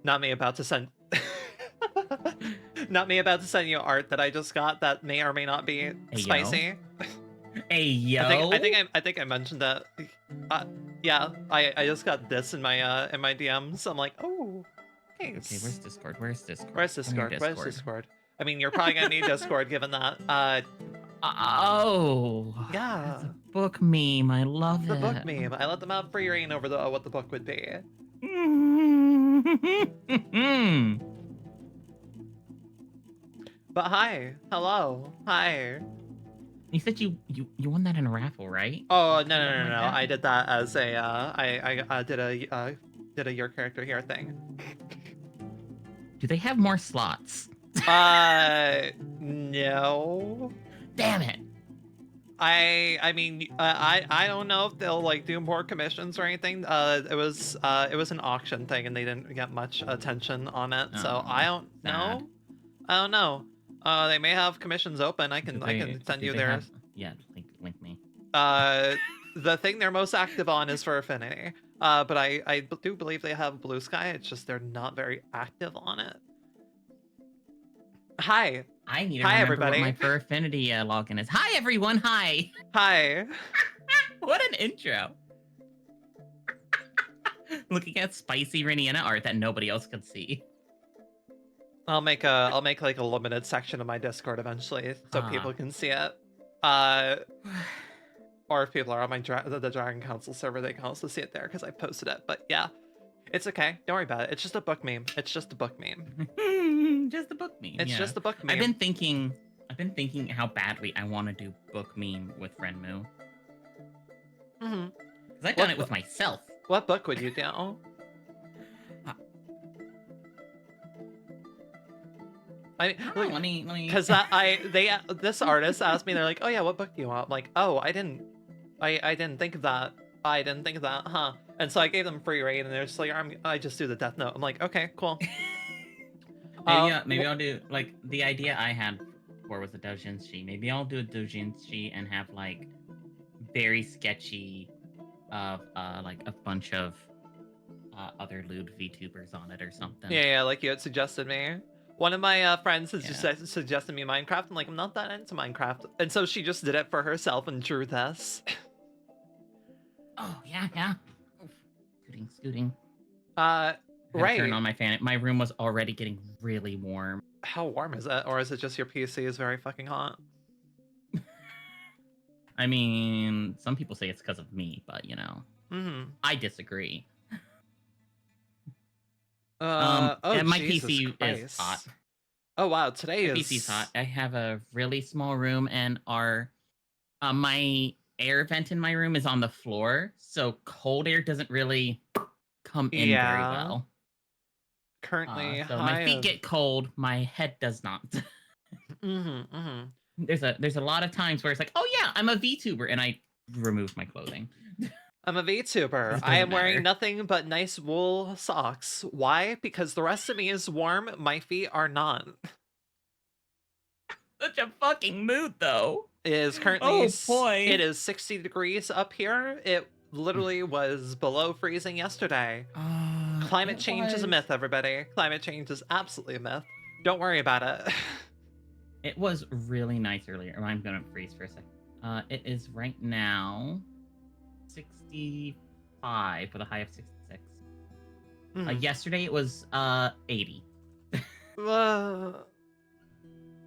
Not me about to send... Not me about to send you art that I just got that may or may not be spicy. Hey, yo. I think I mentioned that. Yeah, I just got this in my DMs. I'm like, oh, thanks. Okay, where's Discord? Where's Discord? Where's Discord? Where's Discord? I mean, you're probably gonna need Discord given that. Oh. Yeah. That's a book meme. I love the it. book meme. I let them have free reign over what the book would be. But hi, hello, hi. You said you won that in a raffle, right? Oh no! I did that as a I did a your character here thing. Do they have more slots? No. Damn it. I mean, I don't know if they'll like do more commissions or anything. It was an auction thing and they didn't get much attention on it, so I don't know. I don't know. They may have commissions open. I can send you theirs. Yeah, link me. The thing they're most active on is for Affinity. But I do believe they have Blue Sky. It's just they're not very active on it. Hi. I need to remember everybody. What my Fur Affinity login is. Hi, everyone. Hi. Hi. What an intro. Looking at spicy Rinienna art that nobody else could see. I'll make like a limited section of my Discord eventually so people can see it. Or if people are on my the Dragon Council server, they can also see it there because I posted it. But yeah, it's okay. Don't worry about it. It's just a book meme. It's just a book meme. Just a book meme. It's just a book meme. I've been thinking how badly I want to do book meme with Renmu. Because I've done it with myself. What book would you do? Let me. Because this artist asked me, they're like, oh yeah, what book do you want? I'm like, oh, I didn't think of that. I didn't think of that, huh? And so I gave them free reign, and they're just like, I just do the Death Note. I'm like, okay, cool. Maybe I'll do, like, the idea I had before was a doujinshi. Maybe I'll do a doujinshi and have, like, very sketchy like, a bunch of other lewd VTubers on it or something. Yeah, like you had suggested me. One of my friends has just suggested me Minecraft. I'm like, I'm not that into Minecraft. And so she just did it for herself and drew this. Oh, yeah. Scooting. Right. Turn on my fan. My room was already getting really warm. How warm is it? Or is it just your PC is very fucking hot? I mean, some people say it's because of me, but, you know. I disagree. And my PC is hot. Oh wow, today my PC's hot. I have a really small room, and my air vent in my room is on the floor, so cold air doesn't really come in very well. Currently, so my feet get cold, my head does not. There's a lot of times where it's like, oh yeah, I'm a VTuber, and I remove my clothing. I'm a VTuber. I am wearing nothing but nice wool socks. Why? Because the rest of me is warm, my feet are not. Such a fucking mood, though. It is currently... Oh, boy. It is 60 degrees up here. It literally was below freezing yesterday. Climate change is a myth, everybody. Climate change is absolutely a myth. Don't worry about it. It was really nice earlier. I'm gonna freeze for a second. It is right now 65 with a high of 66. Yesterday it was 80.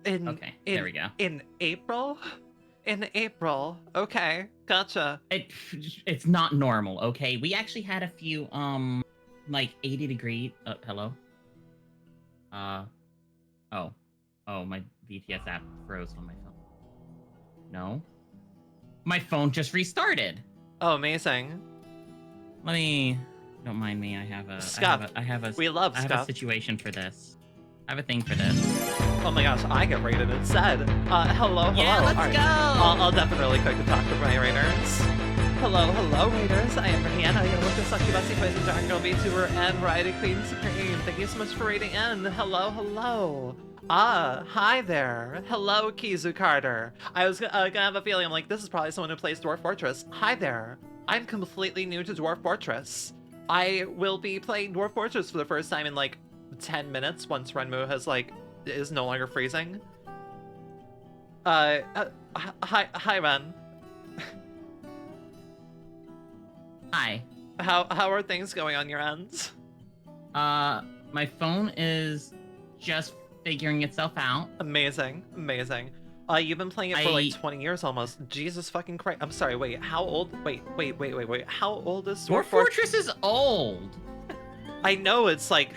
Okay, there we go. In April? In April. Okay, gotcha. It's not normal, okay? We actually had a few, like 80 degree... hello? Oh, my VTS app froze on my phone. No? My phone just restarted! Oh, amazing. Let me... Don't mind me, I have a... Scuff. I have a situation for this. I have a thing for this. Oh my gosh, I get rated instead. Hello. Yeah, let's go! I'll definitely really quick to talk to my raiders. Hello, raiders. I am Rihanna, your local succubusy poison dragon girl VTuber and variety queen supreme. Thank you so much for raiding in. Hello. Hi there. Hello, Kizu Carter. I was gonna have a feeling, I'm like, this is probably someone who plays Dwarf Fortress. Hi there. I'm completely new to Dwarf Fortress. I will be playing Dwarf Fortress for the first time in like 10 minutes once Renmu has is no longer freezing. Hi Ren. Hi. How are things going on your end? My phone is just figuring itself out. Amazing. You've been playing it for like 20 years almost. Jesus fucking Christ. I'm sorry, wait, how old? Wait. How old is Dwarf Fortress is old. I know, it's like,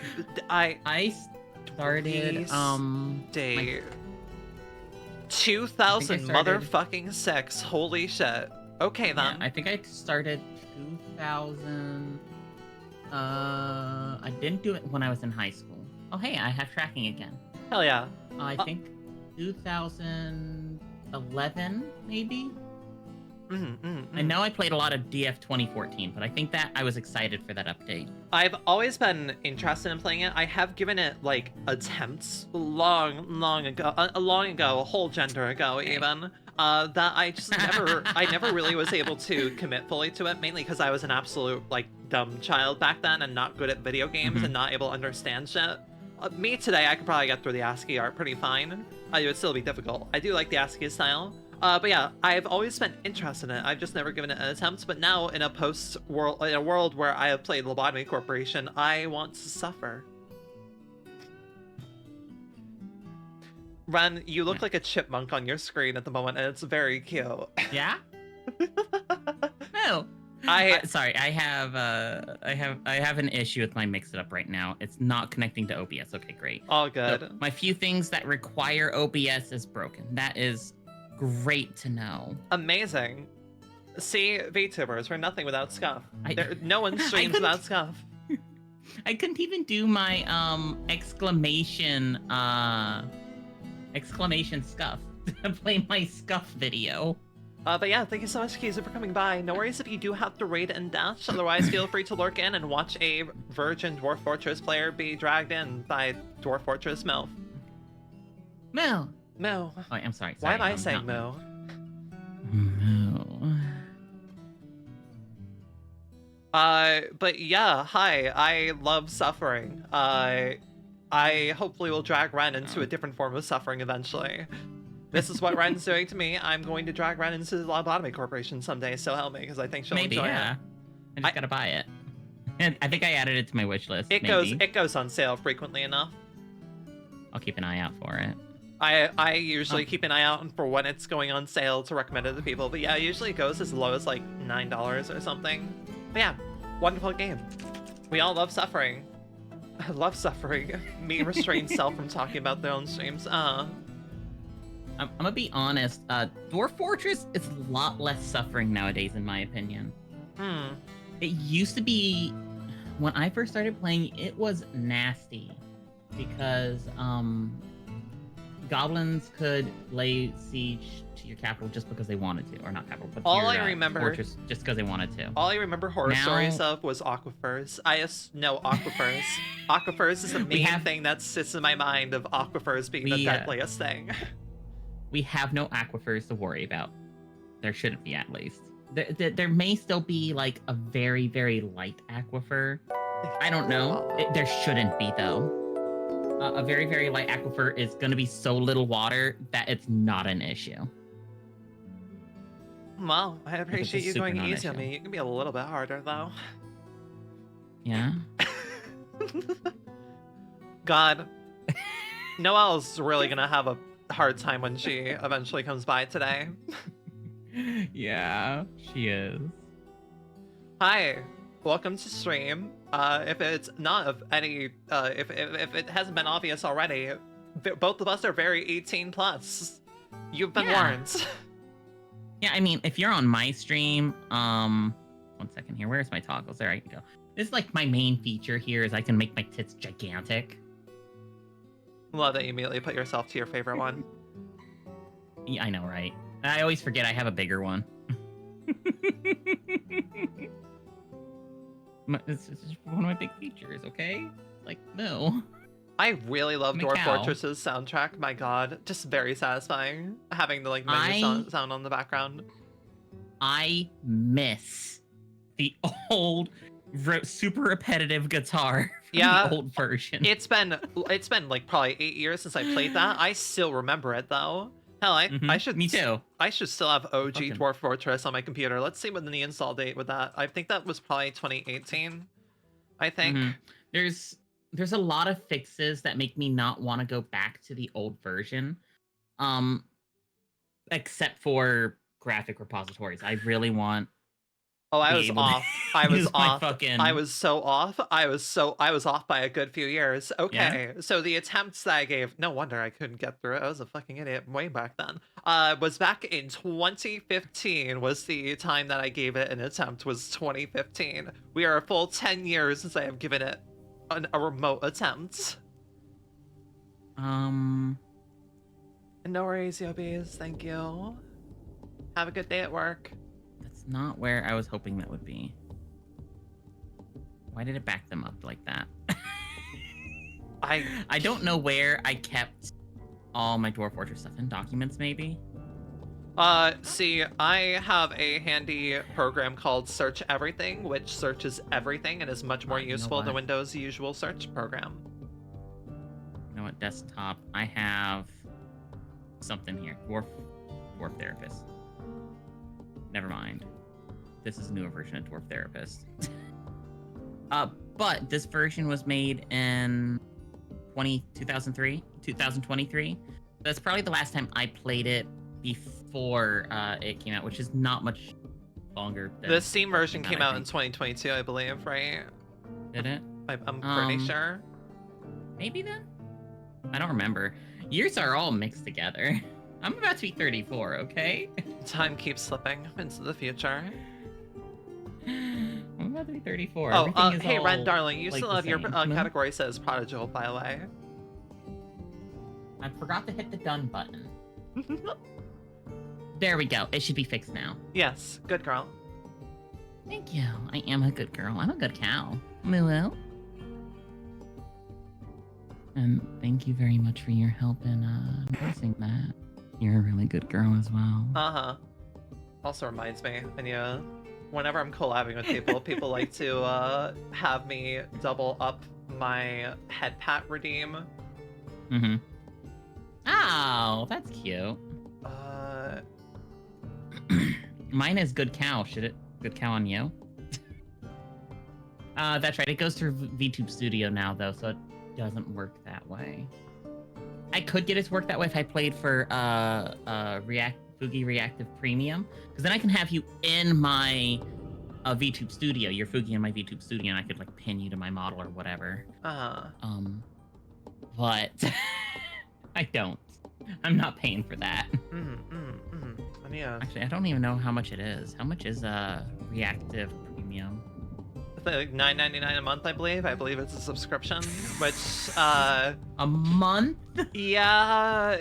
I started, day 2000 motherfucking 6. Holy shit. Okay then. Yeah, I think I started 2000. I didn't do it when I was in high school. Oh, hey, I have tracking again. Hell yeah. I think 2011, maybe? I know I played a lot of DF 2014, but I think that I was excited for that update. I've always been interested in playing it. I have given it, like, attempts long ago, a whole gender ago, even, that I just I never really was able to commit fully to it, mainly because I was an absolute, like, dumb child back then and not good at video games and not able to understand shit. Me today, I could probably get through the ASCII art pretty fine. It would still be difficult. I do like the ASCII style. But yeah, I've always been interested in it. I've just never given it an attempt. But now, in a world where I have played Lobotomy Corporation, I want to suffer. Ren, you look like a chipmunk on your screen at the moment, and it's very cute. Yeah? No. Sorry, I have an issue with my Mix It Up right now. It's not connecting to OBS. Okay, great. All good. So my few things that require OBS is broken. That is great to know. Amazing. See, VTubers, we're nothing without Scuff. No one streams without Scuff. I couldn't even do my exclamation Scuff to play my Scuff video. But yeah, thank you so much, Kiza, for coming by. No worries if you do have to raid and dash. Otherwise, feel free to lurk in and watch a virgin Dwarf Fortress player be dragged in by Dwarf Fortress Mel. Mel. Mo. Oh, I'm sorry. Why am I saying Mo? Mo. But yeah, hi. I love suffering. I hopefully will drag Ren into a different form of suffering eventually. This is what Ren's doing to me. I'm going to drag Ren into the Lobotomy Corporation someday, so help me, because I think she'll enjoy it. I just gotta buy it. And I think I added it to my wish list. It goes on sale frequently enough. I'll keep an eye out for it. I usually keep an eye out for when it's going on sale to recommend it to people. But yeah, it usually goes as low as like $9 or something. But yeah, wonderful game. We all love suffering. I love suffering. Me restrain self from talking about their own streams. I'm gonna be honest. Dwarf Fortress is a lot less suffering nowadays, in my opinion. It used to be, when I first started playing, it was nasty because goblins could lay siege to your capital just because they wanted to, or not capital, but fortress just because they wanted to. All I remember horror stories of was aquifers. Aquifers. Aquifers is the main thing that sits in my mind of aquifers being the deadliest thing. We have no aquifers to worry about. There shouldn't be, at least. There may still be like a very, very light aquifer. I don't know. There shouldn't be, though. A very, very light aquifer is going to be so little water that it's not an issue. Well, I appreciate you going easy on me. You can be a little bit harder, though. Yeah? God. Noelle's really going to have a hard time when she eventually comes by today. Yeah, she is. Hi. Welcome to stream. If it's not of any, if it hasn't been obvious already, both of us are very 18 plus. You've been warned. Yeah, I mean, if you're on my stream, 1 second here. Where's my toggles? There I can go. This is like my main feature here is I can make my tits gigantic. Love that you immediately put yourself to your favorite one. Yeah, I know, right? I always forget I have a bigger one. This is one of my big features, okay? Like, no. I really love Dwarf Fortress's soundtrack. My god, just very satisfying having the menu sound on the background. I miss the old super repetitive guitar from Yeah. the old version. It's been like probably 8 years since I played that. I still remember it though. Hell, I should Me too. I should still have OG Fucking- Dwarf Fortress on my computer. Let's see what the install date with that. I think that was probably 2018. I think. There's a lot of fixes that make me not want to go back to the old version. Except for graphic repositories. I really want Oh, I be was able to off. I was use my off. fucking- I was so off. I was off by a good few years. Okay, so the attempts that I gave, no wonder I couldn't get through it. I was a fucking idiot way back then. Was back in 2015 was the time that I gave it an attempt, was 2015. We are a full 10 years since I have given it a remote attempt. No worries, Yobis. Thank you. Have a good day at work. That's not where I was hoping that would be. Why did it back them up like that? I don't know where I kept all my Dwarf Fortress stuff in documents, maybe. See, I have a handy program called Search Everything, which searches everything and is much more useful than Windows' usual search program. You know what, desktop? I have something here. Dwarf Therapist. Never mind. This is a newer version of Dwarf Therapist. But this version was made in 2023. That's probably the last time I played it before it came out, which is not much longer than the Steam version came out in 2022, I believe, right? Did it? I'm pretty sure. Maybe then? I don't remember. Years are all mixed together. I'm about to be 34, okay? Time keeps slipping into the future. I'm about to be 34. Oh, Everything is hey, all, Ren, darling, you like, still the have your same. category says prodigal, by the way. I forgot to hit the done button. There we go. It should be fixed now. Yes, good girl. Thank you. I am a good girl. I'm a good cow. Moo. And thank you very much for your help in noticing that. You're a really good girl as well. Uh-huh. Also reminds me, and whenever I'm collabing with people, people like to have me double up my head pat redeem. Mm-hmm. Oh, that's cute. Mine is good cow. Should it? Good cow on you? That's right. It goes through VTube Studio now, though, so it doesn't work that way. I could get it to work that way if I played for Fugi Reactive Premium, because then I can have you in my VTube Studio. You're Fugi in my VTube Studio, and I could like pin you to my model or whatever. But I don't. I'm not paying for that. Actually, I don't even know how much it is. How much is Reactive Premium? Like $9.99 a month, I believe. I believe it's a subscription, which a month? Yeah,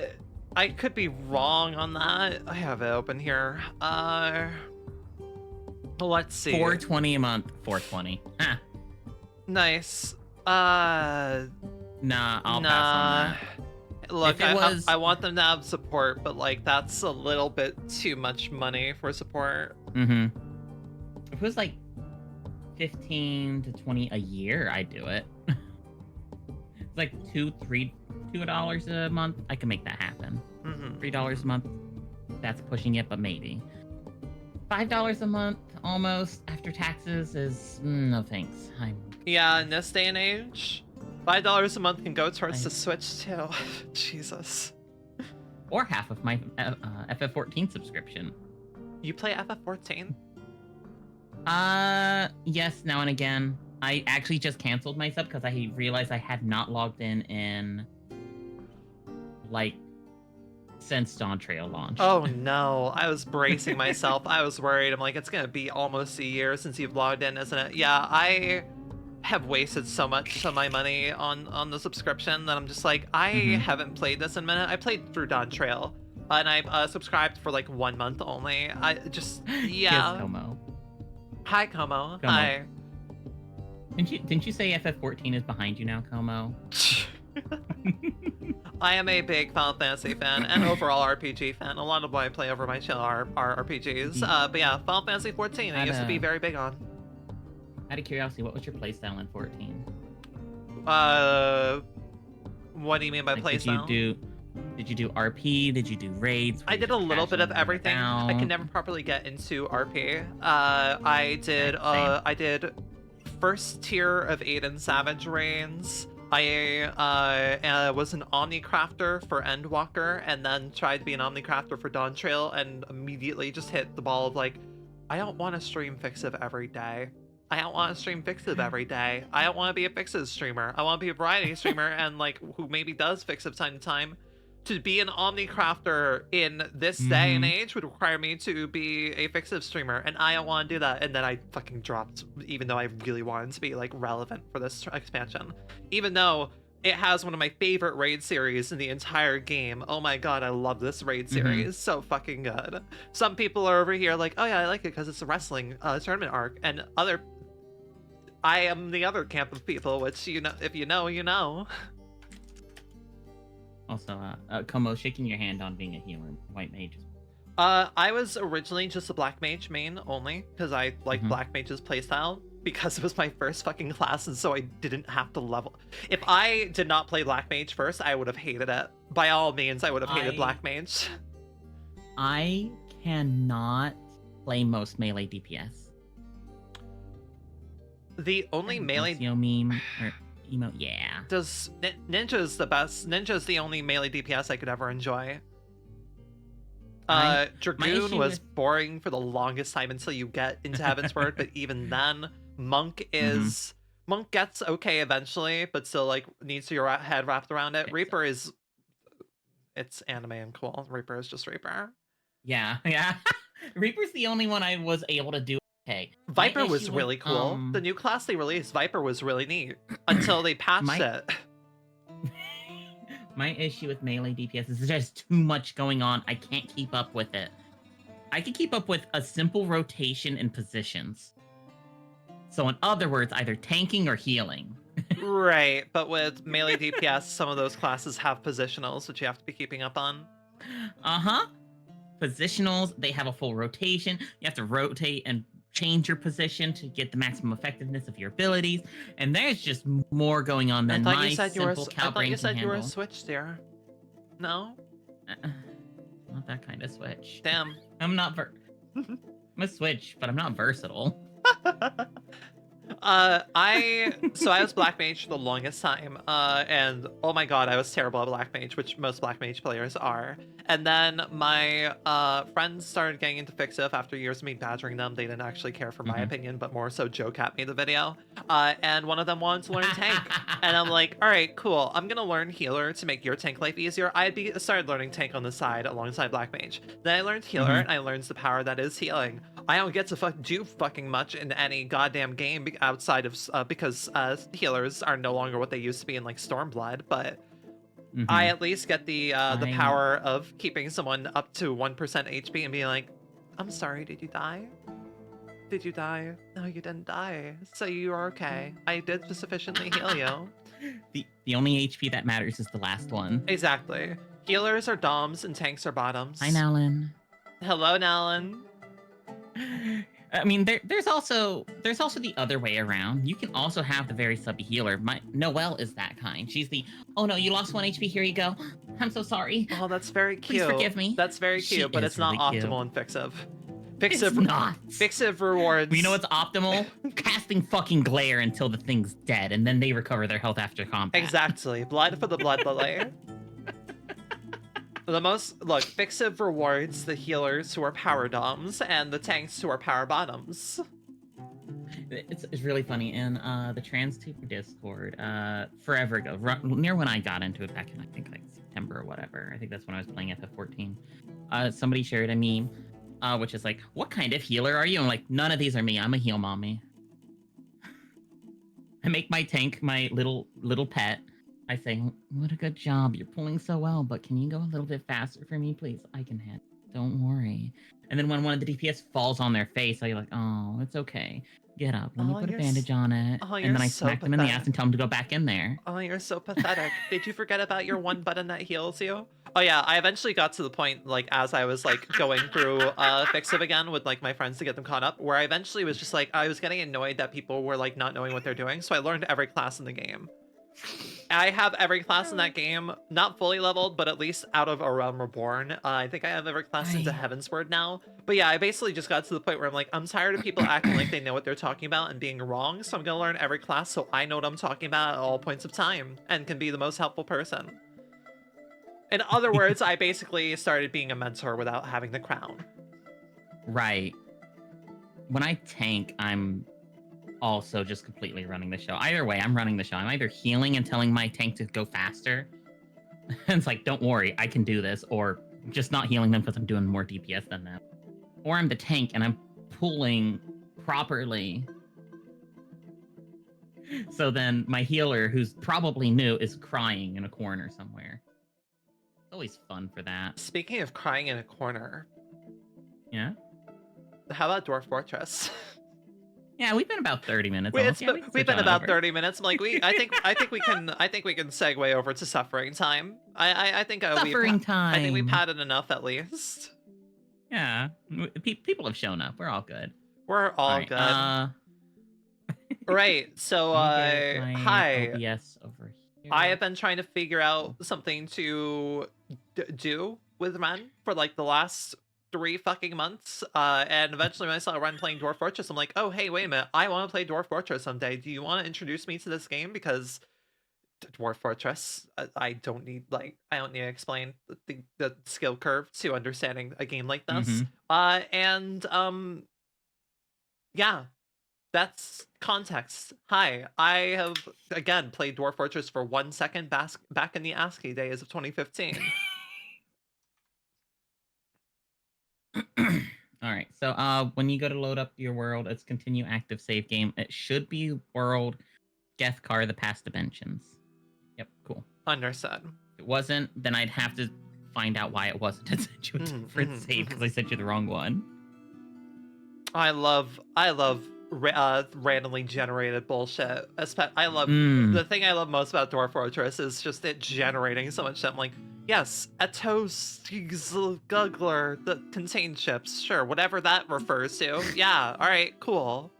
I could be wrong on that. I have it open here. Let's see. $4.20 a month. $4.20. Ah. Nice. Nah, I'll pass on that. Look, I want them to have support, but like that's a little bit too much money for support. Mm-hmm. If it was like 15 to 20 a year, I'd do it. It's like $2 a month. I can make that happen. $3 a month. That's pushing it, but maybe. $5 a month, almost after taxes, is no thanks. Yeah, in this day and age, $5 a month can go towards the Switch too. Jesus. Or half of my FF14 subscription. You play FF14? Yes, now and again. I actually just canceled my sub because I realized I had not logged in like since Dawn Trail launched. Oh no, I was bracing myself. I was worried. I'm like, it's gonna be almost a year since you've logged in, isn't it? Yeah, I have wasted so much of my money on the subscription that I'm just like, I haven't played this in a minute. I played through Dawn Trail, and I subscribed for like 1 month only. I just, yeah. Yes, Como. Hi, Como. Hi. Didn't you say FF14 is behind you now, Como? I am a big Final Fantasy fan and overall RPG fan. A lot of what I play over my channel are RPGs. But yeah, Final Fantasy 14 I used to be very big on. Out of curiosity, what was your playstyle in 14? What do you mean by Like, playstyle? did you do RP? Did you do raids? Were I you did a just little bit of casually everything. I can about? never properly get into RP. I did first tier of Aiden Savage raids. I was an Omnicrafter for Endwalker, and then tried to be an Omnicrafter for Dawn Trail, and immediately just hit the ball of like, I don't want to stream Fixiv every day. I don't want to stream Fixiv every day. I don't want to be a Fixiv streamer. I want to be a variety streamer, and like who maybe does Fixiv time to time. To be an Omnicrafter in this day and age would require me to be a Fixiv streamer, and I don't want to do that. And then I fucking dropped, even though I really wanted to be like relevant for this expansion. Even though it has one of my favorite raid series in the entire game. Oh my god, I love this raid series. So fucking good. Some people are over here like, oh yeah, I like it because it's a wrestling tournament arc, and I am the other camp of people, which, you know, if you know, you know. Also, Como, shaking your hand on being a healer, white mage. I was originally just a black mage main only, because I like black mage's playstyle, because it was my first fucking class, and so I didn't have to level. If I did not play black mage first, I would have hated it. By all means, I would have hated black mage. I cannot play most melee DPS. The only melee meme or emo, yeah. Ninja's the best. Ninja's the only melee DPS I could ever enjoy. Dragoon was boring for the longest time until you get into Heaven's Word, but even then, Monk is Monk gets okay eventually, but still like needs your head wrapped around it. Reaper is, it's anime and cool. Reaper is just Reaper. Yeah. Reaper's the only one I was able to do. Okay. Viper was really cool. The new class they released, Viper, was really neat until they patched it. My issue with melee DPS is there's just too much going on. I can't keep up with it. I can keep up with a simple rotation in positions. So in other words, either tanking or healing. Right, but with melee DPS, some of those classes have positionals, which you have to be keeping up on. Positionals, they have a full rotation. You have to rotate and change your position to get the maximum effectiveness of your abilities, and there's just more going on than my simple cow brain can handle. I thought you said you were a switch there. No? Not that kind of switch. Damn. I'm a switch, but I'm not versatile. I was black mage for the longest time, and oh my god, I was terrible at black mage, which most black mage players are. And then my friends started getting into Fixiv after years of me badgering them. They didn't actually care for my opinion, but more so joke at me the video. And one of them wanted to learn tank, and I'm like, all right, cool. I'm gonna learn healer to make your tank life easier. I started learning tank on the side alongside black mage. Then I learned healer, and I learned the power that is healing. I don't get to do fucking much in any goddamn game outside of because healers are no longer what they used to be in like Stormblood, but I at least get the power of keeping someone up to 1% HP and being like, I'm sorry, did you die? Did you die? No, you didn't die. So you are okay. I did sufficiently heal you. The only HP that matters is the last one. Exactly. Healers are doms and tanks are bottoms. Hi, Nalin. Hello, Nalin. I mean, there's also the other way around. You can also have the very subby healer. Noelle is that kind. She's the, oh no, you lost 1 HP, here you go. I'm so sorry. Oh, that's very cute. Please forgive me. That's very cute, but it's not really optimal in Fixiv. It's not. Fixiv rewards. You know what's optimal? Casting fucking glare until the thing's dead, and then they recover their health after combat. Exactly. Blood for the blood lily. Fixiv rewards the healers who are power doms and the tanks who are power bottoms. It's really funny. In the TransTuber Discord, forever ago, near when I got into it back in, I think, like September or whatever. I think that's when I was playing FF14. Somebody shared a meme, which is like, what kind of healer are you? I'm like, none of these are me. I'm a heal mommy. I make my tank my little pet. I say, what a good job. You're pulling so well, but can you go a little bit faster for me, please? I can handle Don't worry. And then when one of the DPS falls on their face, you're like, oh, it's okay. Get up. Let me Oh, put a bandage on it. oh, And you're then I so smack them in the ass pathetic. and tell them to go back in there. Oh, you're so pathetic. Did you forget about your one button that heals you? Oh yeah, I eventually got to the point, like, as I was, like, going through Fix-It again with, like, my friends to get them caught up, where I eventually was just, like, I was getting annoyed that people were, like, not knowing what they're doing, so I learned every class in the game. I have every class in that game, not fully leveled, but at least out of A Realm Reborn. I think I have every class into Heavensward now. But yeah, I basically just got to the point where I'm like, I'm tired of people acting like they know what they're talking about and being wrong, so I'm gonna learn every class so I know what I'm talking about at all points of time and can be the most helpful person. In other words, I basically started being a mentor without having the crown. Right. When I tank, I'm also just completely running the show. Either way, I'm running the show. I'm either healing and telling my tank to go faster. And it's like, don't worry, I can do this. Or just not healing them because I'm doing more DPS than them. Or I'm the tank and I'm pulling properly. So then my healer, who's probably new, is crying in a corner somewhere. It's always fun for that. Speaking of crying in a corner. Yeah? How about Dwarf Fortress? Yeah, we've been about 30 minutes. We've been about 30 minutes. I'm like, I think we can segue over to suffering time. I think Suffering time. I think we've had it enough at least. Yeah, people have shown up. We're all good. We're all good. Right. So hi. OBS over here. I have been trying to figure out something to do with Ren for like the last 3 fucking months, and eventually when I saw Ren playing Dwarf Fortress, I'm like, oh hey, wait a minute, I want to play Dwarf Fortress someday. Do you want to introduce me to this game? Because Dwarf Fortress, I don't need to explain the skill curve to understanding a game like this. Yeah, that's context. Hi, I have again played Dwarf Fortress for 1 second back in the ASCII days of 2015. All right, so when you go to load up your world, it's continue active save game. It should be world Gethkar, the past dimensions. Yep, cool. Understood. If it wasn't, then I'd have to find out why it wasn't and send you a different save because I sent you the wrong one. I love randomly generated bullshit. I love the thing I love most about Dwarf Fortress is just it generating so much shit. I'm like, yes, Atos Guggler that contains ships. Sure, whatever that refers to. Yeah, all right, cool.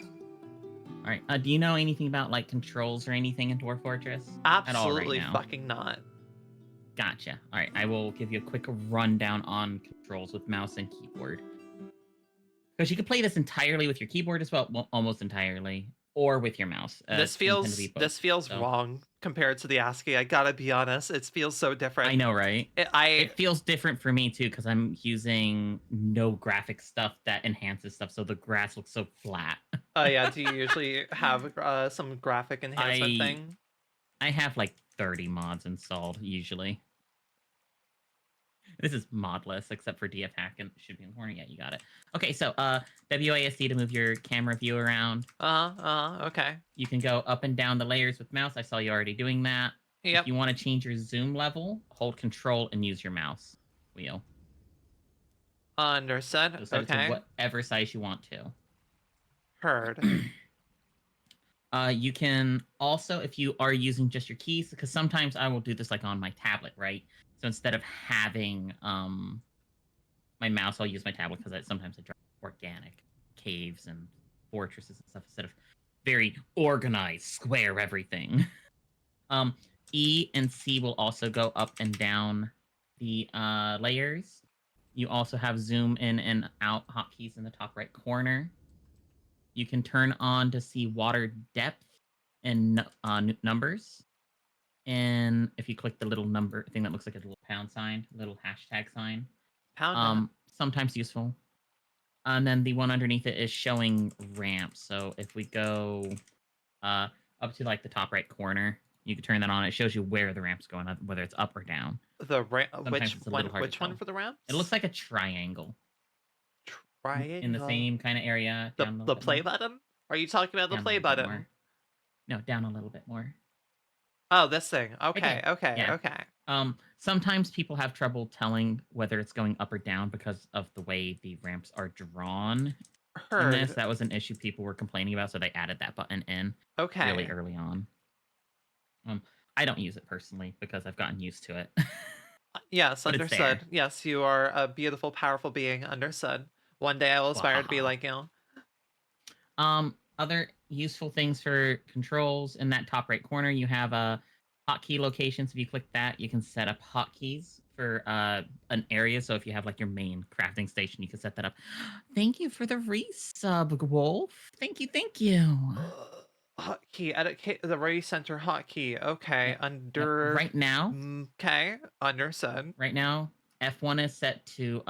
All right, do you know anything about like controls or anything in Dwarf Fortress? Absolutely fucking not. Gotcha. All right, I will give you a quick rundown on controls with mouse and keyboard. Because you can play this entirely with your keyboard as well, almost entirely, or with your mouse. This feels wrong compared to the ASCII. I gotta be honest, it feels so different. I know, right? It feels different for me too because I'm using no graphic stuff that enhances stuff, so the grass looks so flat. Oh yeah, do you usually have some graphic enhancement thing? I have like 30 mods installed usually. This is modless, except for DF hack and should be in the corner. Yeah, you got it. Okay, so WASD to move your camera view around. Okay. You can go up and down the layers with mouse. I saw you already doing that. Yep. If you want to change your zoom level, hold control and use your mouse wheel. Understood. So set it to whatever size you want to. Heard. You can also, if you are using just your keys, because sometimes I will do this like on my tablet, right? So instead of having my mouse, I'll use my tablet because sometimes I draw organic caves and fortresses and stuff instead of very organized, square everything. E and C will also go up and down the layers. You also have zoom in and out hotkeys in the top right corner. You can turn on to see water depth and numbers. And if you click the little number thing that looks like a little pound sign, little hashtag sign, sometimes useful. And then the one underneath it is showing ramps. So if we go up to like the top right corner, you can turn that on. It shows you where the ramp's going, whether it's up or down. The ramp. Which one for the ramp? It looks like a triangle. Triangle. In the same kind of area. The play button? Are you talking about the play button? No, down a little bit more. Oh, this thing. Right Okay, there. okay, Yeah. okay. Sometimes people have trouble telling whether it's going up or down because of the way the ramps are drawn in this. Heard. That was an issue people were complaining about, so they added that button in really Okay. early on. I don't use it personally because I've gotten used to it. Yes, But it's there. understood. Yes, you are a beautiful, powerful being. Understood. One day I will aspire to be Wahaha. like you. Other useful things for controls in that top right corner, you have a hotkey locations. If you click that, you can set up hotkeys for an area. So if you have like your main crafting station, you can set that up. Thank you for the resub, Wolf. Thank you, thank you. Hotkey, edit the right center hotkey. Okay, Yep. Yep. under. Right now, Okay, understood. F1 is set to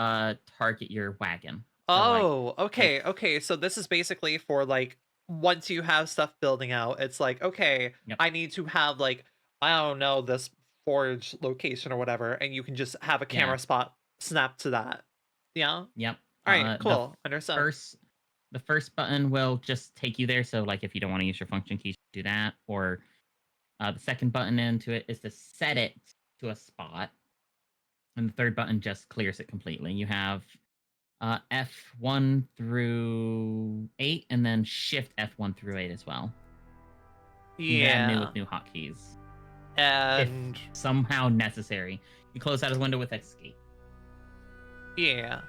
target your wagon. So like Oh, if okay, okay. So this is basically for like once you have stuff building out, it's like, okay, yep, I need to have like, I don't know, this forage location or whatever, and you can just have a yeah, camera spot snap to that. Yeah? All yep. right, The cool. Understood. first the first button will just take you there. So like if you don't want to use your function keys, do that. Or the second button into it is to set it to a spot, and the third button just clears it completely. You have F1 through 8, and then Shift F1 through 8 as well. You can add new Yeah. with new hotkeys if And somehow necessary. You close out of the window with Escape. yeah.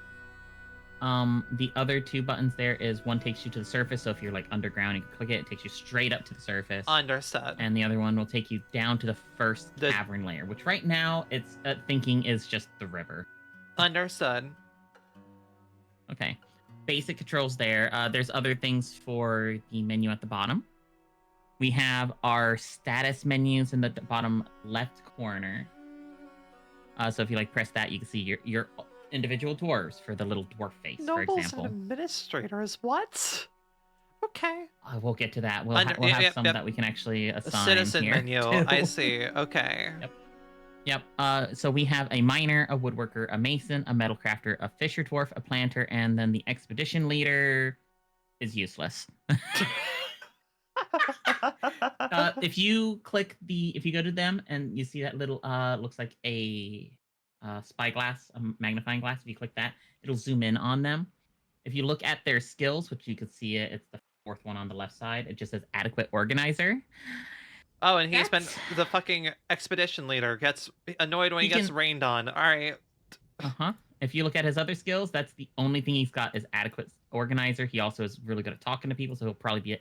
The other two buttons there is one takes you to the surface, so if you're like underground, you can click it. It takes you straight up to the surface. Understood. And the other one will take you down to the first The- cavern layer, which right now it's thinking is just the river. Understood. Okay, basic controls there. There's other things for the menu at the bottom. We have our status menus in the bottom left corner. So if you like press that, you can see your individual dwarves for the little dwarf face, for Nobles example. and administrators, what? Okay. We'll get to that. We'll, Under- we'll have yep, some yep. that we can actually A assign citizen here. menu. too. I see. Okay. Yep. So we have a miner, a woodworker, a mason, a metal crafter, a fisher dwarf, a planter, and then the expedition leader is useless. If you go to them and you see that little looks like a spyglass, a magnifying glass. If you click that, it'll zoom in on them. If you look at their skills, which you could see it's the fourth one on the left side. It just says adequate organizer. Oh, and he's been the fucking expedition leader. Gets annoyed when he gets rained on. All right. If you look at his other skills, that's the only thing he's got is adequate organizer. He also is really good at talking to people, so he'll probably be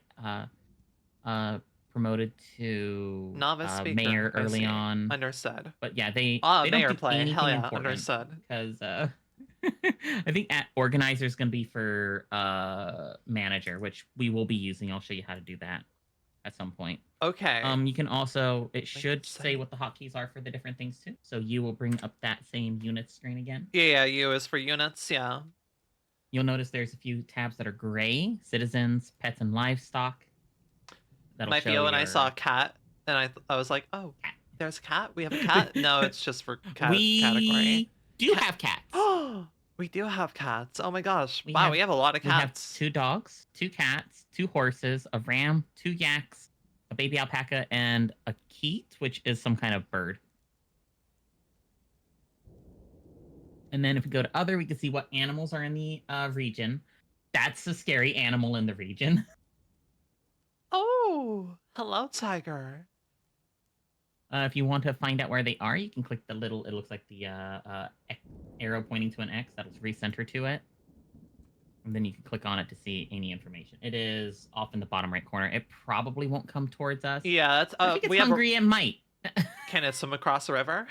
promoted to Novice speaker. mayor early on. Understood. But yeah, they mayor don't do play. anything Hell yeah, important understood. because I think organizer is going to be for manager, which we will be using. I'll show you how to do that at some point. Okay. You can also, it should say what the hotkeys are for the different things too. So you will bring up that same unit screen again. Yeah, U is for units, yeah. You'll notice there's a few tabs that are gray: citizens, pets, and livestock. That'll might be when I saw a cat, and I was like, oh, there's a cat? We have a cat? No, it's just for category. We do have cats. Oh, we do have cats. Oh my gosh. We have a lot of cats. We have 2 dogs, 2 cats, 2 horses, a ram, 2 yaks, a baby alpaca, and a keet, which is some kind of bird. And then if we go to other, we can see what animals are in the region. That's a scary animal in the region. Oh, hello, tiger. If you want to find out where they are, you can click the little, it looks like the arrow pointing to an X. That'll recenter to it. And then you can click on it to see any information. It is off in the bottom right corner. It probably won't come towards us. Yeah, that's if it's hungry, it might. Can it swim across the river?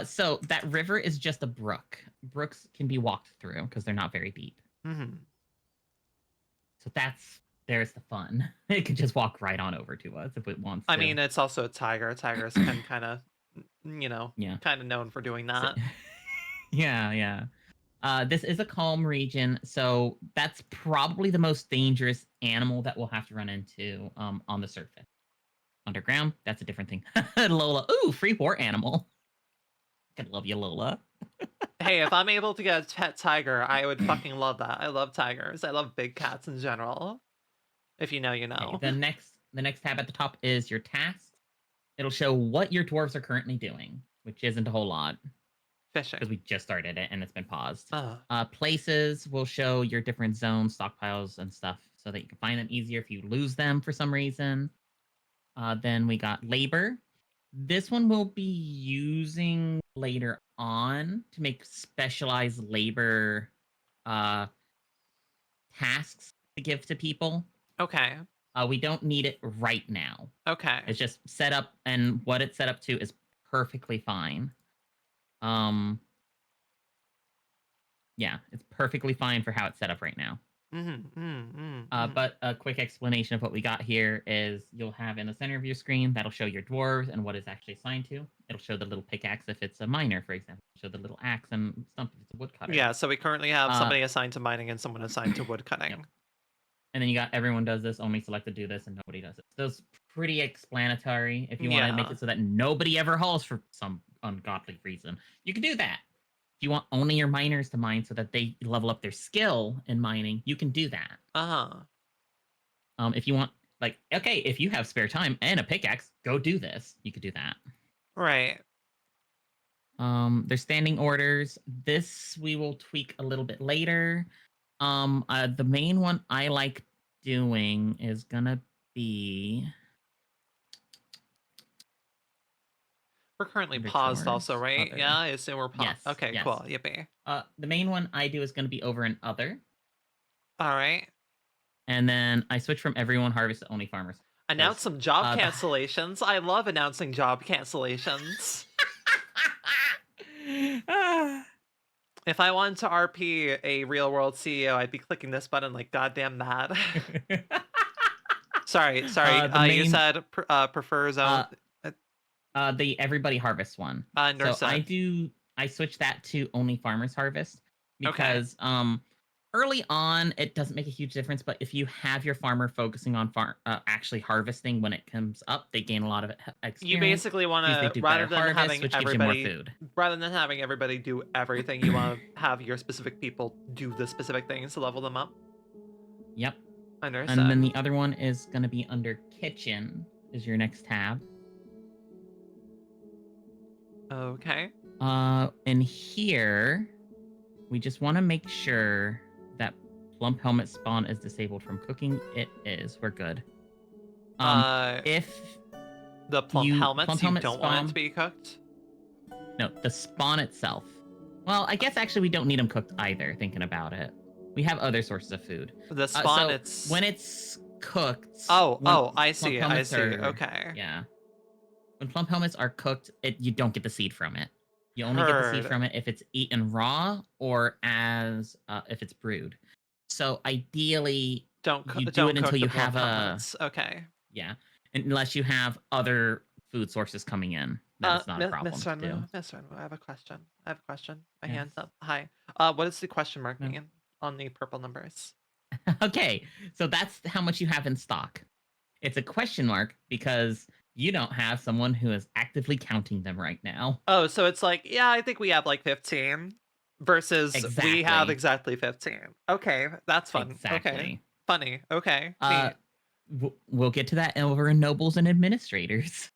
So that river is just a brook. Brooks can be walked through because they're not very deep. Mm-hmm. So there's the fun. It could just walk right on over to us if it wants to. I mean, it's also a tiger. Tigers can kind of, kind of known for doing that. Yeah. This is a calm region, so that's probably the most dangerous animal that we'll have to run into on the surface. Underground, that's a different thing. Lola, ooh, free war animal. I love you, Lola. Hey, if I'm able to get a pet tiger, I would fucking love that. I love tigers. I love big cats in general. If you know, you know. Okay, the next tab at the top is your tasks. it'll show what your dwarves are currently doing, which isn't a whole lot Fishing. because we just started it and it's been paused. Uh, Places will show your different zones, stockpiles, and stuff so that you can find them easier if you lose them for some reason. Then we got labor. This one we'll be using later on to make specialized labor tasks to give to people. okay. We don't need it right now. Okay. It's just set up, and what it's set up to is perfectly fine. Yeah, it's perfectly fine for how it's set up right now. But a quick explanation of what we got here is you'll have in the center of your screen, that'll show your dwarves and what is actually assigned to. It'll show the little pickaxe if it's a miner, for example. It'll show the little axe and stump if it's a woodcutter. Yeah, so we currently have somebody assigned to mining and someone assigned to woodcutting. Yep. And then you got everyone does this, only select to do this, and nobody does it. So it's pretty explanatory. If you want to make it so that nobody ever hauls for some ungodly reason, you can do that. If you want only your miners to mine so that they level up their skill in mining, you can do that. If you want, like, okay, if you have spare time and a pickaxe, go do this. You could do that. Right. There's standing orders. This we will tweak a little bit later. The main one I like doing is gonna be. We're currently paused also, right? Other. Yeah, I assume we're paused. Yes, okay, yes. cool. Yippee. The main one I do is gonna be over in other. All right. And then I switch from everyone harvest to only farmers. Announce some job cancellations. I love announcing job cancellations. If I wanted to RP a real world CEO, I'd be clicking this button like goddamn that. sorry. You said prefer zone. The everybody harvest one. So I switch that to only farmers harvest because early on it doesn't make a huge difference, but if you have your farmer focusing on actually harvesting when it comes up, they gain a lot of experience. You basically want to rather than having everybody do everything, you want to have your specific people do the specific things to level them up. Yep. Understood. And then the other one is going to be under kitchen is your next tab. Okay. And here we just want to make sure that plump helmet spawn is disabled from cooking. It is. We're good. If the plump helmets you don't spawn, want it to be cooked? No, the spawn itself. Well, I guess actually we don't need them cooked either, thinking about it. We have other sources of food. The spawn, when it's cooked... I see. Okay. Yeah. When plump helmets are cooked, you don't get the seed from it. You only get the seed from it if it's eaten raw or as if it's brewed. So ideally, you do it until you have Okay. Yeah, unless you have other food sources coming in. That's not a problem Miss to do. Miss Renmo, I have a question. My hand's up. Hi. What is the question mark mean on the purple numbers? Okay, so that's how much you have in stock. It's a question mark because you don't have someone who is actively counting them right now. Oh, so it's like, yeah, I think we have like 15 versus we have exactly 15. Okay, that's fun. Exactly. Okay. Funny. Okay. We'll get to that over in nobles and administrators.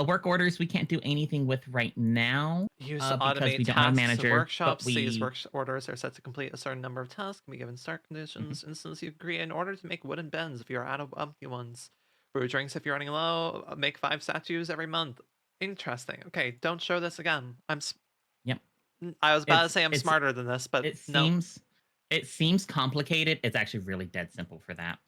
Work orders we can't do anything with right now. Use automate tasks tasks manager, workshops. These work orders are set to complete a certain number of tasks. Can be given start conditions. Instance you agree in order to make wooden bends if you're out of empty ones. Brew drinks if you're running low. Make 5 statues every month. Interesting. Okay, don't show this again. Yep. I was about to say I'm smarter than this, but it seems complicated. It's actually really dead simple for that.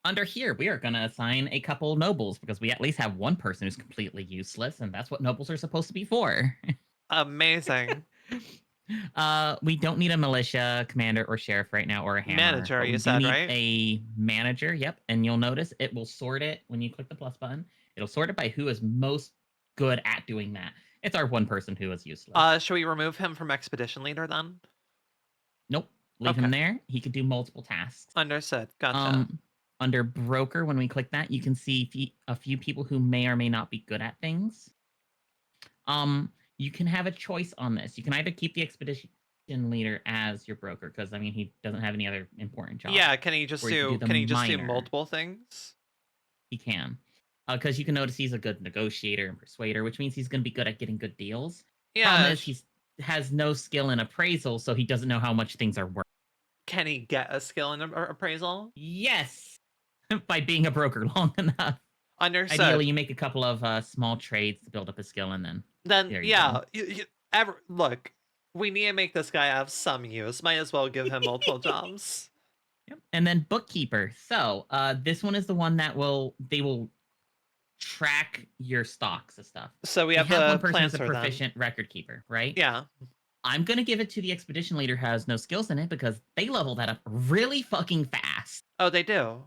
Under here, we are going to assign a couple nobles because we at least have one person who's completely useless, and that's what nobles are supposed to be for. Amazing. We don't need a militia commander or sheriff right now or a hammer. Manager, you said, right? A manager, yep. And you'll notice it will sort it when you click the plus button. It'll sort it by who is most good at doing that. It's our one person who is useless. Should we remove him from expedition leader then? Nope. Leave him there. He could do multiple tasks. Understood. Gotcha. Under broker, when we click that, you can see a few people who may or may not be good at things. You can have a choice on this. You can either keep the expedition leader as your broker, because I mean he doesn't have any other important jobs. Yeah, can he just do multiple things? He can. Because you can notice he's a good negotiator and persuader, which means he's going to be good at getting good deals. Problem Yeah. is, he has no skill in appraisal, so he doesn't know how much things are worth. Can he get a skill in appraisal? Yes, by being a broker long enough. Understood. Ideally, you make a couple of small trades to build up a skill, and then there you go. Look, we need to make this guy have some use. Might as well give him multiple jobs. Yep. And then bookkeeper. So this one is the one that they will track your stocks and stuff. So we have one the person who's a planter then. proficient record keeper, right? Yeah. I'm gonna give it to the expedition leader who has no skills in it because they level that up really fucking fast. Oh, they do.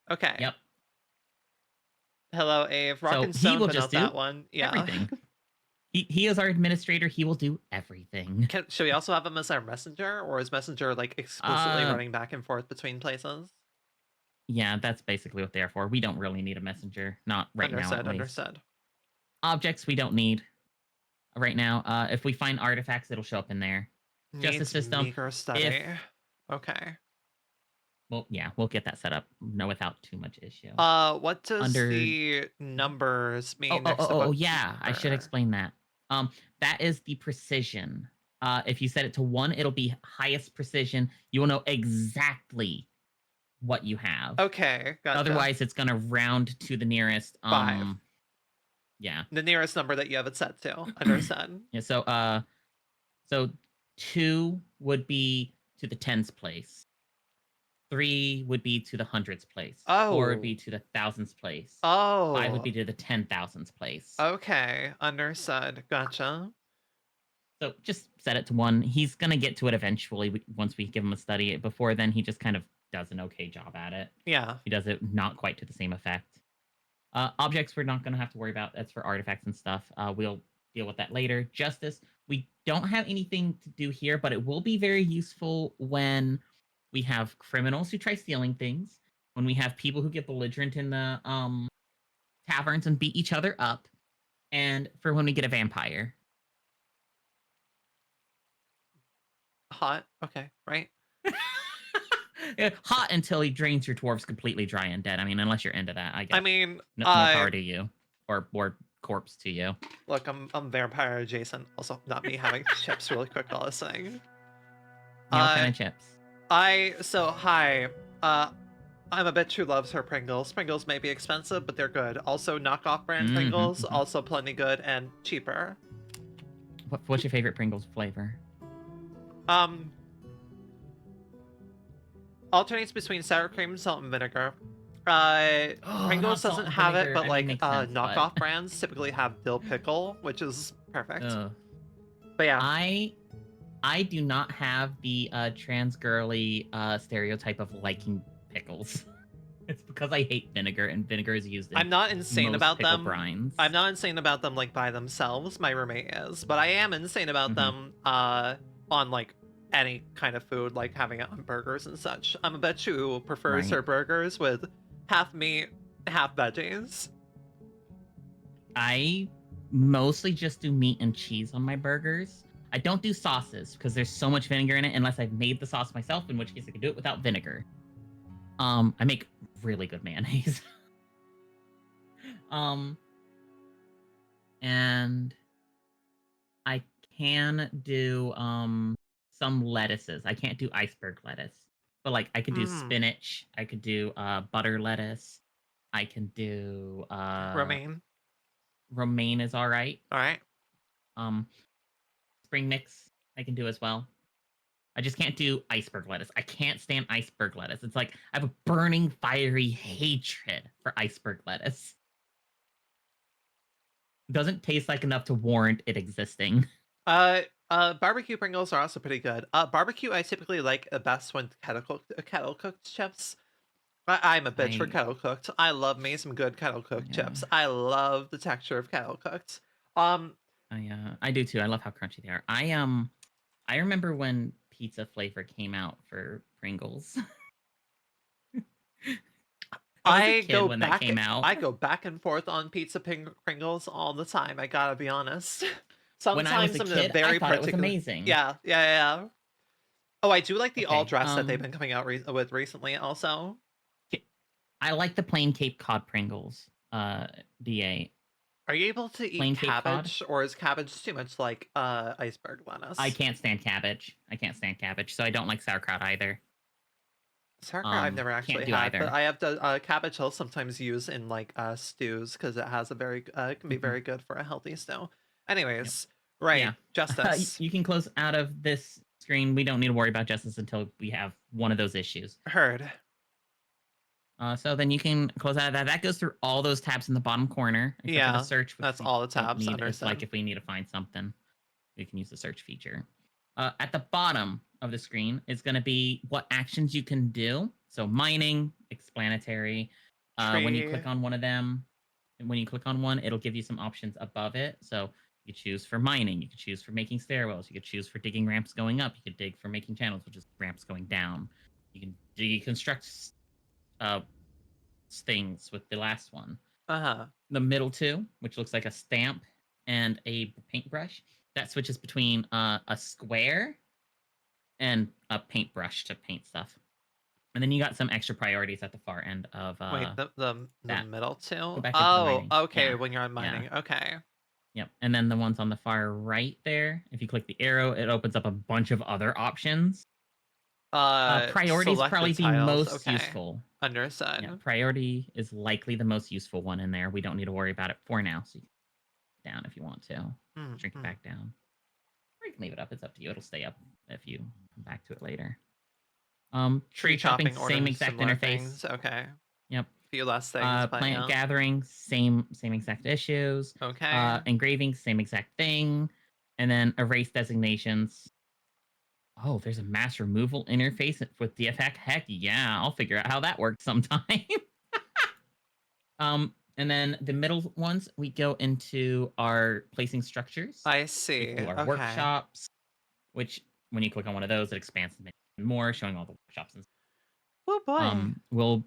Okay. Yep. Hello, Ave. Rock So and Stone he will put just out do that one. Yeah. everything. He is our administrator. He will do everything. Should we also have him as our messenger, or is messenger like explicitly running back and forth between places? Yeah, that's basically what they're for. We don't really need a messenger, not right now. Understood. Objects we don't need right now. If we find artifacts, it'll show up in there. Justice system. Meager study. Okay. Well, yeah, we'll get that set up. No, without too much issue. What does the numbers mean? Oh, yeah. I should explain that. That is the precision. If you set it to 1, it'll be highest precision. You will know exactly what you have. Okay, gotcha. Otherwise, it's gonna round to the nearest 5. Yeah. The nearest number that you have it set to. Understood. Yeah. So 2 would be to the tens place. 3 would be to the hundreds place. 4 would be to the thousands place. 5 would be to the 10,000s place. Okay, understood. Gotcha. So just set it to 1. He's gonna get to it eventually once we give him a study. Before then, he just kind of does an okay job at it. Yeah. He does it not quite to the same effect. Objects we're not gonna have to worry about. That's for artifacts and stuff. We'll deal with that later. Justice, we don't have anything to do here, but it will be very useful when we have criminals who try stealing things, when we have people who get belligerent in the taverns and beat each other up, and for when we get a vampire. Hot. Okay, right? Hot until he drains your dwarves completely dry and dead. I mean, unless you're into that, I guess. I mean, no power to you, or corpse to you. Look, I'm vampire adjacent. Also, not me having chips really quick while I was saying. What kind of chips? Hi. I'm a bitch who loves her Pringles. Pringles may be expensive, but they're good. Also, knockoff brand Pringles, also plenty good and cheaper. What's your favorite Pringles flavor? Alternates between sour cream, salt, and vinegar. Pringles doesn't have it, but like knockoff brands typically have dill pickle, which is perfect. But yeah, I do not have the trans girly stereotype of liking pickles. It's because I hate vinegar, and vinegar is used in I'm not insane about them. Brines. I'm not insane about them like by themselves. My roommate is, but I am insane about them on like any kind of food, like having it on burgers and such. I'm a bitch who prefers her burgers with half meat, half veggies. I mostly just do meat and cheese on my burgers. I don't do sauces because there's so much vinegar in it unless I've made the sauce myself, in which case I can do it without vinegar. I make really good mayonnaise. And I can do some lettuces. I can't do iceberg lettuce, but like I could do spinach. I could do butter lettuce. I can do romaine. Romaine is all right. All right. Spring mix I can do as well. I just can't do iceberg lettuce. I can't stand iceberg lettuce. It's like I have a burning, fiery hatred for iceberg lettuce. It doesn't taste like enough to warrant it existing. Barbecue Pringles are also pretty good. Barbecue I typically like best when kettle cooked chips. I'm a bitch for kettle cooked. I love me some good kettle cooked chips. I love the texture of kettle cooked. I do too. I love how crunchy they are. I remember when pizza flavor came out for Pringles. I go back and forth on pizza Pringles all the time. I gotta be honest. Sometimes when I was a kid, I thought it was amazing. Yeah. Oh, I do like the all dress that they've been coming out with recently. Also, I like the plain Cape Cod Pringles. D8. Are you able to eat Plain Cape Cod? cabbage, or is cabbage too much like iceberg lettuce? I can't stand cabbage. So I don't like sauerkraut either. Sauerkraut I've never actually do had, but either. I have cabbage I'll sometimes use in like stews because it has a very can be very good for a healthy stew. Anyways, right, Yeah. justice. You can close out of this screen. We don't need to worry about justice until we have one of those issues. Heard. So then you can close out of that. That goes through all those tabs in the bottom corner. Except for Yeah, the search, which that's we all the don't tabs, need. It's like understood. if we need to find something, we can use the search feature. At the bottom of the screen is going to be what actions you can do. So mining, explanatory. When you click on one of them, and when you click on one, it'll give you some options above it. So you could choose for mining, you could choose for making stairwells, you could choose for digging ramps going up, you could dig for making channels, which is ramps going down. You can deconstruct things with the last one. The middle two, which looks like a stamp and a paintbrush, that switches between a square and a paintbrush to paint stuff. And then you got some extra priorities at the far end of Wait, the middle two? Oh, okay, yeah. when you're on mining. Yeah. Okay. Yep. And then the ones on the far right there, if you click the arrow, it opens up a bunch of other options. Priorities probably the most useful. Understood. Yeah, priority is likely the most useful one in there. We don't need to worry about it for now. So you can down if you want to. Shrink it back down. Or you can leave it up. It's up to you. It'll stay up if you come back to it later. Tree chopping, same exact interface. Things. Okay. Yep. Few less things. Plant gathering, same exact issues. Okay. Engraving, same exact thing. And then erase designations. Oh, there's a mass removal interface with DFX. Heck yeah, I'll figure out how that works sometime. And then the middle ones, we go into our placing structures. I see. Our workshops, which when you click on one of those, it expands the menu more, showing all the workshops. And oh boy.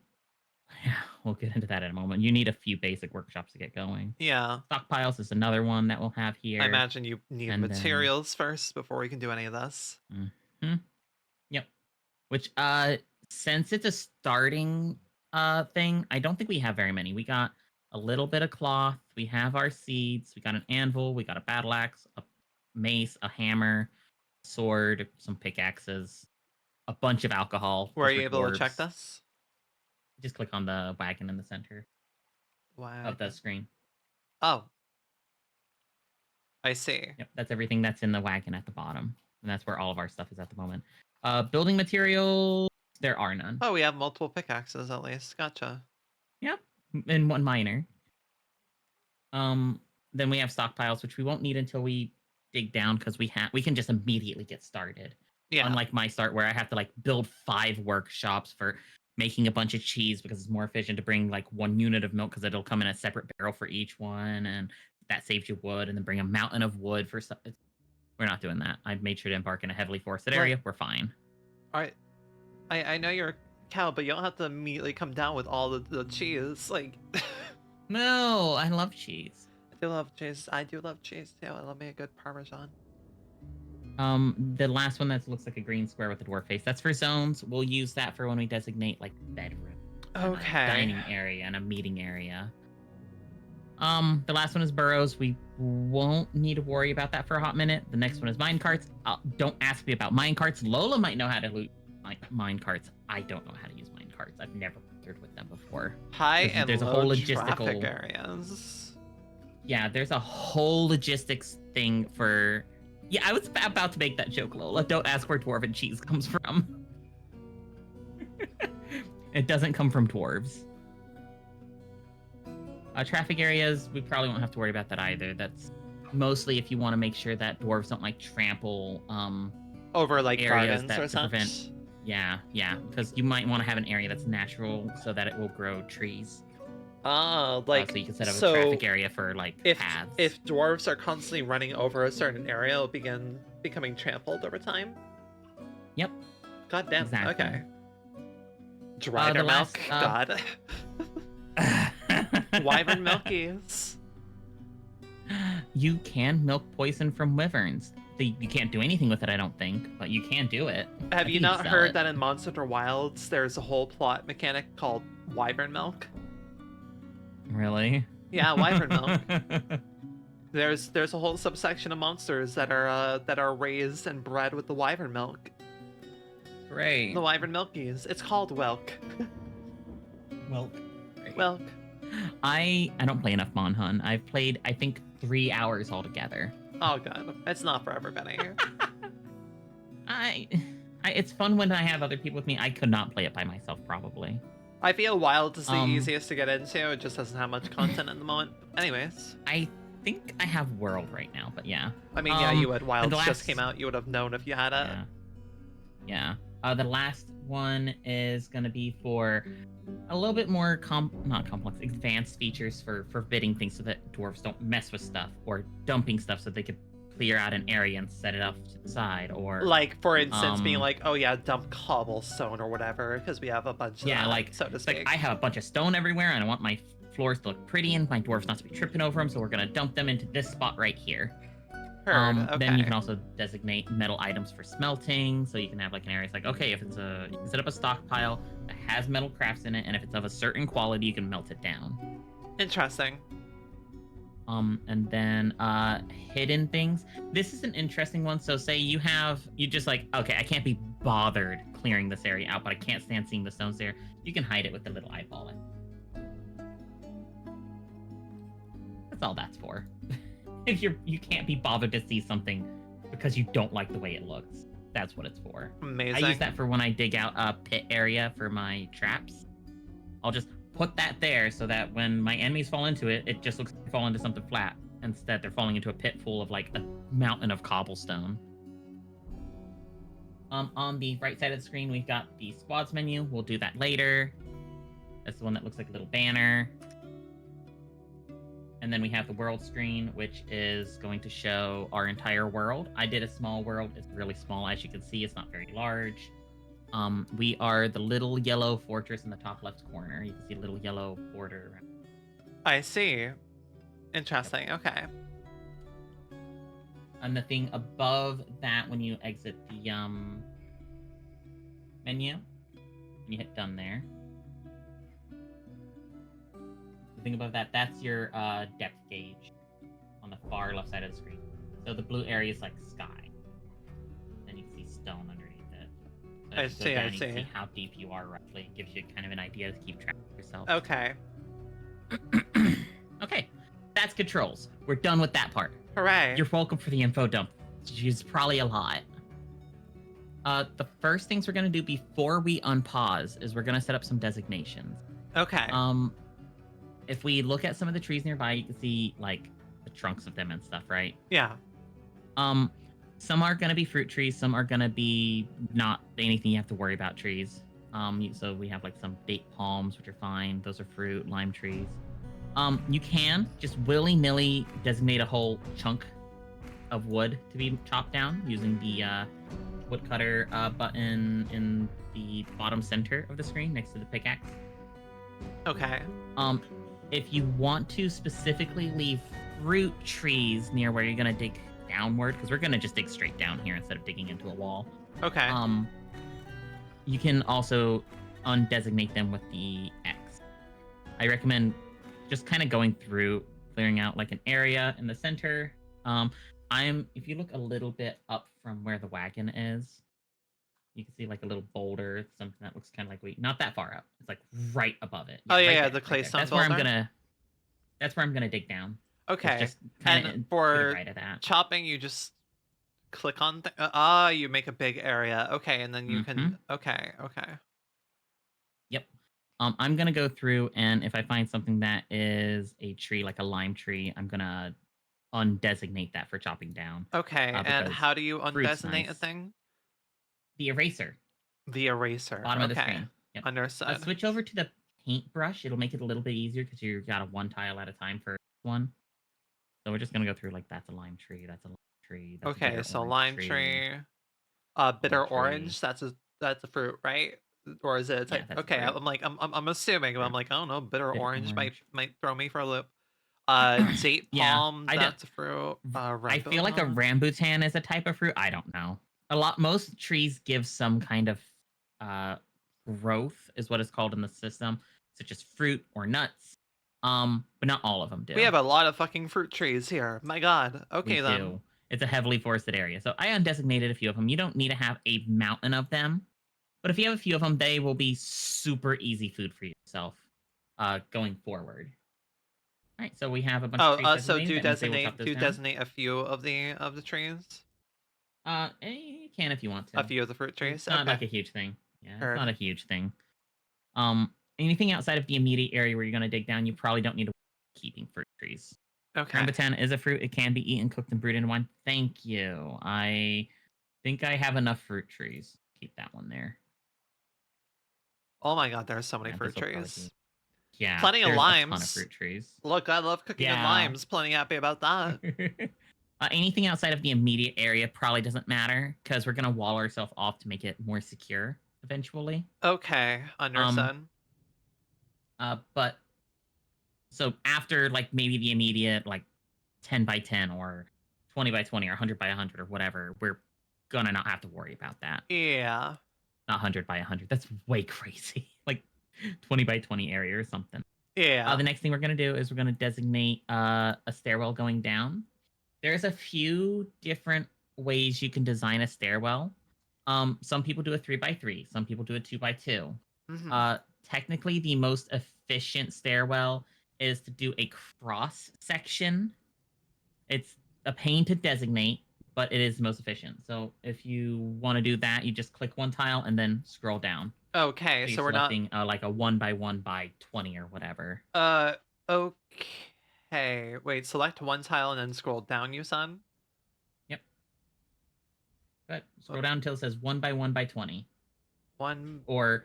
We'll get into that in a moment. You need a few basic workshops to get going. Yeah. Stockpiles is another one that we'll have here. I imagine you need materials first before we can do any of this. Yep. Which, since it's a starting thing, I don't think we have very many. We got a little bit of cloth. We have our seeds. We got an anvil. We got a battle axe, a mace, a hammer, a sword, some pickaxes, a bunch of alcohol. Were you able to check this? Just click on the wagon in the center of the screen. Oh. I see. Yep, that's everything that's in the wagon at the bottom. And that's where all of our stuff is at the moment. Building materials, there are none. Oh, we have multiple pickaxes at least. Gotcha. Yep, and one miner. Then we have stockpiles, which we won't need until we dig down because we can just immediately get started. Yeah. Unlike my start where I have to like build 5 workshops for making a bunch of cheese because it's more efficient to bring like 1 unit of milk because it'll come in a separate barrel for each one, and that saves you wood, and then bring a mountain of wood for stuff. We're not doing that. I've made sure to embark in a heavily forested area. We're fine. All right. I know you're a cow, but you don't have to immediately come down with all the cheese. Like, no, I love cheese. I do love cheese. I do love cheese too. I love me a good Parmesan. The last one that looks like a green square with a dwarf face. That's for zones. We'll use that for when we designate like bedroom, okay, a dining area, and a meeting area. The last one is burrows. We won't need to worry about that for a hot minute. The next one is mine carts. Don't ask me about mine carts. Lola might know how to loot mine carts. I don't know how to use mine carts. I've never bothered with them before. There's a whole logistical areas. Yeah, there's a whole logistics thing for. Yeah, I was about to make that joke, Lola. Don't ask where dwarven cheese comes from. It doesn't come from dwarves. Traffic areas, we probably won't have to worry about that either. That's mostly if you want to make sure that dwarves don't like trample over like areas gardens that or something. Prevent. Yeah, because you might want to have an area that's natural so that it will grow trees. Oh, like so you can set up a traffic area for like paths. If dwarves are constantly running over a certain area, it'll begin becoming trampled over time. Yep. God damn. Exactly. Okay. Dried milk. God. Wyvern milkies. You can milk poison from wyverns. You can't do anything with it, I don't think, but you can do it. Have you not heard that in Monster Hunter Wilds there's a whole plot mechanic called wyvern milk? Really? Yeah, wyvern milk. There's a whole subsection of monsters that are raised and bred with the wyvern milk. Great. The wyvern milkies. It's called Welk. Well, great. Welk. I don't play enough Mon Hun. I've played, I think, 3 hours altogether. Oh god, it's not for everybody. It's fun when I have other people with me. I could not play it by myself, probably. I feel Wild is the easiest to get into. It just doesn't have much content at the moment. Anyways. I think I have World right now, but yeah. I mean, yeah, you would. Wild just came out. You would have known if you had it. Yeah. The last one is going to be for a little bit more, not complex, advanced features for forbidding things so that dwarves don't mess with stuff, or dumping stuff so they could clear out an area and set it off to the side, or... Like, for instance, being like, oh yeah, dump cobblestone or whatever, because we have a bunch of that, like, so to speak. Like, I have a bunch of stone everywhere, and I want my floors to look pretty and my dwarves not to be tripping over them, so we're going to dump them into this spot right here. Heard. Okay. Then you can also designate metal items for smelting, so you can have like an area. It's like, okay, if it's you can set up a stockpile that has metal crafts in it, and if it's of a certain quality, you can melt it down. Interesting. And then hidden things. This is an interesting one. So say you just like, okay, I can't be bothered clearing this area out, but I can't stand seeing the stones there. You can hide it with the little eyeball. That's all that's for. If you can't be bothered to see something because you don't like the way it looks, that's what it's for. Amazing. I use that for when I dig out a pit area for my traps. I'll just put that there so that when my enemies fall into it, it just looks like they fall into something flat. Instead, they're falling into a pit full of like a mountain of cobblestone. On the right side of the screen, we've got the squads menu. We'll do that later. That's the one that looks like a little banner. And then we have the world screen, which is going to show our entire world. I did a small world. It's really small. As you can see, it's not very large. We are the little yellow fortress in the top left corner. You can see a little yellow border around. I see. Interesting. Okay. And the thing above that, when you exit the menu, and you hit done there. The thing above that, that's your depth gauge on the far left side of the screen. So the blue area is like sky. Then you can see stone underneath it. So I see. You can see how deep you are roughly. It gives you kind of an idea to keep track of yourself. Okay. Okay, that's controls. We're done with that part. Hooray. You're welcome for the info dump. It's probably a lot. The first things we're gonna do before we unpause is we're gonna set up some designations. Okay. If we look at some of the trees nearby, you can see like the trunks of them and stuff, right? Yeah. Some are gonna be fruit trees, some are gonna be not anything you have to worry about trees. So we have like some date palms, which are fine. Those are fruit, lime trees. You can just willy-nilly designate a whole chunk of wood to be chopped down using the woodcutter button in the bottom center of the screen next to the pickaxe. Okay. If you want to specifically leave fruit trees near where you're gonna dig downward, because we're gonna just dig straight down here instead of digging into a wall. Okay. You can also undesignate them with the X. I recommend just kind of going through, clearing out like an area in the center. If you look a little bit up from where the wagon is, you can see like a little boulder, something that looks kind of like not that far up. It's like right above it. Oh yeah, right yeah, there, the clay stone That's where boulder. That's where I'm gonna dig down. Okay. Just kinda and for right at that. chopping, you just click on you make a big area. Okay, and then you can okay. Yep. I'm gonna go through, and if I find something that is a tree, like a lime tree, I'm gonna undesignate that for chopping down. Okay, and how do you undesignate a nice. thing? The eraser. The eraser. Bottom of the screen. Yep. Understood. Switch over to the paintbrush. It'll make it a little bit easier because you got a one tile at a time for one. So we're just gonna go through like that's a lime tree, that's a lime tree. That's okay, so lime tree. Bitter orange. That's a fruit, right? Or is it? Yeah, okay, I'm assuming. But I'm like, I don't know. Bitter Bitter orange orange. might throw me for a loop. Date palm. That's a fruit. I feel like a rambutan is a type of fruit. I don't know. Most trees give some kind of growth, is what it's called in the system, such as fruit or nuts. But not all of them do. We have a lot of fucking fruit trees here. My god. Okay, We then. do. It's a heavily forested area, so I undesignated a few of them. You don't need to have a mountain of them, but if you have a few of them, they will be super easy food for yourself going forward. All right, so we have a bunch of trees So designated. That means they will chop those down. designate a few of the trees? You can if you want to. A few of the fruit trees? It's not okay. like a huge thing. Yeah, Heard. it's not a huge thing. Anything outside of the immediate area where you're going to dig down, you probably don't need to keeping fruit trees. Okay. Rambutan is a fruit. It can be eaten, cooked, and brewed in wine. Thank you. I think I have enough fruit trees. Keep that one there. Oh my god, there's so many fruit trees. Yeah, Plenty of limes. A ton of fruit trees. Look, I love cooking in limes. Plenty happy about that. Anything outside of the immediate area probably doesn't matter because we're gonna wall ourselves off to make it more secure eventually. Okay, understood. But so after like maybe the immediate like 10 by 10 or 20 by 20 or 100 by 100 or whatever, we're gonna not have to worry about that. Yeah. Not 100 by 100. That's way crazy. Like 20 by 20 area or something. Yeah. The next thing we're going to do is we're going to designate a stairwell going down. There's a few different ways you can design a stairwell. Some people do a 3 by 3. Some people do a 2 by 2. Mm-hmm. Technically, the most efficient stairwell is to do a cross section. It's a pain to designate, but it is the most efficient. So if you want to do that, you just click one tile and then scroll down. Okay, so we're selecting like a 1 by 1 by 20 or whatever. Okay. Wait, select one tile and then scroll down, you son? Yep. Good. Scroll down until it says 1 by 1 by 20. One or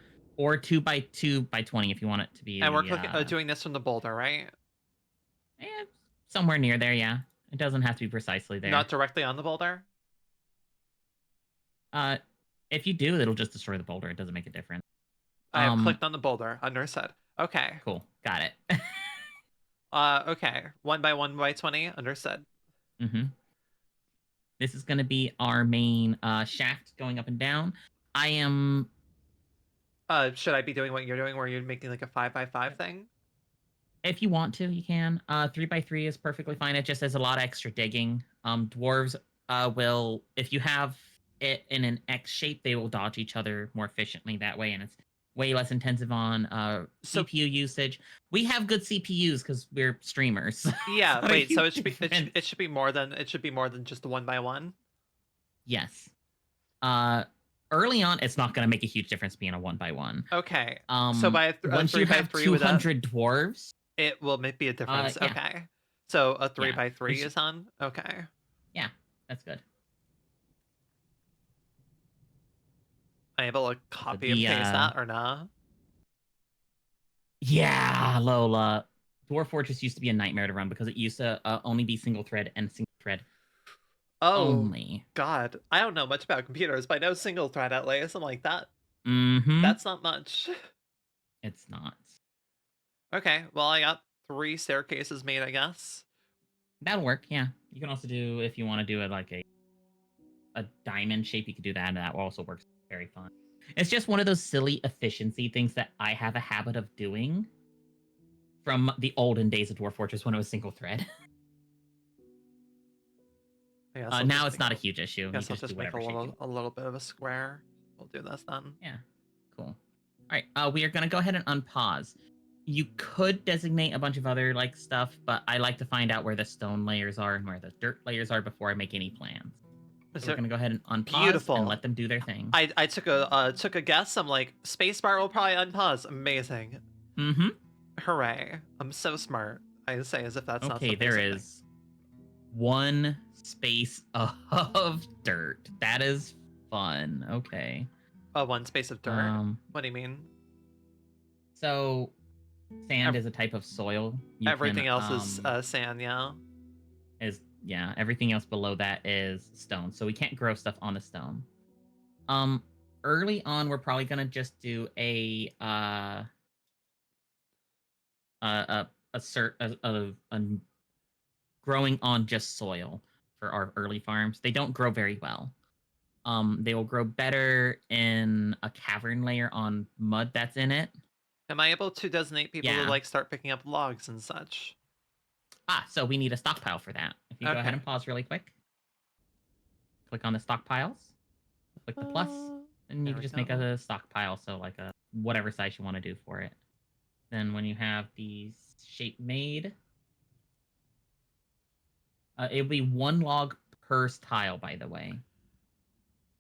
2 by 2 by 20 if you want it to be. And we're doing this from the boulder, right? Yeah, somewhere near there, yeah. It doesn't have to be precisely there. Not directly on the boulder? If you do, it'll just destroy the boulder. It doesn't make a difference. I have clicked on the boulder. Understood. Okay. Cool. Got it. Okay. 1 by 1 by 20. Understood. Mm-hmm. This is going to be our main shaft going up and down. I am... should I be doing what you're doing where you're making like a 5 by 5 thing? If you want to, you can. 3 by 3 is perfectly fine. It just has a lot of extra digging. Dwarves will... If you have it in an X shape, they will dodge each other more efficiently that way, and it's way less intensive on CPU usage. We have good CPUs because we're streamers. Yeah, wait, so it should be more than just the 1 by 1? Yes. Early on, it's not going to make a huge difference being a 1 by 1. Okay. So by once you have 200 dwarves, it will be a difference. Yeah. Okay. So a 3 by 3 is on? Okay. Yeah, that's good. Am I able to copy and paste that or not? Yeah, Lola. Dwarf Fortress used to be a nightmare to run because it used to only be single thread and single thread. Oh, only. God. I don't know much about computers, but I know single thread at least. I'm like, that. Mm-hmm. That's not much. It's not. Okay, well, I got 3 staircases made, I guess. That'll work, yeah. You can also do, if you want to do it like a diamond shape, you could do that, and that also works very fine. It's just one of those silly efficiency things that I have a habit of doing from the olden days of Dwarf Fortress when it was single thread. Now it's not a huge issue. I guess I'll just make a little bit of a square. We'll do this then. Yeah, cool. All right, we are going to go ahead and unpause. You could designate a bunch of other like stuff, but I like to find out where the stone layers are and where the dirt layers are before I make any plans. So we're gonna go ahead and unpause and let them do their thing. I took a guess. I'm like, spacebar will probably unpause. Amazing. Mm-hmm. Hooray! I'm so smart. I say as if that's not okay. There is 1 space of dirt. That is fun. Okay. 1 space of dirt. What do you mean? So, sand is a type of soil. Everything else is sand. Yeah. Everything else below that is stone. So we can't grow stuff on the stone. Early on, we're probably gonna just do a growing on just soil for our early farms. They don't grow very well. They will grow better in a cavern layer on mud that's in it. Am I able to designate people to Yeah. like start picking up logs and such? So we need a stockpile for that. If you go ahead Okay. and pause really quick, click on the stockpiles, click the plus, and you There can we just make go. a stockpile, so like a whatever size you want to do for it. Then when you have the shape made, it'll be 1 log per tile, by the way.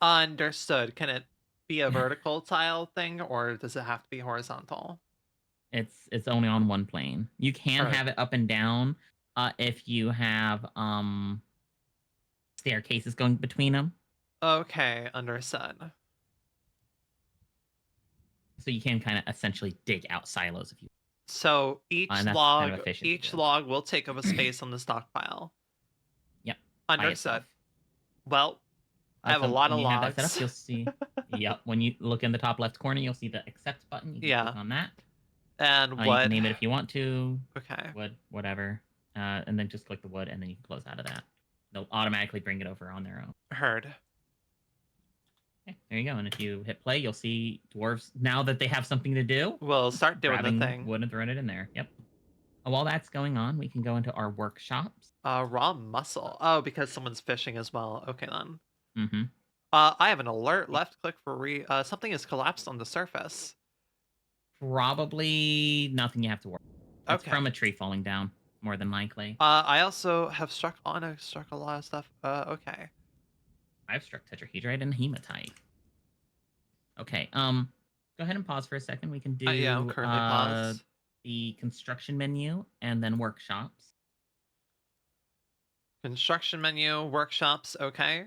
Understood. Can it be a vertical tile thing, or does it have to be horizontal? It's only on one plane. You can Alright. have it up and down if you have staircases going between them. Okay, understood. So you can kind of essentially dig out silos if you So and that's kind of efficient to each do. log will take up a space on the stockpile. Yep, by Understood. itself. Well, I have a So lot when of you have that set up, logs. you'll see. Yep, when you look in the top left corner, you'll see the accept button. You can Yeah. click on that. And You can wood. name it if you want to. Okay. Wood, whatever. And then just click the wood, and then you can close out of that. They'll automatically bring it over on their own. Heard. Okay, there you go. And if you hit play, you'll see dwarves, now that they have something to do, We'll start doing the grabbing thing. wood and throwing it in there. Yep. While that's going on, we can go into our workshops. Raw muscle. Oh, because someone's fishing as well. Okay then. Mm-hmm. I have an alert. Left click for something has collapsed on the surface. Probably nothing you have to worry. It's Okay. from a tree falling down, more than likely. I also have struck a lot of stuff. Okay. I've struck tetrahedrite and hematite. Okay. Go ahead and pause for a second. We can do Yeah, I'm currently paused. the construction menu and then workshops. Construction menu, workshops, okay.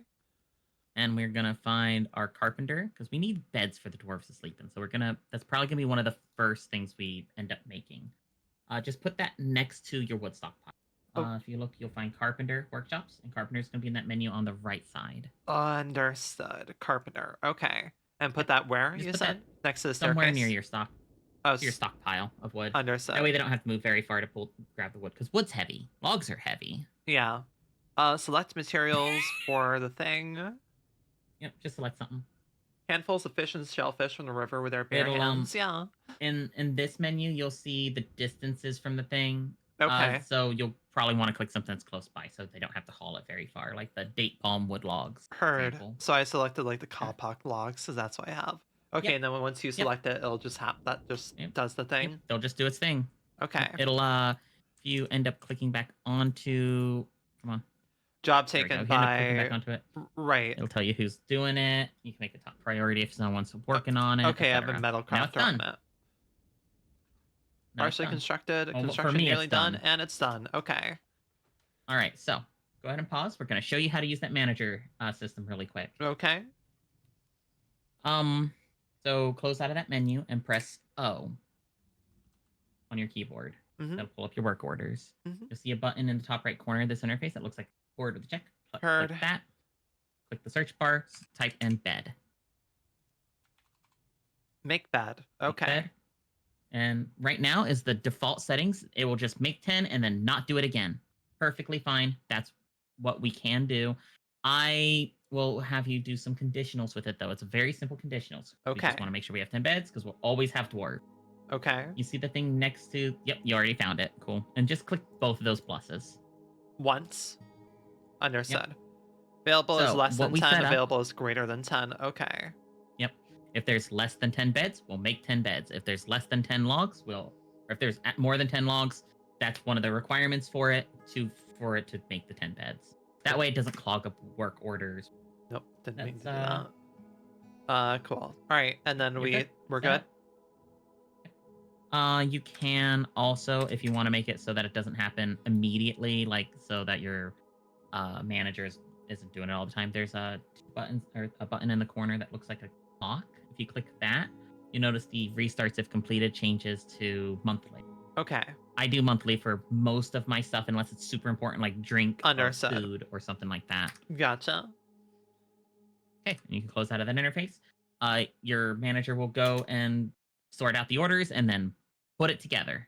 And we're gonna find our carpenter because we need beds for the dwarves to sleep in. So that's probably gonna be one of the first things we end up making. Just put that next to your wood stockpile. Oh. If you look, you'll find carpenter workshops, and carpenter's gonna be in that menu on the right side. Understood. Carpenter, okay. And put that where, you said? Next to the staircase? Somewhere near your Oh, your stockpile of wood. Understood. That way they don't have to move very far to grab the wood, because wood's heavy. Logs are heavy. Yeah. Select materials for the thing. Yep, just select something. Handfuls of fish and shellfish from the river with their bare hands. Yeah. In this menu, you'll see the distances from the thing. Okay. So you'll probably want to click something that's close by, so they don't have to haul it very far, like the date palm wood logs. Heard. Example. So I selected like the Kapok logs, so that's what I have. Okay, Yep. and then once you select it, it'll just does the thing. Yep. They'll just do its thing. Okay. It'll if you end up clicking back onto, come on. Job taken by. Back onto it. Right. It'll tell you who's doing it. You can make it top priority if someone's working on it. Okay, I have a metal crafter on it. Partially constructed. Construction nearly done, and it's done. Okay. All right, so go ahead and pause. We're going to show you how to use that manager system really quick. Okay. So close out of that menu and press O on your keyboard. Mm-hmm. That'll pull up your work orders. Mm-hmm. You'll see a button in the top right corner of this interface that looks like a board with a check. Heard. Click that. Click the search bar. Type in bed. Make bed. Okay. Make bed. And right now is the default settings. It will just make 10 and then not do it again. Perfectly fine. That's what we can do. I will have you do some conditionals with it, though. It's a very simple conditionals. Okay. We just want to make sure we have 10 beds because we'll always have dwarf. Okay. You see the thing next to... Yep, you already found it. Cool. And just click both of those pluses. Once. Understood. Yep. Available is less than 10. Available is greater than 10. Okay. Yep. If there's less than 10 beds, we'll make 10 beds. If there's less than 10 logs, or if there's more than 10 logs, that's one of the requirements for it to make the 10 beds. That way it doesn't clog up work orders. Nope, didn't mean to do that. Cool. All right, and then we're good. You can also, if you want to make it so that it doesn't happen immediately, like so that your manager isn't doing it all the time. There's a button in the corner that looks like a clock. If you click that, you notice the restarts if completed changes to monthly. Okay. I do monthly for most of my stuff unless it's super important, like drink or food or something like that. Gotcha. Okay, and you can close out of that interface. Your manager will go and sort out the orders and then put it together.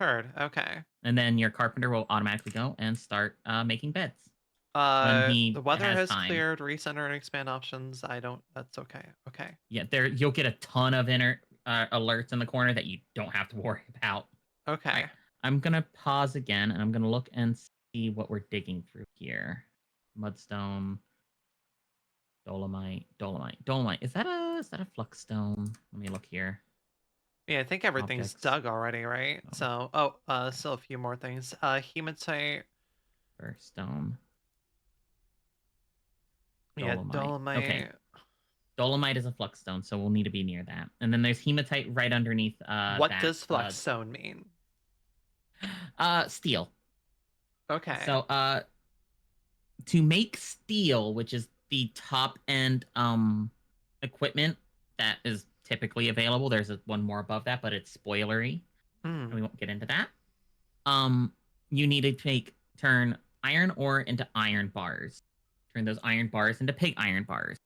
Heard. Okay. And then your carpenter will automatically go and start making beds. The weather has cleared. Recenter and expand options. That's okay. Okay. Yeah, you'll get a ton of alerts in the corner that you don't have to worry about. Okay. All right, I'm gonna pause again, and I'm gonna look and see what we're digging through here. Mudstone, dolomite. Is that a flux stone? Let me look here. Yeah, I think everything's Objects. dug already, right? Oh. So, still a few more things. Hematite. Stone. Yeah, Dolomite. Okay. dolomite. Dolomite is a flux stone, so we'll need to be near that. And then there's hematite right underneath What that. does flexstone mean? Steel. Okay. So to make steel, which is the top end equipment that is typically available, there's one more above that, but it's spoilery. And we won't get into that. You need to turn iron ore into iron bars. Turn those iron bars into pig iron bars.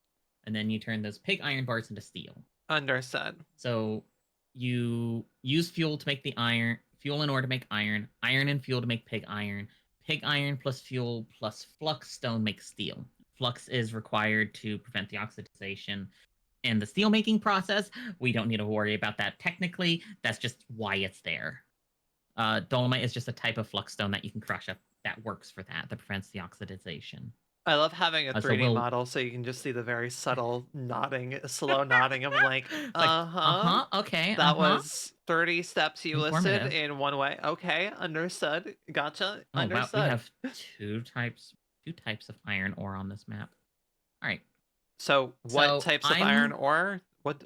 And then you turn those pig iron bars into steel. Understood. So you use fuel to make the iron, fuel in ore to make iron and fuel to make pig iron plus fuel plus flux stone makes steel. Flux is required to prevent the oxidization in the steel making process. We don't need to worry about that technically. That's just why it's there. Dolomite is just a type of flux stone that you can crush up that works for that prevents the oxidization. I love having a 3D So model so you can just see the very subtle nodding, slow nodding of like, like, uh-huh. okay, That was 30 steps you listed informative. in one way. Okay, understood. Gotcha. Oh wow, we Understood. have two types of iron ore on this map. All right. So, what types of iron ore? What?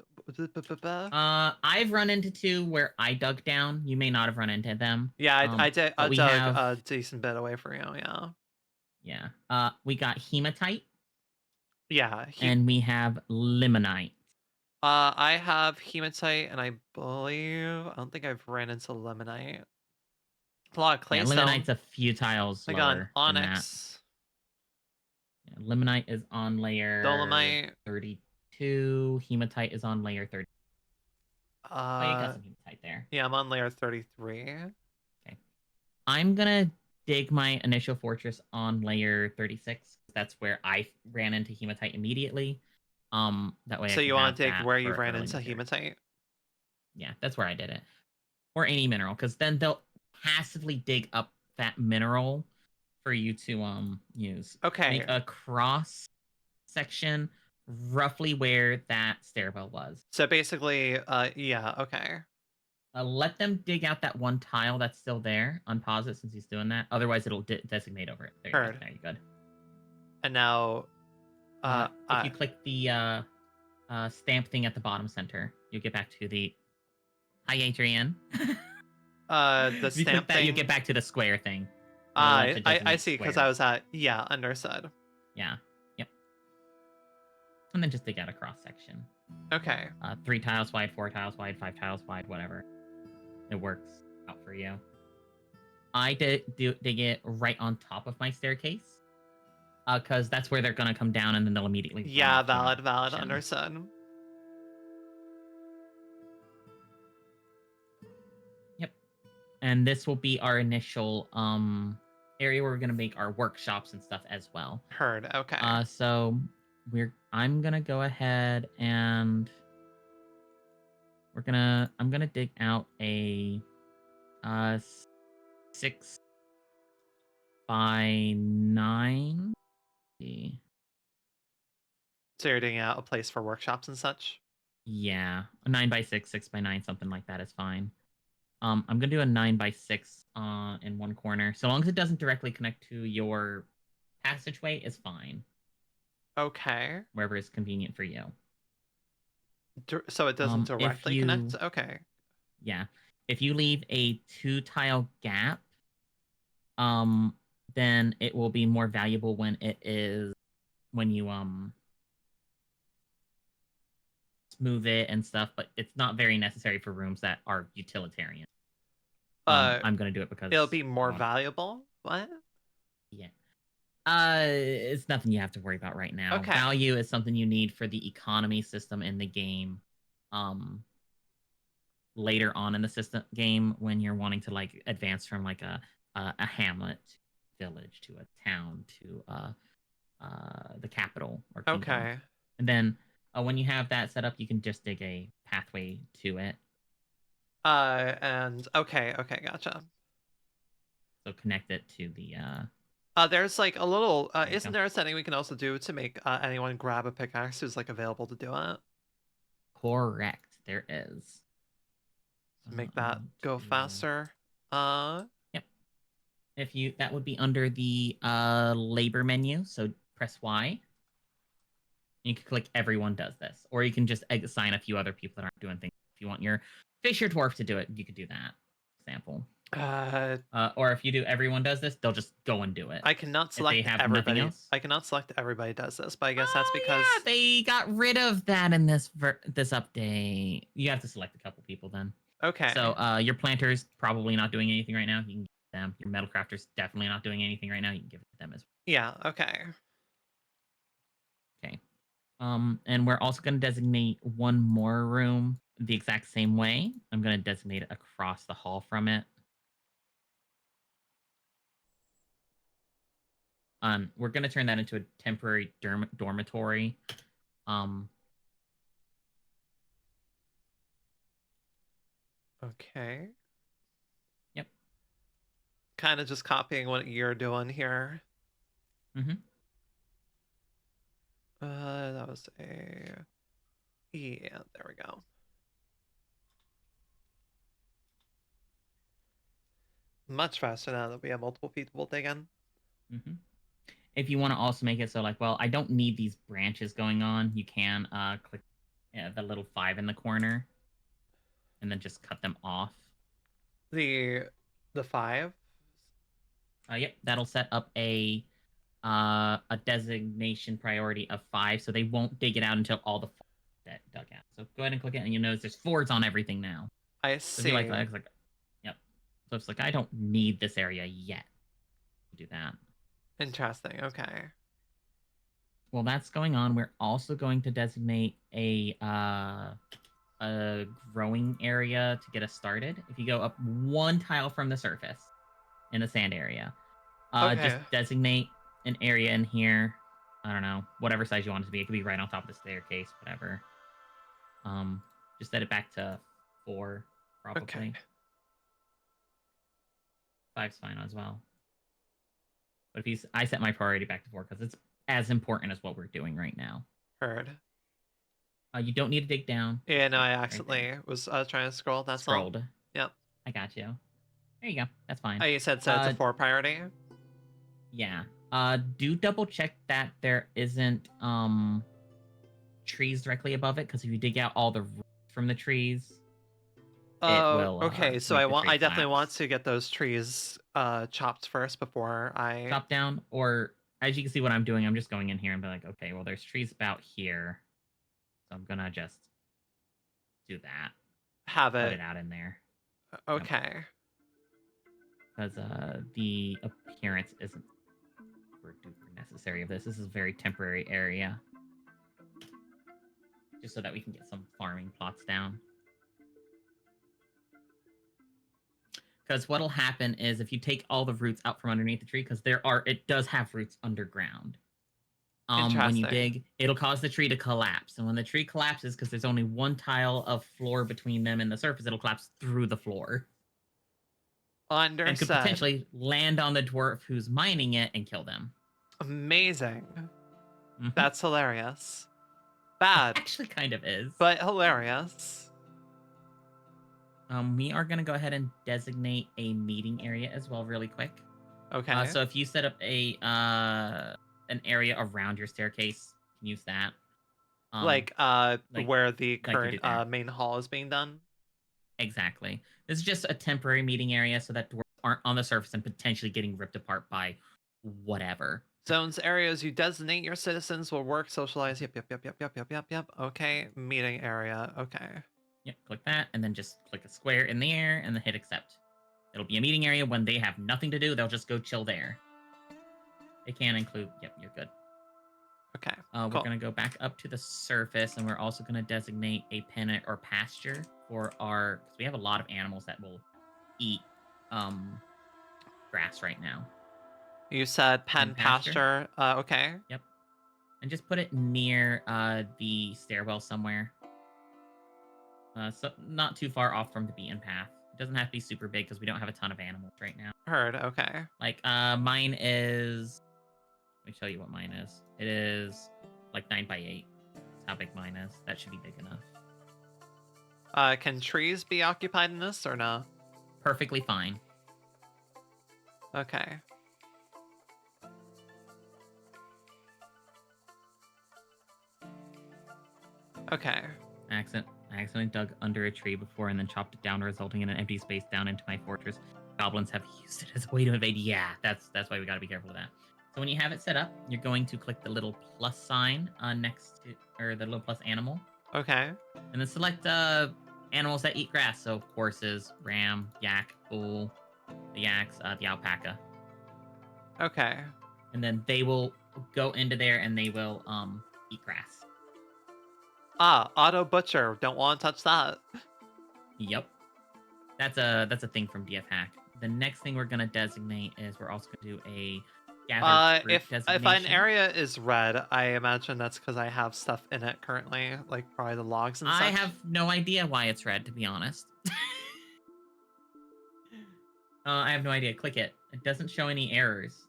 I've run into two where I dug down. You may not have run into them. Yeah, I dug have a decent bit away from you. Yeah. Yeah. We got hematite. Yeah. And we have limonite. I have hematite, and I don't think I've ran into limonite. A lot of claystone. Limonite's a few tiles I got an lower onyx. than that. Yeah, limonite is on layer Dolomite. 32. Hematite is on layer 30. Oh, you got some hematite there. Yeah, I'm on layer 33. Okay. I'm gonna dig my initial fortress on layer 36. That's where I ran into hematite immediately. That way. So you want to dig where you ran into hematite? Yeah, that's where I did it. Or any mineral, because then they'll passively dig up that mineral for you to use. Okay. Make a cross section roughly where that stairwell was. So basically, yeah, okay. Let them dig out that one tile that's still there. Unpause it since he's doing that. Otherwise, it'll designate over it. There you Heard. go. There you go. And now, if you click the stamp thing at the bottom center, you'll get back to the. Hi, Adrian. the if you stamp click that, thing. you get back to the square thing. I see, because I was at understood. Yeah. Yep. And then just dig out a cross section. Okay. 3 tiles wide, 4 tiles wide, 5 tiles wide, whatever. It works out for you. I dig it right on top of my staircase. Because that's where they're gonna come down and then they'll immediately. Yeah, valid, understood. Yep. And this will be our initial area where we're gonna make our workshops and stuff as well. Heard. Okay. So I'm gonna go ahead and I'm gonna dig out a 6 by 9. So you're digging out a place for workshops and such? Yeah, a 9 by 6, 6 by 9, something like that is fine. I'm gonna do a 9 by 6 in one corner. So long as it doesn't directly connect to your passageway is fine. Okay. Wherever is convenient for you. So it doesn't directly connect? Okay. Yeah. If you leave a 2 tile gap, then it will be more valuable when you smooth it and stuff, but it's not very necessary for rooms that are utilitarian. I'm gonna do it because it'll be more valuable. What? Yeah. It's nothing you have to worry about right now. Okay. Value is something you need for the economy system in the game. Later on in the game when you're wanting to like advance from like a hamlet to village to a town to the capital or kingdom. Okay. And then when you have that set up, you can just dig a pathway to it. And okay, gotcha. So connect it to the There's like a little, there you isn't go. there a setting we can also do to make anyone grab a pickaxe who's like available to do it? Correct. There is. To make I'm that going go to faster. Yep. If you that would be under the labor menu, so press Y. You can click everyone does this. Or you can just assign a few other people that aren't doing things. If you want your fish or dwarf to do it, you could do that. Example. Or if you do everyone does this, they'll just go and do it. I cannot If they select have nothing everybody. else. I cannot select everybody does this, but I guess that's Oh, because yeah, they got rid of that in this this update. You have to select a couple people then. okay. So your planters probably not doing anything right now. You can give them. Your metal crafters definitely not doing anything right now. You can give it to them as well. Yeah, okay. Okay. And we're also going to designate one more room the exact same way. I'm going to designate it across the hall from it. We're going to turn that into a temporary dormitory. Okay. Yep. Kind of just copying what you're doing here. Mm-hmm. That was a... Yeah, there we go. Much faster now that we have multiple people digging. Mm-hmm. If you want to also make it so like, well, I don't need these branches going on, you can click the little 5 in the corner and then just cut them off. The 5? Yep, that'll set up a designation priority of 5, so they won't dig it out until all the that dug out. So go ahead and click it, and you'll notice there's 4s on everything now. I So if see. you like that, it's like, yep. So it's like I don't need this area yet. Do that. Interesting. Okay. While that's going on, we're also going to designate a growing area to get us started. If you go up one tile from the surface in the sand area, Okay. just designate an area in here. I don't know, whatever size you want it to be. It could be right on top of the staircase, whatever. Just set it back to 4, probably. Okay. 5's fine as well. But if I set my priority back to 4 because it's as important as what we're doing right now. Heard. You don't need to dig down. Yeah, no, I accidentally was trying to scroll. That's Scrolled. all. Yep. I got you. There you go. That's fine. Oh, you said set it to 4 priority? Yeah. Do double check that there isn't trees directly above it, because if you dig out all the roots from the trees, it will. Okay, so I definitely want to get those trees chopped first before I chop down. Or as you can see, what I'm doing, I'm just going in here and be like, okay, well, there's trees about here, so I'm gonna just do that. Have Put it out in there. Okay. Because the appearance isn't super duper necessary of this. This is a very temporary area. Just so that we can get some farming plots down. Because what'll happen is if you take all the roots out from underneath the tree, because it does have roots underground. When you dig, it'll cause the tree to collapse. And when the tree collapses, because there's only one tile of floor between them and the surface, it'll collapse through the floor. Understood. And could potentially land on the dwarf who's mining it and kill them. Amazing. Mm-hmm. That's hilarious. Bad. It actually kind of is. But hilarious. We are going to go ahead and designate a meeting area as well really quick. Okay. So if you set up an area around your staircase, you can use that. Like where the current main hall is being done? Exactly. This is just a temporary meeting area so that dwarves aren't on the surface and potentially getting ripped apart by whatever. Zones, areas you designate your citizens will work, socialize. Yep. Okay, meeting area. Okay. Yep, click that, and then just click a square in the air, and then hit accept. It'll be a meeting area. When they have nothing to do, they'll just go chill there. It can include... Yep, you're good. Okay, We're going to go back up to the surface, and we're also going to designate a pen or pasture for our... Because we have a lot of animals that will eat grass right now. You said pen pasture. Okay. Yep. And just put it near the stairwell somewhere. So not too far off from the beaten path. It doesn't have to be super big because we don't have a ton of animals right now. Heard. Okay. Like, mine is. Let me show you what mine is. It is like 9x8. That's how big mine is. That should be big enough. Can trees be occupied in this or no? Perfectly fine. Okay. Okay. I accidentally dug under a tree before and then chopped it down, resulting in an empty space down into my fortress. Goblins have used it as a way to invade. Yeah, that's why we got to be careful of that. So when you have it set up, you're going to click the little plus sign next to, or the little plus animal, Okay. and then select animals that eat grass. So horses, ram, yak, bull, the yaks, the alpaca, Okay. and then they will go into there and they will eat grass. Ah, auto butcher. Don't want to touch that. Yep. That's a thing from DF Hack. The next thing we're gonna designate is we're also gonna do a gather fruit If designation. an area is red, I imagine that's because I have stuff in it currently, like probably the logs and I such. have no idea why it's red, to be honest. I have no idea. Click it. It doesn't show any errors.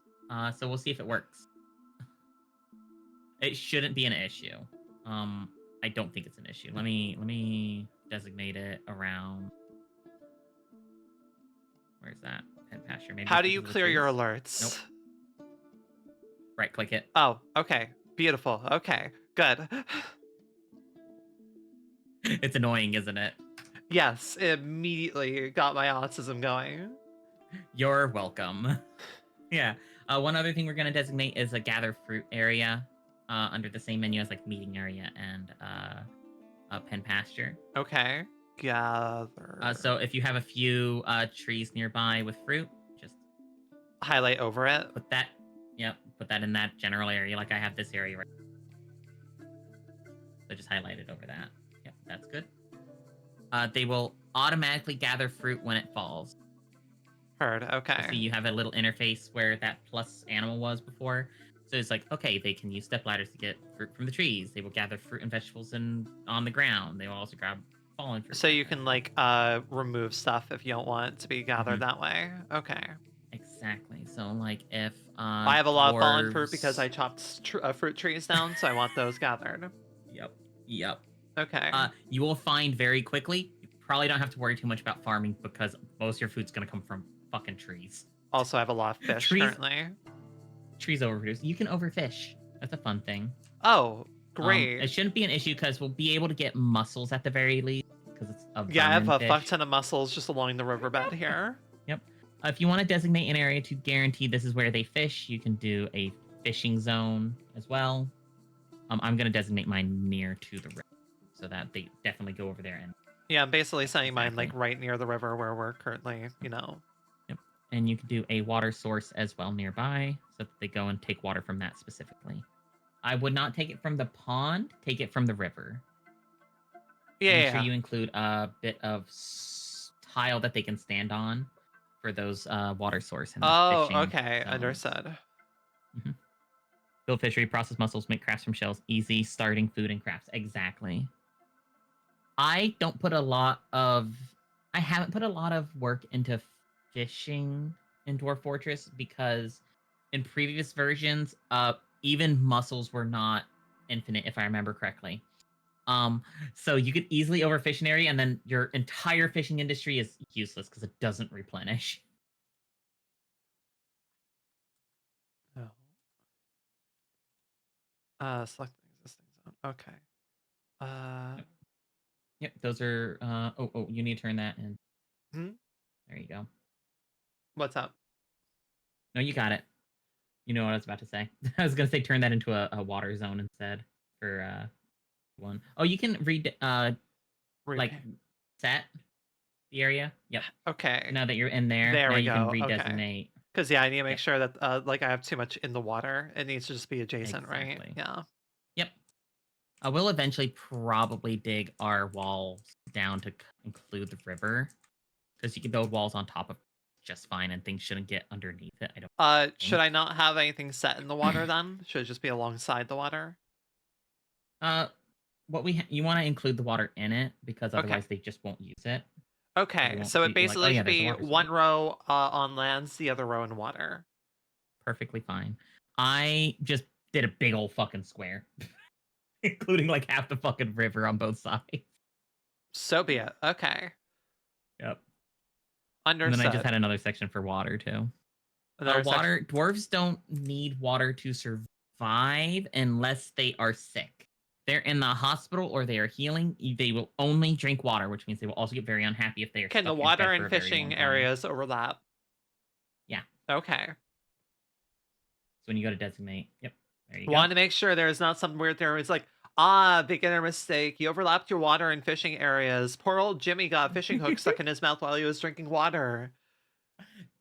So we'll see if it works. It shouldn't be an issue. I don't think it's an issue. Let me designate it around. Where's that? Pen pasture. Maybe. How it's do you because of the clear your trees? alerts? Nope. Right click it. Oh, okay. Beautiful. Okay, good. It's annoying, isn't it? Yes, immediately got my autism going. You're welcome. Yeah. One other thing we're going to designate is a gather fruit area under the same menu as like meeting area and a pen pasture. Okay. Gather. So if you have a few trees nearby with fruit, just highlight over it. put that. Yep, put that in that general area. Like I have this area right. So just highlight it over that. Yep, that's good. They will automatically gather fruit when it falls. Heard. Okay. So you have a little interface where that plus animal was before. So it's like, okay, they can use step ladders to get fruit from the trees. They will gather fruit and vegetables on the ground. They will also grab fallen fruit. So you can like remove stuff if you don't want it to be gathered that way. Okay. Exactly. So like if I have a lot of fallen fruit because I dwarves- chopped fruit trees down, so I want those gathered. Yep. Okay. You will find very quickly. You probably don't have to worry too much about farming because most of your food's gonna come from fucking trees. Also, I have a lot of fish currently. Trees overproduce. You can overfish. That's a fun thing. Oh, great. It shouldn't be an issue because we'll be able to get mussels at the very least because it's a Yeah, I have a fish. fuck ton of mussels just along the riverbed here. Yep. If you want to designate an area to guarantee this is where they fish, you can do a fishing zone as well. I'm going to designate mine near to the river so that they definitely go over there. And yeah, I'm basically setting mine like Exactly. right near the river where we're currently, Yep. And you can do a water source as well nearby so that they go and take water from that specifically. I would not take it from the pond. Take it from the river. Make sure you include a bit of tile that they can stand on for those water source. And fishing okay. zones. Understood. Build fishery, process mussels, make crafts from shells. Easy starting food and crafts. Exactly. I haven't put a lot of work into fishing in Dwarf Fortress because in previous versions, even mussels were not infinite, if I remember correctly. So you could easily overfish an area, and then your entire fishing industry is useless because it doesn't replenish. Select existing zone. Okay. Yep, those are. You need to turn that in. There you go. What's up? No, you got it. You know what I was about to say. I was gonna say turn that into a water zone instead for one. Oh, you can like set the area. Yep. Okay. Now that you're in there, There now we you go. can Okay. redesignate. Because I need to make sure that like I have too much in the water. It needs to just be adjacent, right? Yeah. Yep. We'll eventually probably dig our walls down to include the river, because you can build walls on top of just fine, and things shouldn't get underneath it. I don't. Should I not have anything set in the water then? Should it just be alongside the water? you want to include the water in it because Okay. otherwise they just won't use it. They Okay, won't so it be like, oh basically yeah, should there's a be water source. one row on lands, the other row in water. Perfectly fine. I just did a big old fucking square, including like half the fucking river on both sides. So be it. Okay. Yep. And then I just Understood. had another section for water too. Another section. Water dwarves don't need water to survive unless they are sick. They're in the hospital or they are healing. They will only drink water, which means they will also get very unhappy if they are Can the stuck in water bed for and a very fishing long time. areas overlap? Yeah. Okay. So when you go to designate, yep, there you go. Want to make sure there's not something weird there. It's like, beginner mistake. You overlapped your water and fishing areas. Poor old Jimmy got a fishing hook stuck in his mouth while he was drinking water.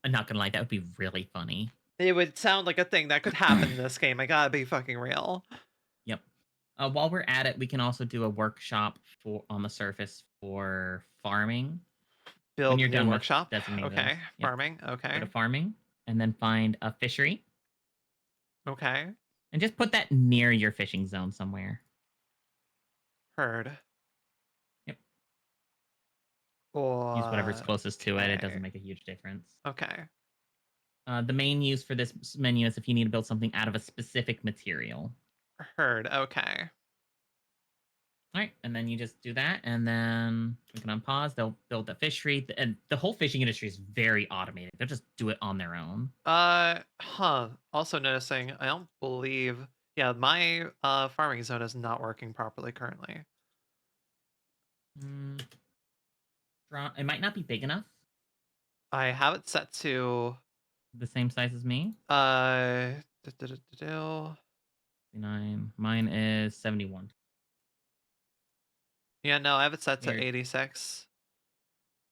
I'm not gonna lie, that would be really funny. It would sound like a thing that could happen in this game. I gotta be fucking real. Yep. While we're at it, we can also do a workshop for on the surface for farming. When Build you're new done with workshop. designating those, Okay. yep, Farming. go Okay. to farming and then find a fishery Okay. and just put that near your fishing zone somewhere. Heard. Yep. Use whatever's Or closest to it. It doesn't okay. make a huge difference. Okay. The main use for this menu is if you need to build something out of a specific material. Heard. Okay. All right, and then you just do that, and then we can unpause. They'll build the fishery, and the whole fishing industry is very automated. They'll just do it on their own. Also noticing, I don't believe, yeah, my farming zone is not working properly currently. Mm, it might not be big enough. I have it set to The same size as me. uh 9. Mine is 71. yeah, no, I have it set to Weird. 86.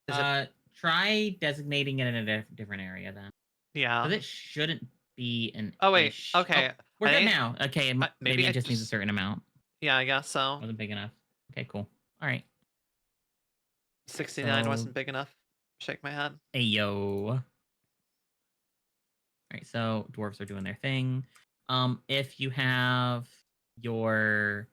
Is it? Try designating it in a different area then. Yeah. Because it shouldn't be an Oh wait, ish. okay. Oh, we're good now. Okay, maybe I it just needs a certain amount. Yeah, I guess so. Wasn't big enough. Okay, cool. All right. 69 So, wasn't big enough. Shake my head. ayo. All right, so dwarves are doing their thing. If you have your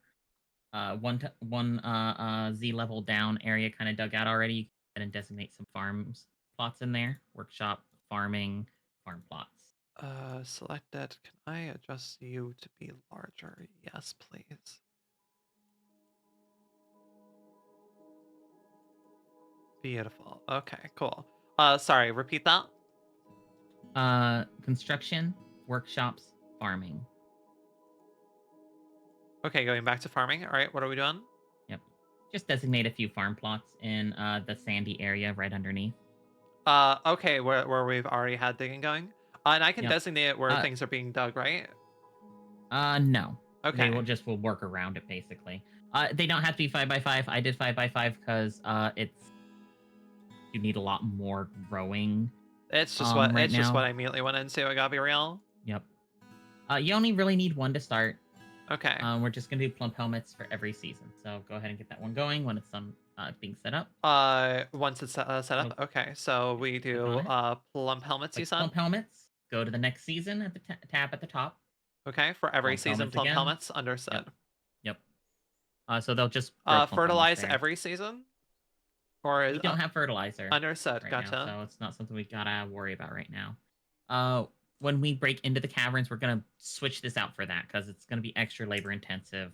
one Z level down area kind of dug out already, you can designate some farms plots in there. Workshop, farming, farm plots. Selected. Can I adjust you to be larger? Yes, please. Beautiful. Okay, cool. Sorry, repeat that. Construction, workshops, farming. Okay, going back to farming. All right, what are we doing? Yep. Just designate a few farm plots in the sandy area right underneath. Okay, where we've already had digging going. And I can Yep. designate it where things are being dug, right? No. Okay. They will work around it basically. They don't have to be 5x5. I did 5x5 because you need a lot more growing. It's just what I immediately went into. I gotta be real. Yep. You only really need one to start. Okay. We're just gonna do plump helmets for every season. So go ahead and get that one going when it's done being set up. Once it's set up. Okay, so we do plump helmets. You said plump helmets. Go to the next season at the tab at the top. Okay, for every Plump season, plump again. helmets. Understood. Yep. So they'll just fertilize every season, or we don't have fertilizer. Understood. Right Gotcha. Now, so it's not something we gotta worry about right now. When we break into the caverns, we're gonna switch this out for that because it's gonna be extra labor intensive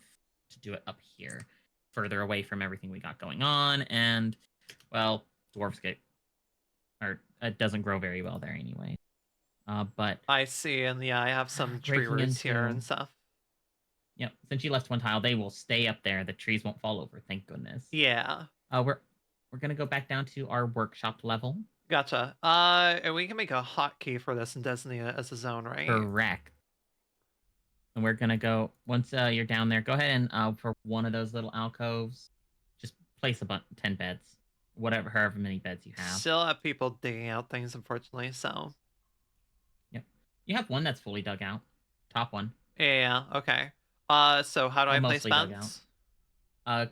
to do it up here, further away from everything we got going on, and well, dwarves it doesn't grow very well there anyway. But I see, and yeah, I have some tree roots here and stuff. Yep. Since you left one tile, they will stay up there. The trees won't fall over. Thank goodness. Yeah. We're gonna go back down to our workshop level. Gotcha. And we can make a hotkey for this and designate it as a zone, right? Correct. And we're gonna go once you're down there. Go ahead and for one of those little alcoves, just place 10 beds, however many beds you have. Still have people digging out things, unfortunately. So. Yep. You have one that's fully dug out. Top one. Yeah. Okay. So how do I place beds?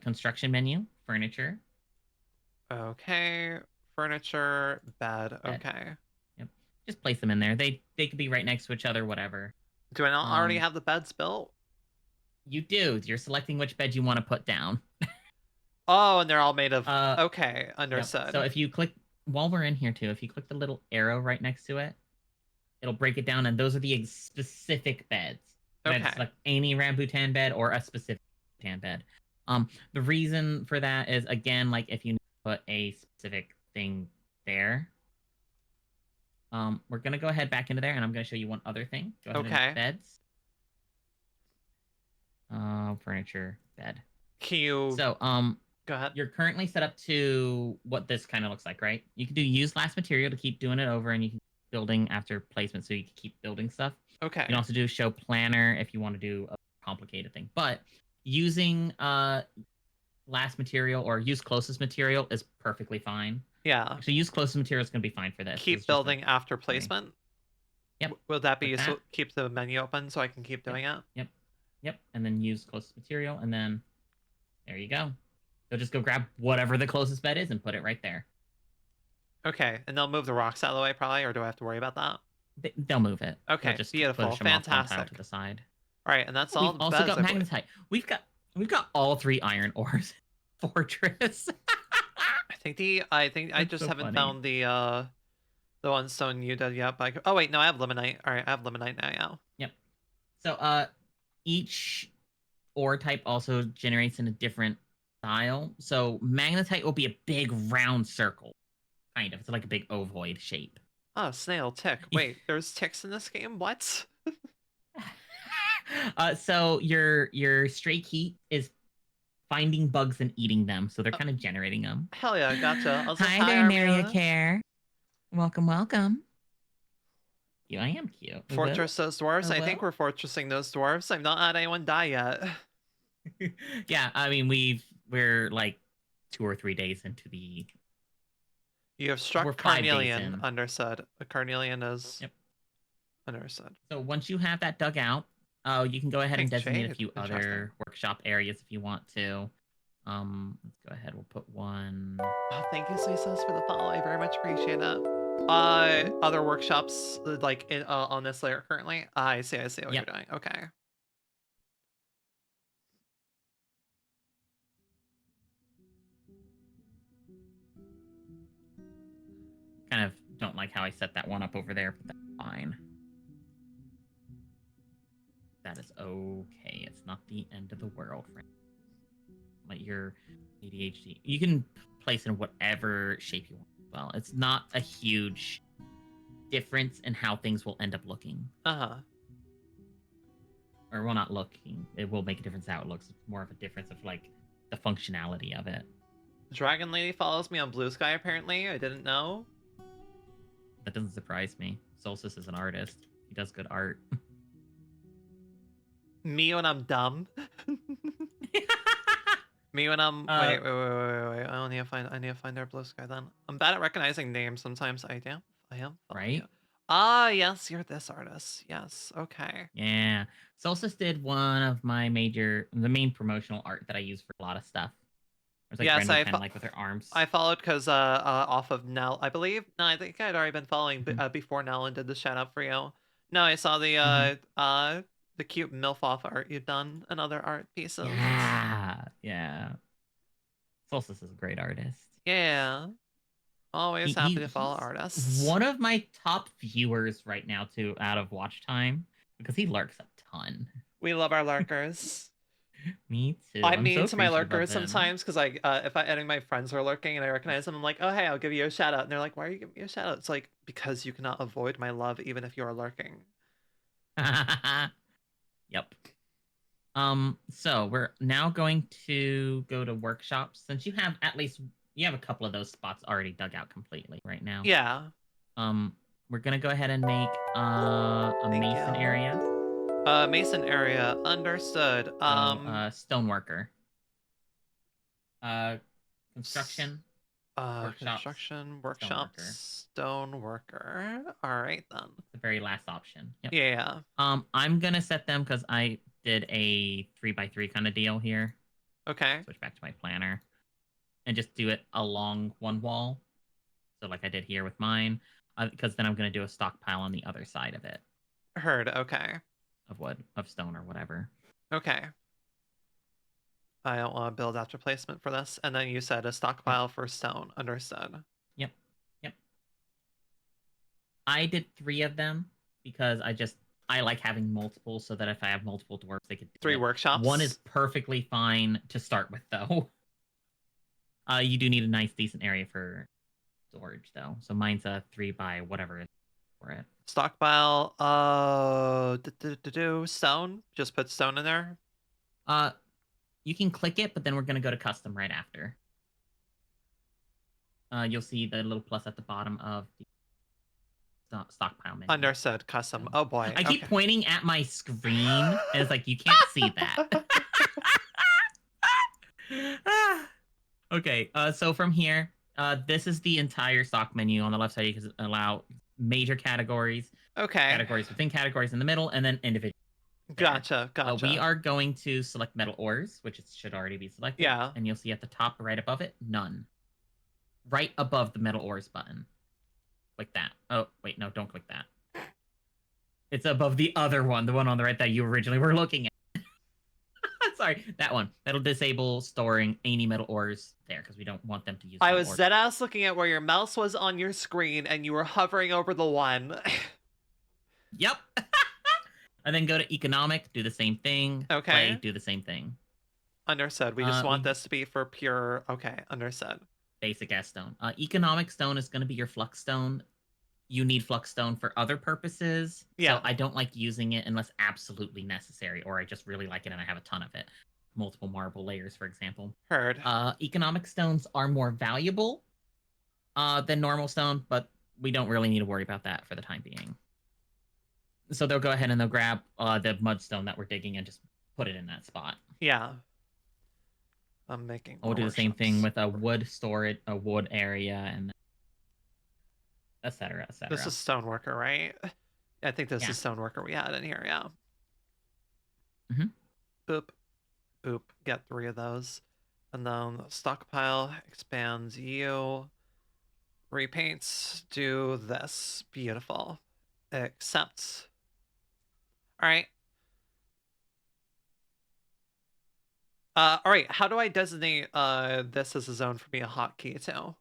Construction menu, furniture. Okay. Furniture, bed. Okay. Yep. Just place them in there. They could be right next to each other, whatever. Do I not already have the beds built? You do. You're selecting which bed you want to put down. Oh, and they're all made of... Uh, Okay, yep. So understood. if you click, while we're in here too, if you click the little arrow right next to it, it'll break it down, and those are the specific beds. You can either Okay. select any Rambutan bed or a specific Rambutan bed. The reason for that is, again, like if you put a specific thing there, we're gonna go ahead back into there, and I'm gonna show you one other thing. Go ahead and Okay. beds, furniture, bed. Can you... So, Go ahead. you're currently set up to what this kind of looks like, right? You can do use last material to keep doing it over, and you can keep building after placement, so you can keep building stuff. Okay. You can also do show planner if you want to do a complicated thing. But using last material or use closest material is perfectly fine. Yeah. So use closest material is going to be fine for this. Keep building after placement? Yep. Will that be With useful? that. Keep the menu open so I can keep doing it? Yep. And then use closest material, and then there you go. So just go grab whatever the closest bed is and put it right there. Okay, and they'll move the rocks out of the way probably, or do I have to worry about that? They'll move it. Okay, They'll just beautiful, push them off one tile fantastic. to the side. All right, and that's all We've the also beds, got I believe. magnetite. We've got all 3 iron ores. Fortress. I think I That's just so haven't funny. found the one stone you did yet. But oh wait, no, I have limonite. All right, I have limonite now. Yeah. Yep. So each ore type also generates in a different style. So magnetite will be a big round circle, kind of. It's like a big ovoid shape. Oh, snail tick. Wait, there's ticks in this game? What? So your stray key is finding bugs and eating them, so they're kind of generating them. Hell yeah, gotcha. Also, Hi hi, there, Maria Armia. Care. Welcome. You, I am cute. Fortress those dwarves. I Hello? think we're fortressing those dwarves. I've not had anyone die yet. Yeah, I mean we're like 2 or 3 days into the. You have struck We're 5 days carnelian. in. Understood. A carnelian is... Yep. Understood. So once you have that dug out, you can go ahead and Pink designate a jade. few Interesting. other workshop areas if you want to. Let's go ahead. We'll put one. Oh, thank you, Suisos, for the follow. I very much appreciate it. Other workshops like on this layer currently. I see what Yep. you're doing. Okay. Kind of don't like how I set that one up over there, but that's fine. That is okay. It's not the end of the world, friend. Like your ADHD, you can place in whatever shape you want. Well, it's not a huge difference in how things will end up looking. Uh-huh. Or well, not looking. It will make a difference how it looks. It's more of a difference of like the functionality of it. Dragon Lady follows me on Blue Sky, apparently. I didn't know. That doesn't surprise me. Solstice is an artist. He does good art. Me when I'm dumb. Me when I'm... wait. I need to find our Blue Sky then. I'm bad at recognizing names sometimes. I am. Right? Ah, yes, you're this artist. Yes, okay. Yeah. Solstice did one of my the main promotional art that I use for a lot of stuff. It's like Yes, kind of like with her arms. I followed because off of Nell, I believe. No, I think I'd already been following before Nell and did the shout out for you. No, I saw the cute MILF off art you've done and other art pieces. Yeah. Solstice is a great artist. Yeah. Always happy to follow artists. One of my top viewers right now too, out of watch time, because he lurks a ton. We love our lurkers. Me too. I'm mean so to my appreciative lurkers of him. sometimes because if any of my friends are lurking and I recognize them, I'm like, oh hey, I'll give you a shout out, and they're like, why are you giving me a shout out? It's like, because you cannot avoid my love even if you are lurking. Yep. So we're now going to go to workshops since you have a couple of those spots already dug out completely right now. Yeah. We're gonna go ahead and make a mason area. Mason area, understood. Stoneworker. Construction. Construction, workshops, stoneworker. All right then. The very last option. Yep. Yeah. I'm gonna set them because I did a 3x3 kind of deal here. Okay. Switch back to my planner, and just do it along one wall. So like I did here with mine, because then I'm gonna do a stockpile on the other side of it. Heard. Okay. Of wood, of stone, or whatever. Okay. I don't want to build after placement for this. And then you said a stockpile for stone. Understood. Yep. I did 3 of them because I like having multiple so that if I have multiple dwarves, they could do 3 it. workshops. 1 is perfectly fine to start with, though. You do need a nice, decent area for storage, though. So mine's a 3 by whatever is for it. Stockpile. Stone. Just put stone in there. You can click it, but then we're gonna go to custom right after. You'll see the little plus at the bottom of the stockpile menu. Understood. Custom. Oh boy. I keep pointing at my screen, and it's like you can't see that. Okay, so from here, this is the entire stock menu. On the left side, you can allow major categories, Okay. categories within categories in the middle, and then individual. Gotcha. We are going to select metal ores, which it should already be selected. Yeah. And you'll see at the top right above it, none. Right above the metal ores button. Click that. Oh, wait, no, don't click that. It's above the other one, the one on the right that you originally were looking at. Sorry, that one. That'll disable storing any metal ores there because we don't want them to use. I was dead-ass looking at where your mouse was on your screen and you were hovering over the one. Yep. And then go to economic, do the same thing. Okay. Play, do the same thing. Understood. We just want this to be for pure. Okay, understood. Basic ass stone. Economic stone is going to be your flux stone. You need flux stone for other purposes. Yeah. So I don't like using it unless absolutely necessary, or I just really like it and I have a ton of it. Multiple marble layers, for example. Heard. Economic stones are more valuable than normal stone, but we don't really need to worry about that for the time being. So they'll go ahead and they'll grab the mudstone that we're digging and just put it in that spot. Yeah. I'm making. We'll do the same thing with a wood storage, a wood area, and etc. etc. This is stoneworker, right? I think this is stoneworker we had in here. Yeah. Boop, boop. Get 3 of those, and then stockpile expands you. Repaints. Do this. Beautiful. Accept. All right. All right. How do I designate this as a zone for me a hotkey too?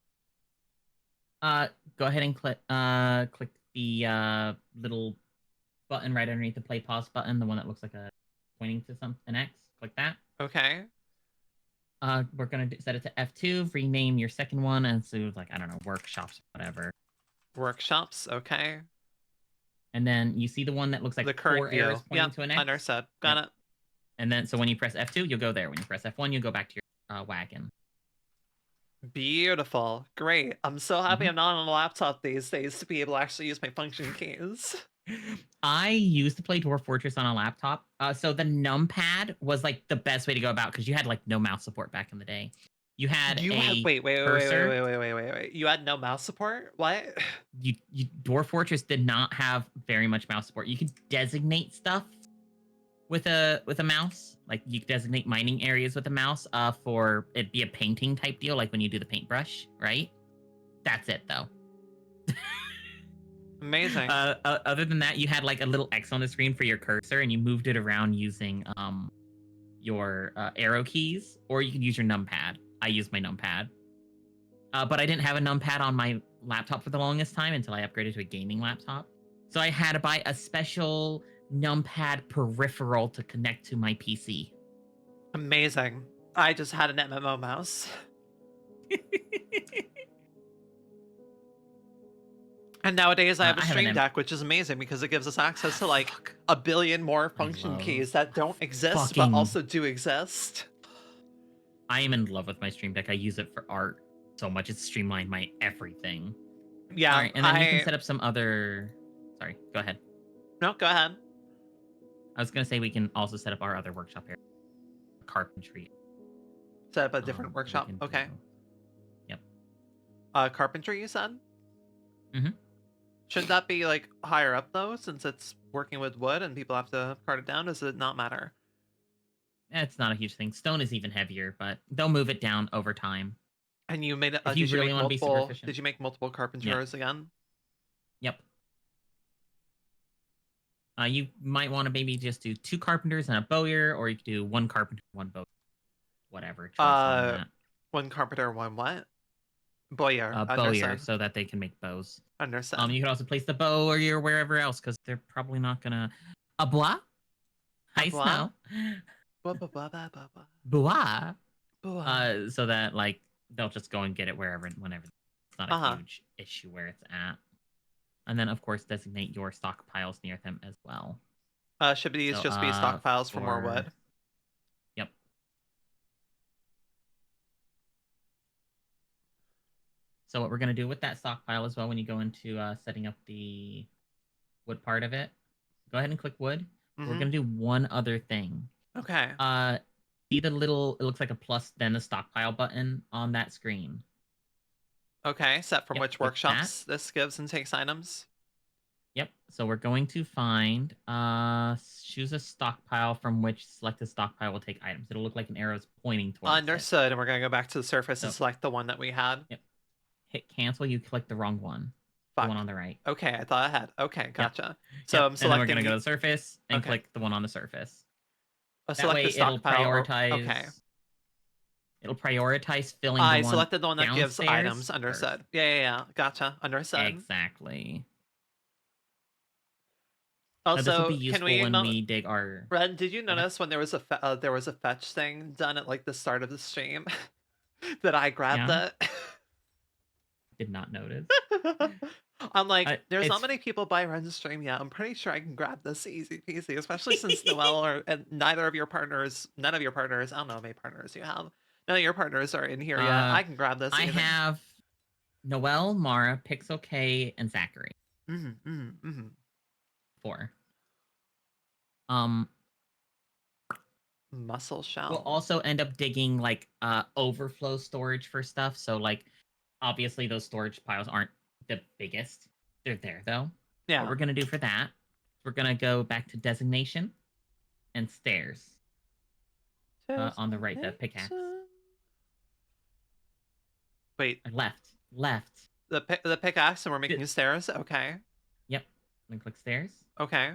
Go ahead and click the little button right underneath the play pause button, the one that looks like a pointing to an X. Click that. Okay. We're gonna set it to F2. Rename your second one, and so like I don't know, workshops, whatever. Workshops. Okay. And then you see the one that looks like the current 4 arrows pointing to an X. Understood. Got it. And then so when you press F2, you'll go there. When you press F1, you'll go back to your wagon. Beautiful. Great. I'm so happy I'm not on a laptop these days to be able to actually use my function keys. I used to play Dwarf Fortress on a laptop. So the numpad was like the best way to go about because you had like no mouse support back in the day. You had wait. You had no mouse support? What? You Dwarf Fortress did not have very much mouse support. You could designate stuff with a mouse. Like you could designate mining areas with a mouse for it be a painting type deal, like when you do the paintbrush, right? That's it though. Amazing. Other than that, you had like a little X on the screen for your cursor, and you moved it around using your arrow keys, or you could use your numpad. I used my numpad, but I didn't have a numpad on my laptop for the longest time until I upgraded to a gaming laptop. So I had to buy a special numpad peripheral to connect to my PC. Amazing. I just had an MMO mouse. And nowadays I have a Stream Deck, which is amazing because it gives us access to like a billion more function keys that don't exist but also do exist. I am in love with my Stream Deck. I use it for art so much. It's streamlined my everything. Yeah. All right, and then you can set up some other... Sorry, go ahead. No, go ahead. I was going to say we can also set up our other workshop here. Carpentry. Set up a different workshop? Okay. Yep. Carpentry, you said? Mm-hmm. Shouldn't that be like higher up though, since it's working with wood and people have to cart it down? Does it not matter? It's not a huge thing. Stone is even heavier, but they'll move it down over time. And you made it. If you really want to be super efficient. Did you make multiple carpenters again? Yep. You might want to maybe just do 2 carpenters and a bowyer, or you could do 1 carpenter, 1 bowyer. whatever choice on that. One carpenter, one what? Bowyer. Bowyer, Understood. so that they can make bows. Understood. You can also place the bow or your wherever else because they're probably not gonna. A bois? Hi, bois? Snow. Blah, blah, blah, blah, blah, blah. Bois. Bois. So that like they'll just go and get it wherever and whenever. It's not a huge issue where it's at. And then of course designate your stockpiles near them as well. Should these just be stockpiles for more wood? Yep. So what we're gonna do with that stockpile as well, when you go into setting up the wood part of it, go ahead and click wood. Mm-hmm. We're gonna do one other thing. Okay. See the little, it looks like a plus, then the stockpile button on that screen. Okay, set from which workshops this gives and takes items. Yep. So we're going to find, choose a stockpile from which selected stockpile will take items. It'll look like an arrow's pointing towards Understood. And we're going to go back to the surface and select the one that we had. Yep. Hit cancel. You click the wrong one. Fuck. The one on the right. Okay, I thought I had. Okay, gotcha. Yep. So I'm selecting. And then we're going to go to the surface and click the one on the surface. That way it'll prioritize. Okay. It'll prioritize filling the one. I selected the one that gives items. Understood. First. Yeah. Gotcha. Understood. Exactly. Also, this will be useful when we dig our. Red, did you notice when there was a fetch thing done at like the start of the stream that I grabbed it? Did not notice. I'm like, there's not many people by Ren's stream yet. I'm pretty sure I can grab this easy peasy, especially since Noelle and none of your partners, I don't know how many partners you have. None of your partners are in here yet. I can grab this. I have Noelle, Mara, Pixel K, and Zachary. 4. Muscle shell. We'll also end up digging like overflow storage for stuff. So like obviously those storage piles aren't the biggest. They're there though. Yeah. What we're gonna do for that, we're gonna go back to designation and stairs. On the right, the pickaxe. Wait. Left. The pickaxe, and we're making stairs. Okay. Yep. Then click stairs. Okay.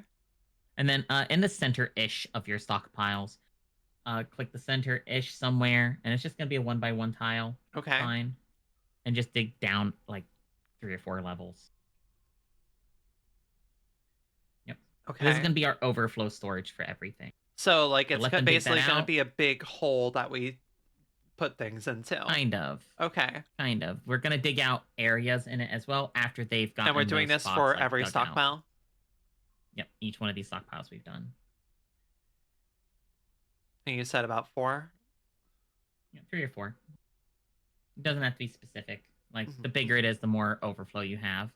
And then in the center-ish of your stockpiles, click the center-ish somewhere, and it's just gonna be a 1x1 tile. Okay. Fine. And just dig down like 3 or 4 levels. Yep. Okay. This is gonna be our overflow storage for everything. So like it's basically gonna be a big hole that we put things into. Kind of. Okay. Kind of. We're gonna dig out areas in it as well after they've gotten. And we're doing this for every stockpile. Out. Yep, each one of these stockpiles we've done. And you said about 4? Yeah, 3 or 4. It doesn't have to be specific. Like the bigger it is, the more overflow you have.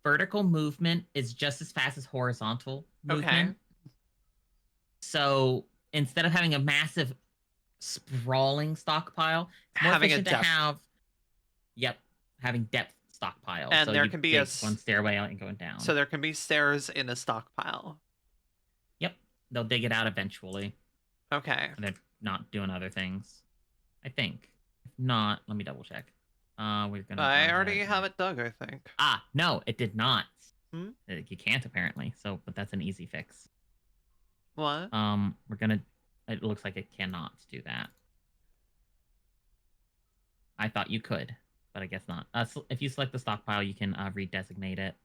Vertical movement is just as fast as horizontal movement. Okay. So instead of having a massive sprawling stockpile, it's more efficient to have. Yep, having depth stockpile. And so there can be one stairway out and going down. So there can be stairs in a stockpile. Yep, they'll dig it out eventually. Okay. And they're not doing other things, I think. If not, let me double check. We're gonna. I already have it dug, I think. No, it did not. You can't apparently. So, but that's an easy fix. What? We're gonna. It looks like it cannot do that. I thought you could, but I guess not. So if you select the stockpile, you can redesignate it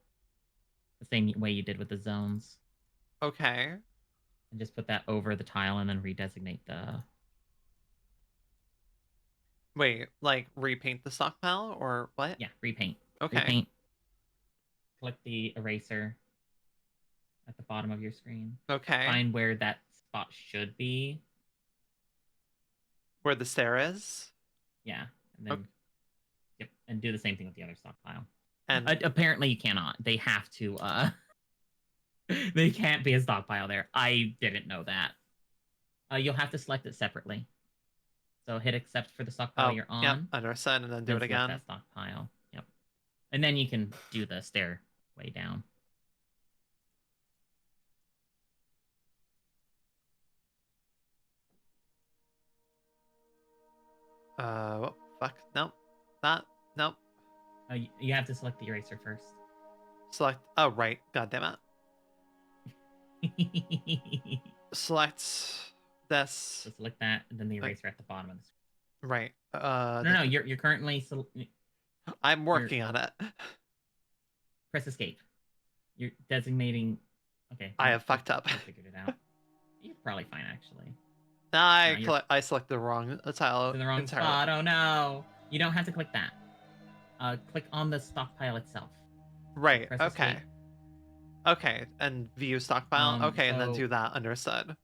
the same way you did with the zones. Okay. And just put that over the tile and then redesignate the. Wait, like repaint the stockpile or what? Yeah, repaint. Okay. Repaint. Click the eraser at the bottom of your screen. Okay. Find where that spot should be. Where the stair is? Yeah. And then yep, and do the same thing with the other stockpile. And apparently you cannot. They have to they can't be a stockpile there. I didn't know that. You'll have to select it separately. So hit accept for the stockpile you're on. Yep, understand, and then do it again. That stockpile. Yep. And then you can do the stairway down. What? Fuck. Nope. Nope. You have to select the eraser first. Select. Oh, right. God damn it. Select This. So select that, and then the eraser at the bottom of the screen. Right. No, you're currently I'm working on it. press escape. You're designating. Okay. I have fucked up. I figured it out. You're probably fine, actually. I selected the wrong tile. In the wrong entirely. spot. Oh no! You don't have to click that. Click on the stockpile itself. Right. Press Okay. escape. Okay. And view stockpile. Okay, and then so- do that. Understood.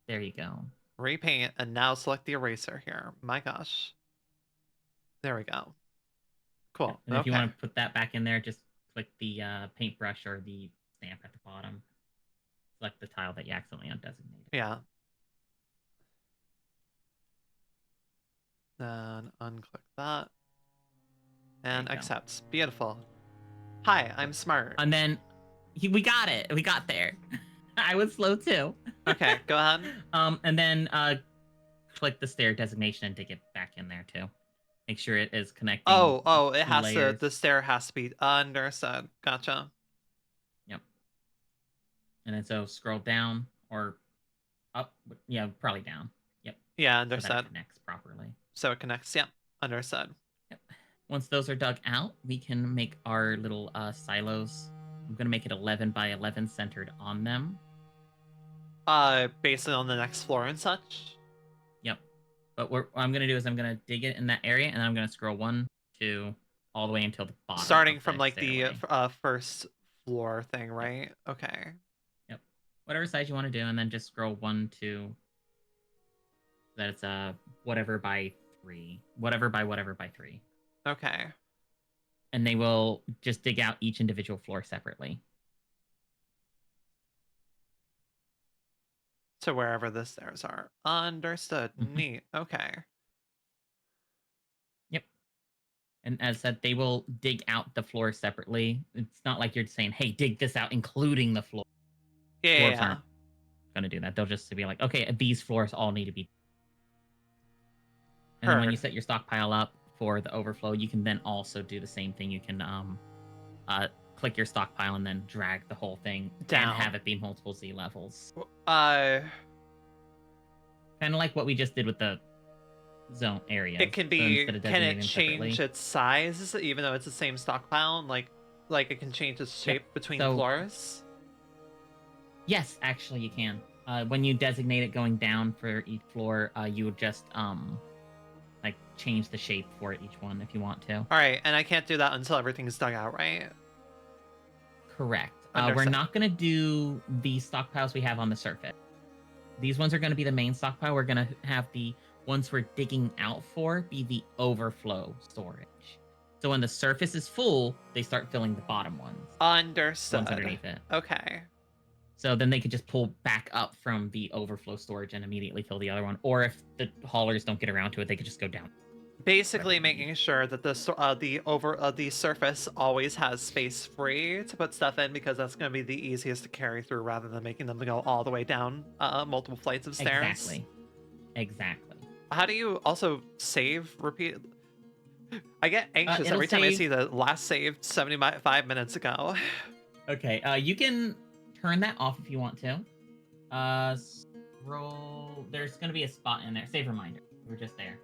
There you go. Repaint, and now select the eraser here. My gosh. There we go. Cool. And if you want to put that back in there, just click the paintbrush or the stamp at the bottom. Select the tile that you accidentally undesignated. Yeah. Then unclick that. And accept. Beautiful. Hi, I'm smart. And then we got it. We got there. I was slow too. Okay, go ahead. And then click the stair designation and dig it back in there too. Make sure it is connecting. Oh, it has layers. to. The stair has to be understood. Gotcha. Yep. And then so scroll down or up. Yeah, probably down. Yep. Yeah, So understood. that it connects properly. So it connects. Yep, understood. Yep. Once those are dug out, we can make our little silos. I'm gonna make it 11 by 11 centered on them. Based on the next floor and such. Yep. But what I'm gonna do is I'm gonna dig it in that area, and I'm gonna scroll 1, 2, all the way until the bottom. Starting from like stairway. the first floor thing, right? Okay. Yep. Whatever size you want to do, and then just scroll 1, 2. That it's whatever by 3, whatever by 3. Okay. And they will just dig out each individual floor separately. So wherever the stairs are. Understood. Mhm. Neat. Okay. Yep. And as said, they will dig out the floor separately. It's not like you're saying, hey, dig this out, including the floor. Yeah. Dwarves aren't going to do that. They'll just be like, okay, these floors all need to be. And then when you set your stockpile up for the overflow, you can then also do the same thing. You can click your stockpile and then drag the whole thing down and have it be multiple Z levels. Kind of like what we just did with the zone area. It can be. So can it change its size even though it's the same stockpile? Like it can change its shape between floors. Yes, actually, you can. When you designate it going down for each floor, you would just like change the shape for each one if you want to. All right, and I can't do that until everything's dug out, right? Correct. We're not going to do the stockpiles we have on the surface. These ones are going to be the main stockpile. We're going to have the ones we're digging out for be the overflow storage. So when the surface is full, they start filling the bottom ones. Understood. Ones underneath it. Okay. So then they could just pull back up from the overflow storage and immediately fill the other one. Or if the haulers don't get around to it, they could just go down. Basically, making sure that the surface always has space free to put stuff in, because that's going to be the easiest to carry through, rather than making them go all the way down multiple flights of stairs. Exactly. How do you also save? Repeat. I get anxious every time I see the last saved 75 minutes ago. Okay. You can turn that off if you want to. Scroll. There's going to be a spot in there. Save reminder. We're just there.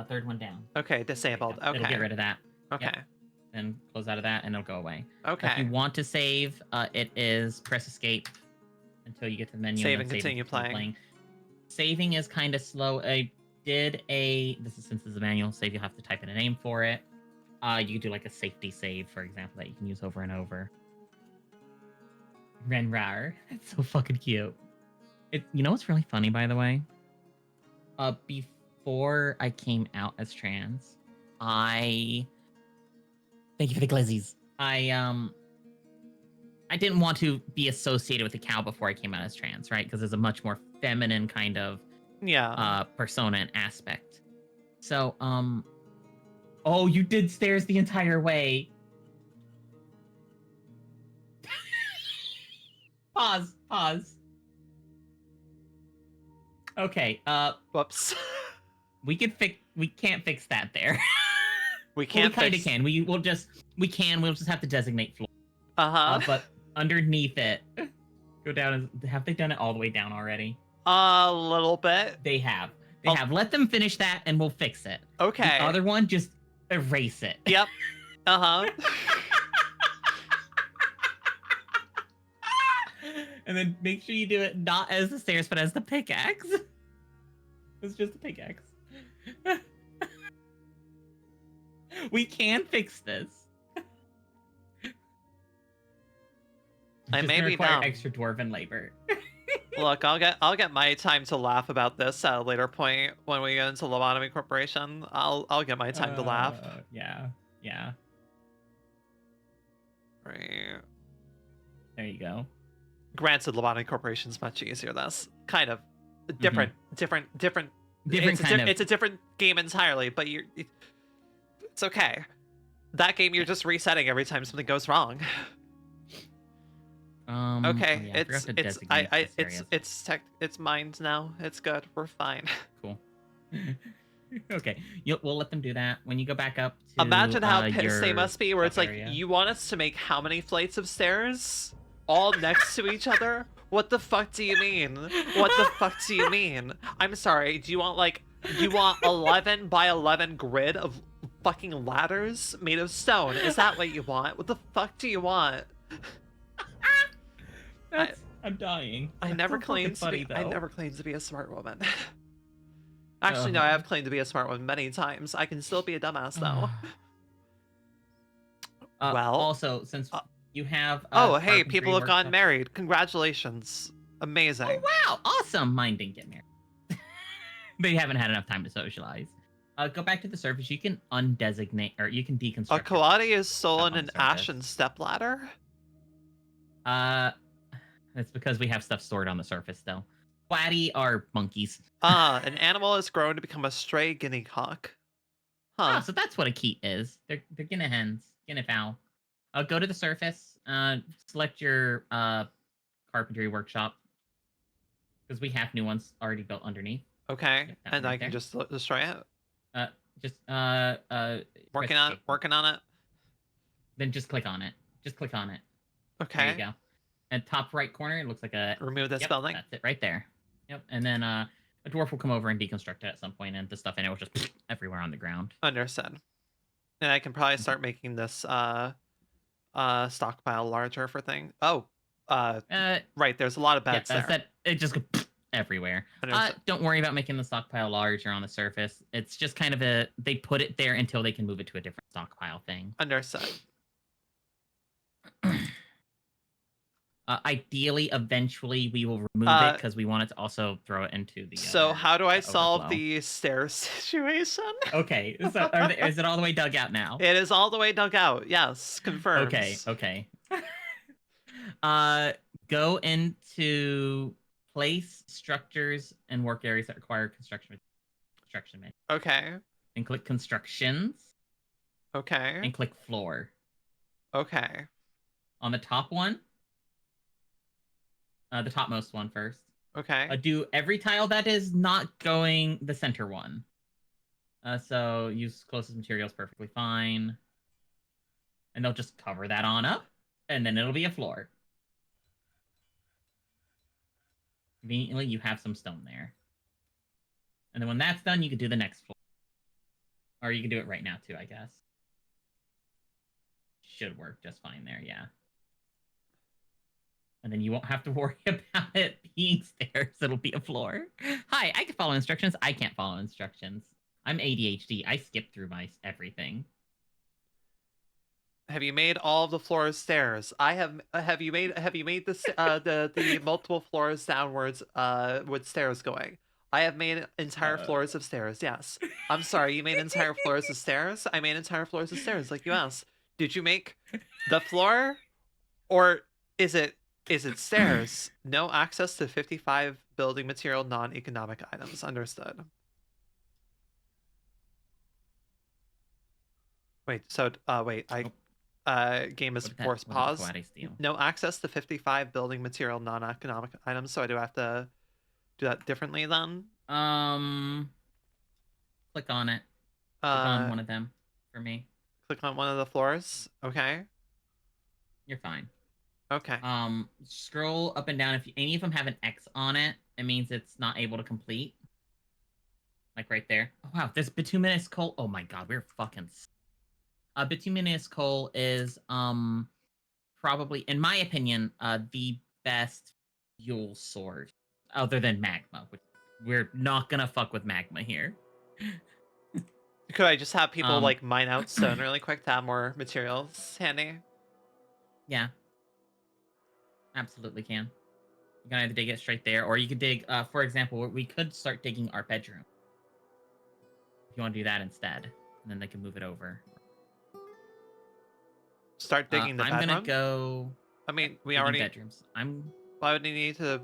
Third one down. Okay, disabled. Okay. It'll get rid of that. Okay. Yep. Then close out of that and it'll go away. Okay. If you want to save, it is press escape until you get to the menu. Save and continue playing. Saving is kind of slow. I did since this is a manual save, you'll have to type in a name for it. You could do like a safety save, for example, that you can use over and over. Renrar. It's so fucking cute. You know what's really funny, by the way? Before I came out as trans, thank you for the glizzies. I didn't want to be associated with a cow before I came out as trans, right? Because there's a much more feminine kind of persona and aspect. So, oh, you did stairs the entire way. Pause. Okay, whoops. We can't fix that there. We can't. Well, we kind of can. We'll just have to designate floor. Uh-huh. But underneath it, go down. Have they done it all the way down already? A little bit. They have. They Oh. have. Let them finish that, and we'll fix it. Okay. The other one, just erase it. Yep. Uh-huh. And then make sure you do it not as the stairs, but as the pickaxe. It's just a pickaxe. We can fix this. I may be require dumb. extra dwarven labor. Look, I'll get my time to laugh about this at a later point when we get into Lobotomy Corporation. I'll get my time to laugh. Yeah. Right. There you go. Granted, Lobotomy Corporation's much easier. That's kind of different. It's a different game entirely, but it's okay. That game you're just resetting every time something goes wrong. Okay, it's mined now. It's good. We're fine. Cool. Okay, we'll let them do that. When you go back up to imagine how pissed they must be, where it's like, area. you want us to make how many flights of stairs? All next to each other? What the fuck do you mean? What the fuck do you mean? I'm sorry, do you want 11 by 11 grid of fucking ladders made of stone? Is that what you want? What the fuck do you want? I'm dying. I never claimed to be a smart woman. Actually, no, I have claimed to be a smart one many times. I can still be a dumbass, though. Well... Also, since you have... hey, people have gotten married. Congratulations. Amazing. Oh, wow. Awesome. Mine didn't get married. They haven't had enough time to socialize. Go back to the surface. You can undesignate, or you can deconstruct. Kawadi is stolen an ashen stepladder? It's because we have stuff stored on the surface, though. Quaddy are monkeys. An animal has grown to become a stray guinea cock. Huh. So that's what a keet is. They're guinea hens, guinea fowl. Go to the surface. Select your carpentry workshop, because we have new ones already built underneath. Okay, and I can just destroy it. Working on it. Then just click on it. Okay. There you go. And top right corner, it looks like a... Remove this building? That's it, right there. Yep, and then a dwarf will come over and deconstruct it at some point, and the stuff in it will just everywhere on the ground. Understood. And I can probably start making this stockpile larger for things. Right, there's a lot of beds there. It just goes everywhere. Don't worry about making the stockpile larger on the surface. It's just kind of they put it there until they can move it to a different stockpile thing. Understood. Ideally, eventually, we will remove it because we wanted to also throw it into the... So how do I solve the stairs situation? Okay, so is it all the way dug out now? It is all the way dug out, yes. Confirmed. Okay. Go into place, structures, and work areas that require construction menu. Okay. And click constructions. Okay. And click floor. Okay. On the top one, the topmost one first. Okay. Do every tile that is not going the center one. So use closest materials perfectly fine. And they'll just cover that on up, and then it'll be a floor. Conveniently, you have some stone there. And then when that's done, you can do the next floor. Or you can do it right now, too, I guess. Should work just fine there, yeah. And then you won't have to worry about it being stairs. It'll be a floor. Hi, I can follow instructions. I can't follow instructions. I'm ADHD. I skip through my everything. Have you made all of the floors stairs? I have. Have you made the multiple floors downwards with stairs going? I have made entire floors of stairs. Yes. I'm sorry. You made entire floors of stairs. I made entire floors of stairs, like you asked. Did you make the floor, or is it stairs? No access to 55 building material non-economic items. Understood. Wait. So game is forced pause. No access to 55 building material non-economic items. So I do have to do that differently then. Click on it. Click on one of them for me. Click on one of the floors. Okay. You're fine. Okay. Scroll up and down. If any of them have an X on it, it means it's not able to complete. Like right there. Oh, wow, this bituminous coal. Oh my god, we're fucking. Bituminous coal is probably, in my opinion, the best fuel source other than magma. Which we're not gonna fuck with magma here. Could I just have people Um, like mine out stone really quick to have more materials handy? Yeah, absolutely can. You can either dig it straight there, or you could dig. For example, we could start digging our bedroom if you want to do that instead, and then they can move it over. Start digging the I'm gonna bedroom? go. I Yep, mean, we digging already. bedrooms. I'm Why would you need to?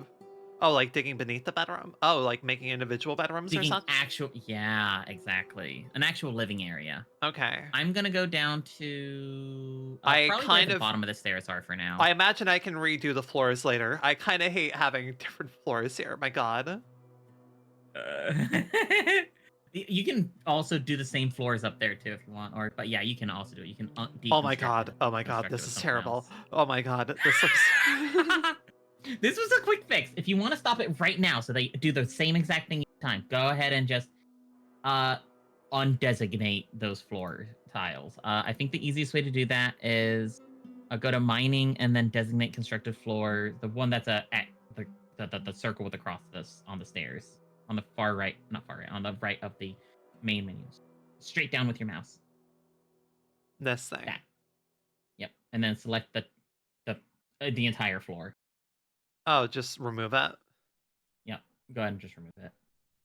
Oh, like digging beneath the bedroom? Oh, like making individual bedrooms or digging such? actual. Yeah, exactly. An actual living area. Okay. I'm gonna go down to I probably where kind the of. bottom of the stairs are for now. I imagine I can redo the floors later. I kind of hate having different floors here. My god. You can also do the same floors up there too if you want, or yeah, you can also do it. You can Oh my deconstruct god. it, Oh my god. construct it This with is something terrible. else. Oh my god. This looks. This was a quick fix. If you want to stop it right now so they do the same exact thing each time, go ahead and just undesignate those floor tiles. I think the easiest way to do that is go to mining and then designate constructed floor, the one that's at the circle with the cross this on the stairs on the far right, not far right, on the right of the main menus. Straight down with your mouse. This thing. That. Yep, and then select the entire floor. Oh, just remove it? Yep, go ahead and just remove it.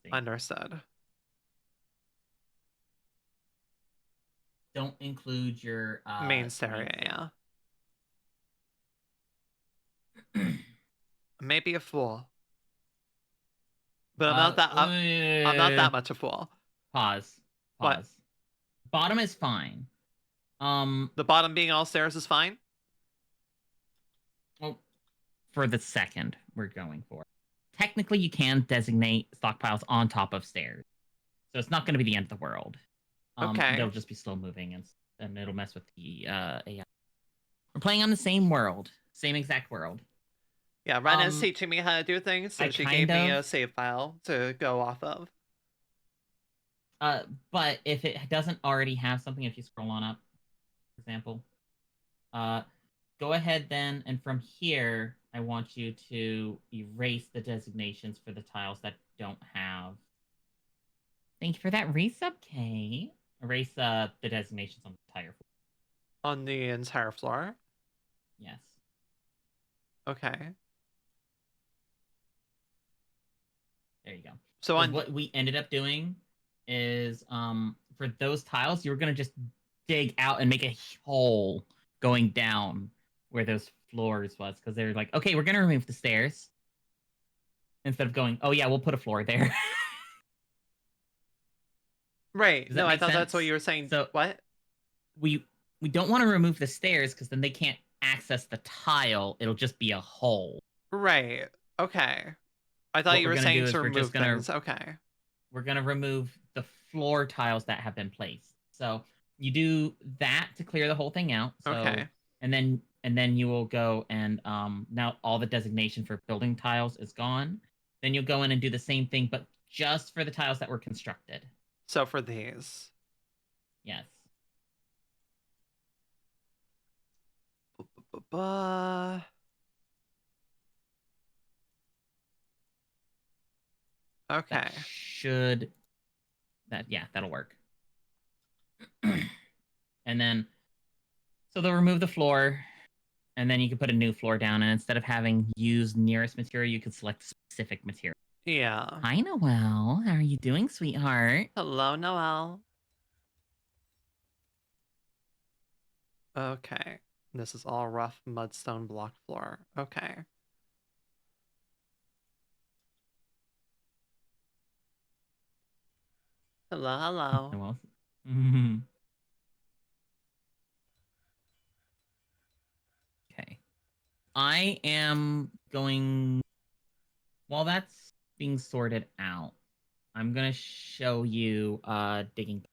See. Understood. Don't include your Main area, yeah. Maybe a fool. But I'm not that much a fool. Pause. What? Bottom is fine. The bottom being all stairs is fine? Well, for the second we're going for. Technically, you can designate stockpiles on top of stairs. So it's not going to be the end of the world. Okay. They'll just be slow moving and it'll mess with the AI. We're playing on the same world. Same exact world. Yeah, Ren is teaching me how to do things, so she gave me a save file to go off of. But if it doesn't already have something, if you scroll on up, for example, go ahead then, and from here, I want you to erase the designations for the tiles that don't have. Thank you for that resub, Kay. Erase the designations on the entire floor. On the entire floor? Yes. Okay. There you go. So what we ended up doing is for those tiles, you were gonna just dig out and make a hole going down where those floors was, because they're like, okay, we're gonna remove the stairs. Instead of going, oh yeah, we'll put a floor there. Right. No, I thought that's what you were saying. So what? We don't want to remove the stairs because then they can't access the tile. It'll just be a hole. Right. Okay. I thought you were saying to remove things. Okay. We're gonna remove the floor tiles that have been placed. So you do that to clear the whole thing out. So, okay. And then you will go and now all the designation for building tiles is gone. Then you'll go in and do the same thing, but just for the tiles that were constructed. So for these. Yes. Okay. That'll work. And then, so they'll remove the floor, and then you can put a new floor down, and instead of having use nearest material, you can select specific material. Yeah. Hi, Noelle. How are you doing, sweetheart? Hello, Noelle. Okay. This is all rough mudstone block floor. Okay. Hello, hello. Noelle. Okay. I am going... While that's being sorted out, I'm going to show you digging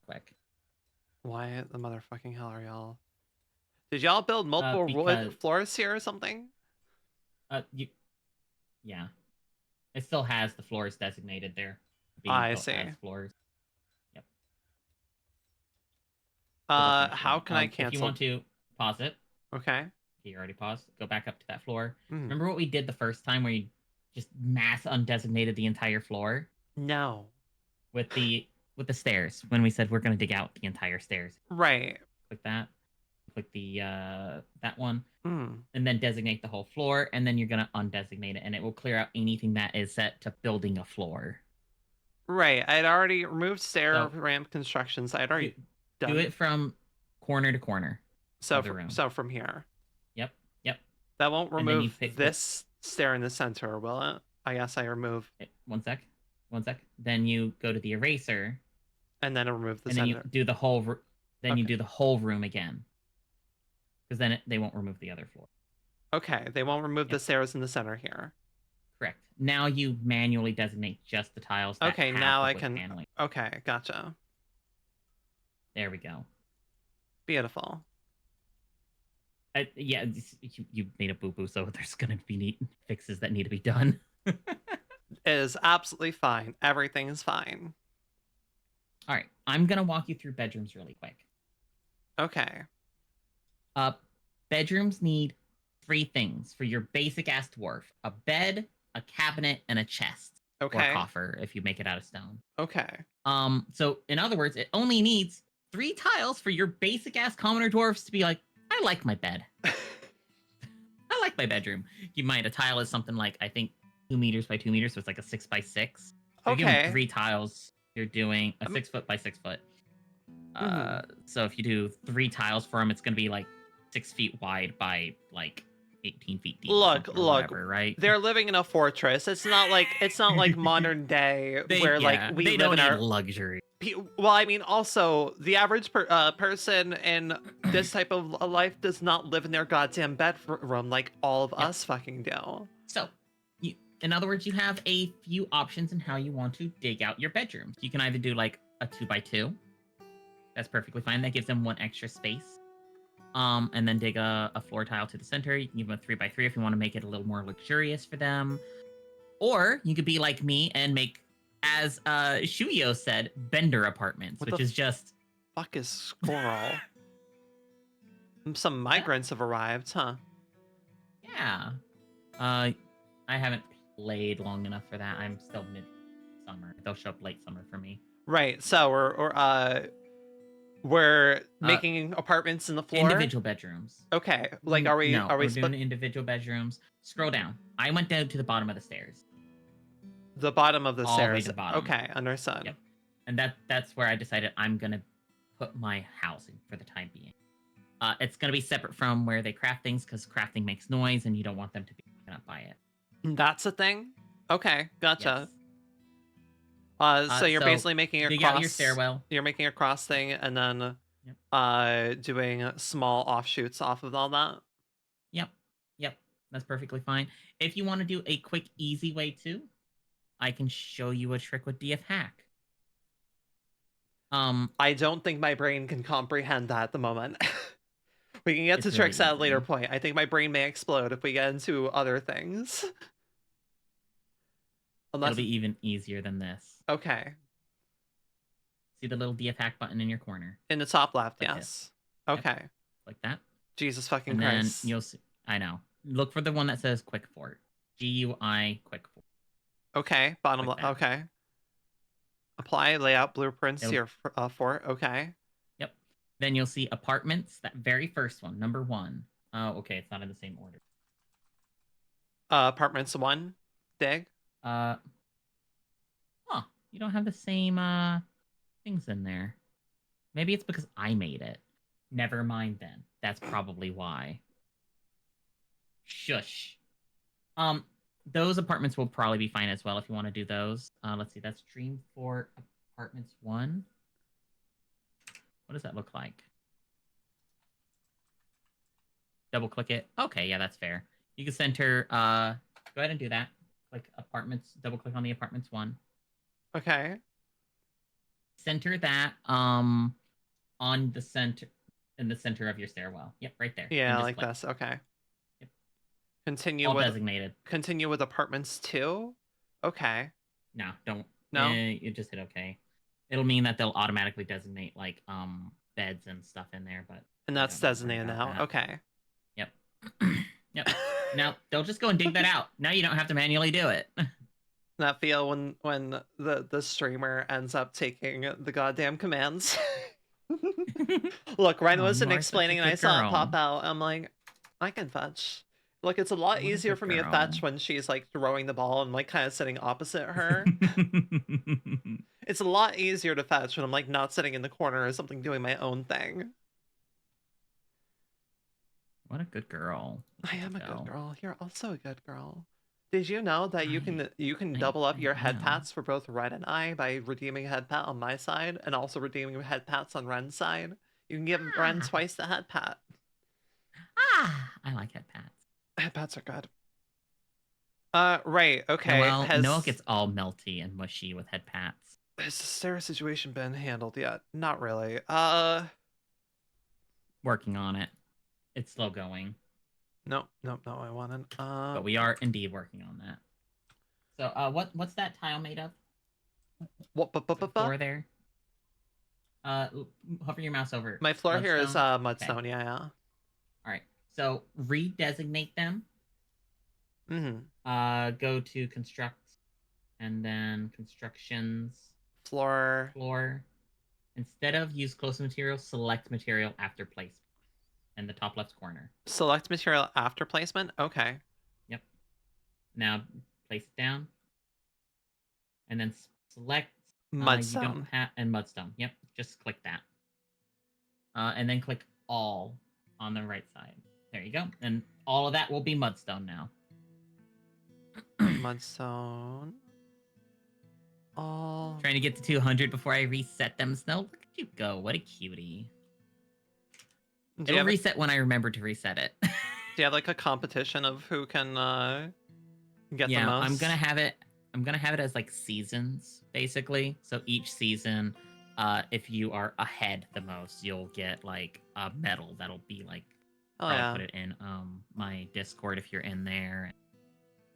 quick. Why the motherfucking hell are y'all? Did y'all build multiple wood floors here or something? Yeah. It still has the floors designated there, being I built see. as floors. Yep. So that's an extra How one. can I If you cancel? want to pause it, Okay. you already paused. Go back up to that floor. Mm. Remember what we did the first time, where you just mass undesignated the entire floor No. with the stairs, when we said we're going to dig out the entire stairs. Right. Click that. Click the that one, Mm. and then designate the whole floor, and then you're gonna undesignate it, and it will clear out anything that is set to building a floor. Right. I had already removed stair So, ramp constructions. I had already do done it from corner to corner of the room. So from here. Yep. That won't And then you remove pick this stair in the center, will it? I guess I remove. One sec. Then you go to the eraser, And then I remove the and center. then you do the whole. Then you Okay. do the whole room again, because then they won't remove the other floor. Okay. They won't remove the stairs in the center here. Correct. Now you manually designate just the tiles. That Okay. have Now the I wood can. paneling. Okay. Gotcha. There we go. Beautiful. Yeah, you made a boo-boo, so there's gonna be neat fixes that need to be done. It is absolutely fine. Everything is fine. All right, I'm gonna walk you through bedrooms really quick. Okay. Bedrooms need 3 things for your basic ass dwarf: a bed, a cabinet, and a chest. Okay. Or coffer if you make it out of stone. Okay. So in other words, it only needs 3 tiles for your basic ass commoner dwarfs to be like, I like my bed. I like my bedroom. You mind, a tile is something like, I think, 2 meters by 2 meters, so it's like a 6 by 6. So you give them 3 tiles, you're doing a 6 foot by 6 foot. So if you do 3 tiles for them, it's gonna be like 6 feet wide by like 18 feet deep. Look, whatever, right? They're living in a fortress. It's not like modern day where like we they live don't in need our luxury. Well, I mean, also the average person in this type of life does not live in their goddamn bedroom like all of us fucking do. So, in other words, you have a few options in how you want to dig out your bedrooms. You can either do like a 2 by 2. That's perfectly fine. That gives them 1 extra space. And then dig a floor tile to the center. You can give them a 3 by 3 if you want to make it a little more luxurious for them. Or you could be like me and make, as Shuyo said, Bender apartments, which is just... Fuck is squirrel? Some migrants have arrived, huh? Yeah. I haven't played long enough for that. I'm still mid-summer. They'll show up late summer for me. Right, so we're making apartments in the floor? Individual bedrooms. Okay, like are we doing individual bedrooms. Scroll down. I went down to the bottom of the stairs. The bottom of the All the way stairs. to the bottom. Okay, understood. Yep. And that's where I decided I'm gonna put my housing for the time being. It's gonna be separate from where they craft things, because crafting makes noise and you don't want them to be taken up by it. That's a thing? Okay, gotcha. Yes. So you're basically making a dig cross. Out your stairwell. You're making a cross thing and then doing small offshoots off of all that. Yep. That's perfectly fine. If you want to do a quick, easy way too, I can show you a trick with DF Hack. I don't think my brain can comprehend that at the moment. We can get to tricks at a later point. I think my brain may explode if we get into other things. It'll be even easier than this. Okay. See the little DF Hack button in your corner? In the top left, like yes. Okay. Yep. Like that. Jesus fucking and Christ. Then you'll see. I know. Look for the one that says Quick Fort. GUI Quick Fort. Okay. Bottom left. Okay. Apply layout blueprints to your fort. Okay. Yep. Then you'll see apartments. That very first one, number 1. Oh, okay. It's not in the same order. Apartments 1. Dig. You don't have the same things in there. Maybe it's because I made it. Never mind then. That's probably why. Shush. Those apartments will probably be fine as well if you want to do those. Let's see. That's Dreamfort Apartments 1. What does that look like? Double click it. Okay, yeah, that's fair. You can center. Go ahead and do that. Click apartments. Double click on the apartments 1. Okay. Center that on the center, in the center of your stairwell. Yep, right there. Yeah, like this. Okay. Yep. Continue All with designated. Continue with apartments 2. Okay. No, don't. No? You just hit okay. It'll mean that they'll automatically designate like beds and stuff in there, but And you that's don't need to worry designated about now. that. Okay. Yep. Yep. Now they'll just go and dig that out. Now you don't have to manually do it. That feel when the streamer ends up taking the goddamn commands. Look, Ryan Oh, you wasn't are such a explaining and I good saw it girl. pop out. I'm like, I can fetch. Look, it's a lot What a easier good for me to girl. fetch when she's like throwing the ball and like kind of sitting opposite her. It's a lot easier to fetch when I'm like not sitting in the corner or something doing my own thing. What a good girl. I am a good girl. You're also a good girl. Did you know that you can I double up your head am. pats for both Red and I by redeeming a head pat on my side and also redeeming head pats on Ren's side? You can give Ren Ah. twice the head pat. I like head pats. Head pats are good. Right, okay. Noelle, Noelle gets all melty and mushy with head pats. Has the Sarah situation been handled yet? Not really. Working on it. It's slow going. No, I wanted. But we are indeed working on that. So, what's that tile made of? What? The floor there. Hover your mouse over. My floor here is mudstone. Okay. Yeah. All right. So redesignate them. Mm-hmm. Go to construct, and then constructions. Floor. Instead of use close material, select material after placement. In the top left corner. Select material after placement? Okay. Yep. Now place it down. And then select Mudstone. You don't have and mudstone. Yep. Just click that. And then click all on the right side. There you go. And all of that will be mudstone now. Mudstone. All. Trying to get to 200 before I reset them, Snow. Look at you go. What a cutie. It'll reset when I remember to reset it. Do you have like a competition of who can get the most? I'm gonna have it as like seasons, basically. So each season, if you are ahead the most, you'll get like a medal that'll be like I'll put it in my Discord if you're in there,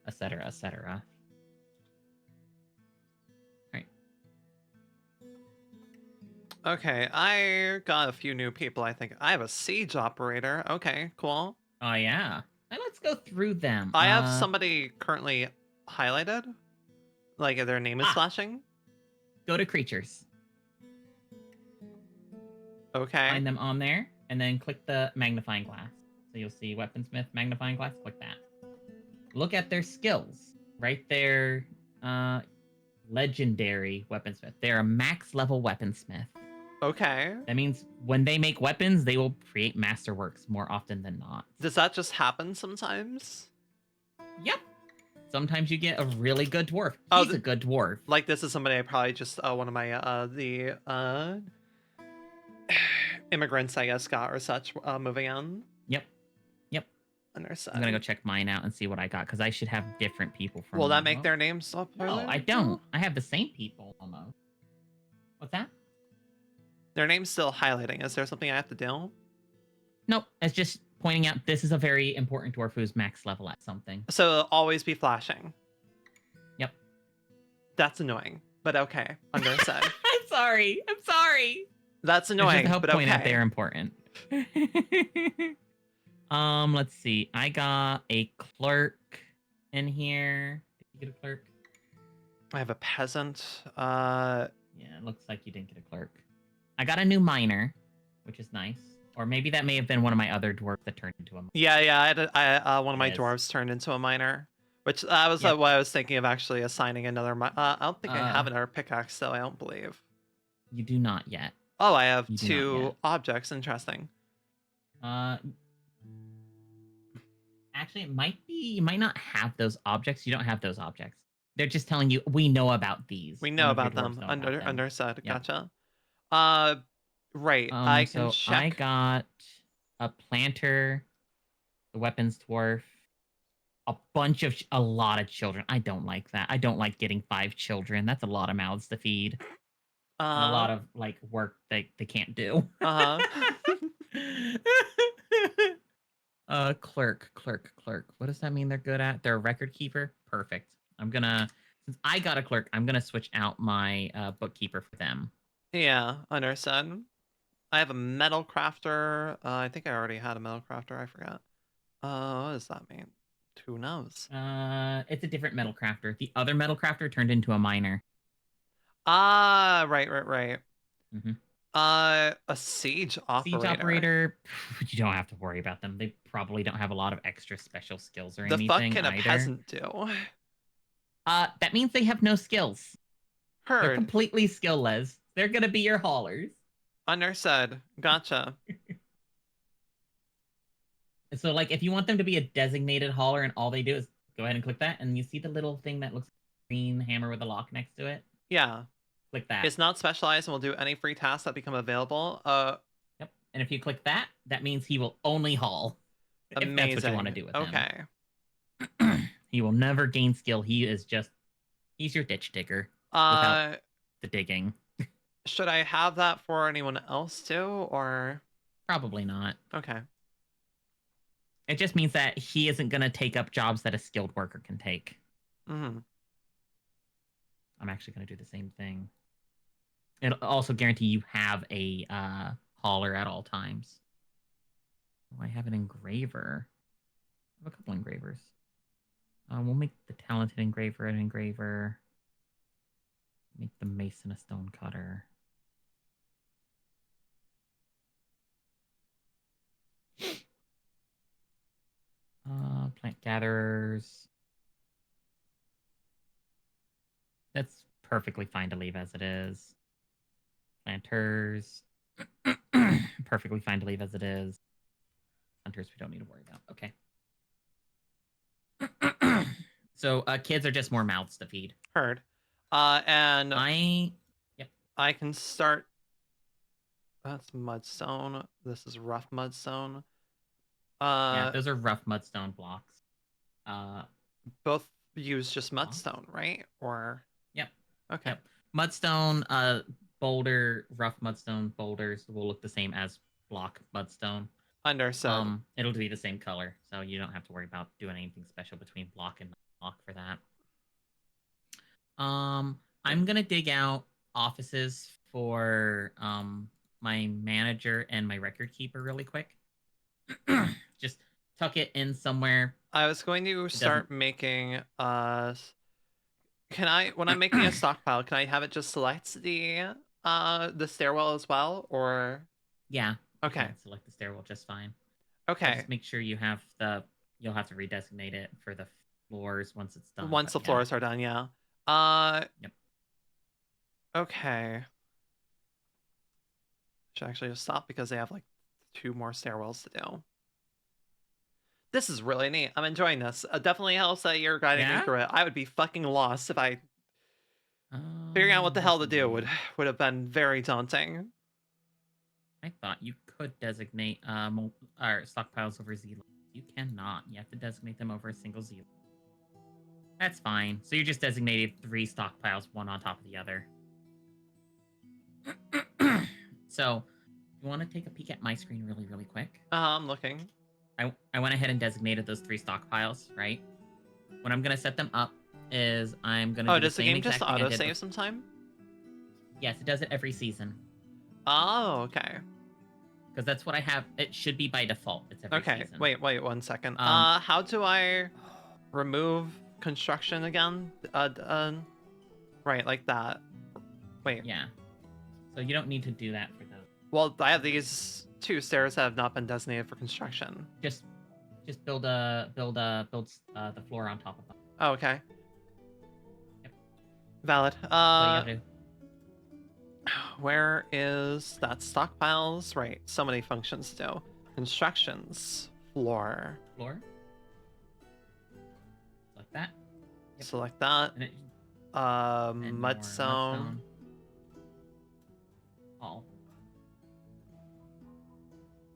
etc. etc. Okay, I got a few new people, I think. I have a siege operator. Okay, cool. Oh, yeah. Let's go through them. I have somebody currently highlighted. Like, their name is flashing. Go to creatures. Okay. Find them on there, and then click the magnifying glass. So you'll see Weaponsmith magnifying glass. Click that. Look at their skills. Right there, legendary weaponsmith. They're a max level weaponsmith. Okay. That means when they make weapons, they will create masterworks more often than not. Does that just happen sometimes? Yep. Sometimes you get a really good dwarf. He's a good dwarf. Like this is somebody I probably just one of my immigrants I guess got or such moving on. Yep. Understood. I'm gonna go check mine out and see what I got because I should have different people from. Will that make their names up? No, I don't. I have the same people almost. What's that? Their name's still highlighting. Is there something I have to do? Nope. It's just pointing out this is a very important dwarf who's max level at something. So it'll always be flashing. Yep. That's annoying, but okay. Understood. I'm sorry. That's annoying, just to help but point okay. out they're important. Let's see. I got a clerk in here. Did you get a clerk? I have a peasant. Yeah, it looks like you didn't get a clerk. I got a new miner, which is nice. Or maybe that may have been one of my other dwarves that turned into a miner. Yeah. I one of my dwarves turned into a miner, which that was what I was thinking of actually assigning another. I don't think I have another pickaxe, though. I don't believe. You do not yet. Oh, I have 2 objects. Interesting. Actually, it might be you might not have those objects. You don't have those objects. They're just telling you we know about these. We know about them. Understood. Yep. Gotcha. Right. I can check. I got a planter, the weapons dwarf, a lot of children. I don't like that. I don't like getting 5 children. That's a lot of mouths to feed. And a lot of like work they can't do. Clerk. What does that mean they're good at? They're a record keeper? Perfect. I'm gonna since I got a clerk, I'm gonna switch out my bookkeeper for them. Yeah, understood. I have a metal crafter. I think I already had a metal crafter. I forgot. What does that mean? Who knows? It's a different metal crafter. The other metal crafter turned into a miner. Ah, right. Mm-hmm. A siege Siege operator. operator, you don't have to worry about them. They probably don't have a lot of extra special skills or The fuck anything can a either. peasant do? That means they have no skills. They're Heard. completely skillless. They're gonna be your haulers. Understood. Gotcha. So, like, if you want them to be a designated hauler and all they do is go ahead and click that, and you see the little thing that looks like a green hammer with a lock next to it? Yeah. Click that. It's not specialized and will do any free tasks that become available. Yep. And if you click that, that means he will only haul. Amazing. If that's what you want to do with okay. him. He will never gain skill. He's your ditch digger without the digging. Should I have that for anyone else too, or? Probably not. Okay. It just means that he isn't going to take up jobs that a skilled worker can take. Mm-hmm. I'm actually going to do the same thing. It'll also guarantee you have a hauler at all times. Oh, I have an engraver. I have a couple engravers. We'll make the talented engraver an engraver. Make the mason a stone cutter. Plant gatherers. That's perfectly fine to leave as it is. Planters. Perfectly fine to leave as it is. Hunters we don't need to worry about. Okay. So kids are just more mouths to feed. Heard. And Yep. I can start. That's mudstone. This is rough mudstone. Yeah, those are rough mudstone blocks. Both use just mudstone, right? Or yep. Okay. Yep. Mudstone, boulder, rough mudstone boulders will look the same as block mudstone. Understood. It'll be the same color, so you don't have to worry about doing anything special between block and block for that. I'm gonna dig out offices for my manager and my record keeper really quick. Just tuck it in somewhere. I was going to start making can I, when I'm making a stockpile, can I have it just select the stairwell as well, or? Yeah. Okay. Select the stairwell just fine. Okay. Just make sure you have you'll have to redesignate it for the floors once it's done. Once the floors are done, yeah. Yep. Okay. Should actually just stop because they have like 2 more stairwells to do. This is really neat. I'm enjoying this. Definitely helps that you're guiding me through it. I would be fucking lost if I figuring out what the hell to do would have been very daunting. I thought you could designate stockpiles over Z. You cannot. You have to designate them over a single Z. That's fine. So you just designated 3 stockpiles, one on top of the other. So, you want to take a peek at my screen really, really quick? I'm looking. I went ahead and designated those 3 stockpiles, right? What I'm going to set them up is I'm going to do the same exact thing I did. Oh, does the game just auto-save sometime? Yes, it does it every season. Oh, okay. Because that's what I have. It should be by default. It's every season. Wait 1 second. How do I remove construction again? Right, like that. Wait. Yeah. So you don't need to do that for those. Well, I have these 2 stairs that have not been designated for construction. Just build the floor on top of them. Oh, okay. Yep. Valid. What do you gotta do? Where is that stockpiles? Right, so many functions to do. Constructions. Floor. Floor. Like that. Yep. Select that. And mudstone. All.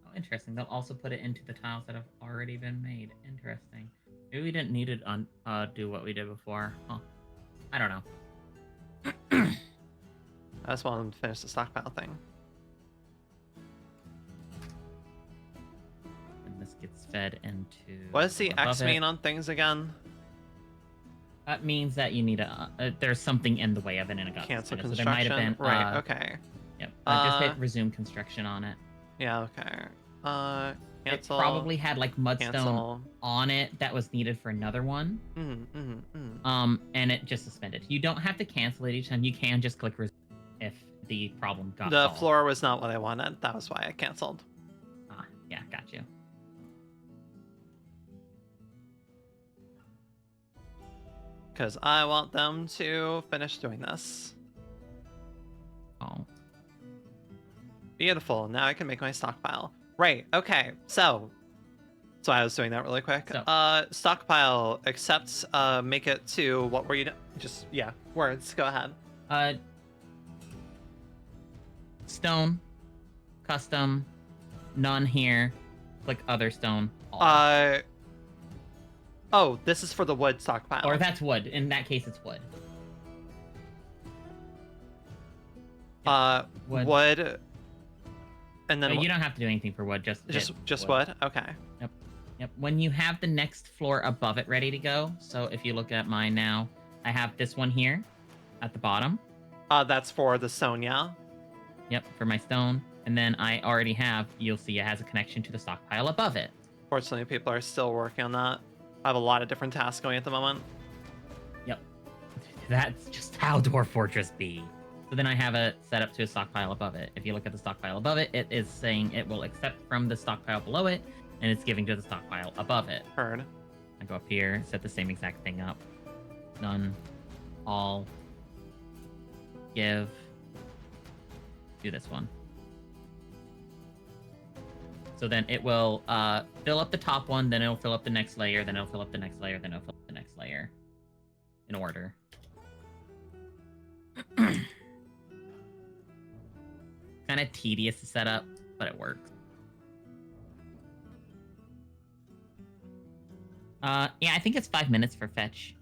Oh, interesting. They'll also put it into the tiles that have already been made. Interesting. Maybe we didn't need to do what we did before. Huh. I don't know. I just want to finish the stockpile thing. And this gets fed into... What does the X mean on things again? That means that you need there's something in the way of it and it got Cancel suspended. So there might have construction. been. Right. Okay. Yep. Just hit resume construction on it. Yeah. Okay. Cancel. It probably had like mudstone cancel. on it that was needed for another one. And it just suspended. You don't have to cancel it each time. You can just click resume if the problem got The solved. floor was not what I wanted. That was why I canceled. Yeah, got you. Because I want them to finish doing this. Oh. Beautiful. Now I can make my stockpile. Right. Okay. So I was doing that really quick. So. Stockpile. Accept. Make it to what were you? Just yeah. Words. Go ahead. Stone. Custom. None here. Click other stone. All. Oh, this is for the wood stockpile. Or that's wood. In that case, it's wood. Wood. And then you don't have to do anything for wood. Just wood. Okay. Yep. When you have the next floor above it ready to go, so if you look at mine now, I have this one here at the bottom. That's for the stone, yeah? Yep, for my stone. And then I already have, you'll see it has a connection to the stockpile above it. Fortunately, people are still working on that. I have a lot of different tasks going at the moment. Yep. That's just how Dwarf Fortress be. So then I have it set up to a stockpile above it. If you look at the stockpile above it, it is saying it will accept from the stockpile below it, and it's giving to the stockpile above it. Heard. I go up here, set the same exact thing up. None. All. Give. Do this one. So then it will fill up the top one, then it'll fill up the next layer, then it'll fill up the next layer, then it'll fill up the next layer. In order. Kind of tedious to set up, but it works. Yeah, I think it's 5 minutes for fetch.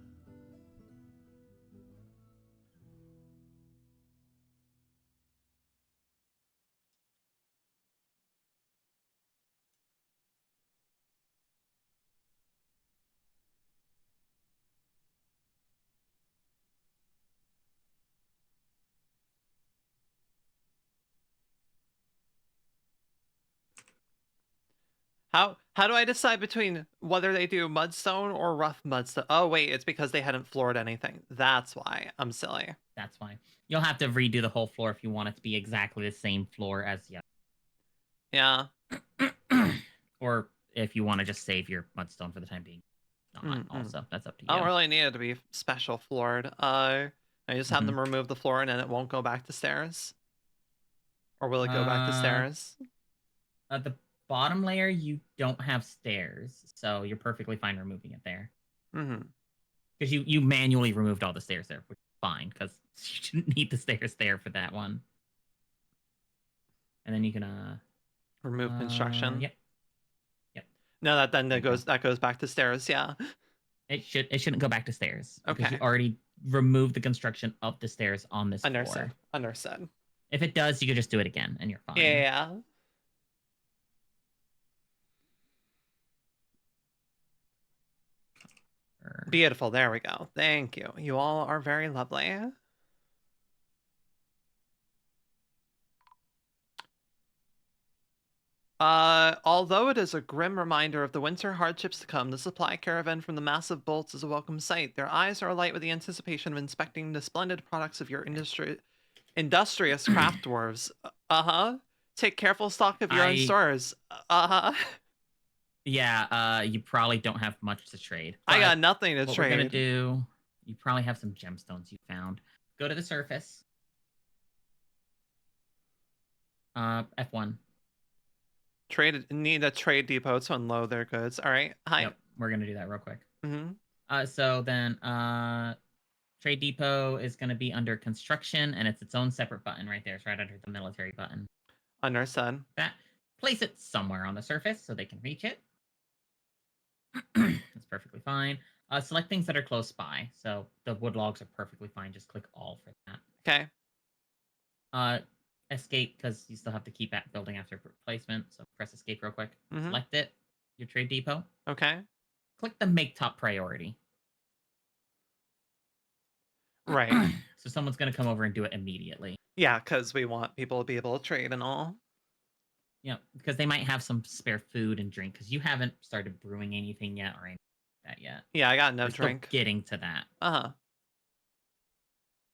How do I decide between whether they do mudstone or rough mudstone? Oh wait, it's because they hadn't floored anything. That's why. I'm silly. That's fine. You'll have to redo the whole floor if you want it to be exactly the same floor as the other. Yeah. Or if you want to just save your mudstone for the time being. Also, that's up to you. I don't really need it to be special floored. I just have them remove the floor and then it won't go back to stairs. Or will it go back to stairs? The bottom layer, you don't have stairs, so you're perfectly fine removing it there. Because you manually removed all the stairs there, which is fine, because you didn't need the stairs there for that one. And then you can remove construction. Yep. No, that goes back to stairs. Yeah. It shouldn't go back to stairs. Okay. Because you already removed the construction of the stairs on this floor. Understood. If it does, you could just do it again, and you're fine. Yeah. Beautiful. There we go. Thank you. You all are very lovely. Although it is a grim reminder of the winter hardships to come, the supply caravan from the massive bolts is a welcome sight. Their eyes are alight with the anticipation of inspecting the splendid products of your industrious craft dwarves. Take careful stock of your own stores. Yeah, you probably don't have much to trade. I got nothing to trade. What we're gonna do, you probably have some gemstones you found. Go to the surface. F1. Need a trade depot to unload their goods. All right. Hi. Yep, we're gonna do that real quick. So then, trade depot is gonna be under construction, and it's its own separate button right there. It's right under the military button. Understood. Place it somewhere on the surface so they can reach it. That's perfectly fine. Select things that are close by. So the wood logs are perfectly fine. Just click all for that. Okay. Escape, because you still have to keep building after placement. So press escape real quick. Select it. Your trade depot. Okay. Click the make top priority. Right. So someone's gonna come over and do it immediately. Yeah, because we want people to be able to trade and all. Yeah, because they might have some spare food and drink because you haven't started brewing anything yet or anything like that yet. Yeah, I got no We're still drink. getting to that. Uh-huh.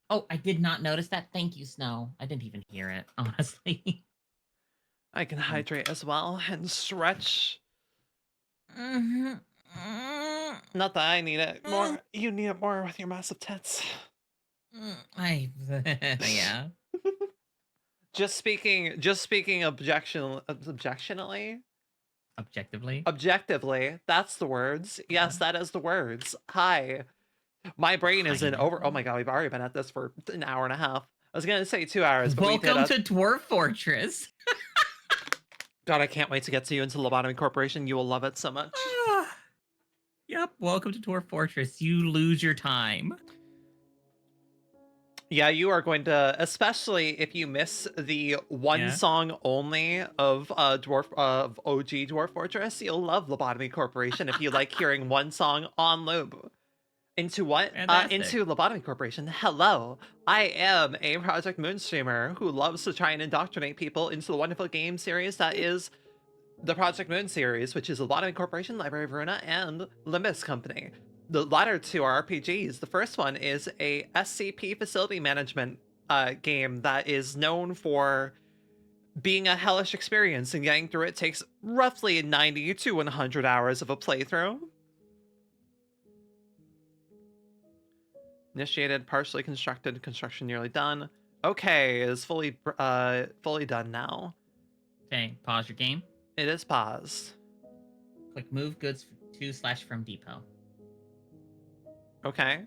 Oh, I did not notice that. Thank you, Snow. I didn't even hear it, honestly. I can hydrate as well and stretch. Mhm. Not that I need it more. You need it more with your massive tits. I yeah. Just speaking objectionally. Objectively. Objectively, that's the words. Yes, that is the words. Hi. My brain is in over. Oh my god, we've already been at this for an hour and a half. I was gonna say 2 hours, but we did Welcome to Dwarf Fortress. God, I can't wait to get to you into Lobotomy Corporation. You will love it so much. Yep, welcome to Dwarf Fortress. You lose your time. Yeah, you are going to, especially if you miss the one song only of of OG Dwarf Fortress, you'll love Lobotomy Corporation if you like hearing one song on loop. Into what? Into Lobotomy Corporation. Hello, I am a Project Moon streamer who loves to try and indoctrinate people into the wonderful game series that is the Project Moon series, which is Lobotomy Corporation, Library of Ruina, and Limbus Company. The latter two are RPGs. The first one is a SCP facility management game that is known for being a hellish experience, and getting through it takes roughly 90 to 100 hours of a playthrough. Initiated, partially constructed, construction nearly done. Okay, is fully done now. Okay, pause your game. It is paused. Click move goods to/from depot. Okay.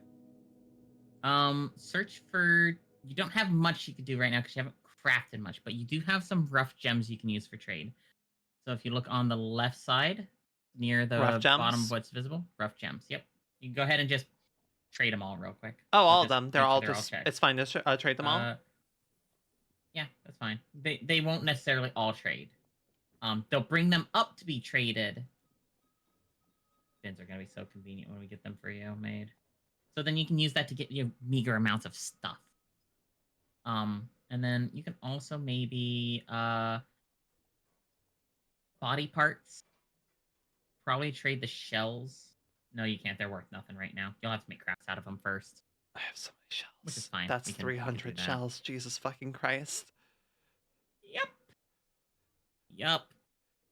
Search for. You don't have much you could do right now because you haven't crafted much, but you do have some rough gems you can use for trade. So if you look on the left side, near the bottom of what's visible, rough gems. Yep. You can go ahead and just trade them all real quick. Oh, all of them. They're all just. It's fine to trade them all. Yeah, that's fine. They won't necessarily all trade. They'll bring them up to be traded. Bins are gonna be so convenient when we get them for you made. So then you can use that to get you meager amounts of stuff. And then you can also maybe body parts. Probably trade the shells. No, you can't. They're worth nothing right now. You'll have to make crafts out of them first. I have so many shells. Which is fine. That's 300 shells. Jesus fucking Christ. Yep.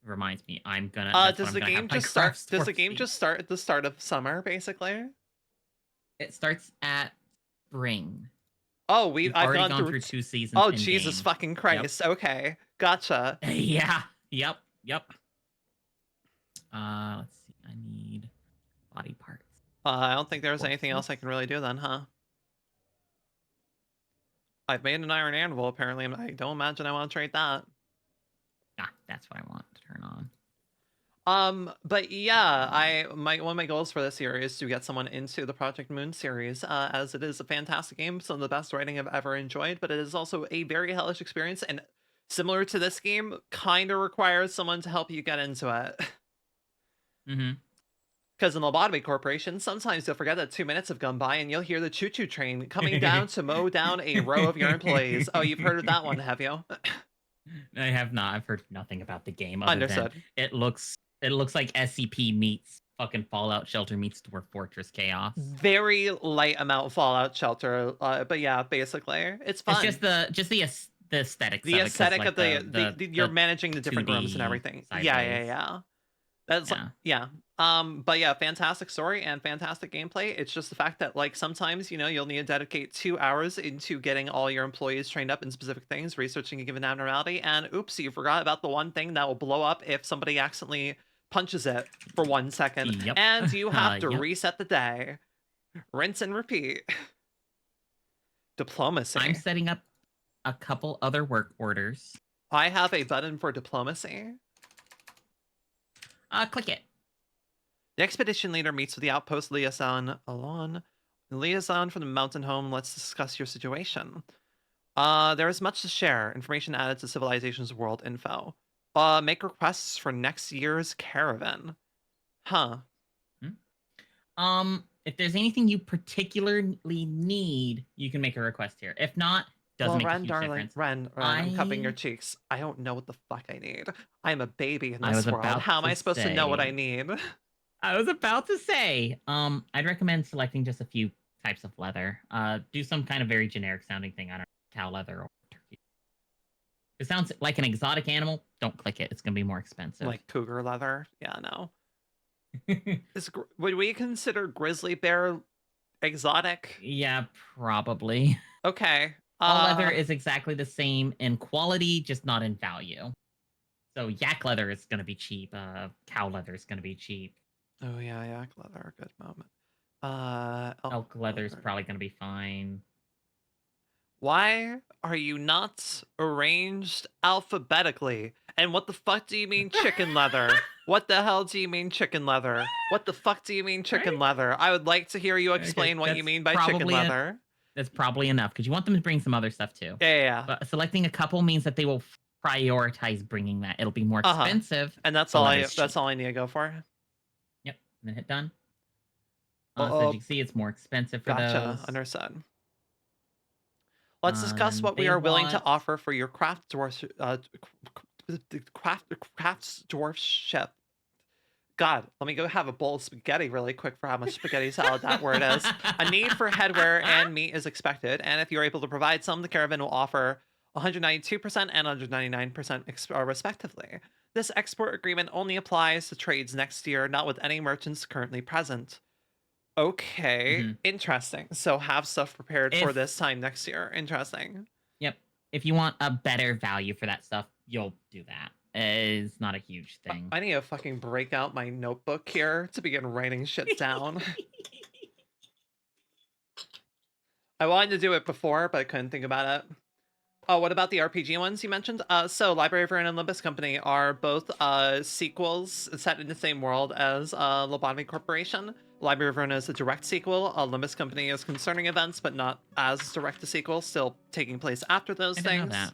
Reminds me, I'm gonna. Does the game just start? Does the game just start at the start of summer, basically? It starts at spring. Oh, I've already gone through 2 seasons. Oh, Jesus fucking Christ. Yep. Okay, gotcha. Yeah. Yep. Let's see. I need body parts. I don't think there's anything else I can really do then, huh? I've made an iron anvil, apparently. I don't imagine I want to trade that. Ah, that's what I want to turn on. But yeah, one of my goals for this year is to get someone into the Project Moon series, as it is a fantastic game, some of the best writing I've ever enjoyed, but it is also a very hellish experience, and similar to this game, kind of requires someone to help you get into it. Mm-hmm. Because in Lobotomy Corporation, sometimes you'll forget that 2 minutes have gone by and you'll hear the choo-choo train coming down to mow down a row of your employees. Oh, you've heard of that one, have you? I have not. I've heard nothing about the game. Understood. It looks like SCP meets fucking Fallout Shelter meets Dwarf Fortress Chaos. Very light amount of Fallout Shelter, but yeah, basically, it's fun. It's just the aesthetics. The aesthetic of the you're managing the different rooms and everything. Sideways. Yeah. That's yeah. But yeah, fantastic story and fantastic gameplay. It's just the fact that, like, sometimes, you'll need to dedicate 2 hours into getting all your employees trained up in specific things, researching a given abnormality, and oops, you forgot about the one thing that will blow up if somebody accidentally punches it for 1 second. Yep. And you have to reset the day. Rinse and repeat. Diplomacy. I'm setting up a couple other work orders. I have a button for diplomacy. Click it. The expedition leader meets with the outpost liaison alone. The liaison from the mountain home, let's discuss your situation. There is much to share. Information added to Civilization's world info. Make requests for next year's caravan. Huh. if there's anything you particularly need, you can make a request here. If not, doesn't make a Ren, huge darling, difference. Ren, I'm cupping your cheeks. I don't know what the fuck I need. I'm a baby in I this was world. about How am to I supposed to know what I say. need? I was about to say, I'd recommend selecting just a few types of leather. Do some kind of very generic sounding thing. I don't know, cow leather or turkey. If it sounds like an exotic animal, don't click it. It's gonna be more expensive. Like cougar leather? Yeah, no. Would we consider grizzly bear exotic? Yeah, probably. Okay. All leather is exactly the same in quality, just not in value. So yak leather is gonna be cheap. Cow leather is gonna be cheap. Oh yeah, yak leather. Good moment. Elk leather is probably gonna be fine. Why are you not arranged alphabetically? And what the fuck do you mean chicken leather? What the hell do you mean chicken leather? What the fuck do you mean chicken Right? leather? I would like to hear you Okay, explain what you that's mean by chicken leather. that's probably enough because you want them to bring some other stuff too. Yeah. But selecting a couple means that they will prioritize bringing that. It'll be more expensive. And that's but all leather's cheap. I need to go for. Yep. And then hit done. So Oh, as you can see, it's more expensive for gotcha. those. Understood. Let's discuss what we are willing to offer for your craft dwarf dwarfship. God, let me go have a bowl of spaghetti really quick for how much spaghetti salad that word is. A need for headwear and meat is expected, and if you're able to provide some, the caravan will offer 192% and 199% respectively. This export agreement only applies to trades next year, not with any merchants currently present. Okay, interesting. So have stuff prepared for this time next year. Interesting. Yep. If you want a better value for that stuff, you'll do that. It's not a huge thing. I need to fucking break out my notebook here to begin writing shit down. I wanted to do it before, but I couldn't think about it. Oh, what about the RPG ones you mentioned? So Library of Ruin and Limbus Company are both sequels set in the same world as Lobotomy Corporation. Library of Ruin is a direct sequel. Limbus Company is concerning events, but not as direct a sequel, still taking place after those things. Know that.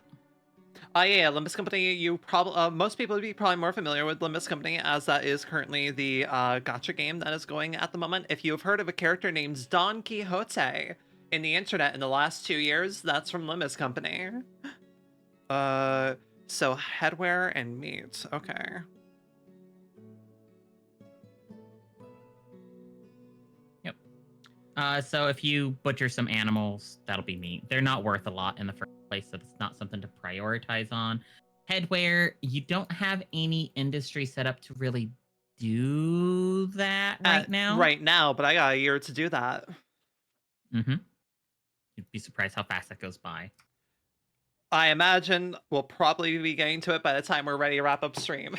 Yeah, Limbus Company, you probably most people would be probably more familiar with Limbus Company, as that is currently the gacha game that is going at the moment. If you have heard of a character named Don Quixote in the internet in the last 2 years, that's from Limbus Company. So headwear and meat, okay. Yep. So if you butcher some animals, that'll be meat. They're not worth a lot in the first place, so it's not something to prioritize on. Headwear, you don't have any industry set up to really do that right now. Right now, but I got a year to do that. Mm-hmm. You'd be surprised how fast that goes by. I imagine we'll probably be getting to it by the time we're ready to wrap up stream.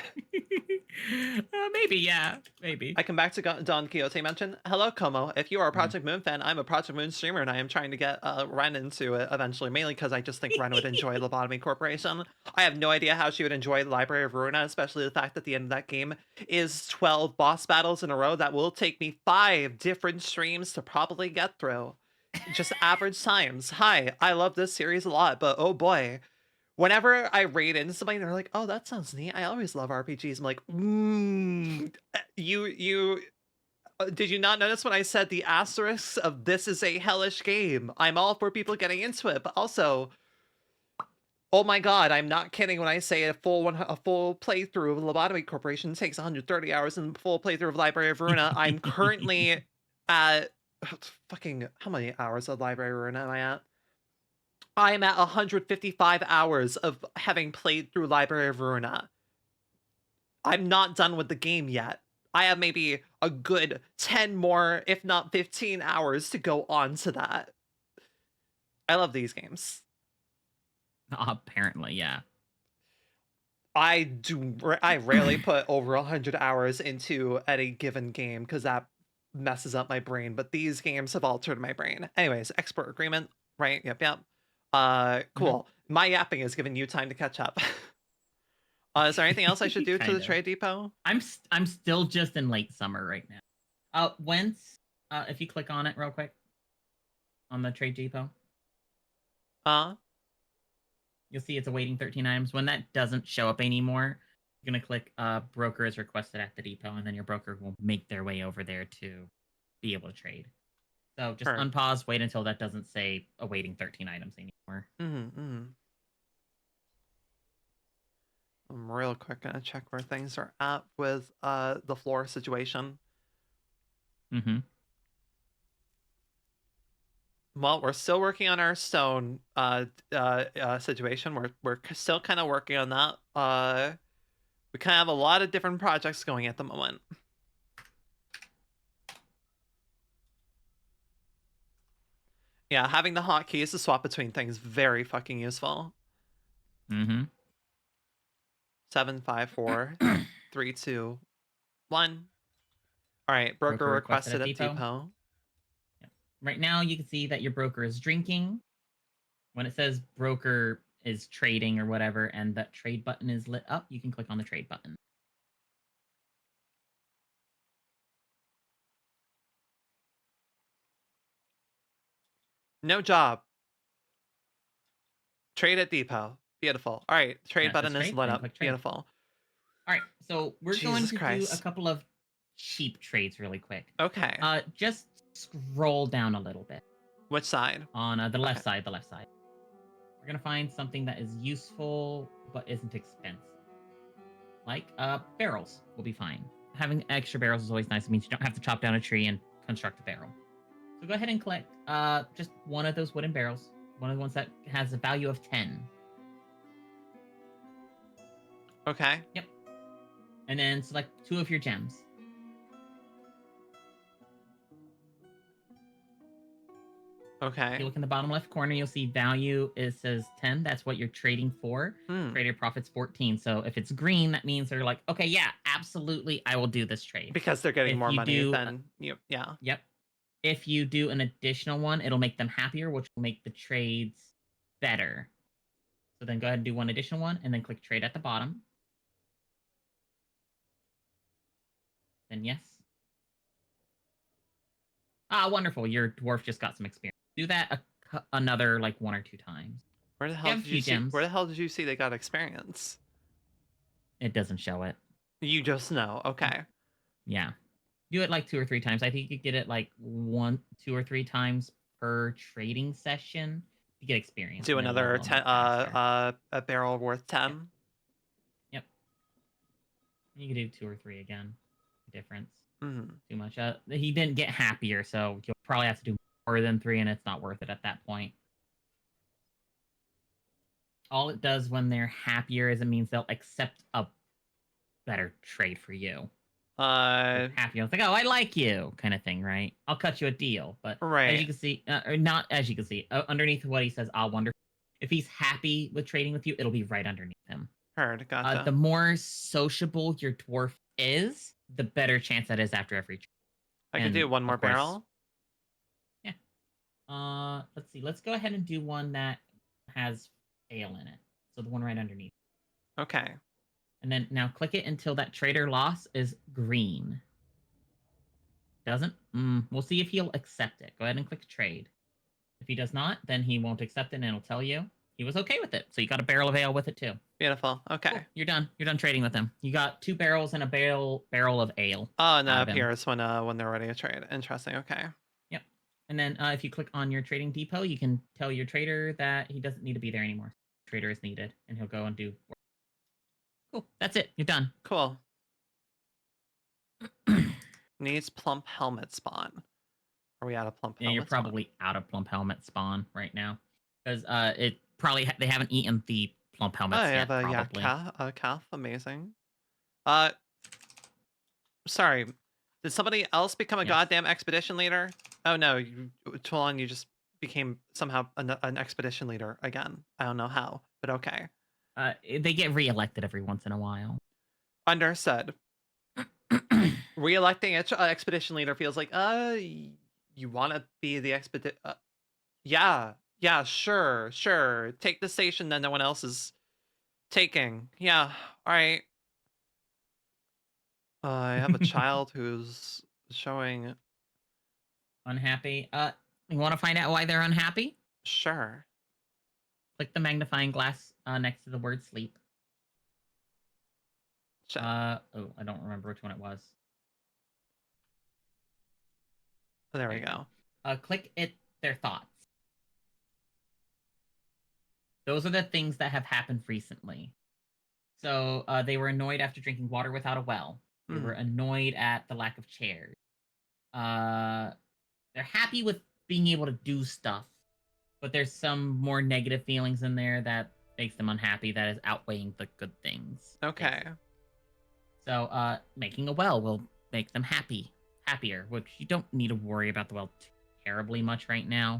Maybe, yeah. Maybe. I come back to Don Quixote mention. Hello, Como. If you are a Project Moon fan, I'm a Project Moon streamer, and I am trying to get Ren into it eventually, mainly because I just think Ren would enjoy Lobotomy Corporation. I have no idea how she would enjoy Library of Ruina, especially the fact that the end of that game is 12 boss battles in a row that will take me 5 different streams to probably get through. Just average times. Hi, I love this series a lot, but oh boy. Whenever I raid into somebody, they're like, "Oh, that sounds neat. I always love RPGs." I'm like, you did you not notice when I said the asterisks of this is a hellish game? I'm all for people getting into it, but also, oh my god, I'm not kidding when I say a full playthrough of Lobotomy Corporation takes 130 hours, and full playthrough of Library of Ruina. I'm currently at fucking how many hours of Library of Ruina am I at? I'm at 155 hours of having played through Library of Ruina. I'm not done with the game yet. I have maybe a good 10 more, if not 15 hours to go on to that. I love these games. Apparently, yeah. I rarely put over 100 hours into any given game because that messes up my brain, but these games have altered my brain. Anyways, export agreement, right? Yep. Cool. My yapping has given you time to catch up. Is there anything else I should do to the trade depot? I'm still just in late summer right now. Once if you click on it real quick on the trade depot, you'll see it's awaiting 13 items. When that doesn't show up anymore, you're gonna click broker is requested at the depot, and then your broker will make their way over there to be able to trade. So just Heard. unpause, wait until that doesn't say awaiting 13 items anymore. I'm real quick gonna check where things are at with the floor situation. Mm-hmm. Well, we're still working on our stone situation. We're still kind of working on that. We kind of have a lot of different projects going at the moment. Yeah, having the hotkeys to swap between things very fucking useful. Mm-hmm. 7, 5, 4, 3, 2, 1. All right, broker requested at depot. Yeah. Right now, you can see that your broker is drinking. When it says broker is trading or whatever, and that trade button is lit up, you can click on the trade button. No job. Trade at depot. Beautiful. All right, trade button is lit up. Beautiful. All right, so we're going to do a couple of cheap trades really quick. Okay. Just scroll down a little bit. Which side? On the left side, We're gonna find something that is useful but isn't expensive. Like barrels will be fine. Having extra barrels is always nice. It means you don't have to chop down a tree and construct a barrel. So go ahead and click just one of those wooden barrels. One of the ones that has a value of 10. Okay. Yep. And then select 2 of your gems. Okay. If you look in the bottom left corner, you'll see value. It says 10. That's what you're trading for. Trader profits 14. So if it's green, that means they're like, okay, yeah, absolutely, I will do this trade. Because they're getting more money than you. Yeah. Yep. If you do an additional one, it'll make them happier, which will make the trades better. So then go ahead and do one additional one, and then click trade at the bottom. Then yes. Ah, wonderful. Your dwarf just got some experience. Do that another like 1 or 2 times. Where the hell did you see? Where the hell did you see they got experience? It doesn't show it. You just know. Okay. Yeah. Do it like 2 or 3 times. I think you could get it like 1, 2 or 3 times per trading session to get experience. Do another 10, a barrel worth 10. Yep. You can do 2 or 3 again. Difference. Mm-hmm. Too much. He didn't get happier, so you'll probably have to do more than 3, and it's not worth it at that point. All it does when they're happier is it means they'll accept a better trade for you. Happy. It's like, oh, I like you, kind of thing, right? I'll cut you a deal, but as you can see, or not as you can see, underneath what he says, "I'll wonder." If he's happy with trading with you, it'll be right underneath him. Heard. Gotcha. The more sociable your dwarf is, the better chance that is after every trade. I can do one more barrel. Yeah. Let's see. Let's go ahead and do one that has ale in it. So the one right underneath. Okay. And then now click it until that trader loss is green. Doesn't? We'll see if he'll accept it. Go ahead and click trade. If he does not, then he won't accept it, and it'll tell you he was okay with it. So you got a barrel of ale with it too. Beautiful. Okay. Cool. You're done. You're done trading with him. You got 2 barrels and a barrel of ale. Oh, and that appears when they're ready to trade. Interesting. Okay. Yep. And then if you click on your trading depot, you can tell your trader that he doesn't need to be there anymore. Trader is needed, and he'll go and do work. Cool. That's it. You're done. Cool. Needs plump helmet spawn. Are we out of plump helmet? Yeah, you're probably out of plump helmet spawn right now. Because it probably they haven't eaten the plump helmets yet, probably. A calf. Amazing. Sorry. Did somebody else become a goddamn expedition leader? Oh no, Tolan, you just became somehow an expedition leader again. I don't know how, but okay. They get reelected every once in a while. Understood. Re-electing expedition leader feels like, you want to be the expedition? Yeah, sure. Take the station that no one else is taking. Yeah, all right. I have a child who's showing unhappy. You want to find out why they're unhappy? Sure. Click the magnifying glass next to the word sleep. Sure. I don't remember which one it was. There we go. Click it. Their thoughts. Those are the things that have happened recently. So they were annoyed after drinking water without a well. They were annoyed at the lack of chairs. They're happy with being able to do stuff, but there's some more negative feelings in there that makes them unhappy that is outweighing the good things. Okay. Basically. So making a well will make them happier, which you don't need to worry about the well terribly much right now.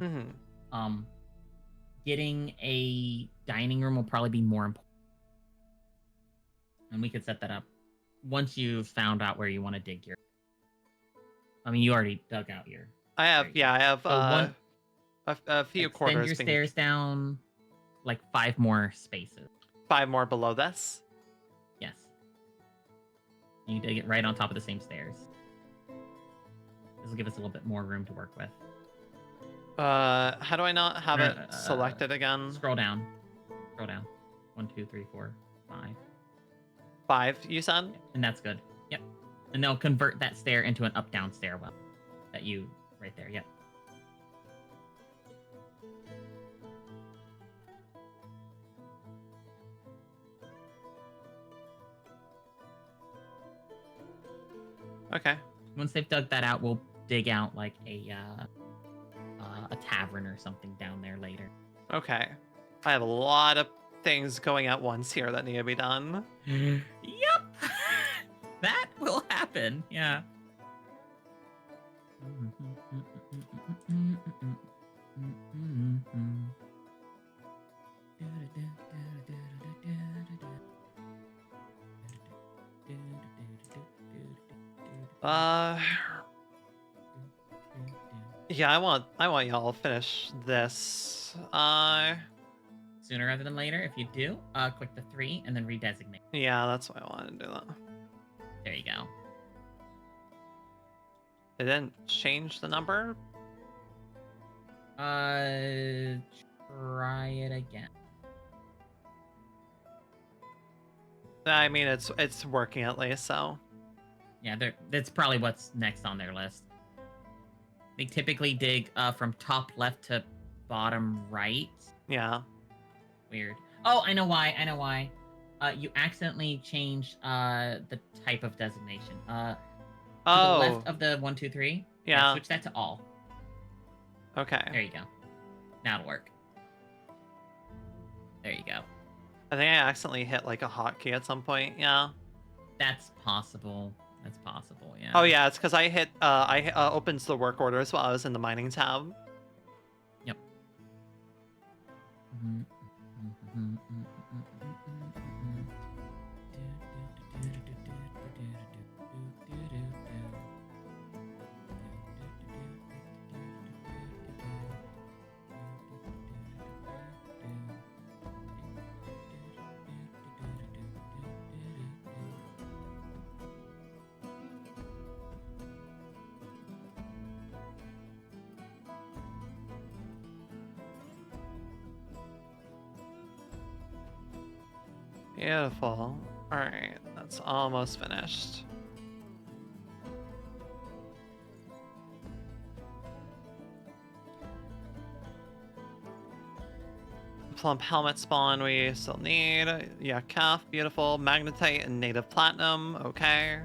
Getting a dining room will probably be more important. And we could set that up once you've found out where you want to dig your... I mean, you already dug out your... I have So a few extend quarters. your stairs down like 5 more spaces. 5 more below this? Yes. You dig it right on top of the same stairs. This will give us a little bit more room to work with. How do I not have it selected again? Scroll down. Scroll down. 1, 2, 3, 4, 5. 5, you said? And that's good. Yep. And they'll convert that stair into an up-down stairwell. That you... Right there, yep. Okay. Once they've dug that out, we'll dig out like a tavern or something down there later. Okay. I have a lot of things going at once here that need to be done. Yep. That will happen. Yeah. Yeah, I want y'all to finish this. Sooner rather than later. If you do, click the 3 and then redesignate. Yeah, that's why I wanted to do that. There you go. It didn't change the number? Try it again. I mean, it's working at least, so. Yeah, that's probably what's next on their list. They typically dig from top left to bottom right. Yeah. Weird. Oh, I know why. You accidentally changed the type of designation. To the left of the 1, 2, 3. Yeah. Switch that to all. Okay. There you go. Now it'll work. There you go. I think I accidentally hit like a hotkey at some point. Yeah. That's possible. That's possible. Yeah. Oh yeah, it's because I hit opens the work orders while I was in the mining tab. Yep. Beautiful. Alright, that's almost finished. Plump helmet spawn we still need. Yeah, calf, beautiful. Magnetite and native platinum. Okay.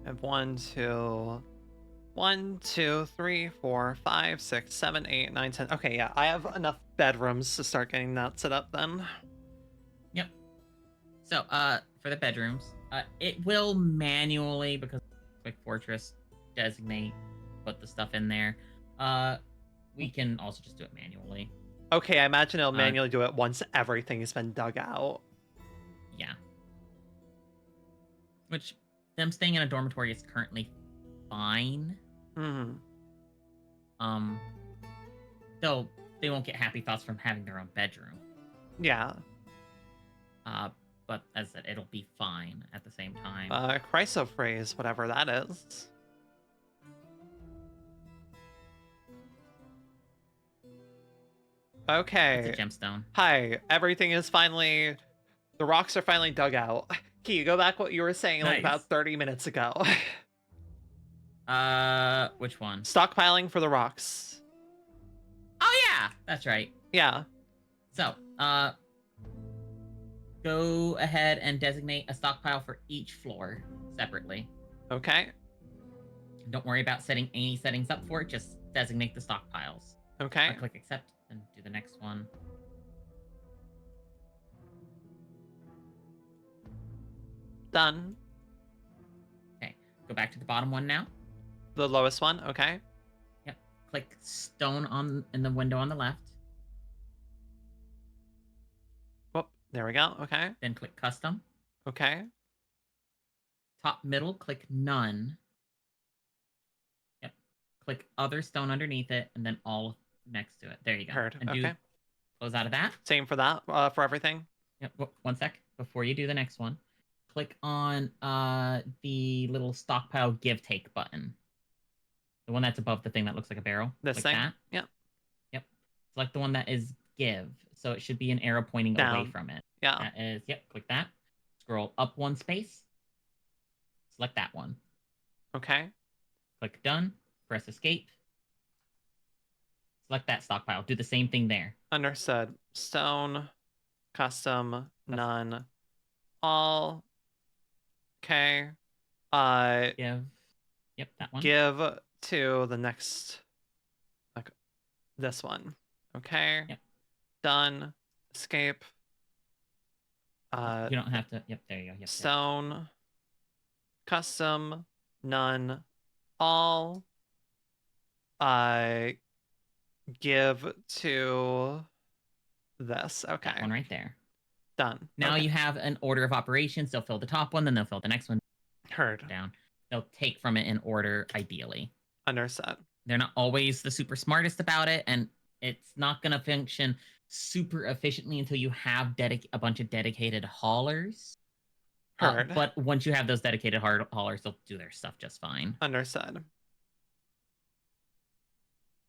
I have 1, 2, 3, 4, 5, 6, 7, 8, 9, 10. Okay, yeah, I have enough bedrooms to start getting that set up then. Yep. So, for the bedrooms, it will manually, because Quick Fortress, designate, put the stuff in there. We can also just do it manually. Okay, I imagine it'll manually do it once everything's been dug out. Yeah. Which, them staying in a dormitory is currently fine. Mm-hmm. Though they won't get happy thoughts from having their own bedroom. Yeah. But as I said, it'll be fine at the same time. Chrysophrase, whatever that is. Okay. It's a gemstone. Hi, everything is finally... The rocks are finally dug out. Key, go back what you were saying like about Nice. 30 minutes ago. Which one? Stockpiling for the rocks. Oh yeah, that's right. Yeah. So, go ahead and designate a stockpile for each floor separately. Okay. Don't worry about setting any settings up for it. Just designate the stockpiles. Okay. Click accept and do the next one. Done. Okay, go back to the bottom one now. The lowest one, okay. Yep. Click stone in the window on the left. Oh, there we go. Okay. Then click custom. Okay. Top middle, click none. Yep. Click other stone underneath it, and then all next to it. There you go. Heard. And Okay. Close out of that. Same for that, for everything. Yep. One sec. Before you do the next one, click on the little stockpile give take button. The one that's above the thing that looks like a barrel. This click thing? That. Yep. Yep. Select the one that is give. So it should be an arrow pointing Down. away from it. Yeah. That is, yep, click that. Scroll up one space. Select that one. Okay. Click done. Press escape. Select that stockpile. Do the same thing there. Understood. Stone, custom, none, all. Okay. Give. Yep, that one. Give to the next, like this one. Okay. Yep. Done. Escape. You don't have to. Yep, there you go. Yep, stone. Custom. None. All. Give to this. Okay. That one right there. Done. Now okay. you have an order of operations. They'll fill the top one, then they'll fill the next one. Heard. Down. They'll take from it in order, ideally. Understood. They're not always the super smartest about it, and it's not going to function super efficiently until you have a bunch of dedicated haulers. Heard. But once you have those dedicated haulers, they'll do their stuff just fine. Understood.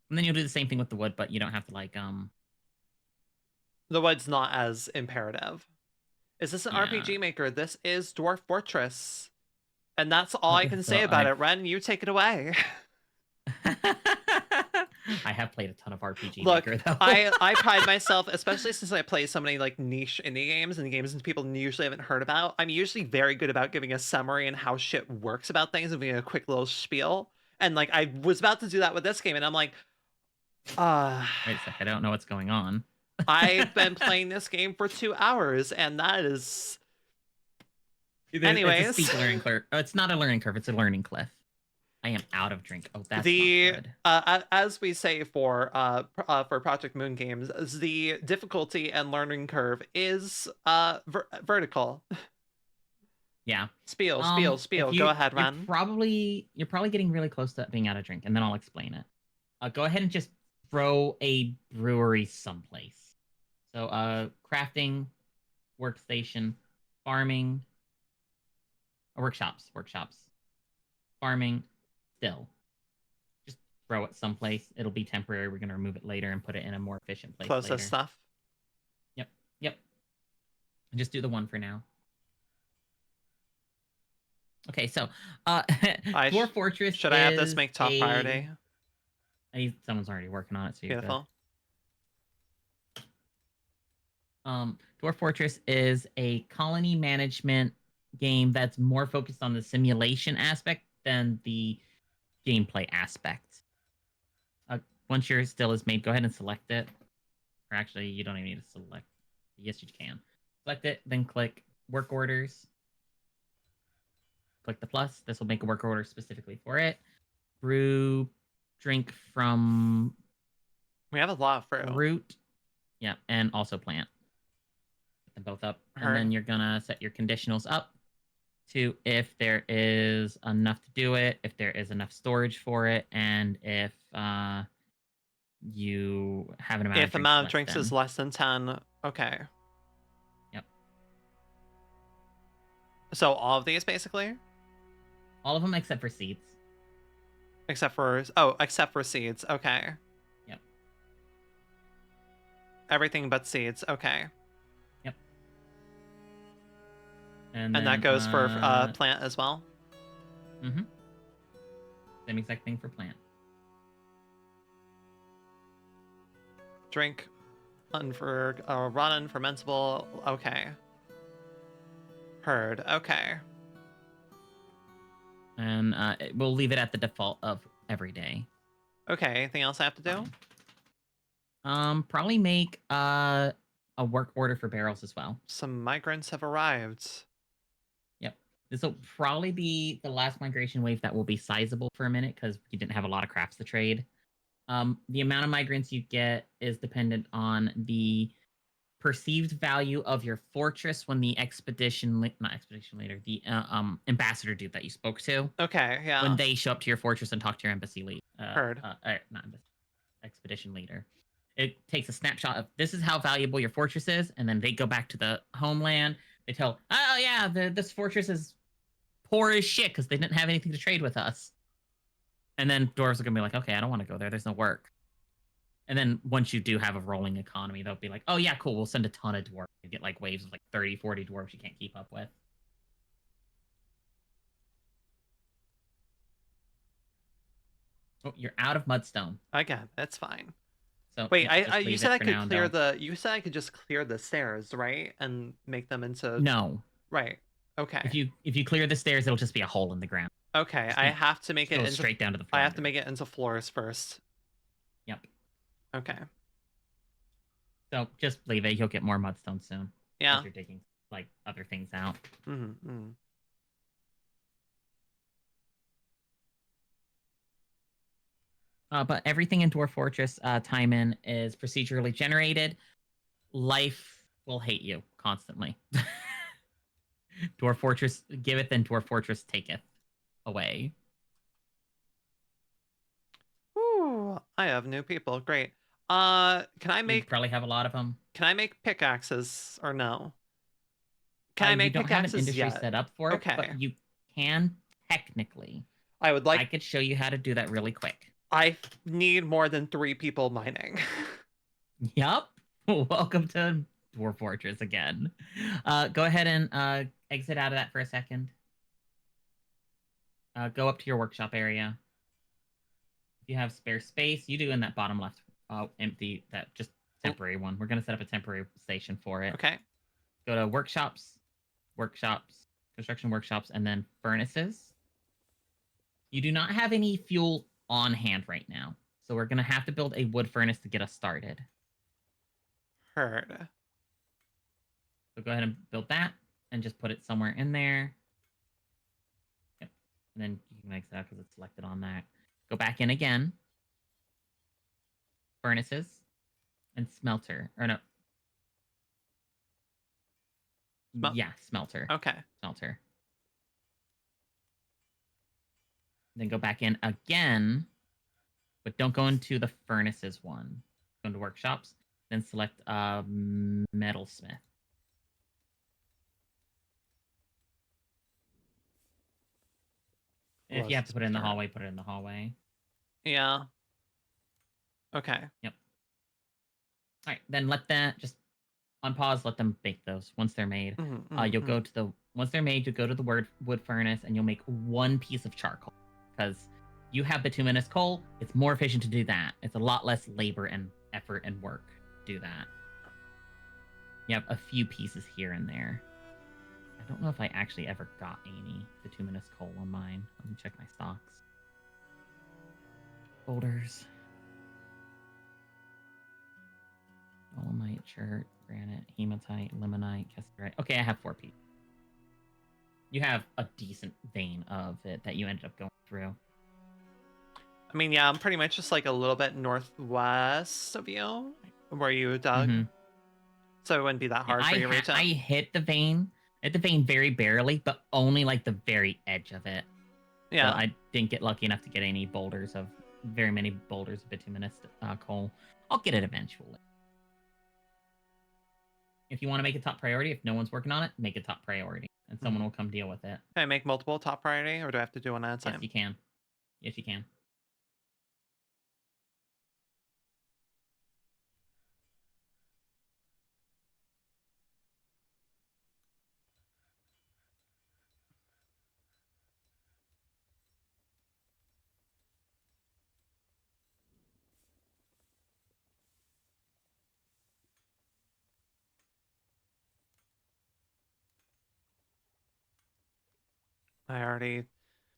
And then you'll do the same thing with the wood, but you don't have to like The wood's not as imperative. Is this an RPG Maker? This is Dwarf Fortress. And that's all I can say about it. Ren, you take it away. I have played a ton of RPG Look, Maker, though. I pride myself, especially since I play so many like niche indie games and games that people usually haven't heard about. I'm usually very good about giving a summary and how shit works about things and giving a quick little spiel. And like I was about to do that with this game, and I'm like, wait a sec, I don't know what's going on. I've been playing this game for 2 hours, and that is. Anyways, it's a steep learning curve. Oh, it's not a learning curve; it's a learning cliff. I am out of drink. Oh, that's not good. As we say for Project Moon games, the difficulty and learning curve is vertical. Yeah. Spiel. Go ahead, Ren. You're probably getting really close to being out of drink, and then I'll explain it. Go ahead and just throw a brewery someplace. So, crafting, workstation, farming, workshops, farming, still. Just throw it someplace. It'll be temporary. We're gonna remove it later and put it in a more efficient place. Close later. this stuff. Yep. Just do the one for now. Okay, so Dwarf Fortress. Should I have this make top priority? Someone's already working on it, so you're beautiful. Good. Dwarf Fortress is a colony management game that's more focused on the simulation aspect than the gameplay aspect. Once your still is made, go ahead and select it. Or actually, you don't even need to select. Yes, you can. Select it, then click Work Orders. Click the plus. This will make a work order specifically for it. Brew, drink from... We have a lot of fruit. Root. Yeah, and also plant. Put them both up. And then you're going to set your conditionals up to if there is enough to do it, if there is enough storage for it, and if you have an amount of drinks. If amount of drinks is less than 10, okay. Yep. So all of these basically, All of them except for seeds. except for seeds. Okay. Yep. Everything but seeds. Okay. Yep. And And then that goes for plant as well. mm-hmm. Same exact thing for plant. Drink, run unfermentable. Okay. Heard. Okay. And we'll leave it at the default of every day. Okay. Anything else I have to do? Probably make a work order for barrels as well. Some migrants have arrived. Yep. This will probably be the last migration wave that will be sizable for a minute because you didn't have a lot of crafts to trade. The amount of migrants you get is dependent on the perceived value of your fortress when the ambassador dude that you spoke to. Okay. Yeah. When they show up to your fortress and talk to your embassy lead. Heard. Not embassy, expedition leader. It takes a snapshot of this is how valuable your fortress is, and then they go back to the homeland. They tell, oh yeah, this fortress is poor as shit because they didn't have anything to trade with us. And then dwarves are gonna be like, okay, I don't want to go there. There's no work. And then once you do have a rolling economy, they'll be like, oh yeah, cool. We'll send a ton of dwarves. You get like waves of like 30, 40 dwarves you can't keep up with. Oh, you're out of mudstone. Again, that's fine. So wait, you said I could clear you said I could just clear the stairs, right? And make them into No. Right. Okay. If you clear the stairs, it'll just be a hole in the ground. Okay, I have to make it into straight down to the floor. I have to make it into floors first. Yep. Okay. So just leave it. You'll get more mudstone soon. Yeah. As you're digging like other things out. Mm-hmm. But everything in Dwarf Fortress Timon is procedurally generated. Life will hate you constantly. Dwarf Fortress giveth and Dwarf Fortress taketh away. Ooh, I have new people. Great. Can I make? You probably have a lot of them. Can I make pickaxes or no? Can I make you don't pickaxes have an industry yet? set up for it, Okay. but you can technically. I would like. I could show you how to do that really quick. I need more than 3 people mining. Yup. Welcome to Dwarf Fortress again. Go ahead and exit out of that for a second. Go up to your workshop area. If you have spare space, you do in that bottom left empty, that just temporary one. We're going to set up a temporary station for it. Okay. Go to workshops, construction workshops, and then furnaces. You do not have any fuel on hand right now. So we're going to have to build a wood furnace to get us started. Heard. So go ahead and build that and just put it somewhere in there. Yep. And then you can exit out because it's selected on that. Go back in again. Furnaces and smelter. Or no. Yeah, smelter. Okay. Smelter. Then go back in again, but don't go into the furnaces one. Go into workshops, then select metalsmith. If you have to put it in the hallway, put it in the hallway. Yeah. Okay. Yep. All right, then let that just unpause. Let them make those once they're made. You'll go to once they're made. You go to the wood furnace and you'll make 1 piece of charcoal because you have bituminous coal. It's more efficient to do that. It's a lot less labor and effort and work to do that. You have a few pieces here and there. I don't know if I actually ever got any bituminous coal on mine. Let me check my stocks. Boulders. Dolomite, chert, granite, hematite, limonite, cassiterite. Okay, I have 4 pieces. You have a decent vein of it that you ended up going through. I mean, yeah, I'm pretty much just like a little bit northwest of you, where you dug. Mm-hmm. So it wouldn't be that hard for you to reach out. I hit the vein very barely, but only like the very edge of it. Yeah. So I didn't get lucky enough to get any very many boulders of bituminous coal. I'll get it eventually. If you want to make it top priority, if no one's working on it, make it top priority. and someone will come deal with it. Can I make multiple top priority, or do I have to do one at a time? Yes, you can. Yes, you can.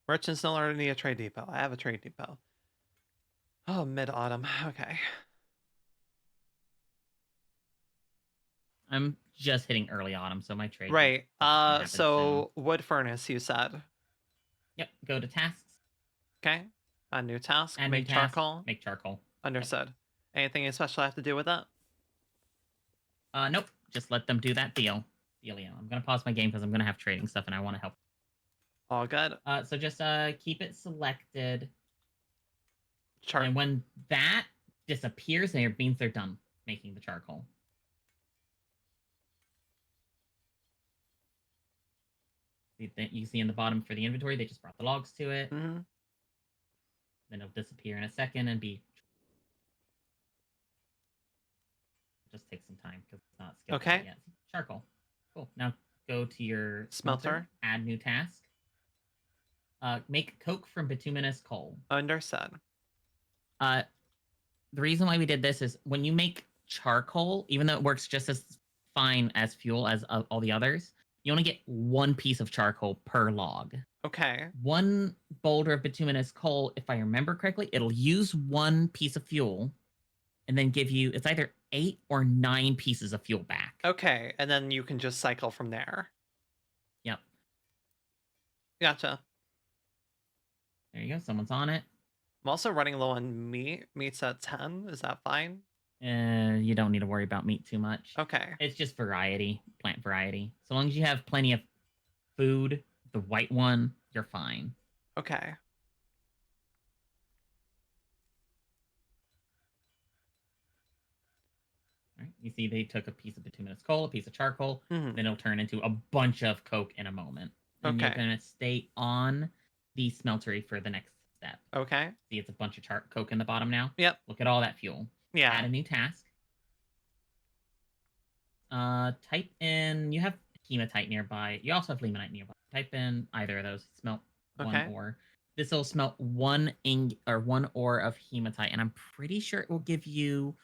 Merchants no longer need a trade depot. I have a trade depot. Oh, mid-autumn. Okay. I'm just hitting early autumn, so my trade. Right. So wood furnace, you said. Yep. Go to tasks. Okay. A new task. Add Make new task, charcoal. Make charcoal. Understood. Yep. Anything special I have to do with that? Nope. Just let them do that deal. Dealio. I'm gonna pause my game because I'm gonna have trading stuff and I want to help. All good. So just keep it selected. Char- and when that disappears, it means they're done making the charcoal. You see in the bottom for the inventory, they just brought the logs to it. Mm-hmm. Then it'll disappear in a second and be. Just take some time because it's not scheduled Okay. yet. Charcoal. Cool. Now go to your Smelter. Add new task. Make coke from bituminous coal. Understood. The reason why we did this is when you make charcoal, even though it works just as fine as fuel as all the others, you only get one piece of charcoal per log. Okay. One boulder of bituminous coal, if I remember correctly, it'll use one piece of fuel and then give you, it's either 8 or 9 pieces of fuel back. Okay, and then you can just cycle from there. Yep. Gotcha. There you go. Someone's on it. I'm also running low on meat. Meat's at 10. Is that fine? You don't need to worry about meat too much. Okay. It's just variety, plant variety. So long as you have plenty of food, the white one, you're fine. Okay. All right. You see they took a piece of bituminous coal, a piece of charcoal, Mm-hmm. then it'll turn into a bunch of coke in a moment. And Okay. you're going to stay on the smeltery for the next step. Okay. See, it's a bunch of coke in the bottom now? Yep. Look at all that fuel. Yeah. Add a new task. Type in, you have hematite nearby. You also have limonite nearby. Type in either of those. Smelt one ore. This will smelt one ore of hematite, and I'm pretty sure it will give you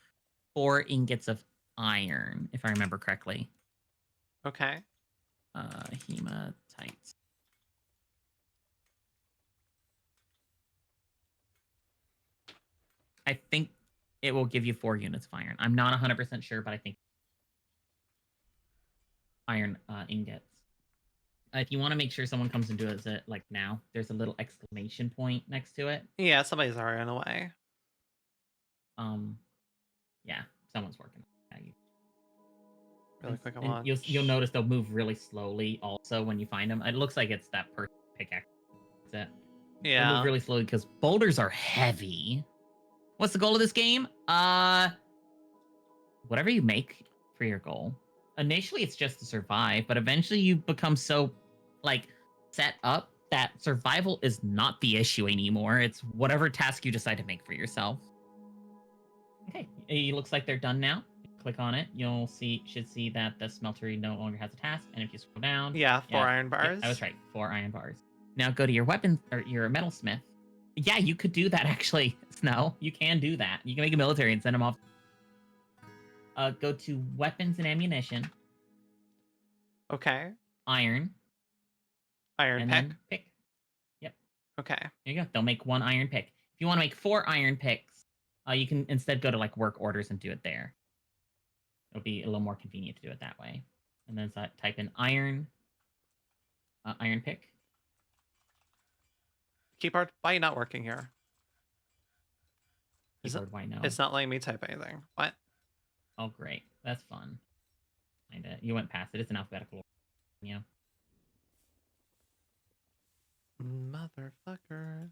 4 ingots of iron, if I remember correctly. Okay. Hematite. I think it will give you 4 units of iron. I'm not 100% sure, but I think iron ingots. If you want to make sure someone comes and does it like now, there's a little exclamation point next to it. Yeah, somebody's already on the way. Yeah, someone's working on it. Really quick, I want. You'll notice they'll move really slowly. Also, when you find them, it looks like it's that person pickaxe. That's it. Yeah. They'll move really slowly because boulders are heavy. What's the goal of this game? Whatever you make for your goal. Initially, it's just to survive, but eventually you become so, set up that survival is not the issue anymore. It's whatever task you decide to make for yourself. Okay, it looks like they're done now. Click on it. Should see that the smeltery no longer has a task. And if you scroll down, 4 iron bars. Yeah, I was right. 4 iron bars. Now go to your weapons or your metalsmith. Yeah, you could do that actually, Snow. You can do that. You can make a military and send them off. Go to weapons and ammunition. Okay. Iron. Iron pick. Pick. Yep. Okay. There you go. They'll make 1 iron pick. If you want to make 4 iron picks, you can instead go to work orders and do it there. It'll be a little more convenient to do it that way. And then type in iron. Iron pick. Keyboard, why are you not working here? Keyboard, why no? It's not letting me type anything. What? Oh, great. That's fun. You went past it. It's an alphabetical order. Yeah. Motherfucker.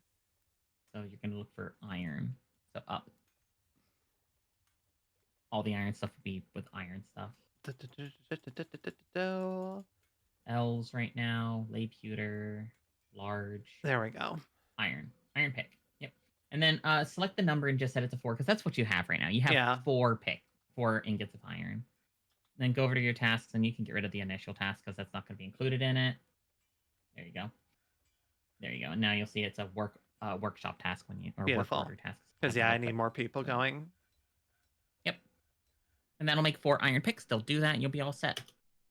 So you're going to look for iron. So up. All the iron stuff would be with iron stuff. L's right now. Lay pewter, large, There we go. iron pick. Yep. And then select the number and just set it to 4 because that's what you have right now. You have Yeah. 4 ingots of iron. Then go over to your tasks and you can get rid of the initial task because that's not going to be included in it. There you go. There you go. And now you'll see it's a workshop task when you or Beautiful. work order task. Because yeah, I need more people going. Yep. And that'll make 4 iron picks. They'll do that and you'll be all set.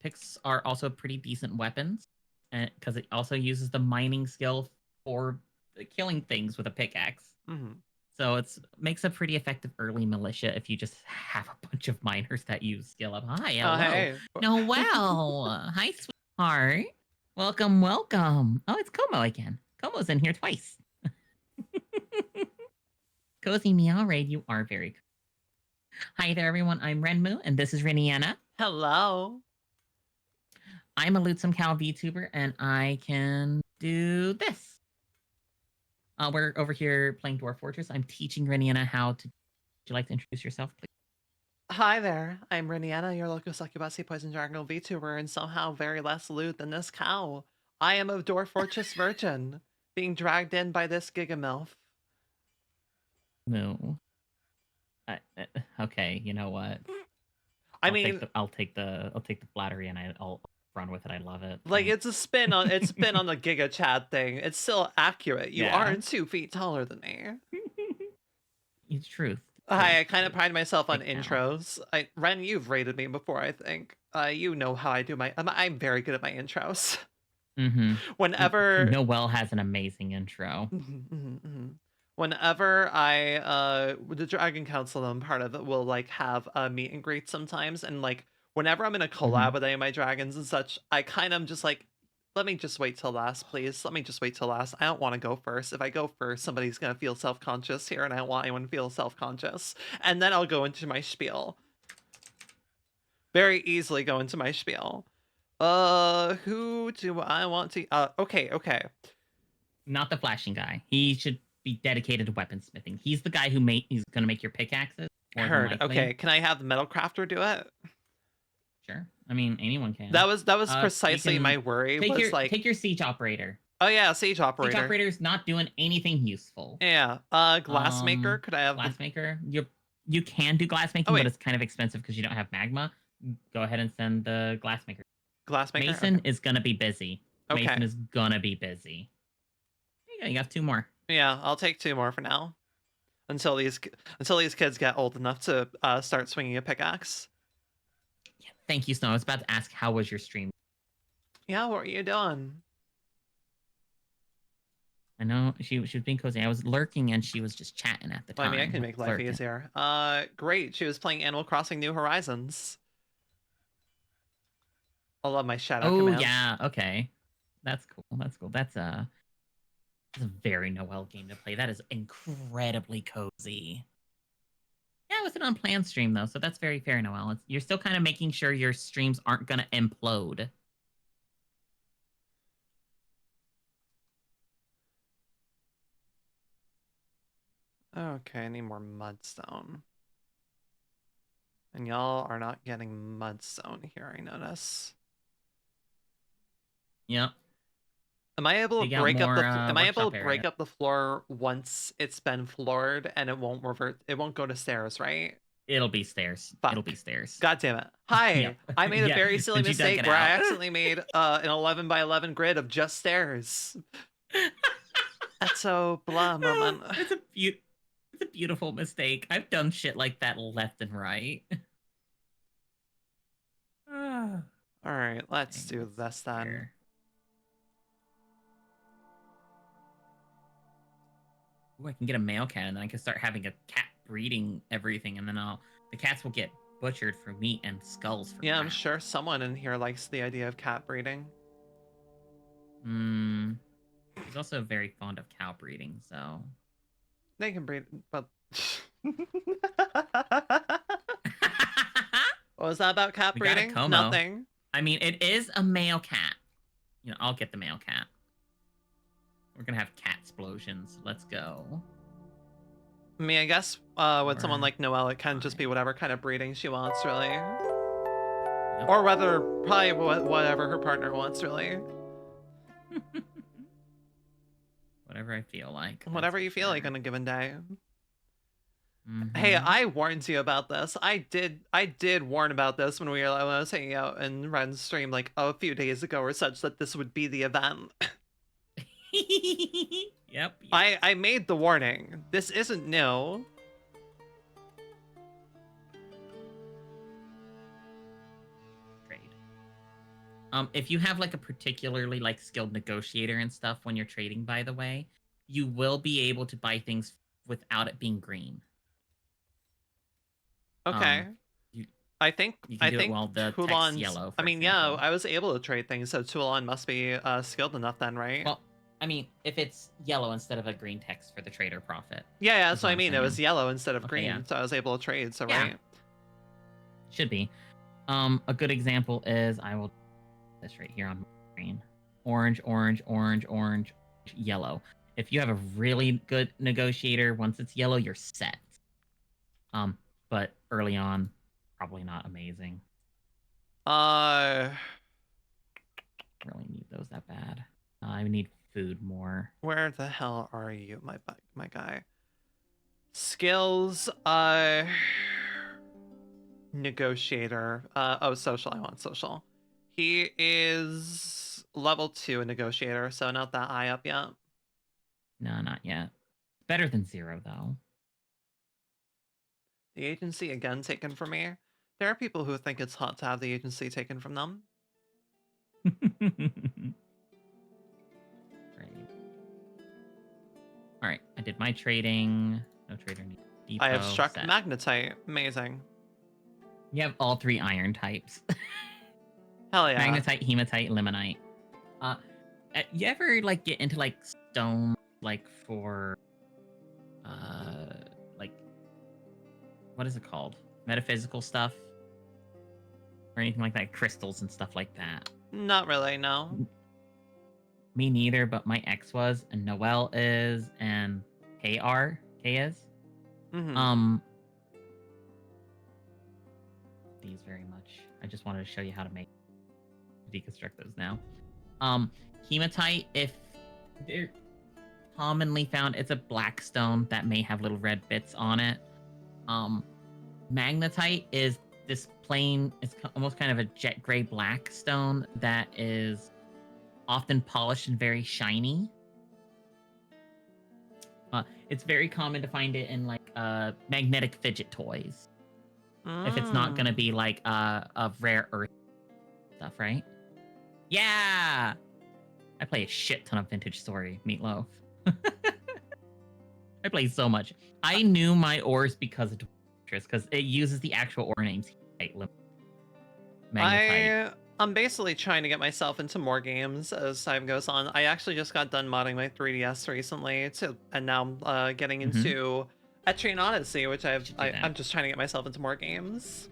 Picks are also pretty decent weapons because it also uses the mining skill for killing things with a pickaxe. Mm-hmm. So it makes a pretty effective early militia if you just have a bunch of miners that use skill up. Hi, hello. Hey. Noelle. Hi, sweetheart. Welcome, welcome. Oh, it's Como again. Como's in here twice. Cozy Meow Raid, you are very cool. Hi there, everyone. I'm Renmu, and this is Rinienna. Hello. I'm a Lootsome Cow VTuber, and I can do this. We're over here playing Dwarf Fortress. I'm teaching Rinienna how to... Would you like to introduce yourself, please? Hi there. I'm Rinienna, your local succubus poison jungle VTuber, and somehow very less lewd than this cow. I am a Dwarf Fortress virgin, being dragged in by this gigamilf. No. Okay, you know what? I mean, I'll take the flattery and I'll run with it. I love it. like it's a spin on the Giga Chad thing. It's still accurate. You aren't 2 feet taller than me. It's truth. I kind of pride myself on intros. Ren, you've rated me before, I think. You know how I do my... I'm very good at my intros. Mm-hmm. Whenever... Noelle has an amazing intro. Whenever the Dragon Council I'm part of it will, like, have a meet and greet sometimes, and, like, whenever I'm in a collab with any of my dragons and such, I kind of just, like, let me just wait till last, please. Let me just wait till last. I don't want to go first. If I go first, somebody's going to feel self-conscious here, and I don't want anyone to feel self-conscious. And then I'll go into my spiel. Very easily go into my spiel. Who do I want to... okay. Not the flashing guy. He should be dedicated to weaponsmithing. He's the guy he's going to make your pickaxes. Heard. Okay, can I have the metal crafter do it? Sure. I mean, anyone can. That was precisely my worry. Take your siege operator. Oh yeah, siege operator. Siege operator's not doing anything useful. Yeah. Glassmaker. Could I have glassmaker? You can do glassmaking, but it's kind of expensive because you don't have magma. Go ahead and send the glassmaker. Glassmaker. Mason is gonna be busy. Okay. Mason is gonna be busy. There you go. You got 2 more. Yeah, I'll take 2 more for now. Until these kids get old enough to start swinging a pickaxe. Yeah, thank you, Snow. I was about to ask, how was your stream? Yeah, what are you doing? I know she was being cozy. I was lurking and she was just chatting at the time. I mean, I can make life easier. Great. She was playing Animal Crossing New Horizons. I love my shadow commands. Oh yeah, okay. That's cool. That's a very Noelle game to play. That is incredibly cozy. Yeah, it was an unplanned stream though, so that's very fair, Noelle. You're still kind of making sure your streams aren't gonna implode. Okay, I need more mudstone. And y'all are not getting mudstone here, I notice. Yep. Am I able to break up the floor once it's been floored and it won't revert? It won't go to stairs, right? It'll be stairs. Fuck. It'll be stairs. God damn it. Hi. Yep. I made a very silly mistake where I accidentally made an 11 by 11 grid of just stairs. That's so blah, man. It's a beautiful mistake. I've done shit like that left and right. All right, let's do this then. Ooh, I can get a male cat, and then I can start having a cat breeding everything, and then the cats will get butchered for meat and skulls for I'm sure someone in here likes the idea of cat breeding. He's also very fond of cow breeding, so they can breed, but what was that about cat breeding? Nothing. I mean, it is a male cat. You know, I'll get the male cat. We're gonna have cat explosions. Let's go. I mean, I guess with someone like Noelle, it can just be whatever kind of breeding she wants, really. Yep. Or whether, probably whatever her partner wants, really. Whatever I feel like. Whatever you feel like on a given day. Mm-hmm. Hey, I warned you about this. I did warn about this when when I was hanging out in Ren's stream like a few days ago or such, that this would be the event. Yep. I made the warning. This isn't new. If you have like a particularly like skilled negotiator and stuff when you're trading, by the way, you will be able to buy things without it being green. Okay. I think you can do it while the text's yellow. I mean, yeah, I was able to trade things, so Toulon must be skilled enough then, right? Well, I mean, if it's yellow instead of a green text for the trader profit. Yeah, that's what I mean. It was yellow instead of green, yeah. so I was able to trade. So yeah. right. Should be. A good example is I will this right here on my screen. Orange, orange, orange, orange, yellow. If you have a really good negotiator, once it's yellow, you're set. But early on, probably not amazing. Really need those that bad. I need food more. Where the hell are you, my guy? Skills, negotiator. Oh, social. I want social. He is level 2 negotiator, so not that high up yet. No, not yet. Better than 0, though. The agency again taken from me. There are people who think it's hot to have the agency taken from them. All right, I did my trading. No trader needs depot. I have struck magnetite. Amazing. You have all 3 iron types. Hell yeah. Magnetite, hematite, limonite. You ever like get into like stone, like for like what is it called? Metaphysical stuff? Or anything like that, crystals and stuff like that? Not really, no. Me neither, but my ex was, and Noelle is, and Kay is. Mm-hmm. These very much. I just wanted to show you how to deconstruct those now. Hematite, if they're commonly found, it's a black stone that may have little red bits on it. Magnetite is this plain, it's almost kind of a jet gray black stone that is often polished and very shiny. It's very common to find it in like magnetic fidget toys. If it's not going to be like of rare earth stuff, right? Yeah! I play a shit ton of Vintage Story, Meatloaf. I play so much. I knew my ores because of Dwarf, because it uses the actual ore names. Magnetite. I'm basically trying to get myself into more games as time goes on. I actually just got done modding my 3DS recently, and now I'm getting into Etrian Odyssey, which I'm just trying to get myself into more games.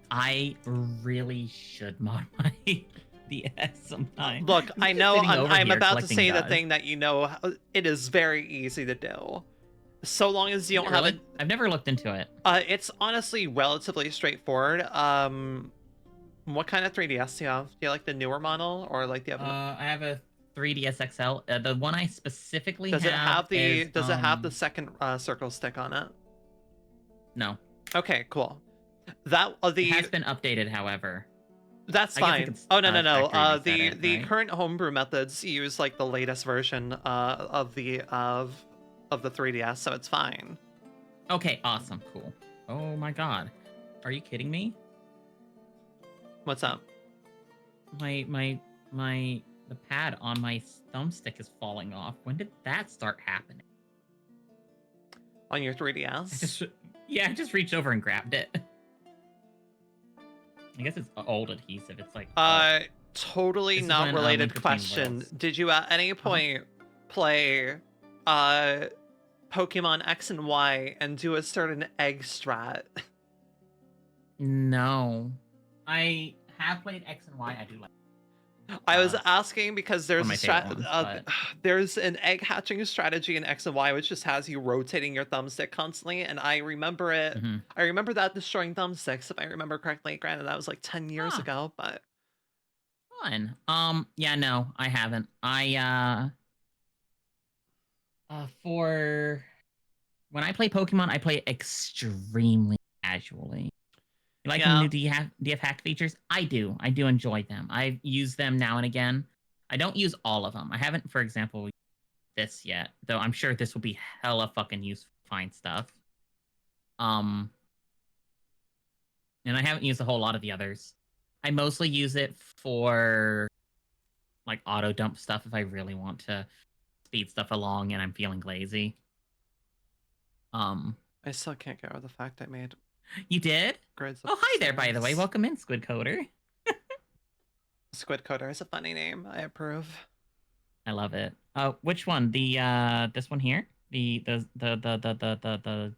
I really should mod my DS sometime. Look, I know I'm about to say the thing that it is very easy to do. So long as you don't have it. I've never looked into it. It's honestly relatively straightforward. What kind of 3DS do you have? Do you like the newer model, or like do you have? I have a 3DS XL. The one I specifically does it have the is, does it have the second circle stick on it? No. Okay, cool. It has been updated, however. That's fine. Oh no. The right? current homebrew methods use like the latest version of the 3DS, so it's fine. Okay, awesome, cool. Oh my god, are you kidding me? What's up? The pad on my thumbstick is falling off. When did that start happening? On your 3DS? I just reached over and grabbed it. I guess it's old adhesive. It's like totally not related question. Did you at any point play Pokemon X and Y and do a certain egg strat? No. I have played X and Y. I do like I was asking because One of my favorite ones, but there's an egg hatching strategy in X and Y, which just has you rotating your thumbstick constantly, and I remember it. mhm. I remember that destroying thumbsticks, if I remember correctly. Granted, that was like 10 years Ah, ago, but fun. Yeah, no, I haven't. For when I play Pokemon, I play extremely casually. You like them? yeah. Do you have hacked features? I do. I do enjoy them. I use them now and again. I don't use all of them. I haven't, for example, used this yet, though. I'm sure this will be hella fucking useful to find stuff. Um, and I haven't used a whole lot of the others. I mostly use it for like auto dump stuff if I really want to speed stuff along and I'm feeling lazy. Um, I still can't get over the fact I made you did? grids Oh, hi there, by the way. upstairs. Welcome in, Squid Coder. Squid Coder is a funny name. I approve. I love it. Which one? The this one here? The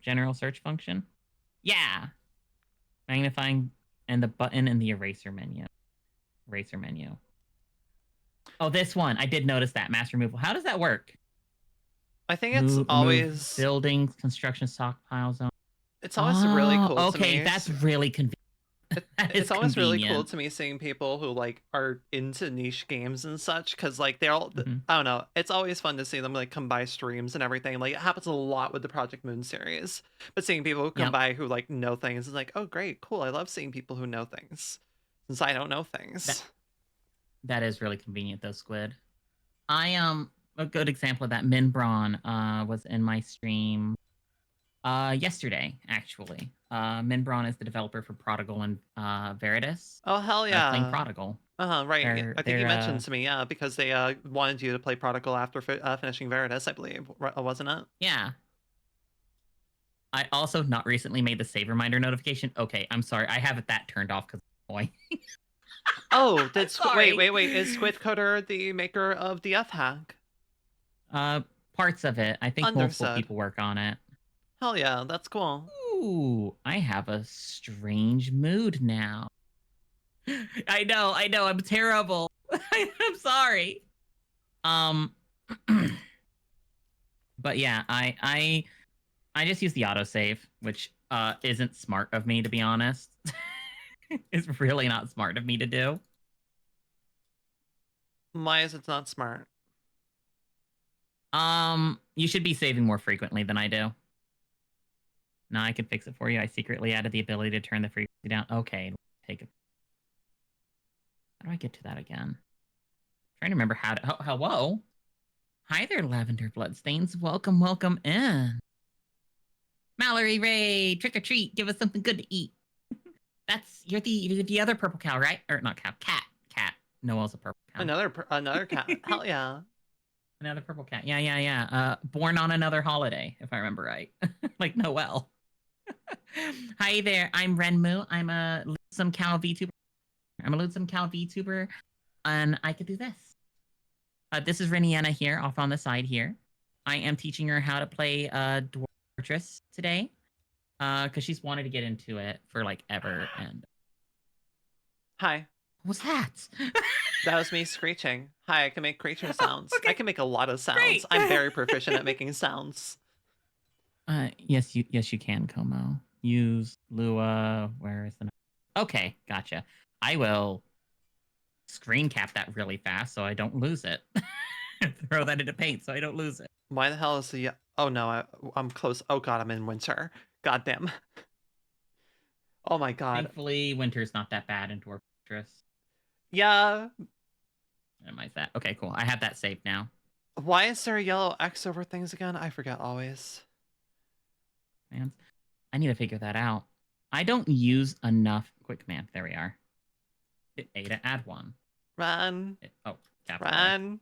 general search function? Yeah. Magnifying and the button in the eraser menu. Eraser menu. Oh, this one. I did notice that. Mass removal. How does that work? I think Remove buildings, construction stockpile zone. it's always really Oh, cool to okay. me. That's really convenient. That is It's always really cool convenient. to me seeing people who like are into niche games and such, because like they're all Mhm. I don't know, it's always fun to see them like come by streams and everything. Like it happens a lot with the Project Moon series, but seeing people who come Yep. by who like know things is like, oh great, cool. I love seeing people who know things since I don't know things. That is really convenient though, Squid. I a good example of that. Minbron was in my stream yesterday, actually. Minbron is the developer for Prodigal and Veritas. Oh hell I was playing yeah. Prodigal. Right. I think you They're mentioned to me, yeah, because they wanted you to play Prodigal after finishing Veritas, I believe, wasn't it? yeah. I also not recently made the save reminder notification. Okay, I'm sorry. I have that turned off because boy. Oh, did Sorry. wait, is Squid Coder the maker of the F hack? Parts of it. I think multiple Understood. people work on it. Hell yeah, that's cool. Ooh, I have a strange mood now. I know, I'm terrible. I'm sorry. Um but yeah, I just use the autosave, which isn't smart of me to be honest. It's really not smart of me to do. Why is it not smart? You should be saving more frequently than I do. No, I can fix it for you. I secretly added the ability to turn the frequency down. Okay, take it. How do I get to that again? Trying to remember how to. Oh, hello. Hi there, Lavender Bloodstains. Welcome, welcome in. Mallory Ray, trick or treat. Give us something good to eat. You're the other purple cow, right? Or not cow, cat. Noel's a purple cow. Another cat. Hell yeah. Another purple cat. Yeah. Born on another holiday, if I remember right. Like Noel. Hi there. I'm Renmu. I'm a Lonesome Cow VTuber. And I could do this. This is Rinienna here, off on the side here. I am teaching her how to play Dwarf today, because she's wanted to get into it for like ever. And Hi. what was that? That was me screeching. Hi, I can make creature sounds. Okay. I can make a lot of sounds. Great. I'm very proficient at making sounds. Yes, you can, Como. Use Lua. Where is the? Okay, gotcha. I will screen cap that really fast so I don't lose it. Throw that into paint so I don't lose it. Why the hell is the... Oh no, I'm close. Oh god, I'm in winter. Goddamn. Oh my god. Thankfully, winter's not that bad in Dwarf Fortress. Yeah. Minimize that. Okay, cool. I have that saved now. Why is there a yellow X over things again? I forget always. Man, I need to figure that out. I don't use enough quick command. There we are. Hit A to add one. Run. Capital A. Run.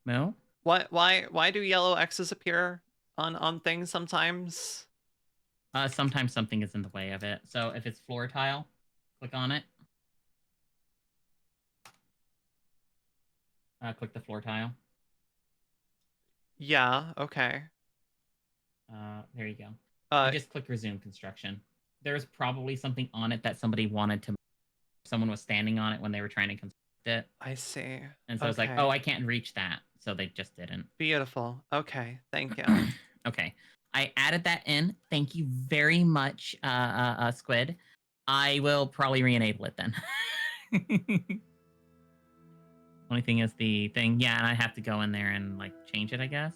No? Why do yellow X's appear on things sometimes? Sometimes something is in the way of it. So if it's floor tile, click on it. Click the floor tile. Yeah, okay. There you go. Just click resume construction. There's probably something on it that somebody wanted to. Someone was standing on it when they were trying to construct it. I see. And so it's like, Okay. oh, I can't reach that. So they just didn't. Beautiful. Okay, thank you. Okay. I added that in. Thank you very much, Squid. I will probably re-enable it then. Only thing is the thing. Yeah, and I have to go in there and like change it, I guess.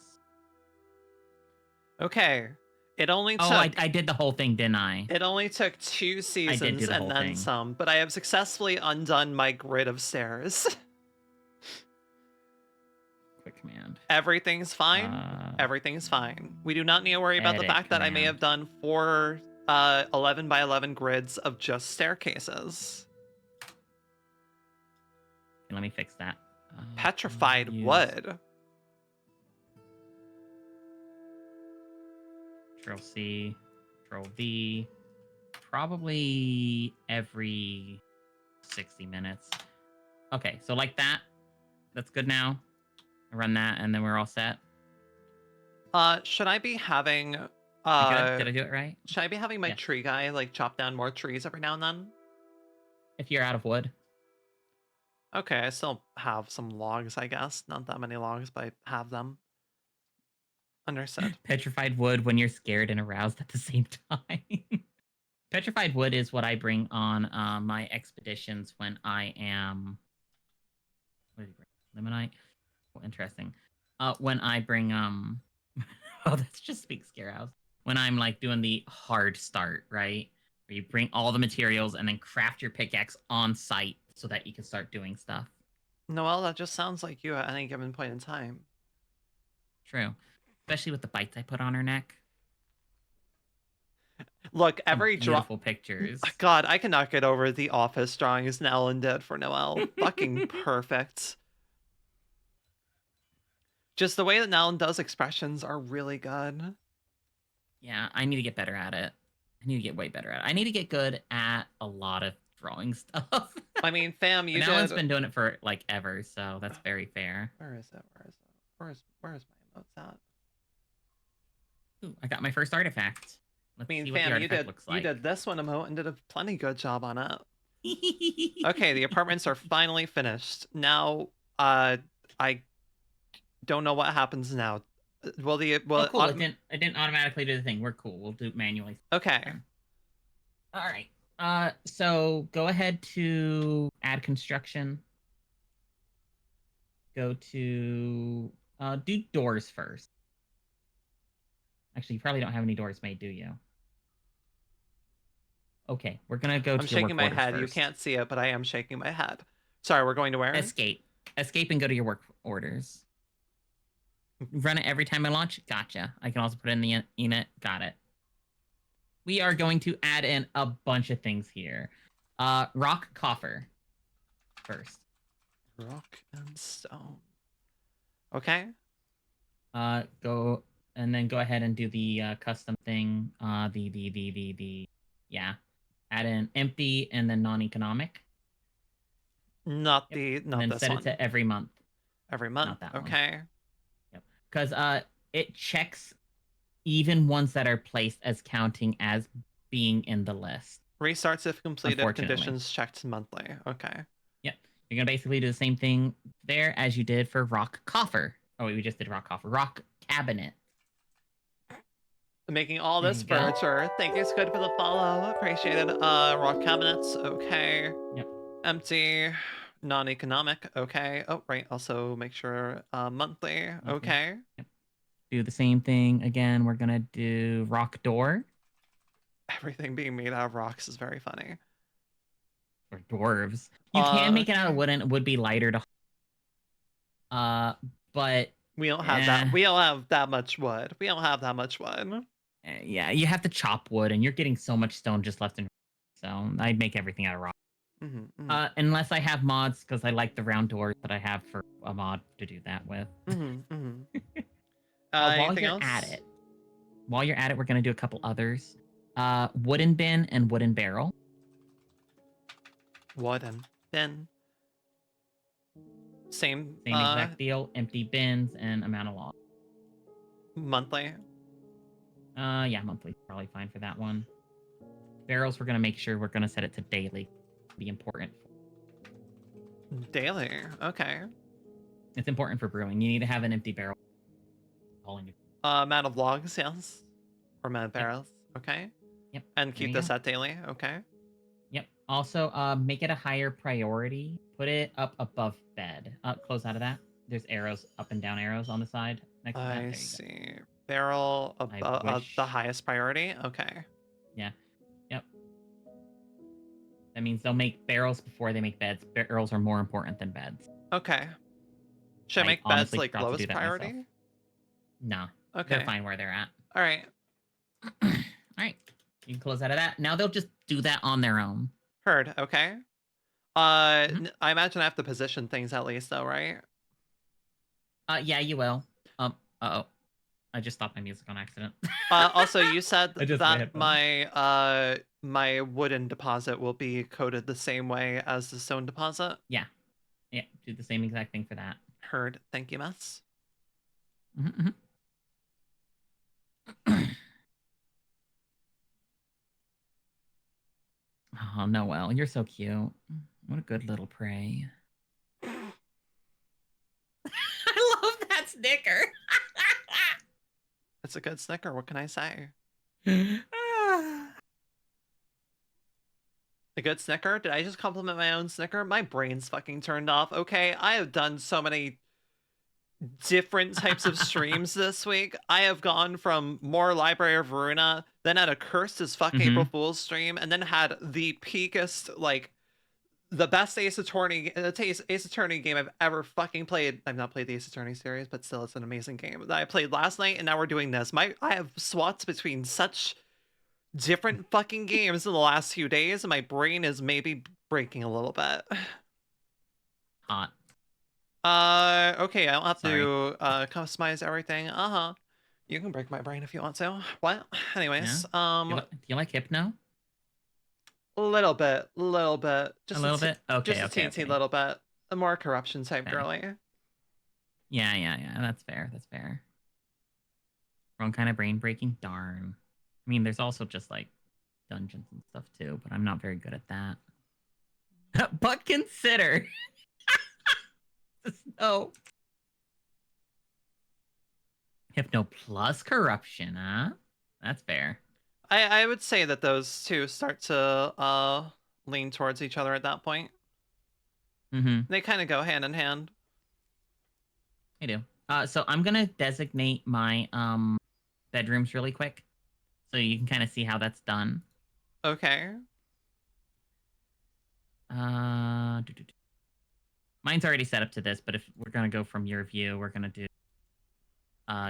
Okay. It only Oh, took I did the whole thing, didn't I? it only took 2 I seasons did do the and whole then thing. some, but I have successfully undone my grid of stairs. Quick command. Everything's fine. Everything's fine. We do not need to worry about the Edit fact that I may command. have done 4 11 by 11 grids of just staircases. Okay, let me fix that. Petrified use wood. Control C, Control V, probably every 60 minutes. Okay, so like that. That's good now. I run that and then we're all set. Should I be having Did I do it right? should I be having my Yes. tree guy like chop down more trees every now and then? If you're out of wood. Okay, I still have some logs, I guess. Not that many logs, but I have them. Understood. Petrified wood when you're scared and aroused at the same time. Petrified wood is what I bring on my expeditions when I am. What did you bring? Limonite. Oh, interesting. When I bring oh, that's just big scare house. When I'm like doing the hard start, right? Where you bring all the materials and then craft your pickaxe on site so that you can start doing stuff. Noelle, that just sounds like you at any given point in time. True. Especially with the bites I put on her neck. Look, Some every beautiful pictures. God, I cannot get over the office drawings Ellen did for Noelle. Fucking perfect. Just the way that Nellen does expressions are really good. Yeah, I need to get better at it. I need to get way better at it. I need to get good at a lot of drawing stuff. I mean, fam, you But did. Alan's been doing it for like ever, so that's very fair. Where is it? Where's my notes at? Ooh, I got my first artifact. Let's see what the artifact looks like. You did this one emote and did a plenty good job on it. Okay, the apartments are finally finished. Now, I don't know what happens now. Will oh, cool! It didn't automatically do the thing. We're cool. We'll do it manually. Okay. All right. So go ahead to add construction. Go to do doors first. Actually, you probably don't have any doors made, do you? Okay, we're gonna go to I'm shaking my head. First. You can't see it, but I am shaking my head. Sorry, we're going to where? Escape and go to your work orders. Run it every time I launch. Gotcha. I can also put in the unit. Got it. We are going to add in a bunch of things here. Rock coffer first. Rock and stone. Okay. Go ahead and do the custom thing. Yeah. Add in empty and then non-economic. Not this one. And then set it to every month. Every month. Not that okay. One. Yep. Because it checks even ones that are placed as counting as being in the list. Restarts if completed. Conditions checked monthly. Okay. Yep. You're gonna basically do the same thing there as you did for rock coffer. Oh, we just did rock coffer. Rock cabinet. Making all this furniture. Thank you, Squid, for the follow. Appreciate it. Rock cabinets. Okay. Yep. Empty. Non-economic. Okay. Oh, right. Also make sure monthly. Okay. Yep. Do the same thing again. We're gonna do rock door. Everything being made out of rocks is very funny. Or dwarves. You can make it out of wood and it would be lighter to but we don't have that. We don't have that much wood. We don't have that much wood. Yeah, you have to chop wood, and you're getting so much stone just left and right. So I'd make everything out of rock. Unless I have mods, because I like the round doors that I have for a mod to do that with. While you're at it, we're gonna do a couple others. Wooden bin and wooden barrel. Wooden bin. Same exact deal. Empty bins and amount of logs. Monthly. Yeah, monthly probably fine for that one. Barrels, we're gonna make sure we're gonna set it to daily. Be important. Daily. Okay. It's important for brewing. You need to have an empty barrel. Amount of logs, yes. Or amount of Yep. barrels. Okay. Yep. And there keep you this go. at daily. Okay. Yep. Also, make it a higher priority. Put it up above bed. Close out of that. There's arrows, up and down arrows on the side next to that. I There you see. Barrel go. I above the wish. highest priority. Okay. Yeah. Yep. That means they'll make barrels before they make beds. Barrels are more important than beds. Okay. Should I I make beds honestly like forgot to do lowest that priority? myself. Nah. Okay. They're fine where they're at. All right. All right. You can close out of that. Now they'll just do that on their own. Heard. Okay. I imagine I have to position things at least, though, right? Yeah, you will. Uh-oh. I just stopped my music on accident. Also, you said Adjust my that my wooden deposit will be coded the same way as the stone deposit. Yeah. Yeah, do the same exact thing for that. Heard. Thank you, Mess. Mm-hmm. Oh, Noelle, you're so cute. What a good little prey. I love that snicker. It's a good snicker. What can I say? A good snicker? Did I just compliment my own snicker? My brain's fucking turned off. Okay, I have done so many different types of streams this week. I have gone from more Library of Veruna, then had a cursed as fuck April Fool's stream, and then had the peakest, like, the best Ace Attorney game I've ever fucking played. I've not played the Ace Attorney series, but still, it's an amazing game that I played last night, and now we're doing this. I have swats between such different fucking games in the last few days, and my brain is maybe breaking a little bit. Hot. Okay, I don't have to customize everything. You can break my brain if you want to. What? Anyways, do you like Hypno? A little bit. Just a little bit. Okay, just a teensy little bit. A more corruption type girly. Yeah. That's fair. Wrong kind of brain breaking. Darn. I mean, there's also just like dungeons and stuff too, but I'm not very good at that. But consider. So, Hypno plus corruption, huh? That's fair. I would say that those two start to lean towards each other at that point. They kind of go hand in hand. They do. So I'm gonna designate my bedrooms really quick, so you can kind of see how that's done. Okay. Mine's already set up to this, but if we're gonna go from your view, we're gonna do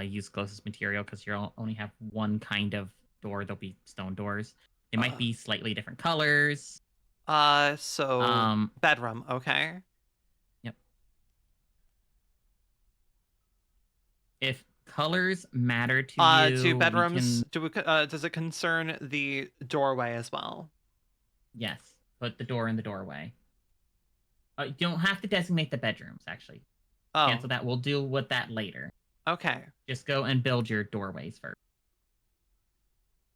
use closest material because you'll only have one kind of door. There'll be stone doors. It might be slightly different colors. So bedroom, okay. Yep. If colors matter to you, two bedrooms. Does it concern the doorway as well? Yes, put the door in the doorway. You don't have to designate the bedrooms, actually. Oh. Cancel that. We'll deal with that later. Okay. Just go and build your doorways first.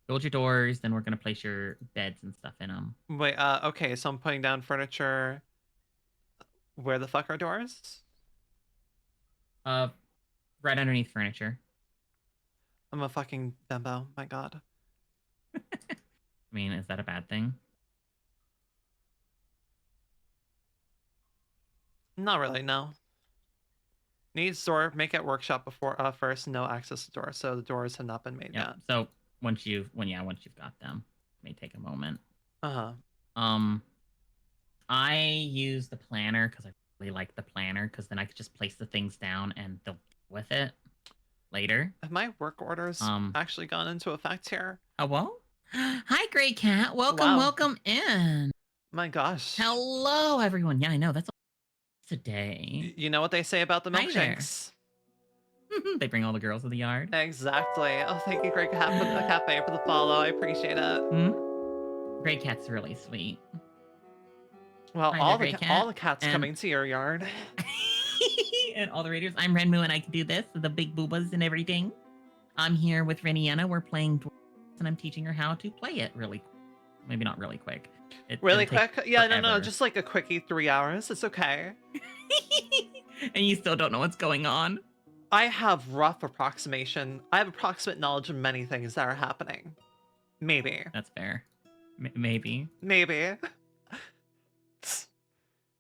Build your doors, then we're going to place your beds and stuff in them. Wait, okay, so I'm putting down furniture. Where the fuck are doors? Right underneath furniture. I'm a fucking bimbo, my god. I mean, is that a bad thing? Not really, no. Needs door, make it workshop before first, no access to door. So the doors have not been made yet. So once you've got them, it may take a moment. I use the planner because I really like the planner because then I could just place the things down and they'll deal with it later. Have my work orders actually gone into effect here? Oh, well? Hi, Gray Cat. Welcome in. My gosh. Hello, everyone. Yeah, I know. That's today. You know what they say about the milkshakes? They bring all the girls to the yard. Exactly. Oh, thank you, Grey Cafe, for the follow. I appreciate it. Gray Cat's really sweet. Well, all the cats coming to your yard. And all the raiders. I'm Renmu, and I can do this, the big boobas and everything. I'm here with Rinienna. We're playing dwarf, and I'm teaching her how to play it really quick. maybe not really quick. Really It'll take quick? Yeah, no, forever. just like a quickie 3 hours. It's okay. And you still don't know what's going on. I have rough approximation. I have approximate knowledge of many things that are happening. Maybe. That's fair. Maybe. Maybe.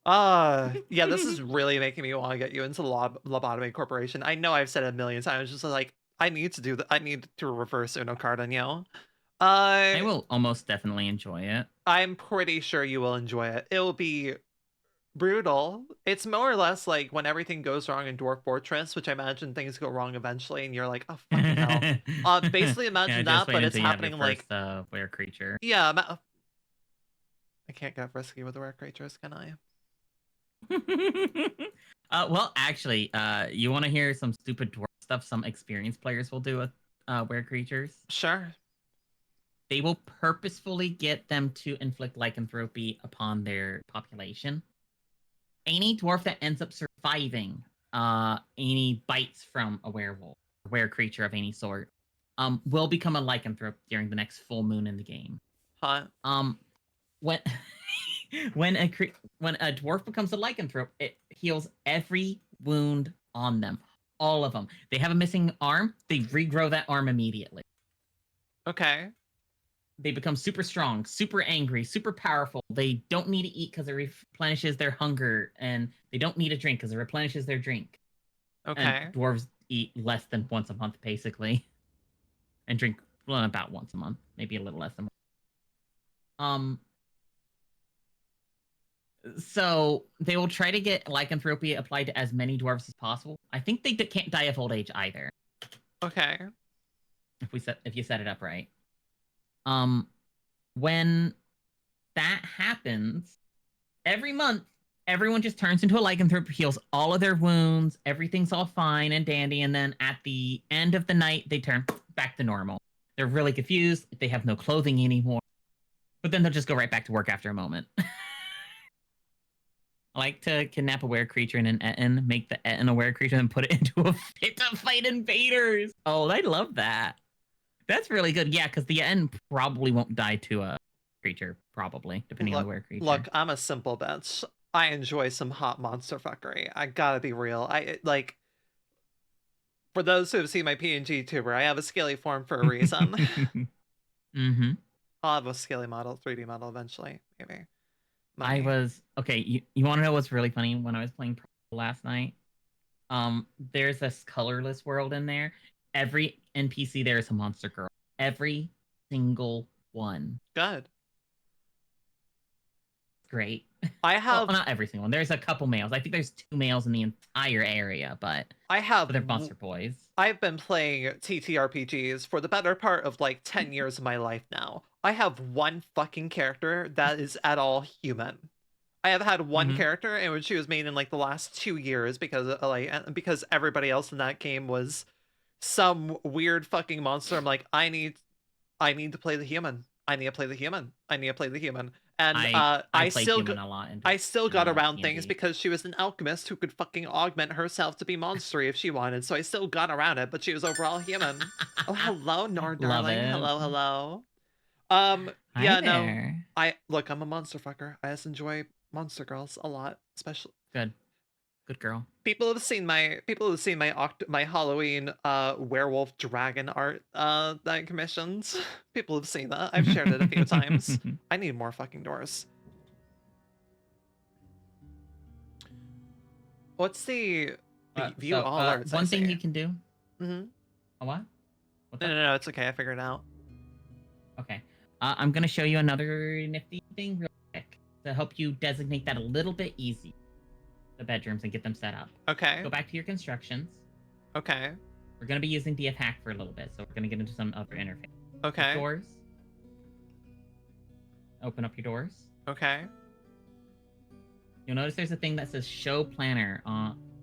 Yeah, this is really making me want to get you into Lobotomy Corporation. I know I've said it a million times, just like, I need to do that. I need to reverse Uno card on you. I will almost definitely enjoy it. I'm pretty sure you will enjoy it. It'll be brutal. It's more or less like when everything goes wrong in Dwarf Fortress, which I imagine things go wrong eventually, and you're like, oh, fucking hell. Basically imagine just that, wait but it's until you have happening your like... first, rare creature. Yeah, I can't get risky with the rare creatures, can I? Well, actually, you want to hear some stupid dwarf stuff some experienced players will do with rare creatures? Sure. They will purposefully get them to inflict lycanthropy upon their population. Any dwarf that ends up surviving any bites from a werewolf, a rare creature of any sort, will become a lycanthrope during the next full moon in the game. Huh? When when a dwarf becomes a lycanthrope, it heals every wound on them, all of them. They have a missing arm, they regrow that arm immediately. Okay. They become super strong, super angry, super powerful. They don't need to eat because it replenishes their hunger, and they don't need a drink because it replenishes their drink. Okay. And dwarves eat less than once a month, basically, and drink about once a month, maybe a little less than. So they will try to get lycanthropy applied to as many dwarves as possible. I think they can't die of old age either. Okay. If you set it up right. When that happens, every month, everyone just turns into a lycanthrope, heals all of their wounds, everything's all fine and dandy, and then at the end of the night, they turn back to normal. They're really confused, they have no clothing anymore, but then they'll just go right back to work after a moment. I like to kidnap a were creature in an Etten, make the Etten a were creature, and put it into a fit to fight invaders. Oh, I love that. That's really good. Yeah, because the Etten probably won't die to a creature, probably, depending on the were creature. Look, I'm a simple bitch. I enjoy some hot monster fuckery. I gotta be real. Like, for those who have seen my PNG tuber, I have a scaly form for a reason. Mm-hmm. I'll have a scaly model, 3D model eventually, maybe. Okay, you want to know what's really funny? When I was playing last night, there's this colorless world in there. Every NPC there is a monster girl. Every single one. Good. Great. I have... Well, not every single one. There's a couple males. I think there's 2 males in the entire area, but they're monster boys. I've been playing TTRPGs for the better part of like 10 years of my life now. I have one fucking character that is at all human. I have had one character, and when she was made in like the last 2 years because everybody else in that game was some weird fucking monster. I'm like, I need to play the human. I need to play the human. And I still got around things because she was an alchemist who could fucking augment herself to be monstery if she wanted. So I still got around it, but she was overall human. Oh, hello, Nor darling. Hello. Yeah, no. I'm a monster fucker. I just enjoy monster girls a lot, especially. Good girl. People have seen my my Halloween werewolf dragon art that I commissioned. People have seen that. I've shared it a few times. I need more fucking doors. What's the view all alerts? One thing you can do. Mm-hmm. A what? No, it's okay. I figured it out. Okay. I'm gonna show you another nifty thing real quick to help you designate that a little bit easy. The bedrooms and get them set up. Okay. Go back to your constructions. Okay. We're going to be using DF hack for a little bit, so we're going to get into some other interface. Okay. Doors. Open up your doors. Okay. You'll notice there's a thing that says show planner.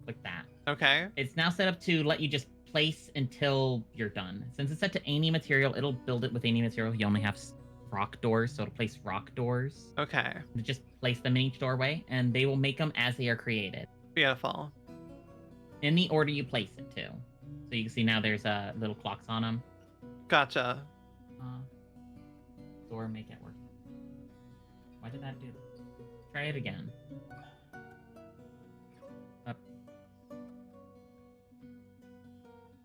Click that. Okay. It's now set up to let you just place until you're done. Since it's set to any material, it'll build it with any material. You only have rock doors, so it'll place rock doors. Okay. Just place them in each doorway, and they will make them as they are created. Beautiful. In the order you place it to. So you can see now there's little clocks on them. Gotcha. Door, make it work. Why did that do that? Try it again. Up.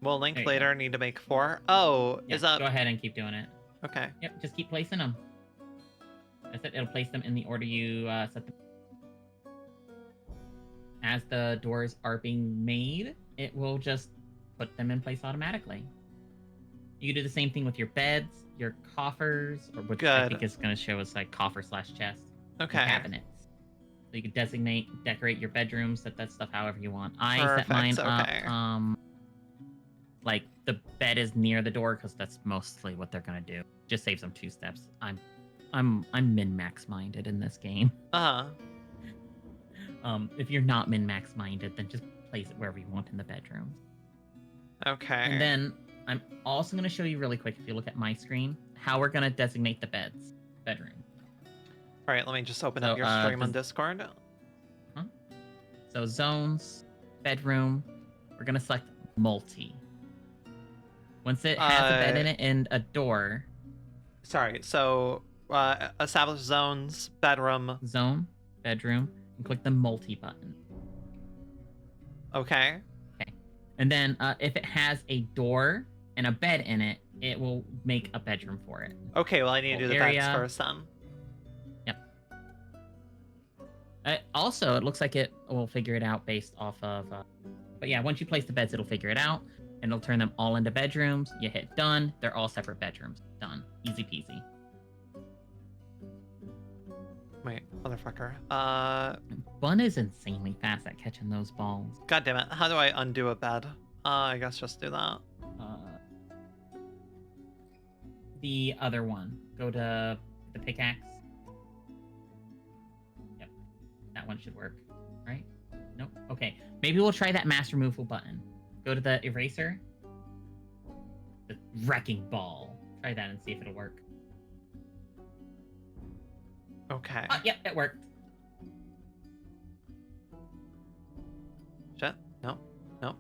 We'll link There you later. go. Need to make 4. Oh, Yeah, is that go ahead and keep doing it. okay? Yep, just keep placing them. That's it. It'll place them in the order you set them. As the doors are being made, it will just put them in place automatically. You can do the same thing with your beds, your coffers, or which I think Good. is going to show us like coffer/chest, and Okay. cabinets. So you can decorate your bedrooms, set that stuff however you want. I set Perfect, mine okay. up. Like the bed is near the door because that's mostly what they're gonna do. Just saves them 2 steps. I'm min-max minded in this game. If you're not min-max minded, then just place it wherever you want in the bedroom. Okay. And then I'm also gonna show you really quick, if you look at my screen, how we're gonna designate the bedroom. All right, let me just open up your stream on Discord. So zones, bedroom, we're gonna select multi. Once it has a bed in it and a door. Sorry, so establish zones, bedroom. Zone, bedroom, and click the multi button. Okay. Okay. And then if it has a door and a bed in it, it will make a bedroom for it. Okay, well I need to do the beds first then. Yep. Also, it looks like it will figure it out based off of... but yeah, once you place the beds, it'll figure it out. And it'll turn them all into bedrooms. You hit done. They're all separate bedrooms. Done. Easy peasy. Wait, motherfucker. Bun is insanely fast at catching those balls. God damn it. How do I undo a bed? I guess just do that. The other one. Go to the pickaxe. Yep. That one should work. Right? Nope. Okay. Maybe we'll try that mass removal button. Go to the eraser. The wrecking ball. Try that and see if it'll work. Okay. Oh, yep, it worked. Shit. No. No.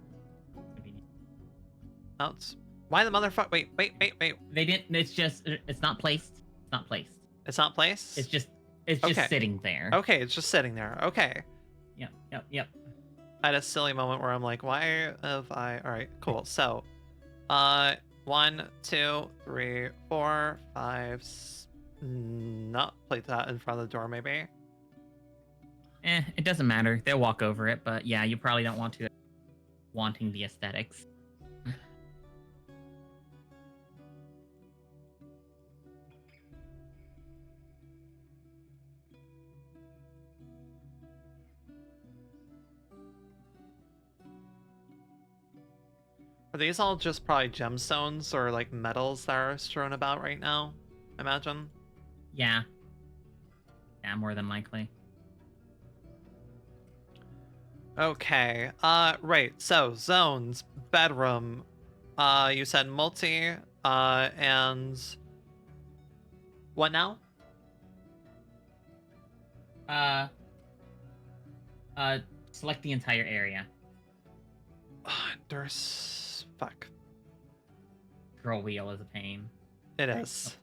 Oh, it's... Why the motherfucker? Wait. They didn't. It's just. It's not placed. It's not placed. It's not placed? It's just. It's just sitting there. Okay, it's just sitting there. Okay. Yep. I had a silly moment where I'm like, why have I... Alright, cool. So, 1, 2, 3, 4, 5... Not place that in front of the door, maybe? It doesn't matter. They'll walk over it, but yeah, you probably don't want to... Wanting the aesthetics. Are these all just probably gemstones or like metals that are strewn about right now? I imagine. Yeah. Yeah, more than likely. Okay. Right. So zones, bedroom. You said multi. And what now? Select the entire area. There's... Fuck. Scroll wheel is a pain. It is.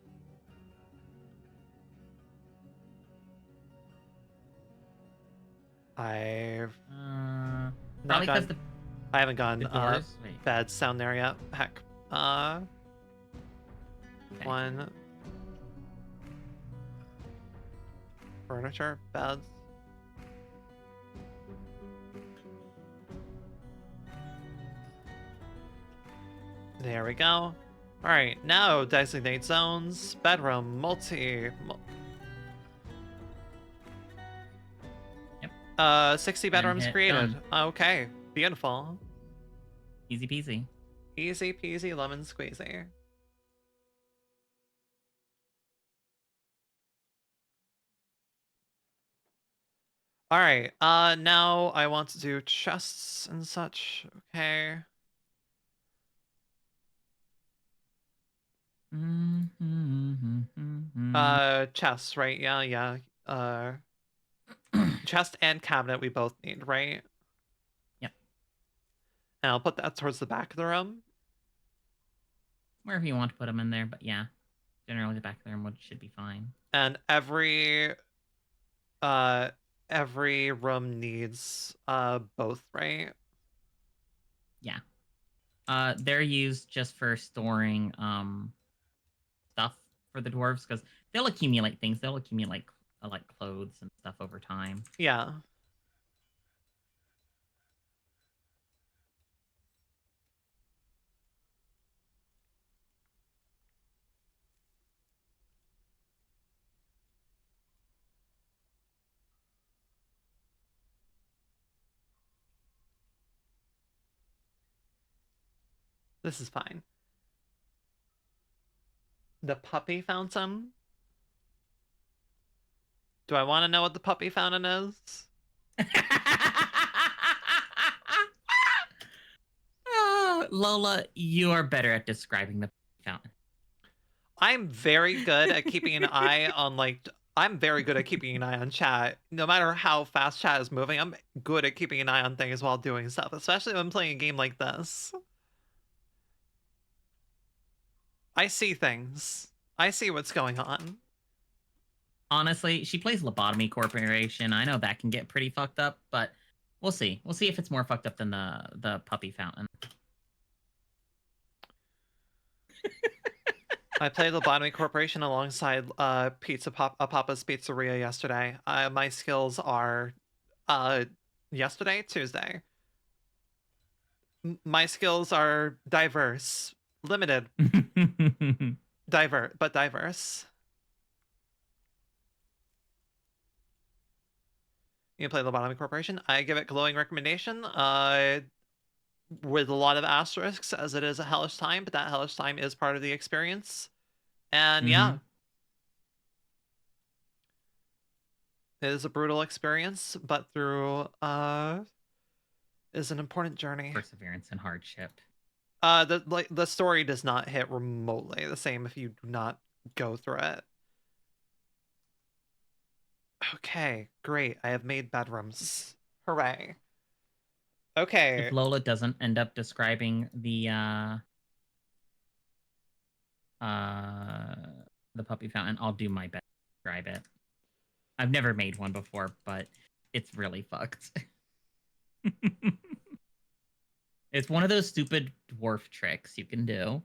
I've... Probably because I haven't gone doors... beds down there yet. Heck. Okay. 1... Furniture, beds. There we go. All right, now designate zones, bedroom, multi. Yep. 60 bedrooms created. Done. Okay, beautiful. Easy peasy. Easy peasy lemon squeezy. All right, now I want to do chests and such. Okay. Chests, right? Yeah. Chest and cabinet we both need, right? Yep. And I'll put that towards the back of the room. Wherever you want to put them in there, but yeah. Generally the back of the room should be fine. And every every room needs both, right? Yeah. They're used just for storing stuff for the dwarves because they'll accumulate things. They'll accumulate like clothes and stuff over time. Yeah. This is fine. The puppy fountain? Do I want to know what the puppy fountain is? Lola, you are better at describing the fountain. I'm very good at keeping an eye on I'm very good at keeping an eye on chat. No matter how fast chat is moving, I'm good at keeping an eye on things while doing stuff, especially when I'm playing a game like this. I see things. I see what's going on. Honestly, she plays Lobotomy Corporation. I know that can get pretty fucked up, but we'll see. We'll see if it's more fucked up than the puppy fountain. I played Lobotomy Corporation alongside Papa's Pizzeria yesterday. My skills are yesterday, Tuesday. My skills are diverse, limited, but diverse. You play Lobotomy Corporation. I give it glowing recommendation. With a lot of asterisks, as it is a hellish time, but that hellish time is part of the experience. And yeah, it is a brutal experience, but through is an important journey. Perseverance and hardship. The story does not hit remotely the same if you do not go through it. Okay, great. I have made bedrooms. Hooray. Okay. If Lola doesn't end up describing the puppy fountain, I'll do my best to describe it. I've never made one before, but it's really fucked. It's one of those stupid dwarf tricks you can do.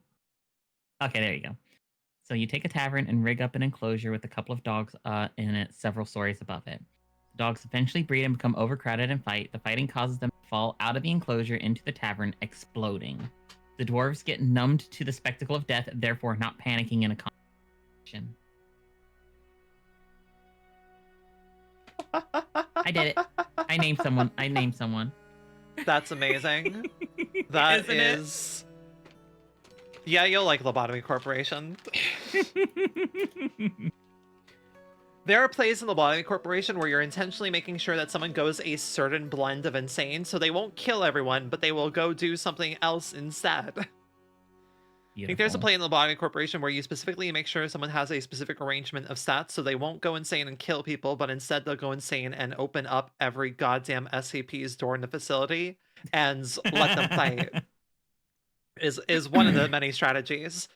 Okay, there you go. So you take a tavern and rig up an enclosure with a couple of dogs in it several stories above it. The dogs eventually breed and become overcrowded and fight. The fighting causes them to fall out of the enclosure into the tavern, exploding. The dwarves get numbed to the spectacle of death, therefore not panicking in a competition. I did it. I named someone. That's amazing. That is... Yeah, you'll like Lobotomy Corporation. There are plays in Lobotomy Corporation where you're intentionally making sure that someone goes a certain blend of insane, so they won't kill everyone, but they will go do something else instead. I think there's a play in Lobotomy Corporation where you specifically make sure someone has a specific arrangement of stats, so they won't go insane and kill people, but instead they'll go insane and open up every goddamn SCP's door in the facility and let them fight. Is one of the many strategies.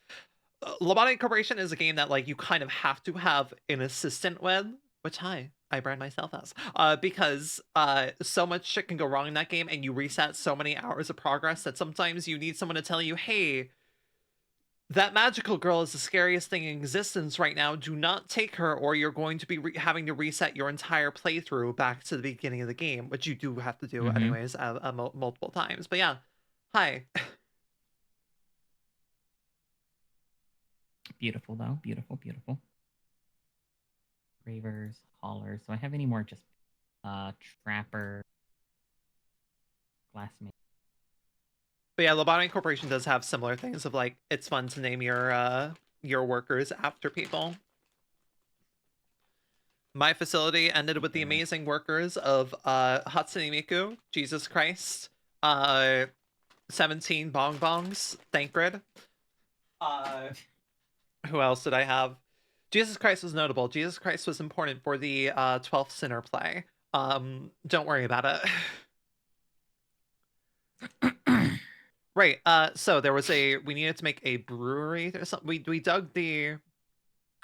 Lobotomy Corporation is a game that you kind of have to have an assistant with, which I brand myself as, because so much shit can go wrong in that game, and you reset so many hours of progress that sometimes you need someone to tell you, hey, that magical girl is the scariest thing in existence right now. Do not take her, or you're going to be having to reset your entire playthrough back to the beginning of the game, which you do have to do anyways multiple times. But yeah, hi. Beautiful, though. Beautiful, beautiful. Ravers, haulers. Do I have any more just trapper, glassmate? But yeah, Lobotomy Corporation does have similar things of it's fun to name your workers after people. My facility ended with the amazing workers of Hatsune Miku, Jesus Christ, 17 Bong Bongs, Thancred. Who else did I have? Jesus Christ was notable. Jesus Christ was important for the 12th Sinner play. Don't worry about it. Right. So there was we needed to make a brewery or something. We dug the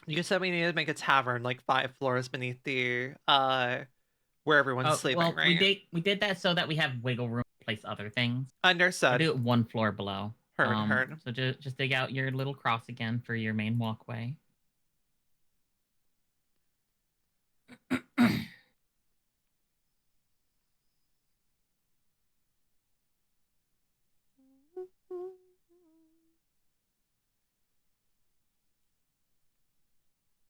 You said we needed to make a tavern like 5 floors beneath the where everyone's Oh, sleeping, well, we right? did that so that we have wiggle room to place other things. We'll Understood. do it 1 floor below. Heard. So just dig out your little cross again for your main walkway.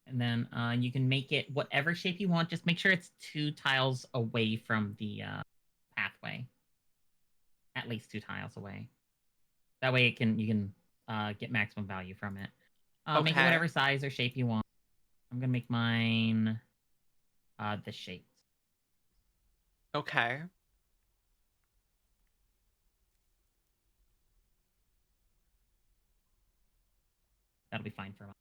And then you can make it whatever shape you want. Just make sure it's 2 tiles away from the pathway. At least 2 tiles away. That way you can get maximum value from it. Make it Okay. whatever size or shape you want. I'm gonna make mine this shape. Okay. That'll be fine for mine.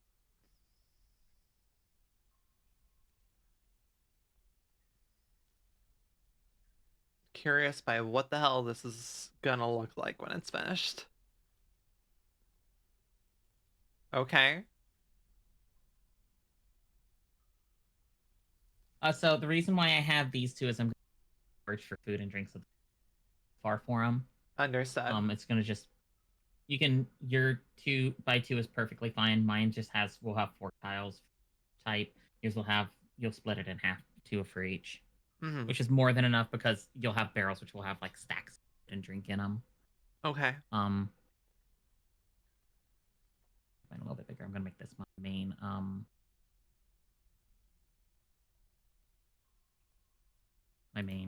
Curious by what the hell this is gonna look like when it's finished. Okay. So the reason why I have these two is I'm gonna search for food and drinks far for them. Understood. It's gonna just your 2x2 is perfectly fine. Mine just will have 4 tiles type. Yours you'll split it in half, 2 for each, Mm-hmm. which is more than enough because you'll have barrels which will have like stacks and drink in them. Okay. A little bit bigger. I'm gonna make this my main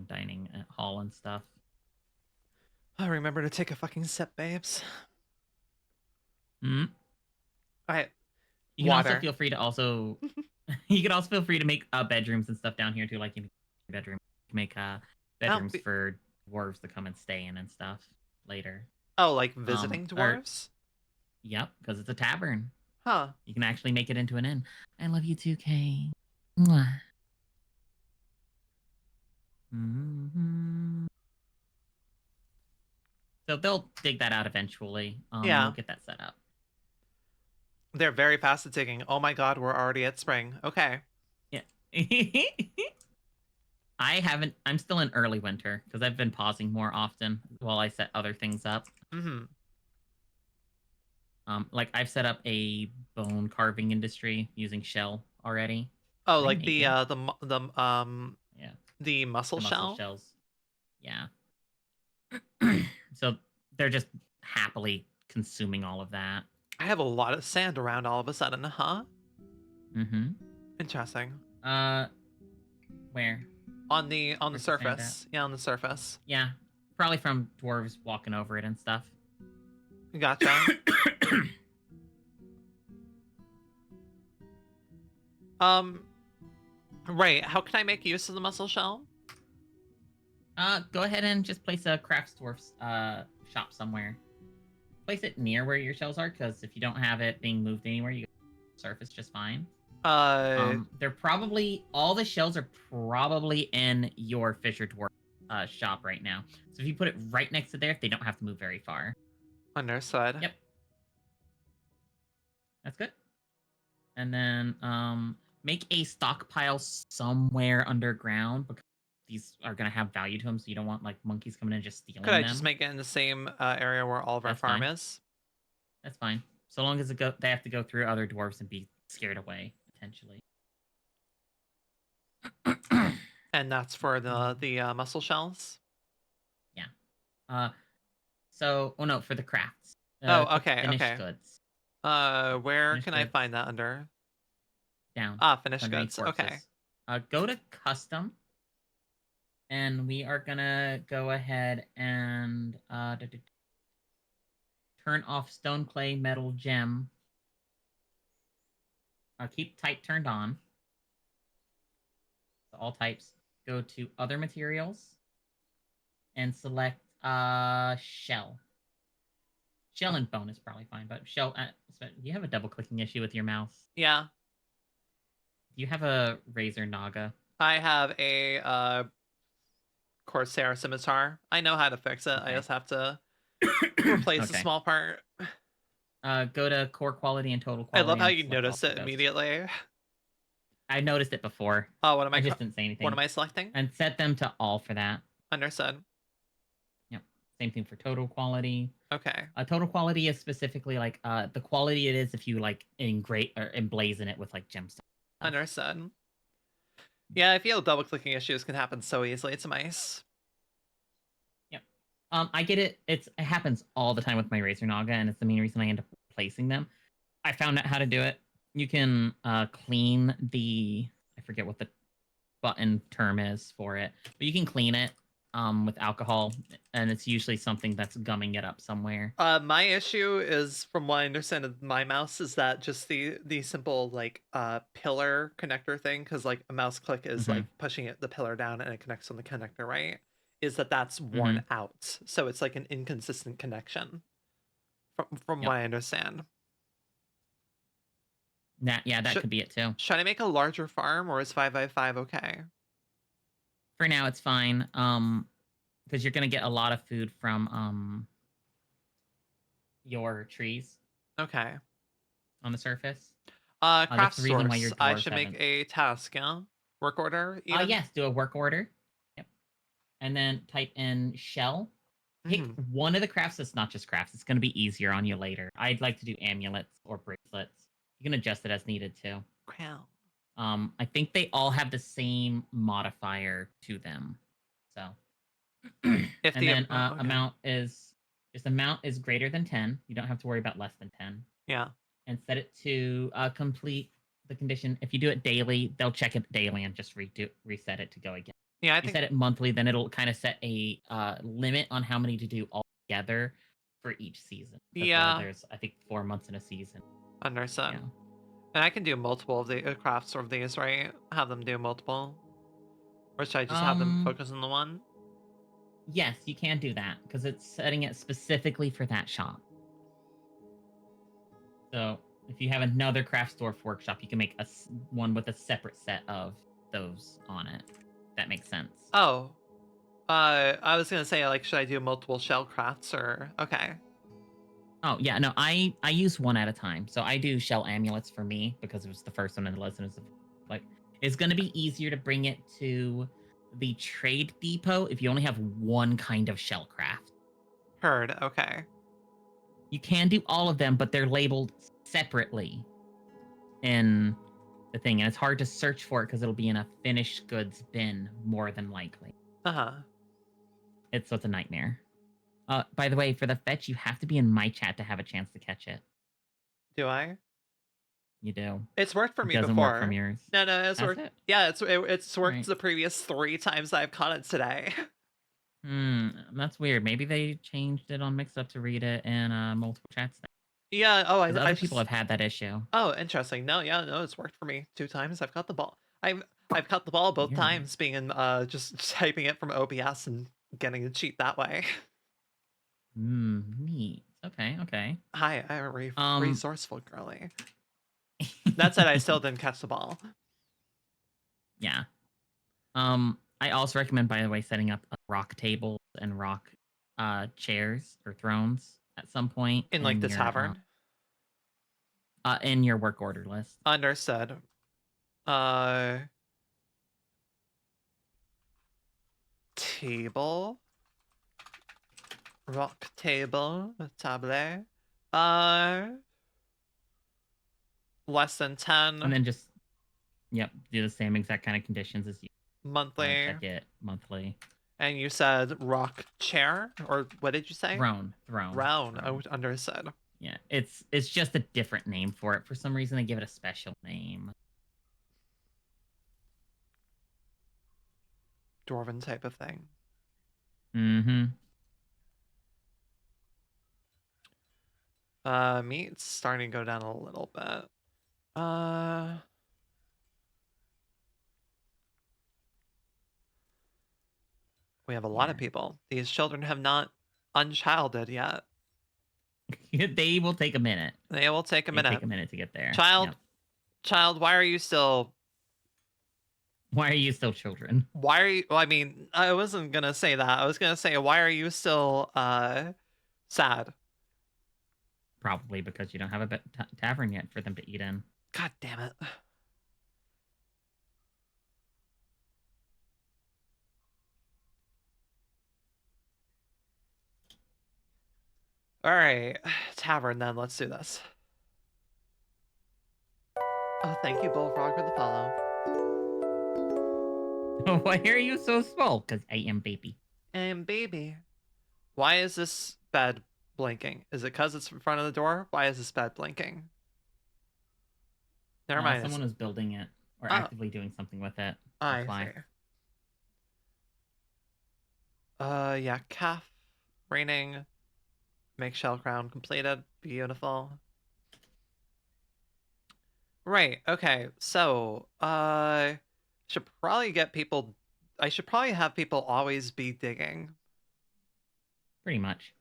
dining hall and stuff. Oh, remember to take a fucking sip, babes. Hmm. Alright. You can also Water. feel free to also you can also feel free to make bedrooms and stuff down here too. Like you can bedroom make bedrooms for dwarves to come and stay in and stuff later. Oh, like visiting dwarves? Yep, because it's a tavern. Huh. You can actually make it into an inn. I love you too, Kay. Mwah. Mm-hmm. So they'll dig that out eventually. Yeah. We'll get that set up. They're very fast at digging. Oh my god, we're already at spring. Okay. Yeah. I'm still in early winter because I've been pausing more often while I set other things up. Mm-hmm. Like I've set up a bone carving industry using shell already. Oh, Did I like make it? yeah, the mussel The mussel shell? shells. Yeah. So they're just happily consuming all of that. I have a lot of sand around all of a sudden, huh? Mm-hmm. Interesting. Where? On the Where's the sand at? surface. Yeah, on the surface. Yeah. Probably from dwarves walking over it and stuff. Gotcha. Right. How can I make use of the mussel shell? Go ahead and just place a crafts dwarf's shop somewhere. Place it near where your shells are, because if you don't have it being moved anywhere, you can surface just fine. They're probably all the shells are probably in your Fisher Dwarf shop right now. So if you put it right next to there, they don't have to move very far. Understood. Yep. That's good. And then make a stockpile somewhere underground because these are gonna have value to them. So you don't want like monkeys coming in and just stealing Could I them. just make it in the same area where all of our That's farm fine. is? That's fine. So long as they have to go through other dwarves and be scared away potentially. And that's for the mussel shells? Yeah. Oh no, for the crafts. Oh, okay, finished okay. goods. Where Finished can goods. I find that under? Down. Ah, finished Underneath goods. corpses. Okay. Go to custom. And we are gonna go ahead and turn off stone, clay, metal, gem. Keep type turned on. So all types. Go to other materials and select shell. Shell and bone is probably fine, but shell. You have a double clicking issue with your mouse. Yeah. Do you have a razor naga? I have a Corsair scimitar. I know how to fix it. Okay. I just have to replace a Okay. small part. go to core quality and total I quality. love how and you select all notice it of those. immediately. I noticed it before. Oh, what am I just didn't say anything. What am I selecting? And set them to all for that. Understood. Yep. Same thing for total quality. Okay. Total quality is specifically like the quality it is if you like engrave or emblazon it with like gemstones. Understood. Yeah, I feel double-clicking issues can happen so easily to mice. Yep. I get it. It happens all the time with my Razor Naga, and it's the main reason I end up replacing them. I found out how to do it. You can clean the I forget what the button term is for it, but you can clean it with alcohol, and it's usually something that's gumming it up somewhere. My issue is, from what I understand of my mouse, is that just the simple like pillar connector thing, because like a mouse click is like pushing the pillar down and it connects on the connector, right? Is that's worn out, so it's like an inconsistent connection. From what I understand. That could be it too. Should I make a larger farm, or is 5x5 okay? For now, it's fine. Because you're gonna get a lot of food from your trees. Okay. On the surface. Craft the reason source. why your I dwarves should make haven't. a task, yeah? Work order, even? Yes, do a work order. Yep. And then type in shell. Pick one of the crafts that's not just crafts. It's going to be easier on you later. I'd like to do amulets or bracelets. You can adjust it as needed too. Crown. I think they all have the same modifier to them. So. If and then amount is greater than 10. You don't have to worry about less than 10. Yeah. And set it to complete the condition. If you do it daily, they'll check it daily and just reset it to go again. Yeah, if you set it monthly, then it'll kind of set a limit on how many to do all together for each season. Yeah. There's, I think, 4 months in a season. Understood. Yeah. And I can do multiple of the crafts of these, right? Have them do multiple? Or should I just have them focus on the one? Yes, you can do that, because it's setting it specifically for that shop. So if you have another Crafts Dwarf workshop, you can make one with a separate set of those on it. That makes sense. Oh. I was gonna say, like, should I do multiple shell crafts, or... Okay. Oh, yeah, no, I use one at a time. So I do shell amulets for me, because it was the first one in the lesson. Like, it's gonna be easier to bring it to the trade depot if you only have one kind of shell craft. Heard, okay. You can do all of them, but they're labeled separately in the thing, and it's hard to search for it because it'll be in a finished goods bin more than likely. It's a nightmare. By the way, for the fetch, you have to be in my chat to have a chance to catch it. Do I? You do. It's worked for me before. Doesn't work from yours. No, it's worked. Yeah, it's worked right. the previous 3 times I've caught it today. That's weird. Maybe they changed it on Mixup to read it in multiple chats. Yeah. Oh, other people have had that issue. Oh, interesting. No, it's worked for me 2 times. I've got the ball. I've caught the ball both times, being in just typing it from OBS and getting a cheat that way. Neat. Okay. Hi, I'm a resourceful girly. That said, I still didn't catch the ball. Yeah. I also recommend, by the way, setting up rock tables and rock chairs or thrones at some point in like the tavern. In your work order list. Understood. Table. Rock table. Table. Less than 10. And then just, do the same exact kind of conditions as you. Monthly. Check it monthly. And you said rock chair? Or what did you say? Throne. Oh, understood. Yeah, it's just a different name for it. For some reason, they give it a special name. Dwarven type of thing. Meat's starting to go down a little bit. We have a lot of people. These children have not unchilded yet. They will take a minute. They will take a minute. Take a minute to get there. Child, why are you still... Why are you still children? Why are you... Well, I mean, I wasn't gonna say that. I was gonna say, why are you still, sad? Probably because you don't have a tavern yet for them to eat in. God damn it. All right, tavern then. Let's do this. Oh, thank you, Bullfrog, for the follow. Why are you so small? Because I am baby. And baby, why is this bed blinking? Is it because it's in front of the door? Why is this bed blinking? Never mind. Someone is building it or Oh, actively doing something with it. I That's why. see. Yeah, calf, raining, make shell crown completed. Beautiful. Right, okay. So, should probably get people I should probably have people always be digging. Pretty much.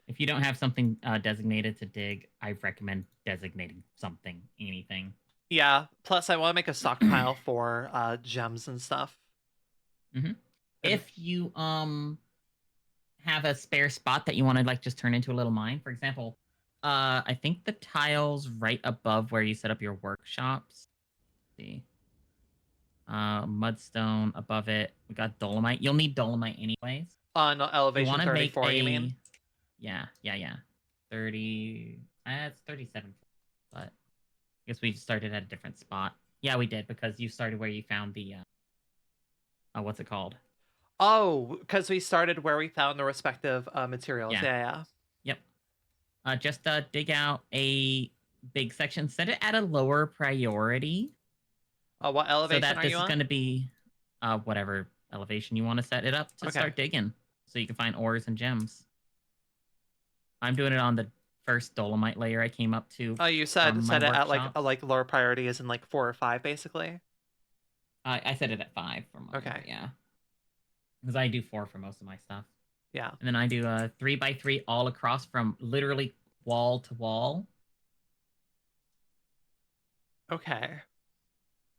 If you don't have something designated to dig, I recommend designating something, anything. Yeah, plus I want to make a stockpile for gems and stuff. Mm-hmm. And If you have a spare spot that you want to like just turn into a little mine, for example, I think the tiles right above where you set up your workshops. Let's see. Mudstone above it. We got dolomite. You'll need dolomite anyways. on If you elevation want to make 34, you mean? yeah. 30. It's 37. But I guess we started at a different spot. Yeah, we did because you started where you found the what's it called? Oh, because we started where we found the respective materials. Yeah. Yeah. Yep. Just dig out a big section. Set it at a lower priority. What So elevation that are this you is on? going to be whatever elevation you want to set it up to Okay. start digging. So you can find ores and gems. I'm doing it on the first dolomite layer I came up to Oh, you said from my set it at workshops. like lower priority is in like 4 or 5 basically. I set it at 5 for mine, Okay. but yeah. Because I do 4 for most of my stuff. Yeah. And then I do a 3x3 all across from literally wall to wall. Okay.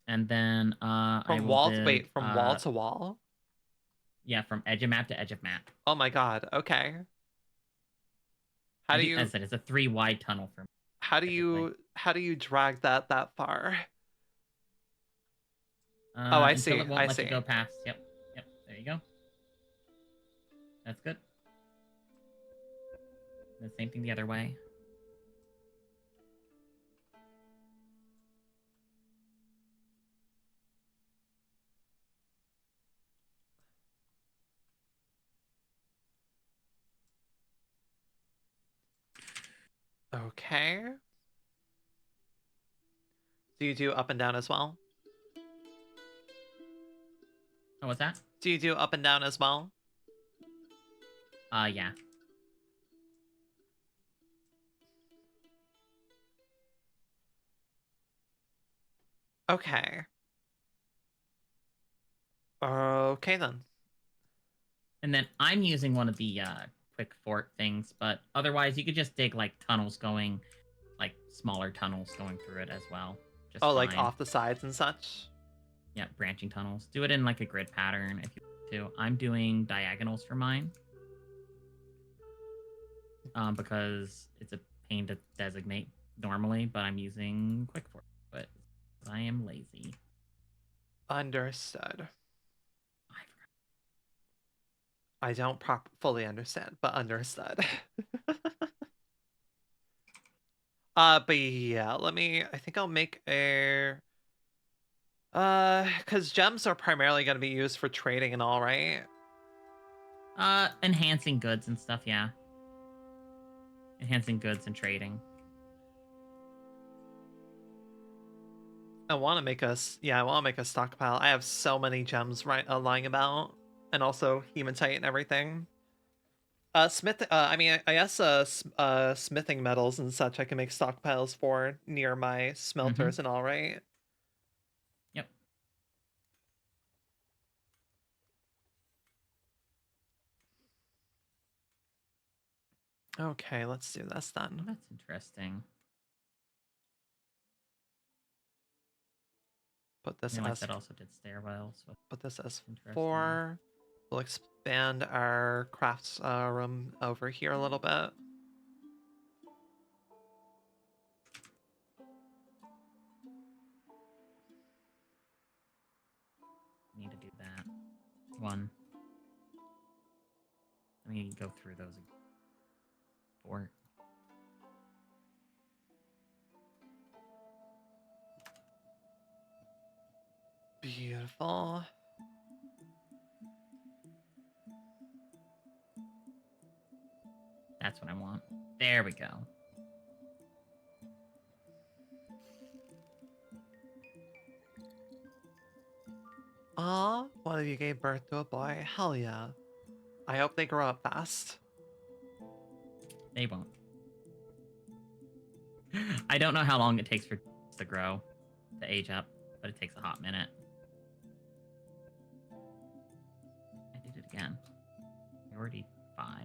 And then I From will wall to, dig wait, from wall to wall? yeah, from edge of map to edge of map. Oh my god. Okay. How do As I you said, it's a 3 wide tunnel for me. Typically. how do you drag that far? Oh, I Until see. it won't I let you see. go past. Yep. There you go. That's good. The same thing the other way. Okay. Do you do up and down as well? Oh, what's that? Do you do up and down as well? Yeah. Okay. Okay then. And then I'm using one of the quick fort things, but otherwise you could just dig like tunnels going, like smaller tunnels going through it as well. Just Oh, fine. like off the sides and such? Yeah, branching tunnels. Do it in like a grid pattern if you want to. I'm doing diagonals for mine. Because it's a pain to designate normally, but I'm using quick fort. But I am lazy. Understood. I don't fully understand, but understood. But yeah, I think I'll make a because gems are primarily going to be used for trading and all, right? Enhancing goods and stuff, yeah. Enhancing goods and trading. I want to make I want to make a stockpile. I have so many gems lying about, and also hematite and everything. I mean, I guess smithing metals and such I can make stockpiles for near my smelters and all, right? Yep. Okay, let's do this then. That's interesting. Put this I as that also did stairwells. So put this as interesting. 4. We'll expand our crafts room over here a little bit. Need to do that. One. Let me go through those again. 4. Beautiful. That's what I want. There we go. Aw, one of you gave birth to a boy. Hell yeah. I hope they grow up fast. They won't. I don't know how long it takes for to grow, to age up, but it takes a hot minute. I did it again. Priority 5. I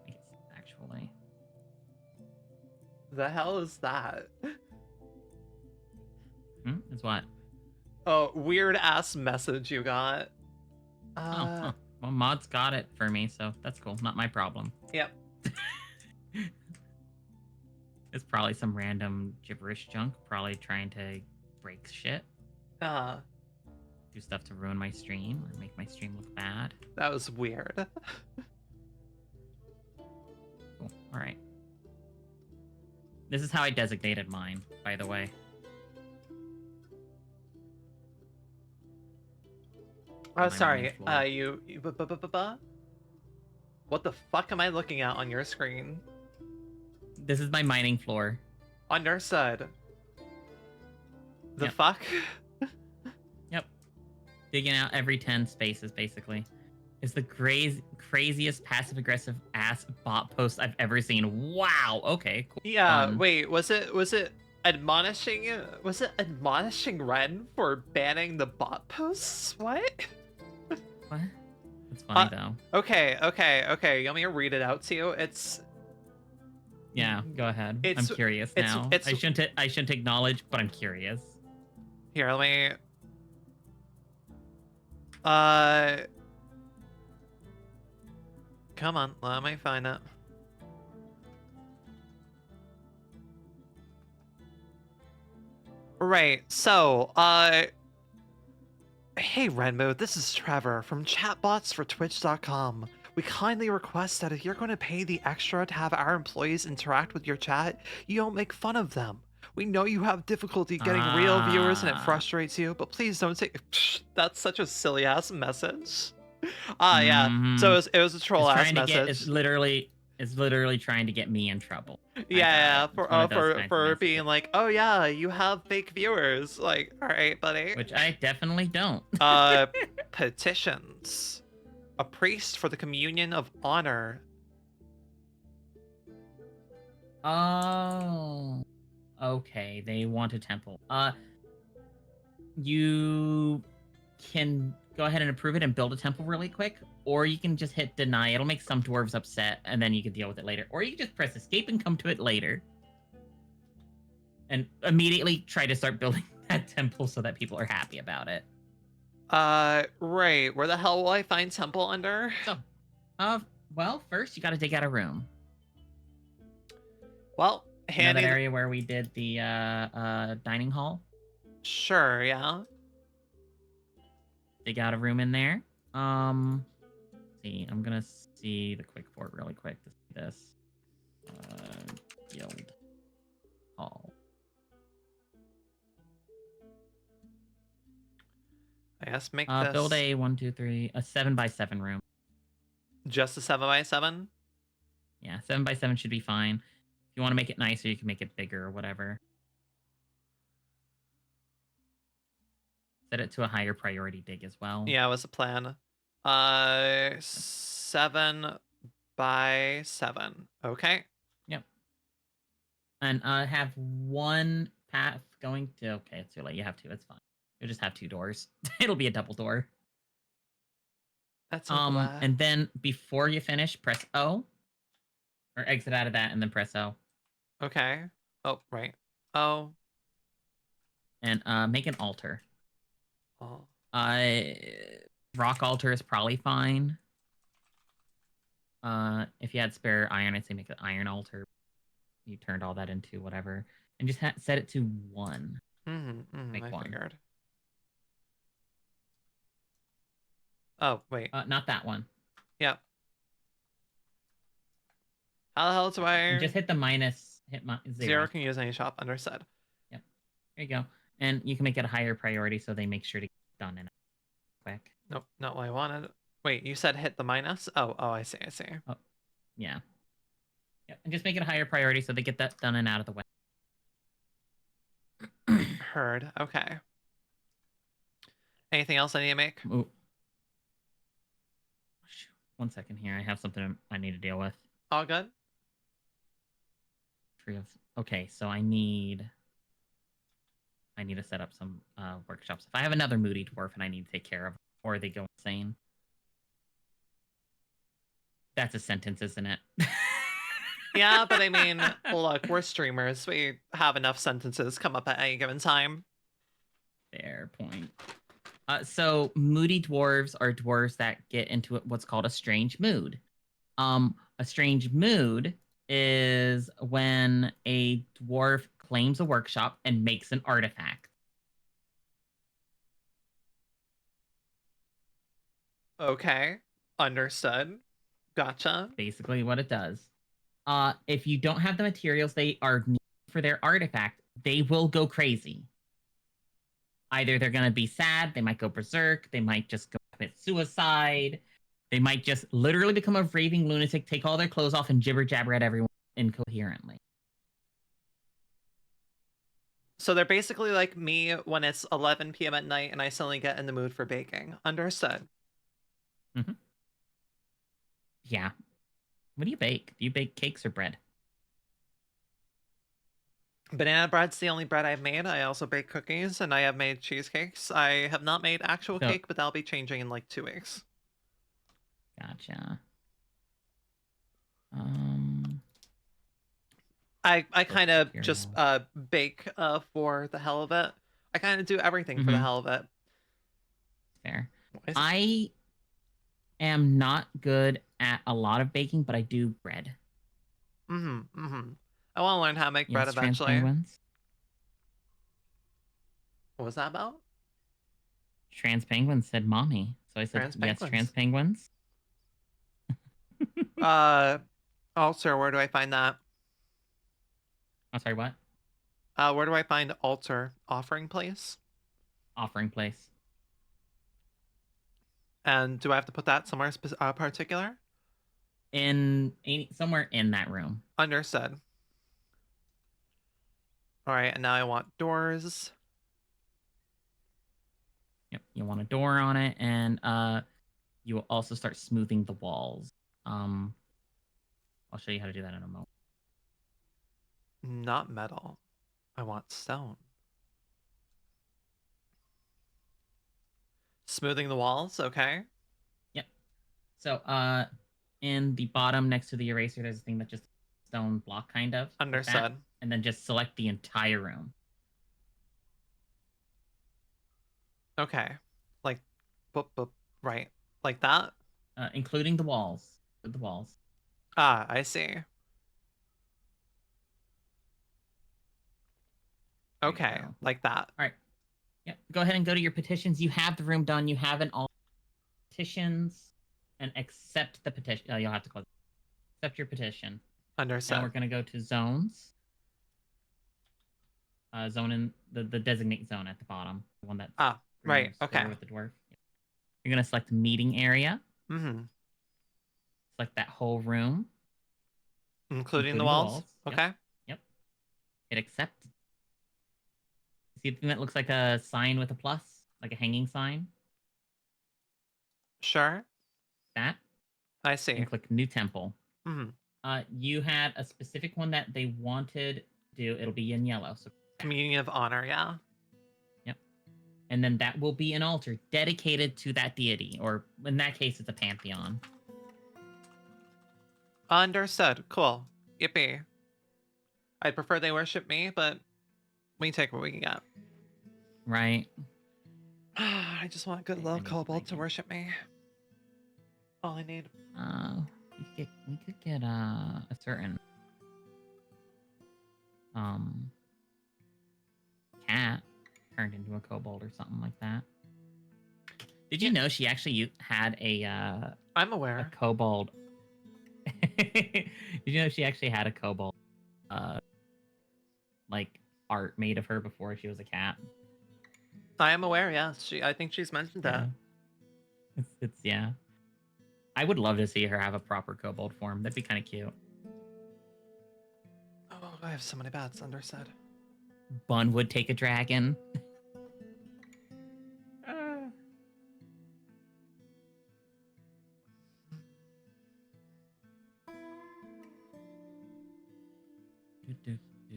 think it's actually. The hell is that? It's what? Oh, weird ass message you got. Huh. Well, Mod's got it for me, so that's cool. Not my problem. Yep. It's probably some random gibberish junk, probably trying to break shit. Do stuff to ruin my stream or make my stream look bad. That was weird. Cool. All right. This is how I designated mine, by the way. Oh, My sorry. mining floor. What the fuck am I looking at on your screen? This is my mining floor. Understood. The Yep. fuck? Yep. Digging out every 10 spaces, basically. It's the craziest passive-aggressive ass bot post I've ever seen. Wow. Okay. Cool. Yeah. Fun. Wait. Was it admonishing? Was it admonishing Ren for banning the bot posts? What? What? That's funny though. Okay. You want me to read it out to you? It's. Yeah. Go ahead. I'm curious now. I shouldn't acknowledge, but I'm curious. Here. Let me. Come on. Let me find it. Right, so, hey Renmu, this is Trevor from chatbotsfortwitch.com. We kindly request that if you're going to pay the extra to have our employees interact with your chat, you don't make fun of them. We know you have difficulty getting real viewers and it frustrates you, but please don't take. That's such a silly ass message. Yeah. So it was a troll ass message. It's literally trying to get me in trouble. Yeah, for being like, oh yeah, you have fake viewers. Like, all right, buddy. Which I definitely don't. Petitions. A priest for the communion of honor. Oh. Okay, they want a temple. You can go ahead and approve it and build a temple really quick, or you can just hit deny. It'll make some dwarves upset, and then you can deal with it later. Or you can just press escape and come to it later. And immediately try to start building that temple so that people are happy about it. Right. Where the hell will I find temple under? So, well, first you gotta dig out a room. Well, you know that area where we did the dining hall? Sure, yeah. Dig out a room in there. See, I'm gonna see the quick port really quick to see this. Guild hall. I guess make this. Build a 1, 2, 3, a 7x7 room. Just a 7x7? Yeah, 7x7 should be fine. If you want to make it nicer, you can make it bigger or whatever. Set it to a higher priority dig as well. Yeah, it was a plan. 7x7. Okay. Yep. And have one path going to. Okay, it's too late. You have two. It's fine. You'll just have 2 doors. It'll be a double door. That's and then before you finish, press O. Or exit out of that and then press O. Okay. Oh, right. O. And make an altar. Oh. Rock altar is probably fine. If you had spare iron, I'd say make an iron altar. You turned all that into whatever. And just set it to 1. Make I 1. Figured. Oh, wait. Not that one. Yep. How the hell do And I... just hit the minus, Zero zero. can use any shop, understood. Yep. There you go. And you can make it a higher priority so they make sure to get it done in quick. Nope, not what I wanted. Wait, you said hit the minus? Oh, I see. Oh, yeah. Yep. And just make it a higher priority so they get that done and out of the way. Heard. Okay. Anything else I need to make? Ooh. One second here. I have something I need to deal with. All good? Okay, so I need to set up some workshops. If I have another moody dwarf and I need to take care of, or they go insane. That's a sentence, isn't it? Yeah, but I mean, look, we're streamers. We have enough sentences come up at any given time. Fair point. So moody dwarves are dwarves that get into what's called a strange mood. A strange mood is when a dwarf claims a workshop and makes an artifact. Okay, understood. Gotcha. Basically what it does. If you don't have the materials they are needed for their artifact, they will go crazy. Either they're going to be sad, they might go berserk, they might just go commit suicide, they might just literally become a raving lunatic, take all their clothes off, and jibber jabber at everyone incoherently. So they're basically like me when it's 11 p.m. at night and I suddenly get in the mood for baking. Understood. Mm-hmm. Yeah. What do you bake? Do you bake cakes or bread? Banana bread's the only bread I've made. I also bake cookies and I have made cheesecakes. I have not made actual cake, but that'll be changing in like 2 weeks. Gotcha. I kind of just bake for the hell of it. I kind of do everything for the hell of it. Fair. I am not good at a lot of baking, but I do bread. I want to learn how to make bread eventually. What was that about? Trans penguins said mommy. So I said yes, trans penguins. Altar, where do I find that? I'm sorry, what? Where do I find altar? Offering place? Offering place. And do I have to put that somewhere particular? Somewhere in that room. Understood. All right, and now I want doors. Yep, you want a door on it, and you will also start smoothing the walls. I'll show you how to do that in a moment. Not metal. I want stone. Smoothing the walls, okay. Yep. So, in the bottom next to the eraser, there's a thing that just stone block kind of. Understood. Like that, and then just select the entire room. Okay. Like, right. Like that? Including the walls. The walls. Ah, I see. Okay, like that. All right. Yep. Go ahead and go to your petitions. You have the room done. You have all petitions, and accept the petition. You'll have to close. Accept your petition. Understood. Now we're going to go to zones. Zone in the designate zone at the bottom. The one that's right. Okay. with the dwarf. You're going to select meeting area. Select that whole room. Including the walls? Okay. Yep. Hit accept. See the thing that looks like a sign with a plus? Like a hanging sign? Sure. That. I see. And click new temple. You had a specific one that they wanted to do. It'll be in yellow. So Communion of Honor, yeah. Yep. And then that will be an altar dedicated to that deity, or in that case, it's a pantheon. Understood. Cool. Yippee. I'd prefer they worship me, but we take what we can get. Right. I just want good little kobold to worship me. All I need. We could get a certain cat turned into a kobold or something like that. Did you know she actually had I'm a aware. kobold? Did you know she actually had a kobold uh like art made of her before she was a cat? I am aware, yes. I think she's mentioned that. Yeah. It's yeah. I would love to see her have a proper kobold form. That'd be kind of cute. Oh, I have so many bats understood. Bun would take a dragon. Uh,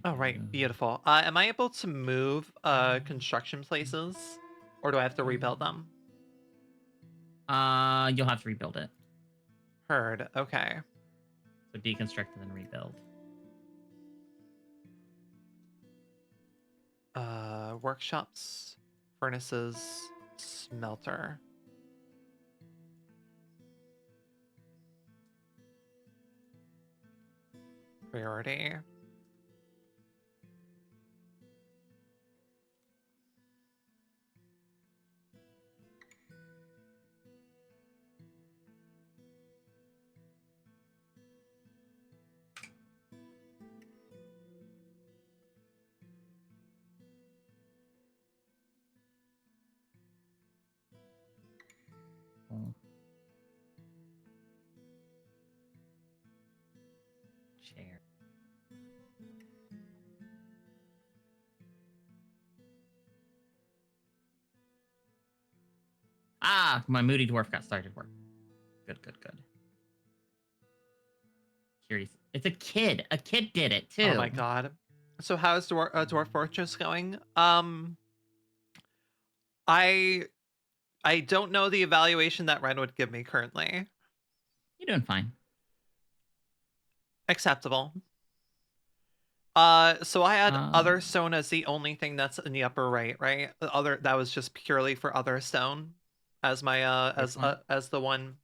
Oh, right. Beautiful. Am I able to move construction places? Or do I have to rebuild them? You'll have to rebuild it. Heard. Okay. So deconstruct and then rebuild. Workshops, furnaces, smelter. Priority. Oh. Chair. Ah, my moody dwarf got started work. Good, good, good. Curious. It's a kid. A kid did it too. Oh my god. So how's Dwarf Fortress going? I don't know the evaluation that Ren would give me currently. You're doing fine. Acceptable. So I had other stone as the only thing that's in the upper right, right? The other that was just purely for other stone as my as the one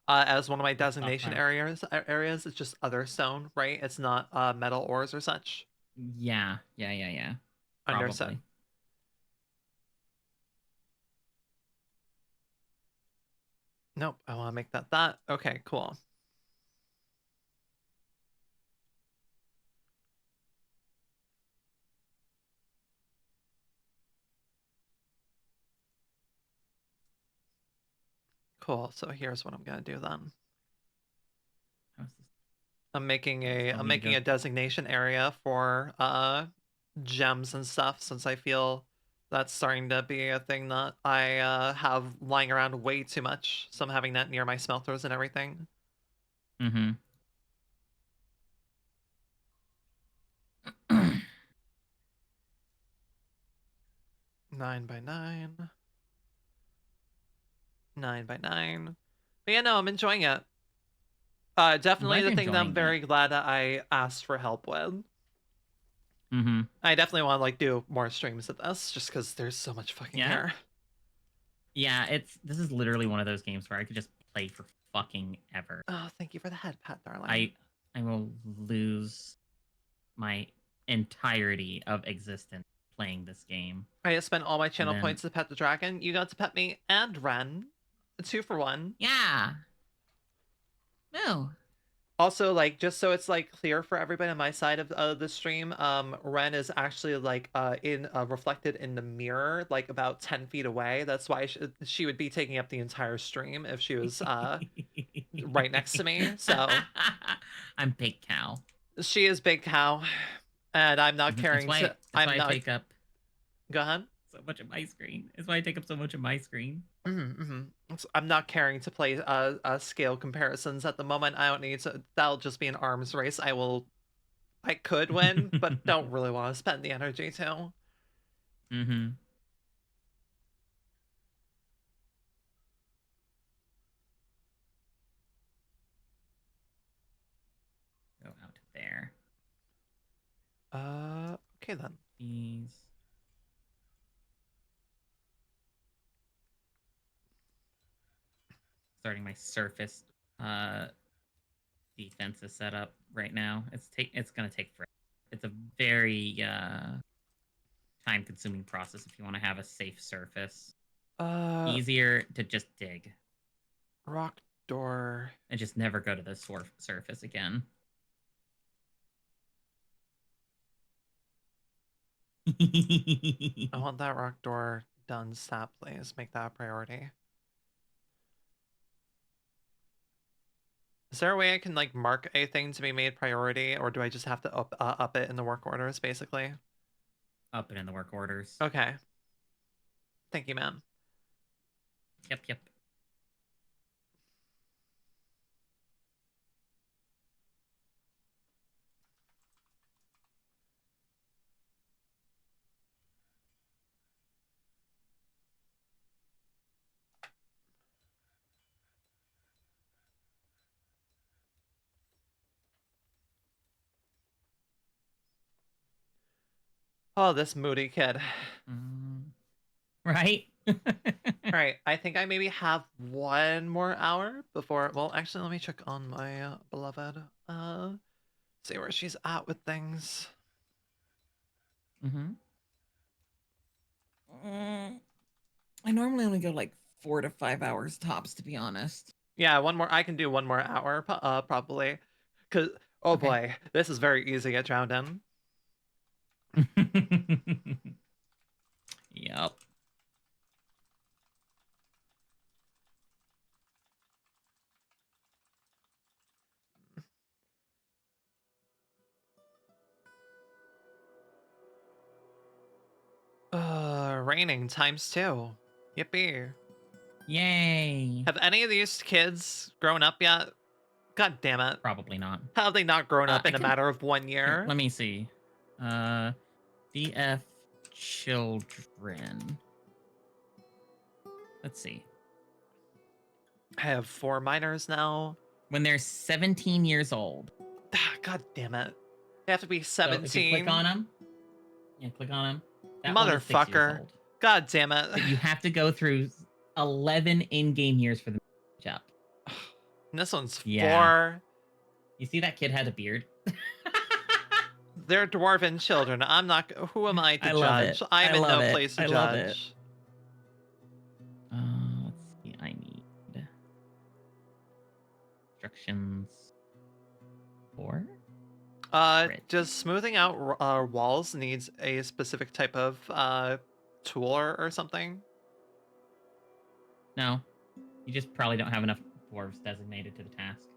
as one of my designation areas. It's just other stone, right? It's not metal ores or such. Yeah. Understood. Probably. Nope, I want to make that. Okay, cool. Cool. So here's what I'm gonna do then. How's this? I'm making Still need to a go. designation area for gems and stuff since I feel that's starting to be a thing that I have lying around way too much. So I'm having that near my smelters and everything. Mm-hmm. 9 by 9. 9 by 9. But yeah, no, I'm enjoying it. Definitely the thing that I'm very glad that I asked for help with. Mm-hmm. I definitely want to like do more streams of this just because there's so much fucking here. Yeah, this is literally one of those games where I could just play for fucking ever. Oh, thank you for the head pat, darling. I will lose my entirety of existence playing this game. I just spent all my channel points to pet the dragon. You got to pet me and Ren. 2 for 1. Yeah. No. Also, like, just so it's like clear for everybody on my side of the stream, Ren is actually like in reflected in the mirror, like about 10 feet away. That's why she would be taking up the entire stream if she was right next to me. So I'm Big Cow. she is Big Cow, and I'm not caring That's to. why I take up. Go ahead. So much of my screen. That's why I take up so much of my screen. I'm not caring to play scale comparisons at the moment. I don't need to. That'll just be an arms race. I could win, but don't really want to spend the energy to. Mm-hmm. Go out there. Okay then. These. Starting my surface defensive setup right now. It's gonna take forever. It's a very time consuming process if you want to have a safe surface. Easier to just dig Rock door. and just never go to the surface again. I want that rock door done stat, please. Make that a priority. Is there a way I can like mark a thing to be made priority, or do I just have to up it in the work orders, basically? Up and in the work orders. Okay. Thank you, ma'am. Yep. Oh, this moody kid. Right? All right, I think I maybe have one more hour before. Well, actually, let me check on my beloved. See where she's at with things. I normally only go like 4 to 5 hours tops, to be honest. Yeah, one more. I can do one more hour, probably. Cause oh Okay. boy, this is very easy to get drowned in. Yep. Raining ×2. Yippee. Yay. Have any of these kids grown up yet? God damn it. Probably not. How have they not grown up in a can- matter of 1 Here, year? let me see. DF children. Let's see. I have 4 minors now. When they're 17 years old. God damn it. They have to be So 17. if you click on them. Yeah, click on them. That one is 6 years Motherfucker. old. God damn it. But you have to go through 11 in-game years for them to catch up. And this one's Yeah. 4. You see that kid had a beard? They're dwarven children. I'm not. Who am I to I love judge? it. I'm I in love no it. place to I love it. judge. Let's see. I need instructions 4. Just smoothing out walls needs a specific type of tool or something? No, you just probably don't have enough dwarves designated to the task.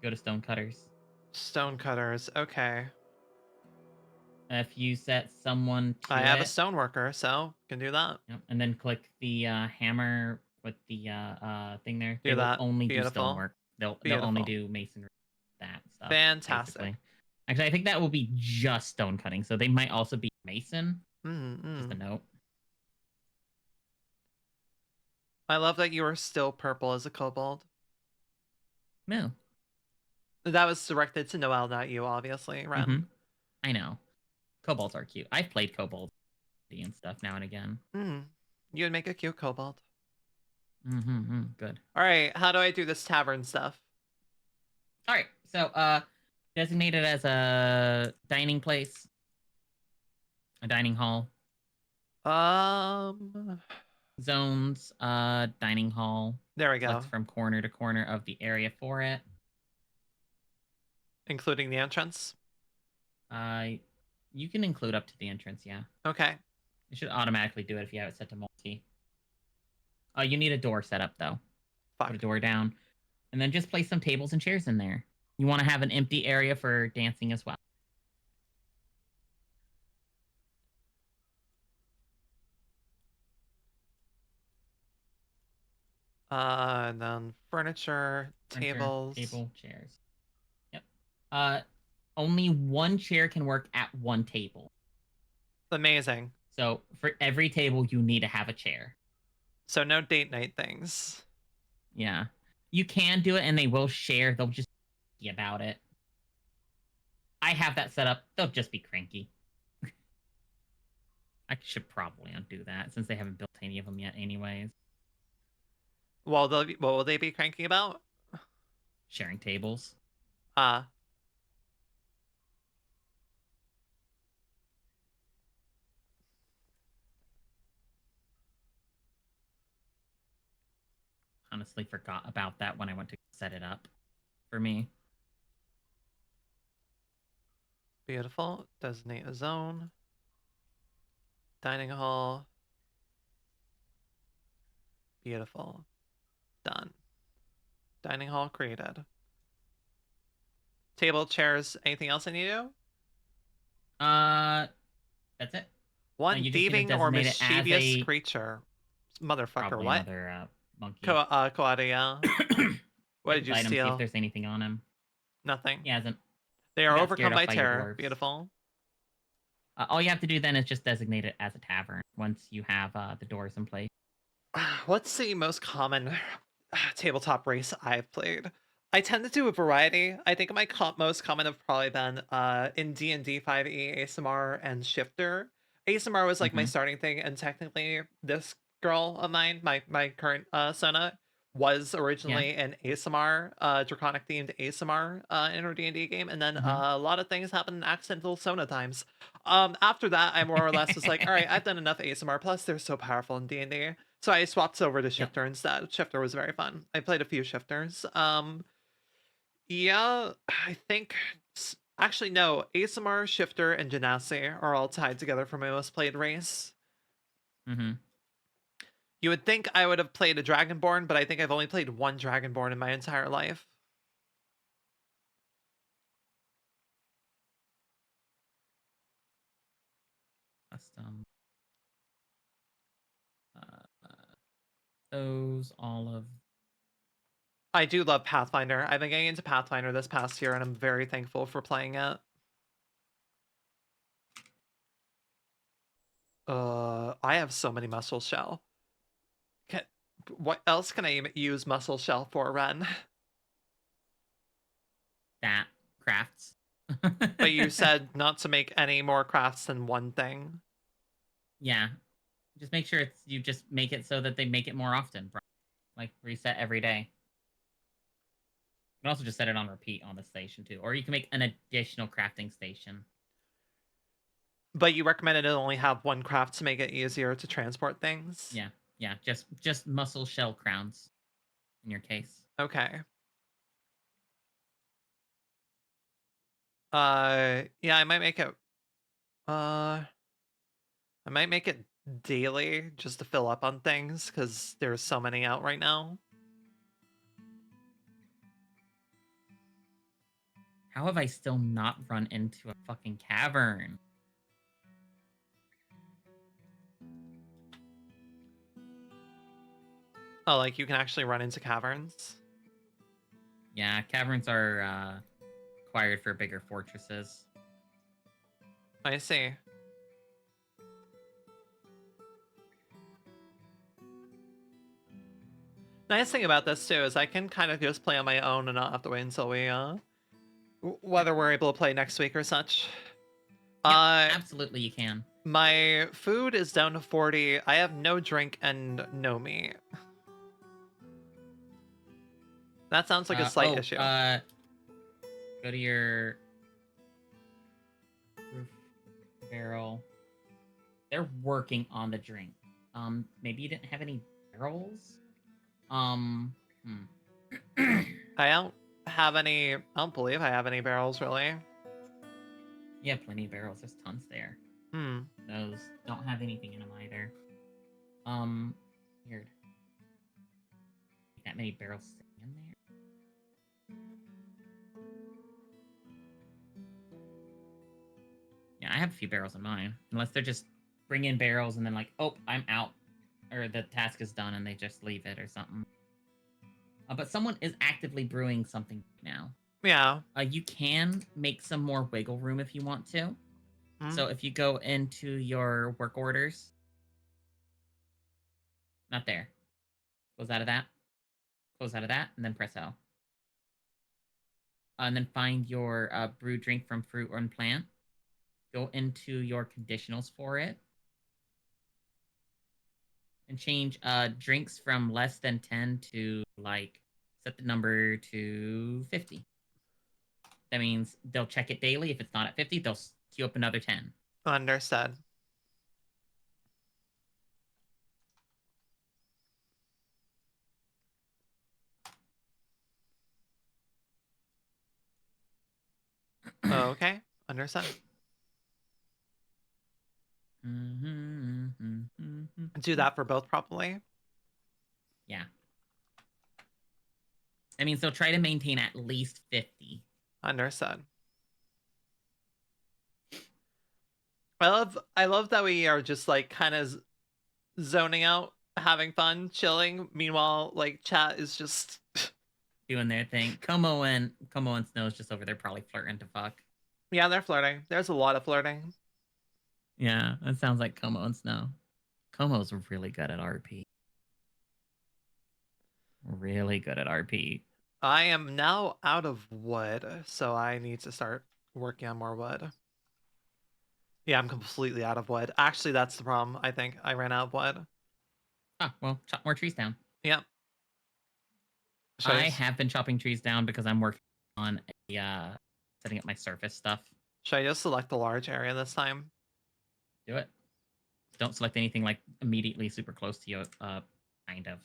Go to stone cutters. Stone cutters. Okay. If you set someone to I have a it, stone worker, so can do that. yep, and then click the hammer with the thing there. Do They that. will only do Beautiful. stonework. They'll only do masonry, that stuff. Fantastic. Basically. Actually, I think that will be just stone cutting, so they might also be mason. Just a note. I love that you are still purple as a kobold. No. That was directed to Noelle, not you, obviously, Ren. I know. Kobolds are cute. I've played kobold and stuff now and again. You would make a cute kobold. Good. All right, how do I do this tavern stuff? All right, so designated as a dining place, a dining hall. Zones, dining hall. There we go. Select from corner to corner of the area for it. Including the entrance? You can include up to the entrance, yeah. Okay. It should automatically do it if you have it set to multi. You need a door set up, though. Put a door down. And then just place some tables and chairs in there. You want to have an empty area for dancing as well. And then furniture, tables. Table, chairs. Yep. Only one chair can work at one table. Amazing. So for every table, you need to have a chair. So no date night things. Yeah. You can do it, and they will share. They'll just be about it. I have that set up. They'll just be cranky. I should probably undo that, since they haven't built any of them yet anyways. Well, what will they be cranky about? Sharing tables. honestly forgot about that when I went to set it up for me. Beautiful. Designate a zone. Dining hall. Beautiful. Done. Dining hall created. Table, chairs, anything else I need to do? That's it. One You just need to thieving or designate it as mischievous a creature. Motherfucker, probably what? another monkey. Koada, yeah. What did you item, see if steal? there's anything on him. Nothing. He hasn't. They He are got overcome scared off by by your terror. dwarves. Beautiful. All you have to do then is just designate it as a tavern once you have the doors in place. What's the most common tabletop race I've played? I tend to do a variety. I think my most common have probably been in D&D 5e ASMR and Shifter. ASMR was like my starting thing, and technically this girl of mine, my current Sona, was originally an ASMR, draconic themed ASMR in her D&D game, and then a lot of things happened in accidental Sona times. After that, I more or less was like, all right, I've done enough ASMR. Plus, they're so powerful in D&D. So I swapped over to Shifter instead. Shifter was very fun. I played a few Shifters. Yeah, I think actually no, ASMR, Shifter, and Genasi are all tied together for my most played race. You would think I would have played a Dragonborn, but I think I've only played one Dragonborn in my entire life. Custom. Those all of. I do love Pathfinder. I've been getting into Pathfinder this past year, and I'm very thankful for playing it. I have so many muscle shell. What else can I use muscle shell for, Ren? That crafts. But you said not to make any more crafts than one thing. Yeah. Just make sure you just make it so that they make it more often. Like reset every day. You can also just set it on repeat on the station too. Or you can make an additional crafting station. But you recommended it only have one craft to make it easier to transport things? Yeah. Just muscle shell crowns in your case. Okay. Yeah, I might make it daily just to fill up on things because there's so many out right now. How have I still not run into a fucking cavern? Oh, like you can actually run into caverns? Yeah, caverns are required for bigger fortresses. I see. Nice thing about this too is I can kind of just play on my own and not have to wait until we whether we're able to play next week or such. Absolutely you can. My food is down to 40. I have no drink and no meat. That sounds like a slight issue. Go to your roof barrel. They're working on the drink. Maybe you didn't have any barrels? I don't believe I have any barrels really. Yeah, plenty of barrels. There's tons there. Those don't have anything in them either. Weird. That many barrels sitting in there? Yeah, I have a few barrels in mine. Unless they're just bring in barrels and then like, oh, I'm out. Or the task is done and they just leave it or something. But someone is actively brewing something now. Yeah. You can make some more wiggle room if you want to. So if you go into your work orders. Not there. Close out of that. Close out of that, and then press O. And then find your brew drink from fruit or plant. Go into your conditionals for it. And change drinks from less than 10 to, like, set the number to 50. That means they'll check it daily. If it's not at 50, they'll queue up another 10. Understood. Okay, understood. Do that for both, probably. Yeah. I mean, so try to maintain at least 50. Understood. I love that we are just like kind of zoning out, having fun, chilling. Meanwhile, like chat is just Doing their thing. Como and Snow's just over there probably flirting to fuck. yeah, they're flirting. There's a lot of flirting. Yeah, that sounds like Como and Snow. Como's really good at RP. Really good at RP. I am now out of wood, so I need to start working on more wood. Yeah, I'm completely out of wood. Actually, that's the problem. I think I ran out of wood. Ah, well, chop more trees down. Yep. I have been chopping trees down because I'm working on setting up my surface stuff. Should I just select the large area this time? Do it. Don't select anything like immediately super close to you. Kind of.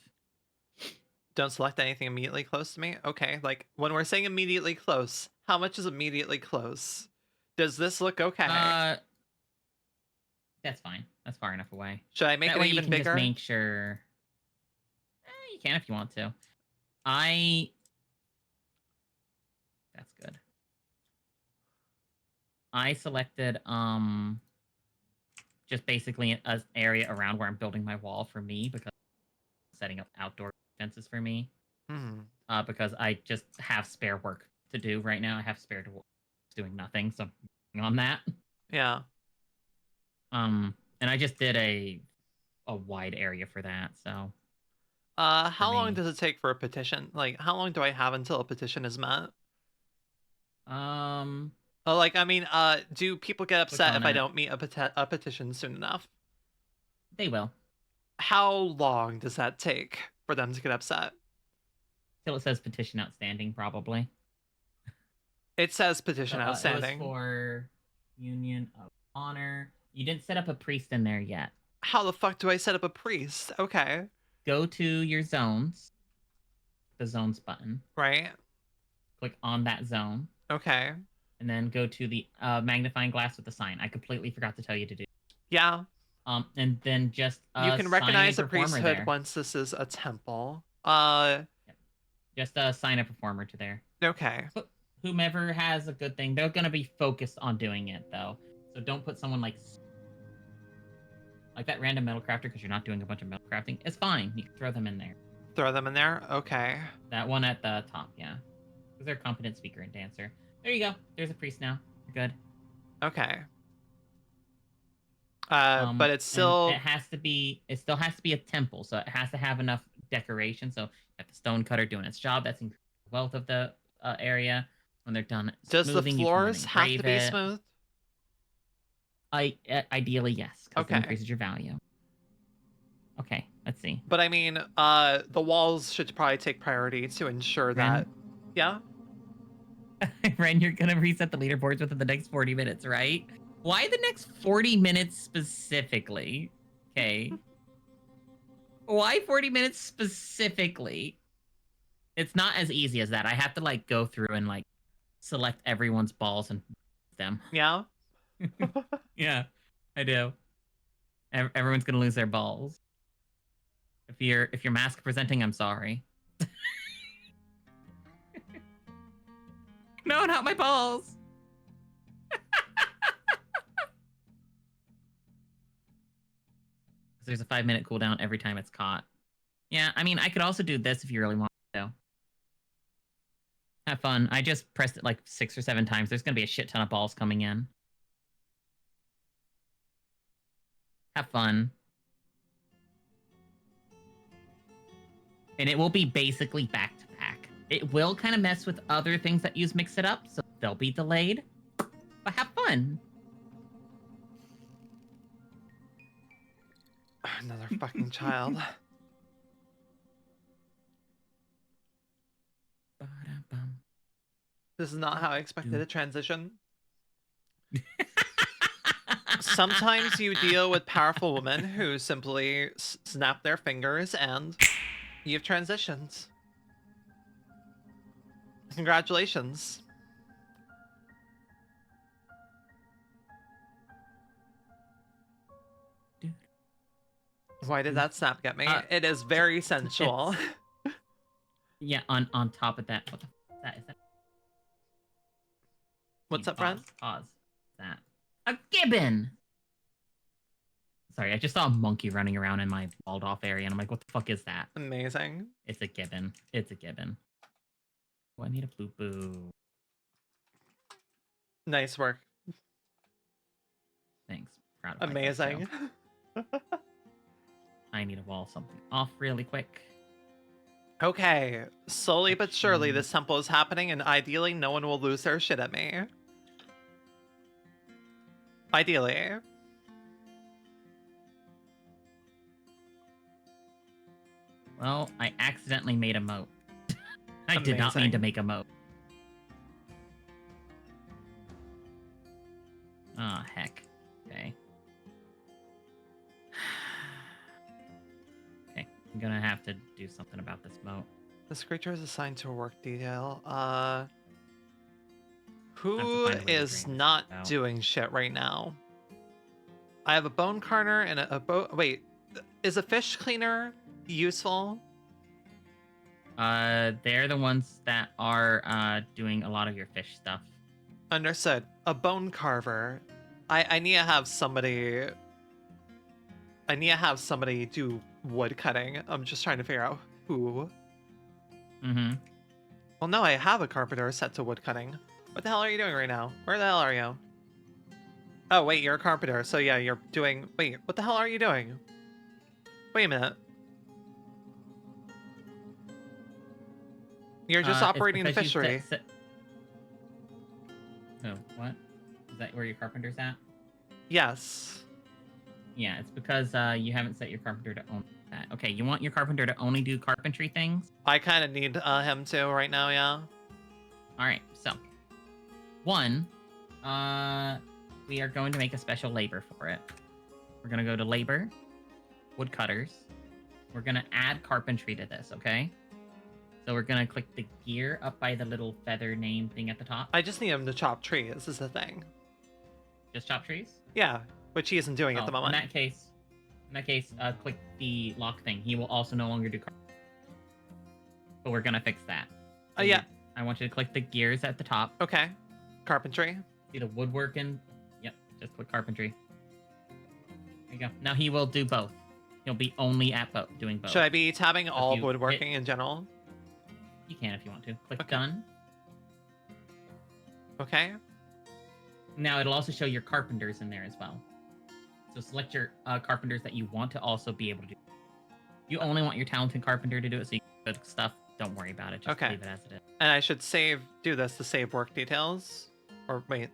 Don't select anything immediately close to me? Okay, like, when we're saying immediately close, how much is immediately close? Does this look okay? That's fine. That's far enough away. Should I make That it way you even can bigger? just make sure. You can if you want to. That's good. I selected just basically an area around where I'm building my wall for me because I'm setting up outdoor fences for me. Because I just have spare work to do right now. I have spare to doing nothing, so I'm working on that. Yeah. And I just did a wide area for that, so. How long does it take for a petition? Like, how long do I have until a petition is met? Like, I mean, do people get upset if I don't meet a petition soon enough? They will. How long does that take for them to get upset? Till it says petition outstanding, probably. It says petition outstanding. It was for Union of Honor. You didn't set up a priest in there yet. How the fuck do I set up a priest? Okay. Go to your zones. The zones button. Right. Click on that zone. Okay. And then go to the magnifying glass with the sign. I completely forgot to tell you to do. Yeah. And then just you can recognize a priesthood once this is a temple. Just assign a performer to there. Okay. But whomever has a good thing, they're gonna be focused on doing it though. So don't put someone like that random metal crafter because you're not doing a bunch of metal crafting. It's fine. You can throw them in there. Throw them in there? Okay. That one at the top, yeah. Because they're a competent speaker and dancer. There you go. There's a priest now. You're good. Okay. But it's still... It still has to be a temple, so it has to have enough decoration. So you have the stonecutter doing its job. That's increasing the wealth of the area. When they're done does the floors have to be smooth? Ideally, yes, because okay. it increases your value. Okay, let's see. But I mean, the walls should probably take priority to ensure that... Yeah? Ren, you're gonna reset the leaderboards within the next 40 minutes, right? Why the next 40 minutes specifically? Okay. Why 40 minutes specifically? It's not as easy as that. I have to like go through and like select everyone's balls and them. Yeah? Yeah, I do. Everyone's gonna lose their balls. If you're mask presenting, I'm sorry. No, not my balls. There's a 5-minute cooldown every time it's caught. Yeah, I mean, I could also do this if you really want to. Have fun. I just pressed it like 6 or 7 times. There's gonna be a shit ton of balls coming in. Have fun. And it will be basically back to back. It will kind of mess with other things that use Mix It Up, so they'll be delayed. But have fun. Another fucking child. This is not how I expected a transition. Sometimes you deal with powerful women who simply snap their fingers and you've transitioned. Congratulations. do. Why did that snap get me? Uh, It is very sensual. Yeah, on top of that, what the f- is that? Is that? What's up, Pause. friend? Pause. That a gibbon. Sorry, I just saw a monkey running around in my walled off area, and I'm like, what the fuck is that? Amazing. It's a gibbon. It's a gibbon. Oh, I need a boo boo. Nice work. Thanks. Proud of myself, Amazing. Joe. I need to wall something off really quick. Okay, slowly but surely this temple is happening, and ideally no one will lose their shit at me. Ideally. Well, I accidentally made a moat. I did not mean to Amazing. make a moat. Oh, heck. Okay. Okay, I'm gonna have to do something about this moat. This creature is assigned to a work detail. Who find a way to drain is this not out. doing shit right now? I have a bone carner and a boat. Wait, is a fish cleaner useful? They're the ones that are doing a lot of your fish stuff. Understood. A bone carver. I need to have somebody. I need to have somebody do wood cutting. I'm just trying to figure out who. Mm-hmm. Well, no, I have a carpenter set to wood cutting. What the hell are you doing right now? Where the hell are you? Oh, wait, you're a carpenter. So yeah, you're doing... Wait, what the hell are you doing? Wait a minute. You're just operating the fishery. Oh, what? Is that where your carpenter's at? Yes. Yeah, it's because you haven't set your carpenter to only that. Okay, you want your carpenter to only do carpentry things? I kind of need him to right now, yeah. Alright, so. One, we are going to make a special labor for it. We're going to go to labor, woodcutters. We're going to add carpentry to this, okay? So we're going to click the gear up by the little feather name thing at the top. I just need him to chop trees, is the thing. Just chop trees? Yeah, which he isn't doing at the moment. In that case, click the lock thing. He will also no longer do carpentry. But we're going to fix that. So Yeah. I want you to click the gears at the top. Okay. Carpentry. See the woodworking? Yep, just click carpentry. There you go. Now he will do both. He'll be only at doing both. Should I be tabbing all you woodworking in general? You can if you want to. Click Okay. done. Okay. Now it'll also show your carpenters in there as well. So select your carpenters that you want to also be able to do. You only want your talented carpenter to do it, so you can do good stuff. Don't worry about it. Just Okay. leave it as it is. And I should do this to save work details? Or wait,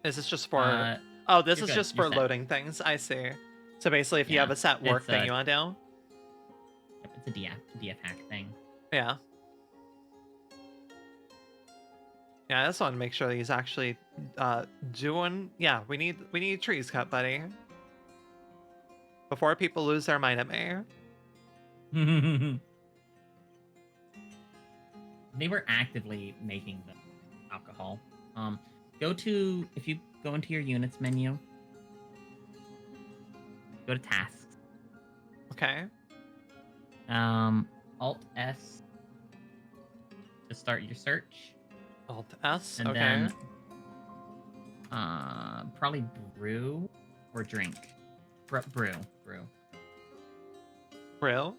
is this just for... oh, this you're is good. just You're for set. loading things. I see. So basically, if you Yeah, have a set work it's, thing you want to do? Yep, it's a DF hack thing. Yeah. Yeah, I just want to make sure that he's actually doing... Yeah, we need trees cut, buddy. Before people lose their mind at me. They were actively making the alcohol. If you go into your units menu, go to tasks. Okay. Alt S to start your search. Alt S, And okay. then probably brew or drink. Brew. Brew?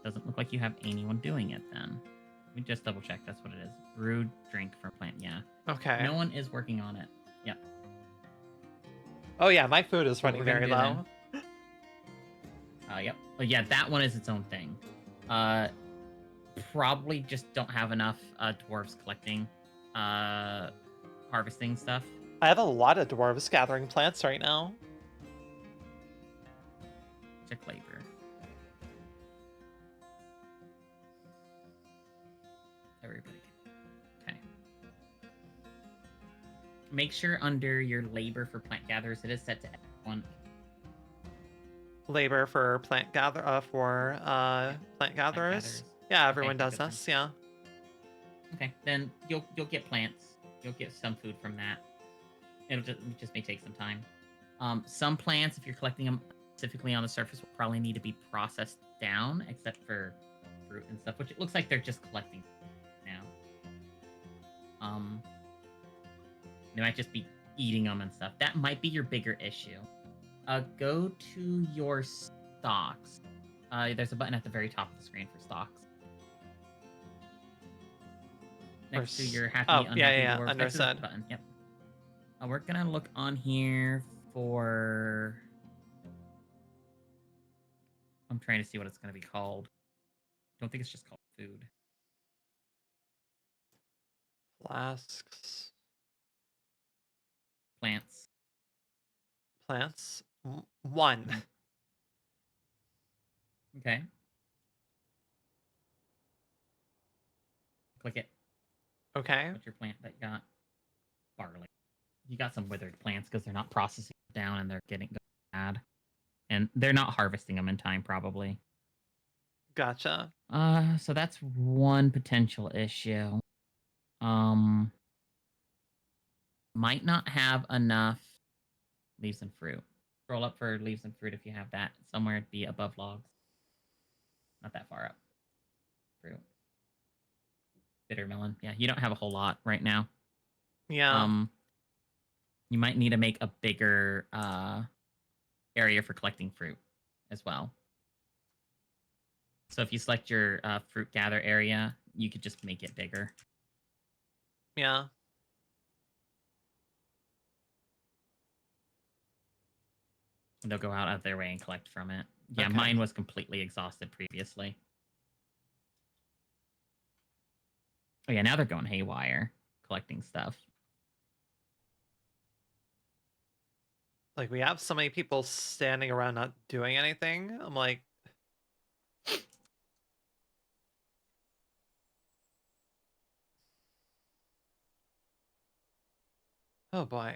Doesn't look like you have anyone doing it then. Let me just double check. That's what it is. Brew, drink for plant. Yeah. Okay. No one is working on it. Yep. Oh yeah, my food is So what running we're gonna very do low. Yep. Oh, yeah, that one is its own thing. Probably just don't have enough dwarves collecting, harvesting stuff. I have a lot of dwarves gathering plants right now. Check labor. Everybody. Okay. Make sure under your labor for plant gatherers, it is set to one. Labor for plant gatherers. gatherers. Yeah, everyone Okay, does good this. Yeah. Okay, then you'll get plants. You'll get some food from that. It just may take some time. Some plants, if you're collecting them specifically on the surface, will probably need to be processed down, except for fruit and stuff, which it looks like they're just collecting now. They might just be eating them and stuff. That might be your bigger issue. Go to your stocks. There's a button at the very top of the screen for stocks. Next to your happy, unhappy dwarf. Understood. Button. Yep. We're gonna look on here for. I'm trying to see what it's gonna be called. I don't think it's just called food. Flasks. Plants. Plants. 1. Okay. Click it. Okay. What's your plant that got? Barley. You got some withered plants because they're not processing down and they're getting bad. And they're not harvesting them in time, probably. Gotcha. So that's one potential issue. Might not have enough leaves and fruit. Scroll up for leaves and fruit if you have that. Somewhere it'd be above logs. Not that far up. Fruit. Bitter melon. Yeah, you don't have a whole lot right now. Yeah. You might need to make a bigger area for collecting fruit as well. So if you select your fruit gather area, you could just make it bigger. Yeah. And they'll go out of their way and collect from it. Yeah, Okay. Mine was completely exhausted previously. Oh yeah, now they're going haywire, collecting stuff. Like, we have so many people standing around not doing anything. I'm like... Oh boy.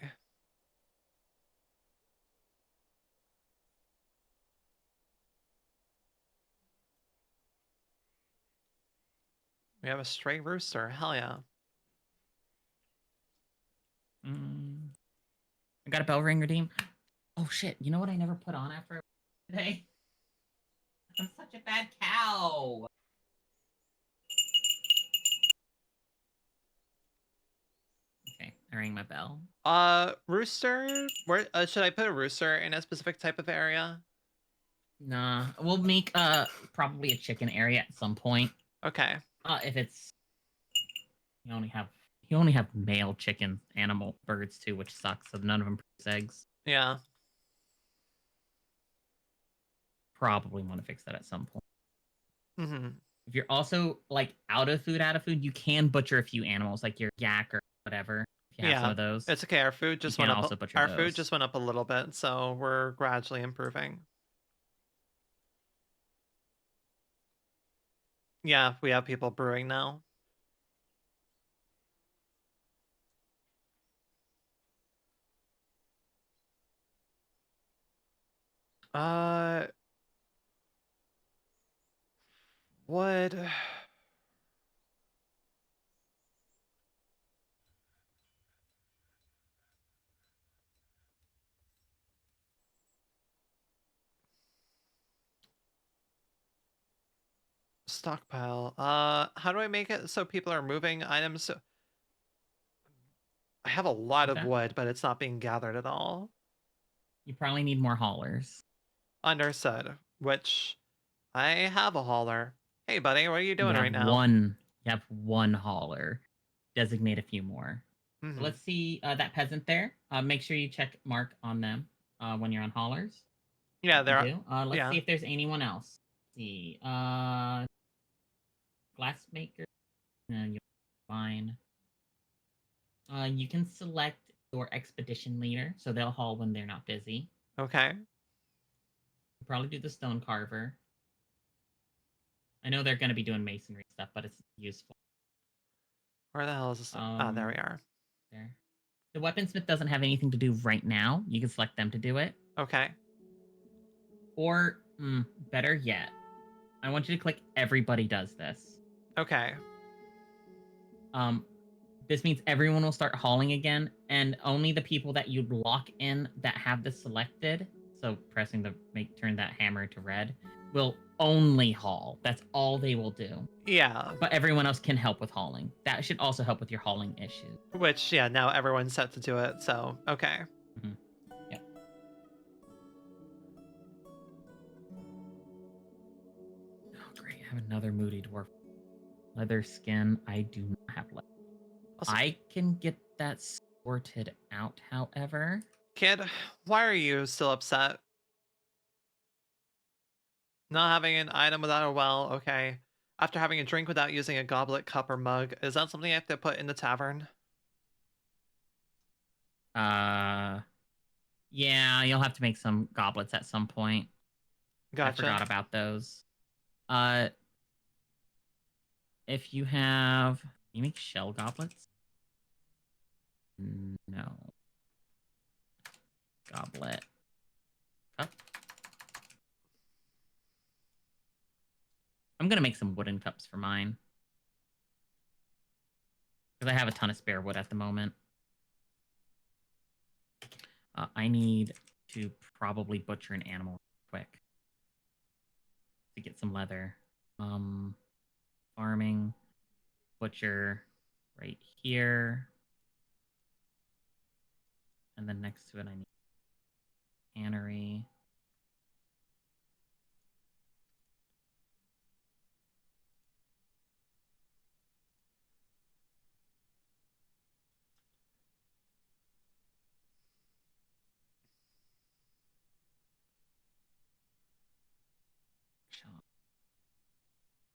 We have a stray rooster. Hell yeah. I got a bell ring redeem. Oh shit! You know what I never put on after today? I'm such a bad cow. Okay, I rang my bell. Rooster? Where should I put a rooster in a specific type of area? Nah, we'll make probably a chicken area at some point. Okay. If it's you only have male chicken animal birds too, which sucks. So none of them produce eggs. Yeah. Probably want to fix that at some point. Mm-hmm. If you're also like out of food, you can butcher a few animals, like your yak or whatever. If you have some of those, it's okay. Our food just went up. Our food just went up a little bit, so we're gradually improving. Yeah, we have people brewing now. Wood. Stockpile. How do I make it so people are moving items? I have a lot of wood, but it's not being gathered at all. You probably need more haulers. Understood. Which I have a hauler. Hey, buddy, what are you doing right now? You have one hauler. Designate a few more. Mm-hmm. So let's see that peasant there. Make sure you check mark on them when you're on haulers. Yeah, there are. Let's see if there's anyone else. Let's see. Glassmaker. You're fine. You can select your expedition leader, so they'll haul when they're not busy. Okay. Probably do the stone carver. I know they're going to be doing masonry stuff, but it's useful. Where the hell is this? There we are. There. The weaponsmith doesn't have anything to do right now. You can select them to do it. Okay. Or, better yet, I want you to click everybody does this. Okay. this means everyone will start hauling again, and only the people that you lock in that have this selected, so pressing the turn that hammer to red, will only haul. That's all they will do. Yeah. But everyone else can help with hauling. That should also help with your hauling issues. Which, yeah, now everyone's set to do it, so, okay. Mm-hmm. Yep. Oh, great. I have another moody dwarf. Leather skin, I do not have left. Also, I can get that sorted out, however. kid, why are you still upset? Not having an item without a well, okay. After having a drink without using a goblet, cup, or mug, is that something I have to put in the tavern? Yeah, you'll have to make some goblets at some point. Gotcha. I forgot about those. Uh, if you have, you make shell goblets? No. Goblet. Cup. I'm gonna make some wooden cups for mine. Because I have a ton of spare wood at the moment. I need to probably butcher an animal quick to get some leather. Farming, butcher, right here. And then next to it, I need cannery. Shop.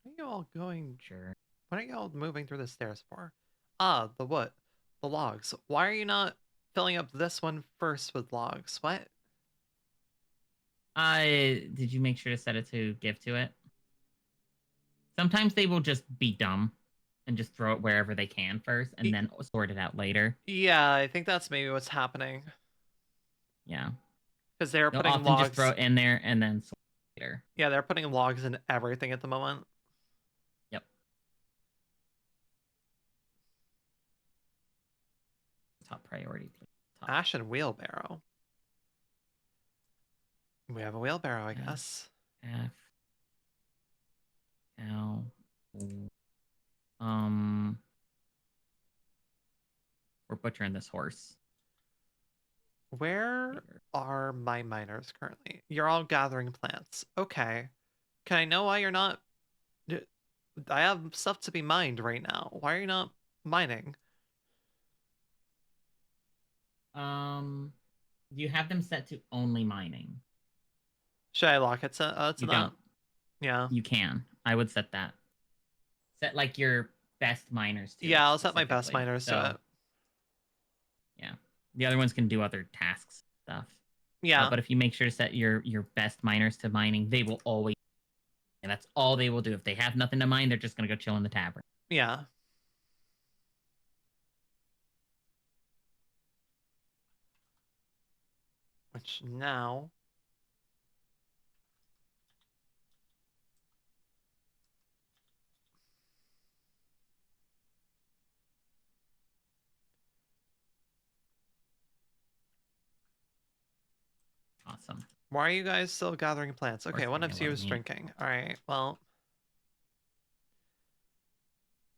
What are you all going? Sure. What are you all moving through the stairs for? Ah, the what? The logs. Why are you not filling up this one first with logs? What? Did you make sure to set it to give to it? Sometimes they will just be dumb and just throw it wherever they can first and then sort it out later. Yeah, I think that's maybe what's happening. Yeah. Because they're They'll putting often logs. just throw it in there and then sort it later. Yeah, they're putting logs in everything at the moment. Yep. Top priority. Top. Ashen wheelbarrow. We have a wheelbarrow, I guess. F. Cow. We're butchering this horse. Where are my miners currently? You're all gathering plants. Okay. Can I know why you're not... I have stuff to be mined right now. Why are you not mining? You have them set to only mining. Should I lock it to You that? don't. Yeah. You can. I would set that. Set like your best miners to it. Yeah, I'll set my best miners to it. Yeah. The other ones can do other tasks stuff. Yeah. But if you make sure to set your best miners to mining, they will always, and that's all they will do. If they have nothing to mine, they're just gonna go chill in the tavern. Yeah. Which now... Awesome. Why are you guys still gathering plants? Okay, one of you is meat. drinking. Alright, well...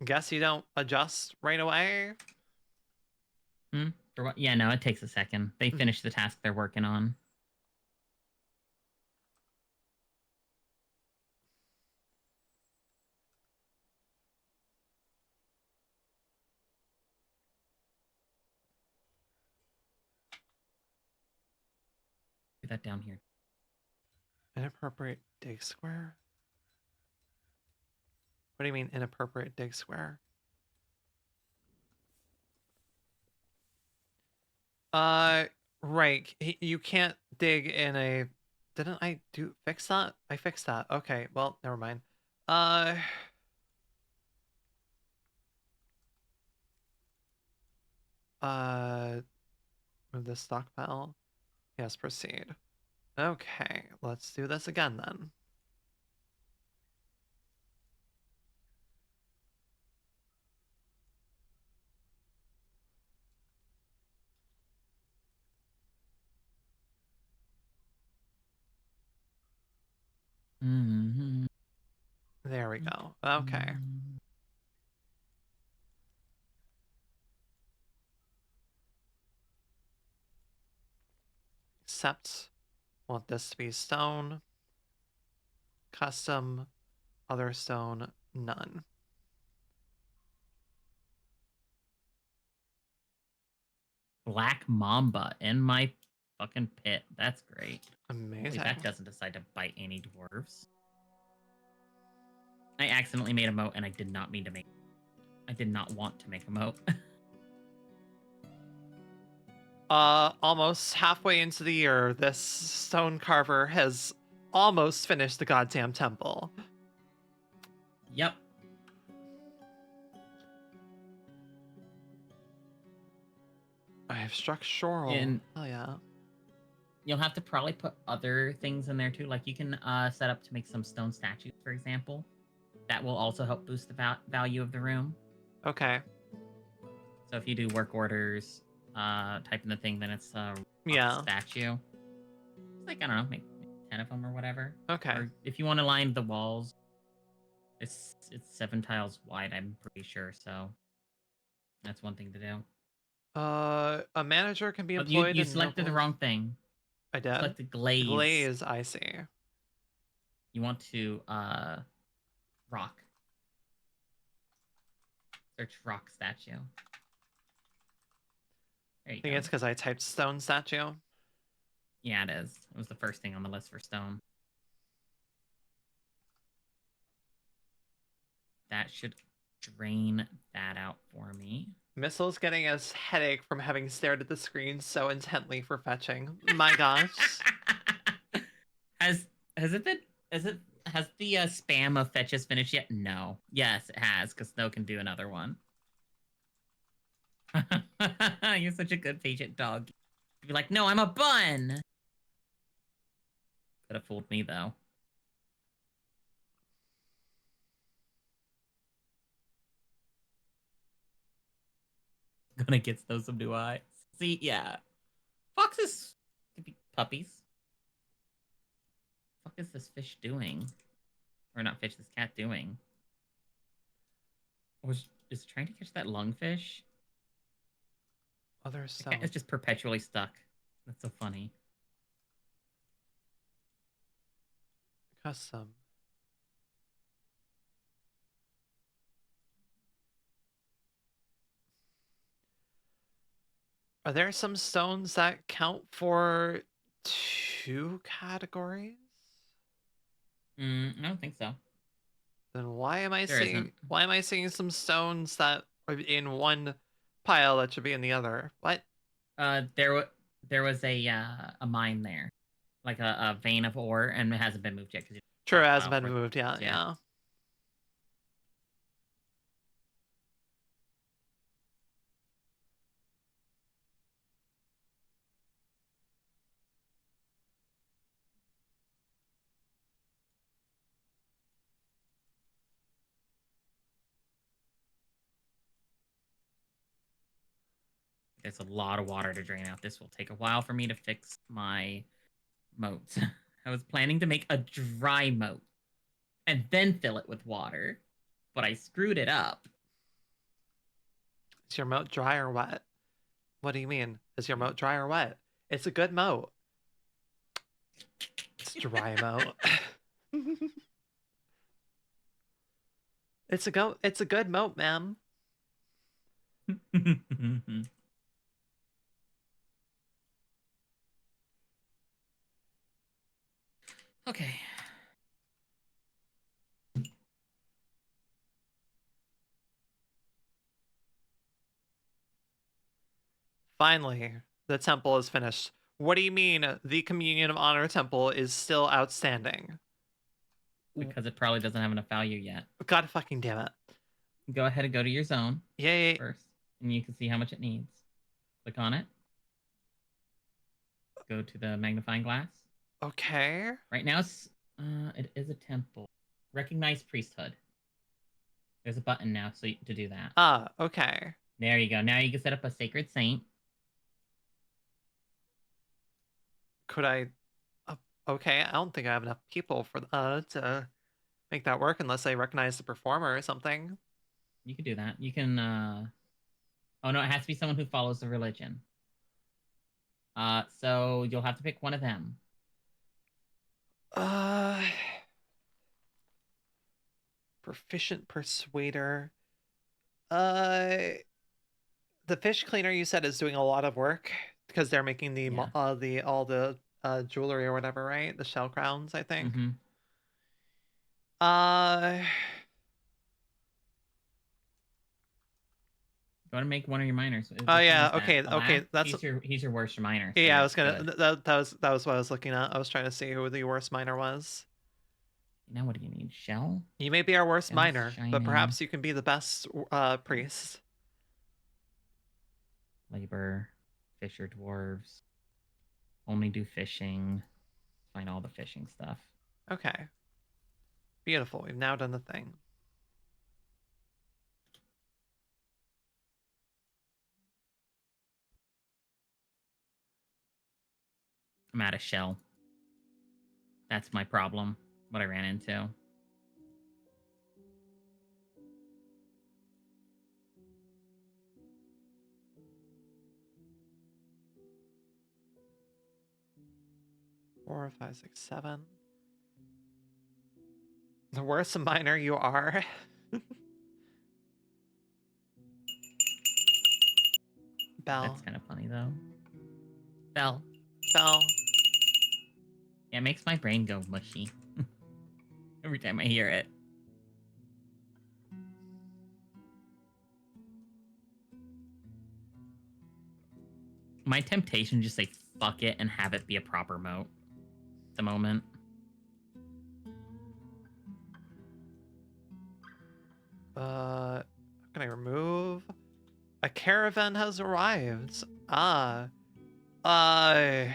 Guess you don't adjust right away? For what? Yeah, no, it takes a second. They finish the task they're working on. Put that down here. Inappropriate dig square? What do you mean inappropriate dig square? Right. You can't dig in a... Didn't I fix that? I fixed that. Okay, well, never mind. Move the stockpile. Yes, proceed. Okay, let's do this again then. Mm-hmm. There we go. Okay. Accept. Want this to be stone. Custom. Other stone. None. Black Mamba in my fucking pit. That's great. Amazing. Hopefully that doesn't decide to bite any dwarves. I accidentally made a moat and I did not mean to make. I did not want to make a moat. Almost halfway into the year, this stone carver has almost finished the goddamn temple. Yep. I have structural. And oh yeah. you'll have to probably put other things in there too. Like you can set up to make some stone statues, for example. That will also help boost the value of the room. Okay. So if you do work orders, type in the thing, then it's a Yeah. statue. It's like, I don't know, make 10 of them or whatever. Okay. Or if you want to line the walls, it's 7 tiles wide, I'm pretty sure. So that's one thing to do. A manager can be Oh, employed. you selected the wrong thing. I did. Selected glaze. Glaze, I see. You want to rock. Search rock statue. There you I think go. it's because I typed stone statue. Yeah, it is. It was the first thing on the list for stone. That should drain that out for me. Missile's getting a headache from having stared at the screen so intently for fetching. My gosh. Has the spam of fetches finished yet? No. Yes, it has, because Snow can do another one. You're such a good patient dog. You'd be like, no, I'm a bun. Could have fooled me though. Gonna get those some new eyes. See, yeah. Foxes could be puppies. What the fuck is this fish doing? Or not fish, this cat doing? Is it trying to catch that lungfish? Other The stone. cat is just perpetually stuck. That's so funny. Custom. Are there some stones that count for 2 categories? I don't think so. Then why am I There seeing isn't. why am I seeing some stones that are in one pile that should be in the other? What? There was a mine there, like a vein of ore, and it hasn't been moved yet because Sure, it hasn't been moved yet. Yeah. There's a lot of water to drain out. This will take a while for me to fix my moats. I was planning to make a dry moat and then fill it with water, but I screwed it up. Is your moat dry or wet? What do you mean? Is your moat dry or wet? It's a good moat. It's dry moat. It's a good moat, ma'am. Okay. Finally, the temple is finished. What do you mean the Communion of Honor temple is still outstanding? Because it probably doesn't have enough value yet. God fucking damn it. Go ahead and go to your zone Yay. first, and you can see how much it needs. Click on it. Go to the magnifying glass. Okay. Right now, it is a temple. Recognize priesthood. There's a button now to do that. Ah, okay. There you go. Now you can set up a sacred saint. Could I okay, I don't think I have enough people for to make that work unless I recognize the performer or something. You could do that. You can. Oh no, it has to be someone who follows the religion. So you'll have to pick one of them. Uh, Proficient persuader. Uh, the fish cleaner you said is doing a lot of work because they're making Yeah. the all the jewelry or whatever, right? The shell crowns, I think. Mm-hmm. Uh, Go ahead and make one of your minors. oh Which one yeah, is that? okay, that's He's your worst miner, so yeah. I you're was gonna good. that was what I was looking at. I was trying to see who the worst miner was. Now what do you need? Shell? You may be our worst Shell's miner, but shining. perhaps you can be the best priest. Labor. Fisher dwarves. Only do fishing. Find all the fishing stuff. Okay, beautiful. We've now done the thing. I'm out of shell. That's my problem. What I ran into. Four, five, six, seven. The worse miner you are. Bell. That's kind of funny though. Bell. Bell. Yeah, it makes my brain go mushy every time I hear it. My temptation to just say fuck it and have it be a proper moat at the moment. How can I remove? A caravan has arrived. Ah. Uh.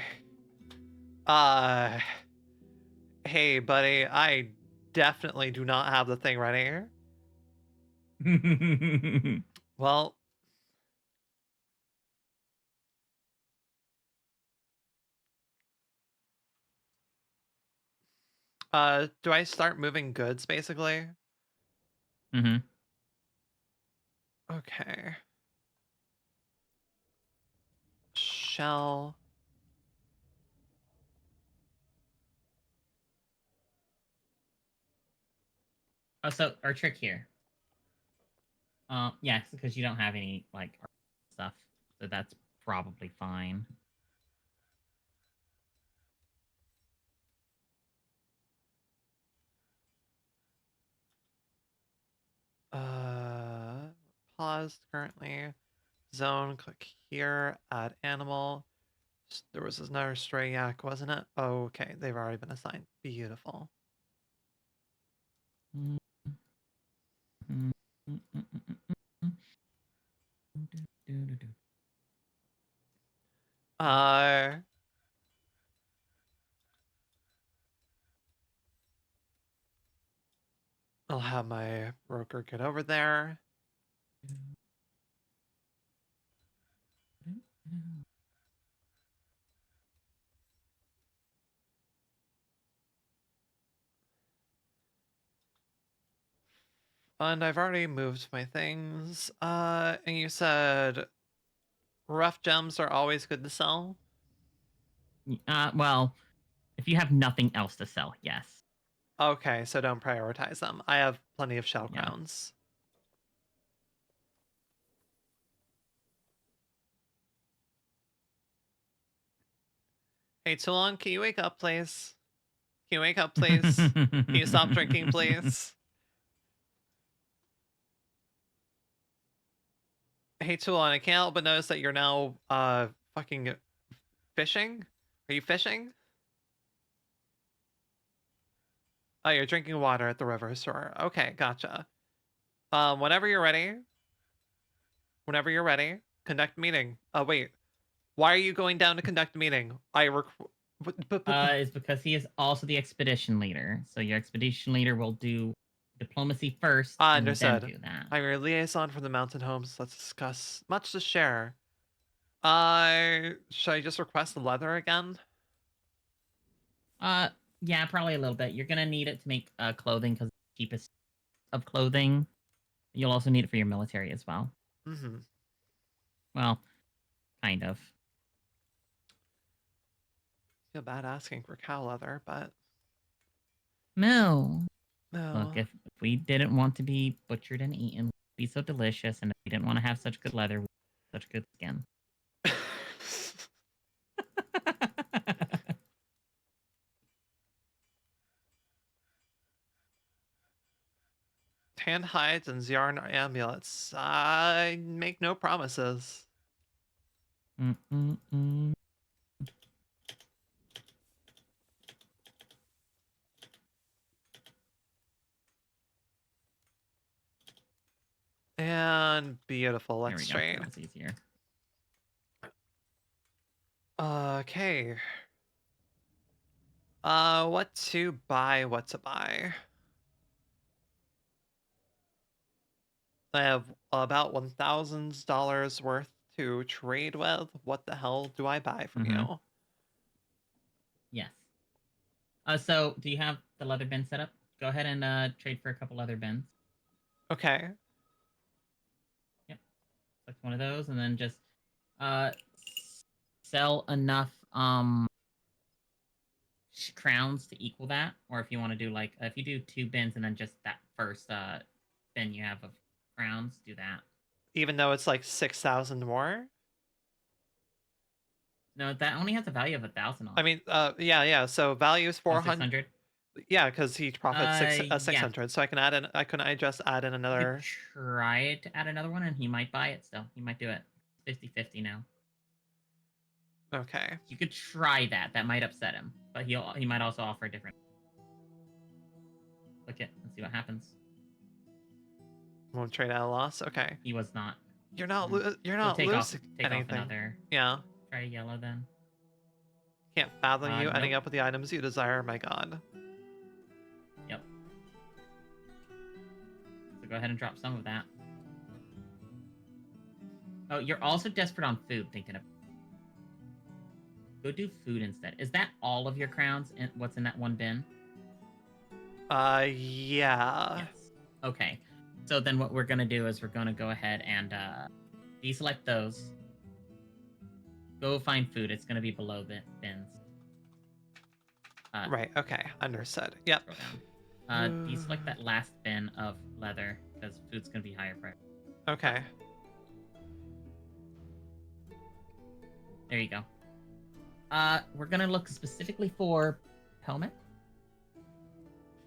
Uh. Hey, buddy. I definitely do not have the thing ready. Well. Do I start moving goods, basically? Mm-hmm. Okay. Shell. Oh, so our trick here. Yeah, because you don't have any like stuff, so that's probably fine. Paused currently. Zone, click here, add animal. There was another stray yak, wasn't it? Oh, okay, they've already been assigned. Beautiful. Uh, I'll have my broker get over there. And I've already moved my things. And you said rough gems are always good to sell? Well, if you have nothing else to sell, yes. Okay, so don't prioritize them. I have plenty of shell Yeah. crowns. Hey, Toulon, can you wake up, please? Can you wake up, please? Can you stop drinking, please? Hey, Toulon, I can't help but notice that you're now, fucking fishing? Are you fishing? Oh, you're drinking water at the river store. Okay, gotcha. Whenever you're ready. Whenever you're ready, conduct meeting. Oh, wait. Why are you going down to conduct a meeting? Is because he is also the expedition leader. So your expedition leader will do diplomacy first and then Understood. do that. I'm your liaison for the mountain homes. Let's discuss. Much to share. Should I just request the leather again? Yeah, probably a little bit. You're gonna need it to make clothing because it's the cheapest of clothing. You'll also need it for your military as well. Mm-hmm. Well, kind of. Feel bad asking for cow leather, but No. Look, no. if we didn't want to be butchered and eaten, we'd be so delicious, and if we didn't want to have such good leather, we'd have such good skin. Tan hides and yarn amulets. I make no promises. Mm-mm-mm. And beautiful. There we Let's go. trade. That's easier. Okay. What to buy? What to buy? I have about $1,000 worth to trade with. What the hell do I buy from Mhm. you? Yes. So do you have the leather bin set up? Go ahead and trade for a couple leather bins. Okay. Yep. Select one of those, and then just uh sell enough crowns to equal that. Or if you want to do like if you do 2 bins and then just that first bin you have of crowns, do that. Even though it's like 6,000 more? No, that only has a value of 1,000 on I it. mean, yeah. So value is Oh, 400. 600? Yeah, because he profits Yeah. 600. So I can add in. Couldn't I just add in You could another? try to add another one, and he might buy it still. He might do it. 50-50 now. Okay. You could try that. That might upset him, but he might also offer a different. Click it and see what happens. Won't trade at a loss. Okay. He was not. You're not. You're So not take off losing anything. another. Yeah. Try yellow then. Can't fathom you ending Nope. up with the items you desire. My God. Yep. So go ahead and drop some of that. Oh, you're also desperate on food. Thinking of. Go do food instead. Is that all of your crowns and what's in that one bin? Yeah. Yes. Okay. So then what we're gonna do is we're gonna go ahead and deselect those. Go find food. It's gonna be below the bins. Right. Okay. Understood. Yep. Scroll down. Deselect that last bin of leather because food's gonna be higher price. Okay. There you go. We're gonna look specifically for helmet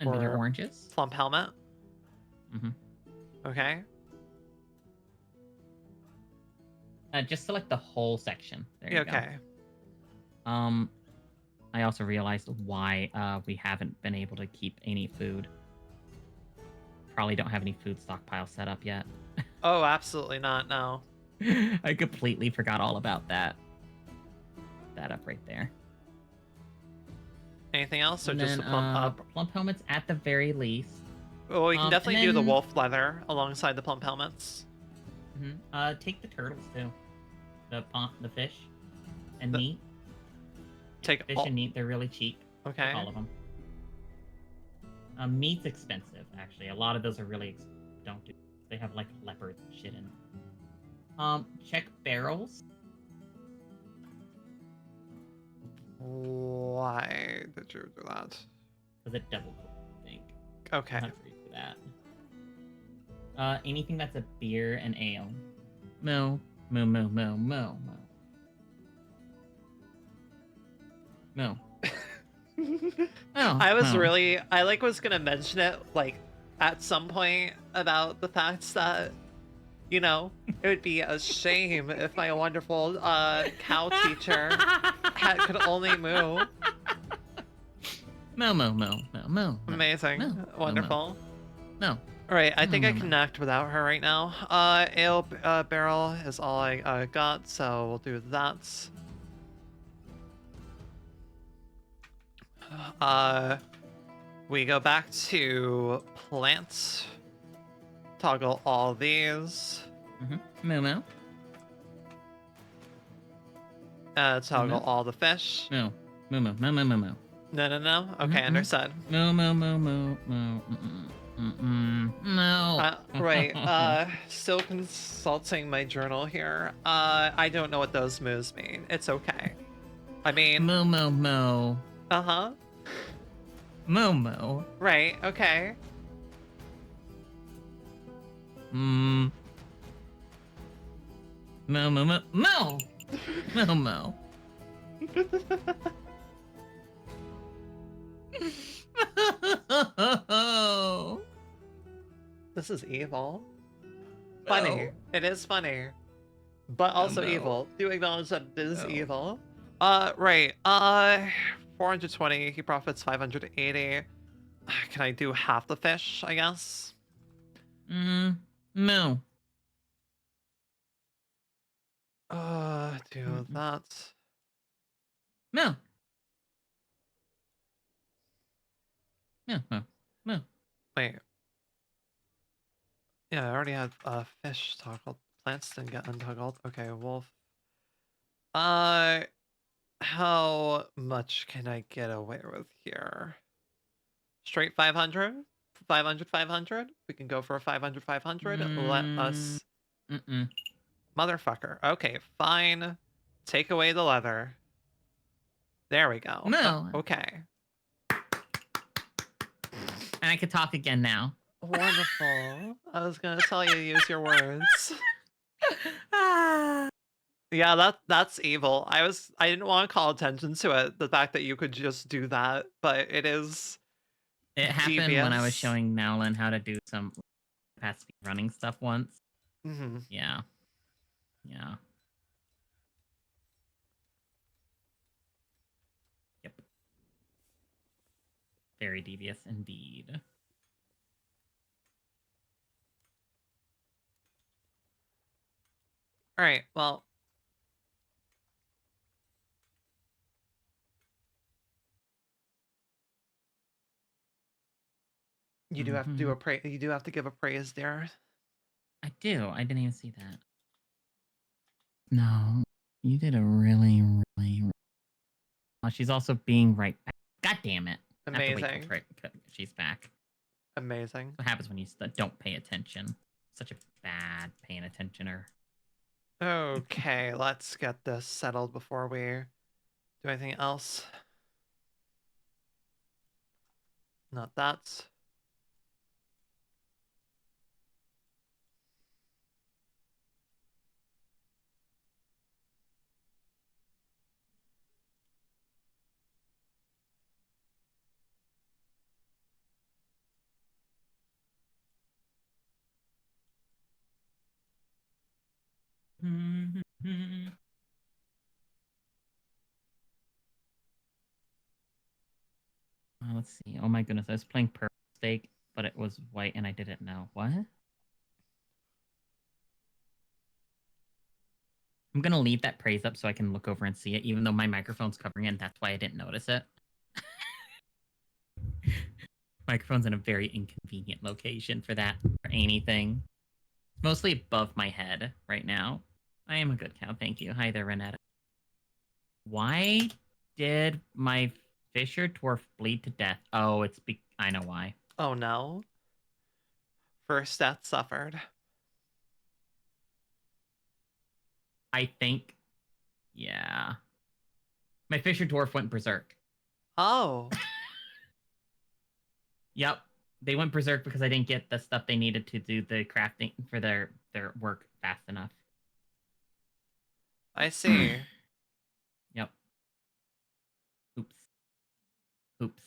and your For oranges. plump helmet. Mm-hmm. Okay. Just select the whole section. There you Okay. go. I also realized why we haven't been able to keep any food. Probably don't have any food stockpile set up yet. Oh, absolutely not. No. I completely forgot all about that. That up right there. Anything else, or And just then, the plump? plump helmets at the very least. Well, we can and definitely do the then- wolf leather alongside the plump helmets. Take the turtles too. The fish and The- meat. Take Fish all. and meat, they're really cheap. Okay. Take all of them. Meat's expensive, actually. A lot of those are really don't do. They have like leopards and shit in them. Check barrels. Why did you do that? Because it double, I think. Okay. I'll have to read through that. Anything that's a beer and ale. Moo, moo, moo, moo, moo, moo. Moo. Oh, I was moo. really. I was gonna mention it like at some point about the fact that, it would be a shame if my wonderful cow teacher could only moo. Moo, moo, moo, moo, moo. Amazing. Moo. Wonderful. No. All right, I think I Moo. can act without her right now. Ale barrel is all I got, so we'll do that. We go back to plants. Toggle all these. Moo, moo. Toggle Mhm. all the fish. Moo. Moo, moo, moo, moo, moo, moo. No, no, no. Okay, understood. Moo, moo, moo, moo, moo. No. Right. Still consulting my journal here. I don't know what those moves mean. It's okay. I mean, Moo, moo, moo. uh-huh. Moo, moo. Right. Okay. Moo, moo, moo, moo. Moo, moo. This is evil. Funny. It is funny. But also evil. Do acknowledge that it is evil. Right. 420. He profits 580. Can I do half the fish, I guess? Moo. Do that. Moo. Moo. Wait. Yeah, I already had fish toggled. Plants didn't get untoggled. Okay, wolf. How much can I get away with here? Straight 500? 500, 500? We can go for a 500, 500. Let us... Motherfucker. Okay, fine. Take away the leather. There we go. No. Okay. And I could talk again now. Wonderful. I was gonna tell you to use your words. Yeah, that's evil. I didn't want to call attention to it, the fact that you could just do that, but it is. It happened devious. when I was showing Nowlin how to do some fast speed running stuff once. Mm-hmm. Yeah. Yep. Very devious indeed. All right. Well. You do have to do a praise. You do have to give a praise, dear. I do. I didn't even see that. No, you did a really. Oh, she's also being right back. God damn it! Amazing. I have to wait till she's back. Amazing. What happens when you don't pay attention? Such a bad paying attentioner. Okay, let's get this settled before we do anything else. Not that. Let's see. Oh my goodness, I was playing purple steak, but it was white and I didn't know. What? I'm gonna leave that praise up so I can look over and see it, even though my microphone's covering it, and that's why I didn't notice it. Microphone's in a very inconvenient location for that, for anything. Mostly above my head right now. I am a good cow, thank you. Hi there, Renetta. Why did my Fisher dwarf bleed to death? Oh, I know why. Oh no. First death suffered. I think, yeah. My Fisher dwarf went berserk. Oh. Yep. They went berserk because I didn't get the stuff they needed to do the crafting for their work fast enough. I see. Yep. Oops.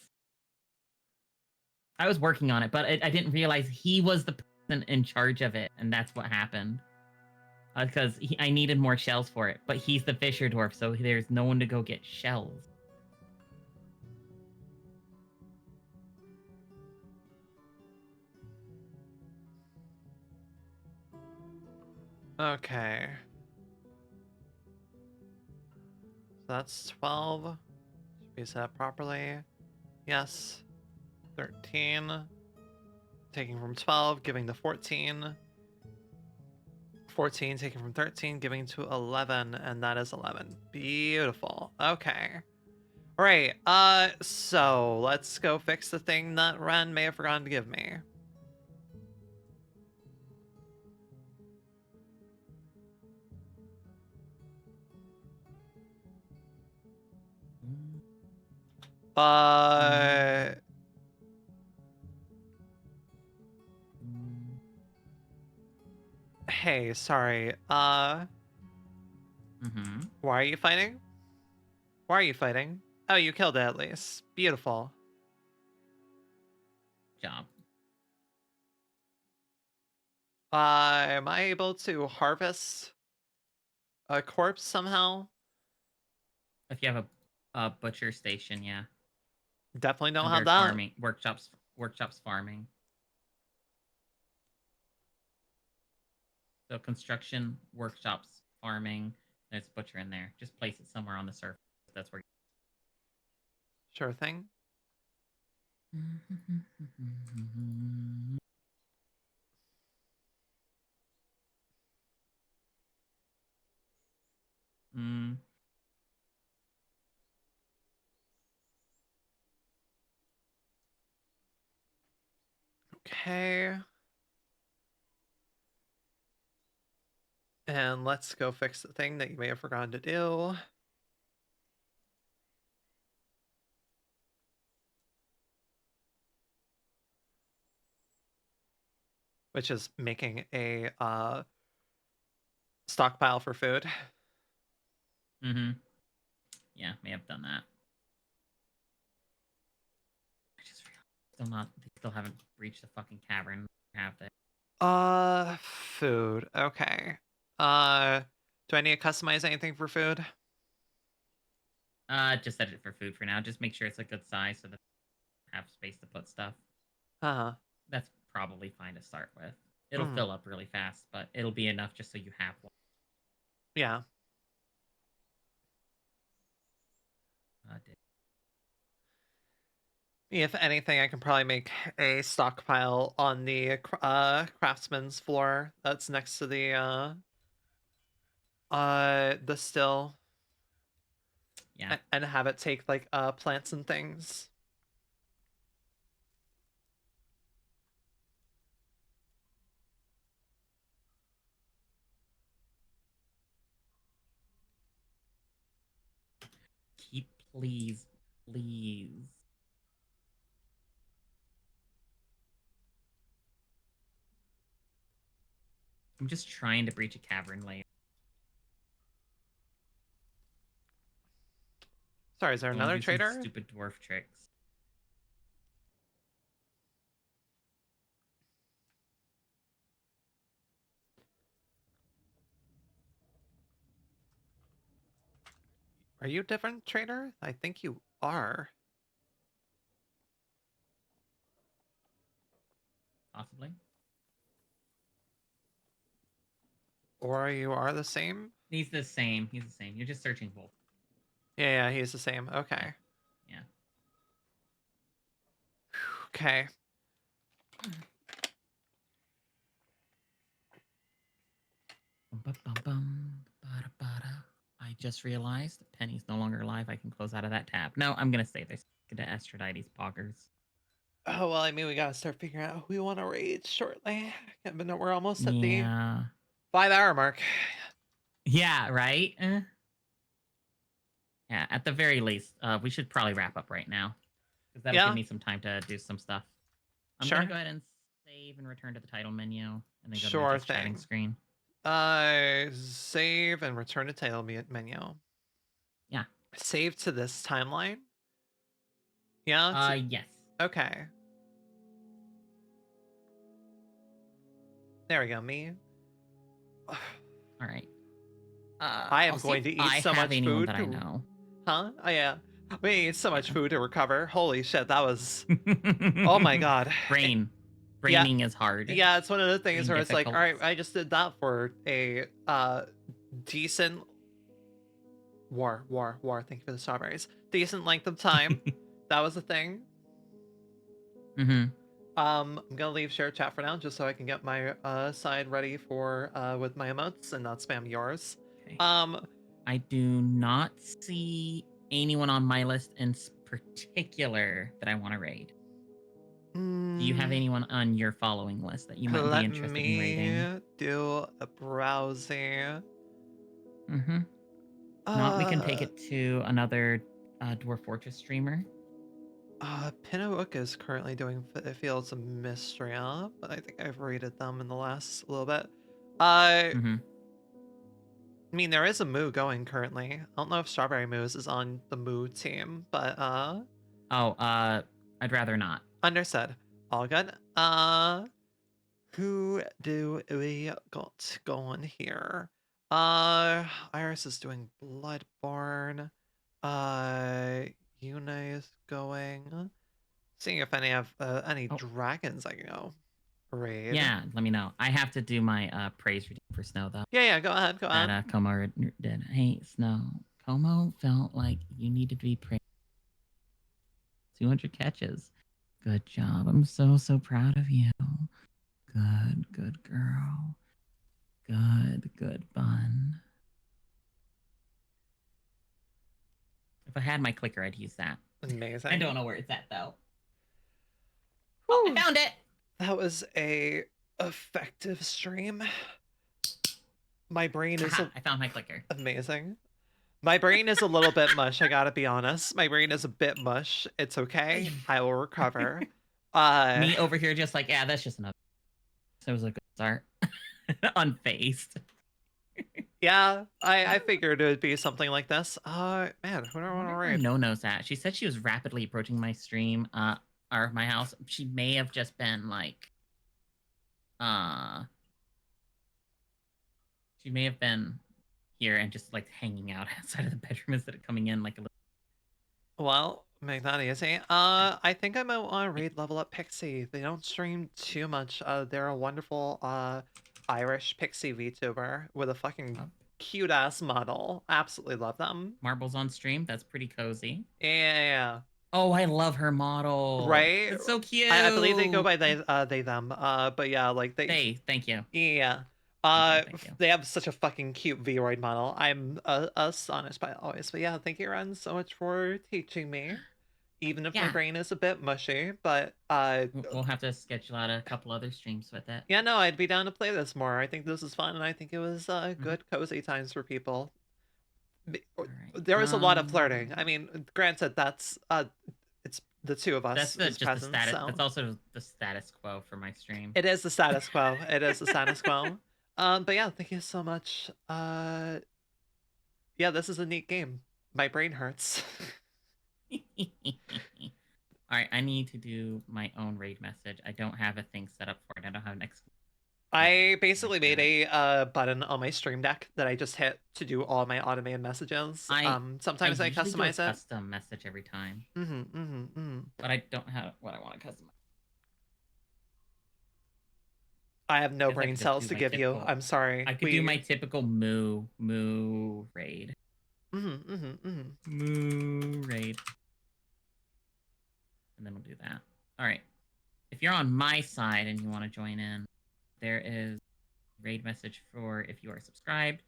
I was working on it, but I didn't realize he was the person in charge of it, and that's what happened. Because I needed more shells for it, but he's the Fisher dwarf, so there's no one to go get shells. Okay. So that's 12. Should be set up properly. Yes. 13. Taking from 12, giving to 14. 14 taken from 13, giving to 11, and that is 11. Beautiful. Okay. All right. So let's go fix the thing that Ren may have forgotten to give me. Uh, hey, sorry. Mm-hmm. Why are you fighting? Why are you fighting? Oh, you killed it at least. Beautiful. Job. Am I able to harvest a corpse somehow? If you have a butcher station, yeah. Definitely don't have Under that. farming workshops farming. So construction, workshops, farming, there's butcher in there. Just place it somewhere on the surface. That's where Sure thing. mm. Okay. And let's go fix the thing that you may have forgotten to do. Which is making a stockpile for food. Mm-hmm. Yeah, may have done that. I just realized they still haven't reached the fucking cavern, have they? Food. Okay. Do I need to customize anything for food? Just set it for food for now. Just make sure it's a good size so that I have space to put stuff. Uh-huh. That's probably fine to start with. It'll Hmm. fill up really fast, but it'll be enough just so you have one. Yeah. If anything, I can probably make a stockpile on the craftsman's floor that's next to the still. Yeah. And have it take like plants and things. Keep, please, please. I'm just trying to breach a cavern layer. Sorry, is there I want to another do some trader? stupid dwarf tricks. Are you a different trader? I think you are. Possibly. Or you are the same? He's the same. He's the same. You're just searching both. Yeah, he's the same. Okay. Yeah. Okay. I just realized Penny's no longer alive. I can close out of that tab. No, I'm gonna stay there. Get to Astrodites poggers. Oh, well, I mean, we gotta start figuring out who we want to raid shortly. But no, we're almost at the Yeah. 5-hour mark. Yeah, right? Yeah, at the very least, we should probably wrap up right now. Because that'll give Yeah, me some time to do some stuff. I'm sure. gonna go ahead and save and return to the title menu. And then go to my Sure just chatting thing. screen. Save and return to title menu. Yeah. Save to this timeline? Yeah? Yes. Okay. There we go, me. Alright. I am I'll see going if to eat I so have much anyone food that I know. Huh? Oh, yeah. We ate so much Yeah. food to recover. Holy shit, that was... Oh my god. Brain. Yeah. Braining is hard. Yeah, it's one of the things Brain where it's like, difficult. alright, I just did that for a decent... War. Thank you for the strawberries. Decent length of time. That was a thing. Mm-hmm. I'm gonna leave share chat for now, just so I can get my side ready for with my emotes and not spam yours. Okay. Um, I do not see anyone on my list in particular that I want to raid? Do you have Mm, anyone on your following list that you might be let interested in raiding? me do a browsing. Mm-hmm. Not, we can take Uh, it to another Dwarf Fortress streamer. Pinook is currently doing Fields of Mystria, but I think I've rated them in the last little bit. I Mm-hmm. mean, there is a Moo going currently. I don't know if Strawberry Moose is on the Moo team, but Oh, I'd rather not. understood. All good. Who do we got going here? Iris is doing Bloodborne. Uh, Yuna is going. Seeing if any have any Oh, dragons I can go raid. yeah, let me know. I have to do my praise reading for Snow, though. Yeah, go ahead, go That ahead. Como did. Hey, Snow. Como felt like you needed to be praised. 200 catches. Good job. I'm so, so proud of you. Good, good girl. Good, good bun. If I had my clicker, I'd use that. I Amazing. don't know where it's at, though. Oh, I Whew. found it! That was a effective stream. My brain is Haha, I found my clicker. amazing. My brain is a little bit mush, I gotta be honest. My brain is a bit mush. It's okay. I will recover. Me over here just like, yeah, that's just another. So it was a good start. Unfazed. Yeah, I figured it would be something like this. Man, who do I I want to wonder where raid? No-No's at. She said she was rapidly approaching my stream, or my house. She may have just been like, uh, she may have been here and just like hanging out outside of the bedroom instead of coming in like a little. Well, make that easy. I think I might want to raid Level Up Pixie. They don't stream too much. They're a wonderful Irish Pixie VTuber with a fucking Oh, cute ass model. Absolutely love them. marbles on stream. That's pretty cozy. Yeah, Oh, I love her model. right. It's so I believe they go cute. by they them. But yeah, like they Thank you. yeah. Thank you. They have such a fucking cute Vroid model. I'm astonished by it always. But yeah, thank you, Ren, so much for teaching me. Even if my Yeah, brain is a bit mushy, but we'll have to schedule out a couple other streams with it. yeah, no, I'd be down to play this more. I think this is fun, and I think it was Mhm. good, cozy times for people. All right. There was a lot of flirting. I mean, granted, that's it's the two of That's us is just the present, status. That's so also the status quo for my stream. it is the status quo. It is the status quo. But yeah, thank you so much. Yeah, this is a neat game. My brain hurts. All right, I need to do my own raid message. I don't have a thing set up for it. I don't have an exclusive I like basically made that. a button on my stream deck that I just hit to do all my automated messages. I Sometimes I usually do a customize it. custom message every time, Mm-hmm. but I don't have what I want to customize. I have I no guess I brain could just cells do to my give you. typical. I'm sorry. I could do my typical moo raid. Moo raid, and then we'll do that. All right. If you're on my side and you want to join in, there is a raid message for if you are subscribed.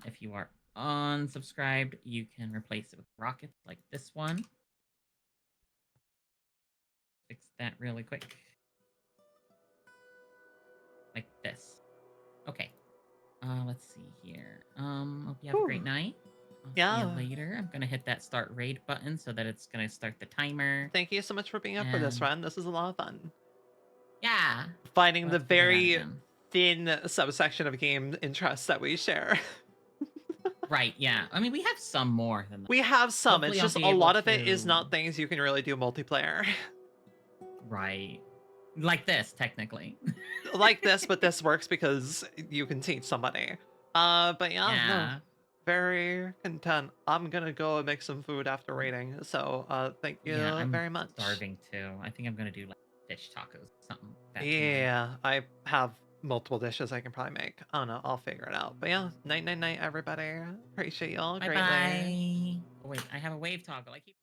If you are unsubscribed, you can replace it with rockets like this one. Fix that really quick. Like this. Okay. Let's see here. Hope you have a great Whew. night. I'll see you Yeah. later. I'm gonna hit that start raid button so that it's gonna start the timer. Thank you so much for being up for this, And Ren. This is a lot of fun. yeah, Finding we'll the have to figure it out very again. thin subsection of game interests that we share. Right, yeah. I mean, we have some more than that. We have some. It's Hopefully I'll just be a able lot of it is to. not things you can really do multiplayer. Right. Like this, technically. Like this, but this works because you can teach somebody. But yeah, no. Yeah. Very content. I'm gonna go make some food after raiding. So thank Yeah, you I'm very much. starving too. I think I'm gonna do like fish tacos or something like that tonight. Yeah, I have multiple dishes I can probably make. I don't know, I'll figure it out. But yeah, night, everybody. Appreciate y'all Bye greatly. bye. Oh wait, I have a wave toggle. I keep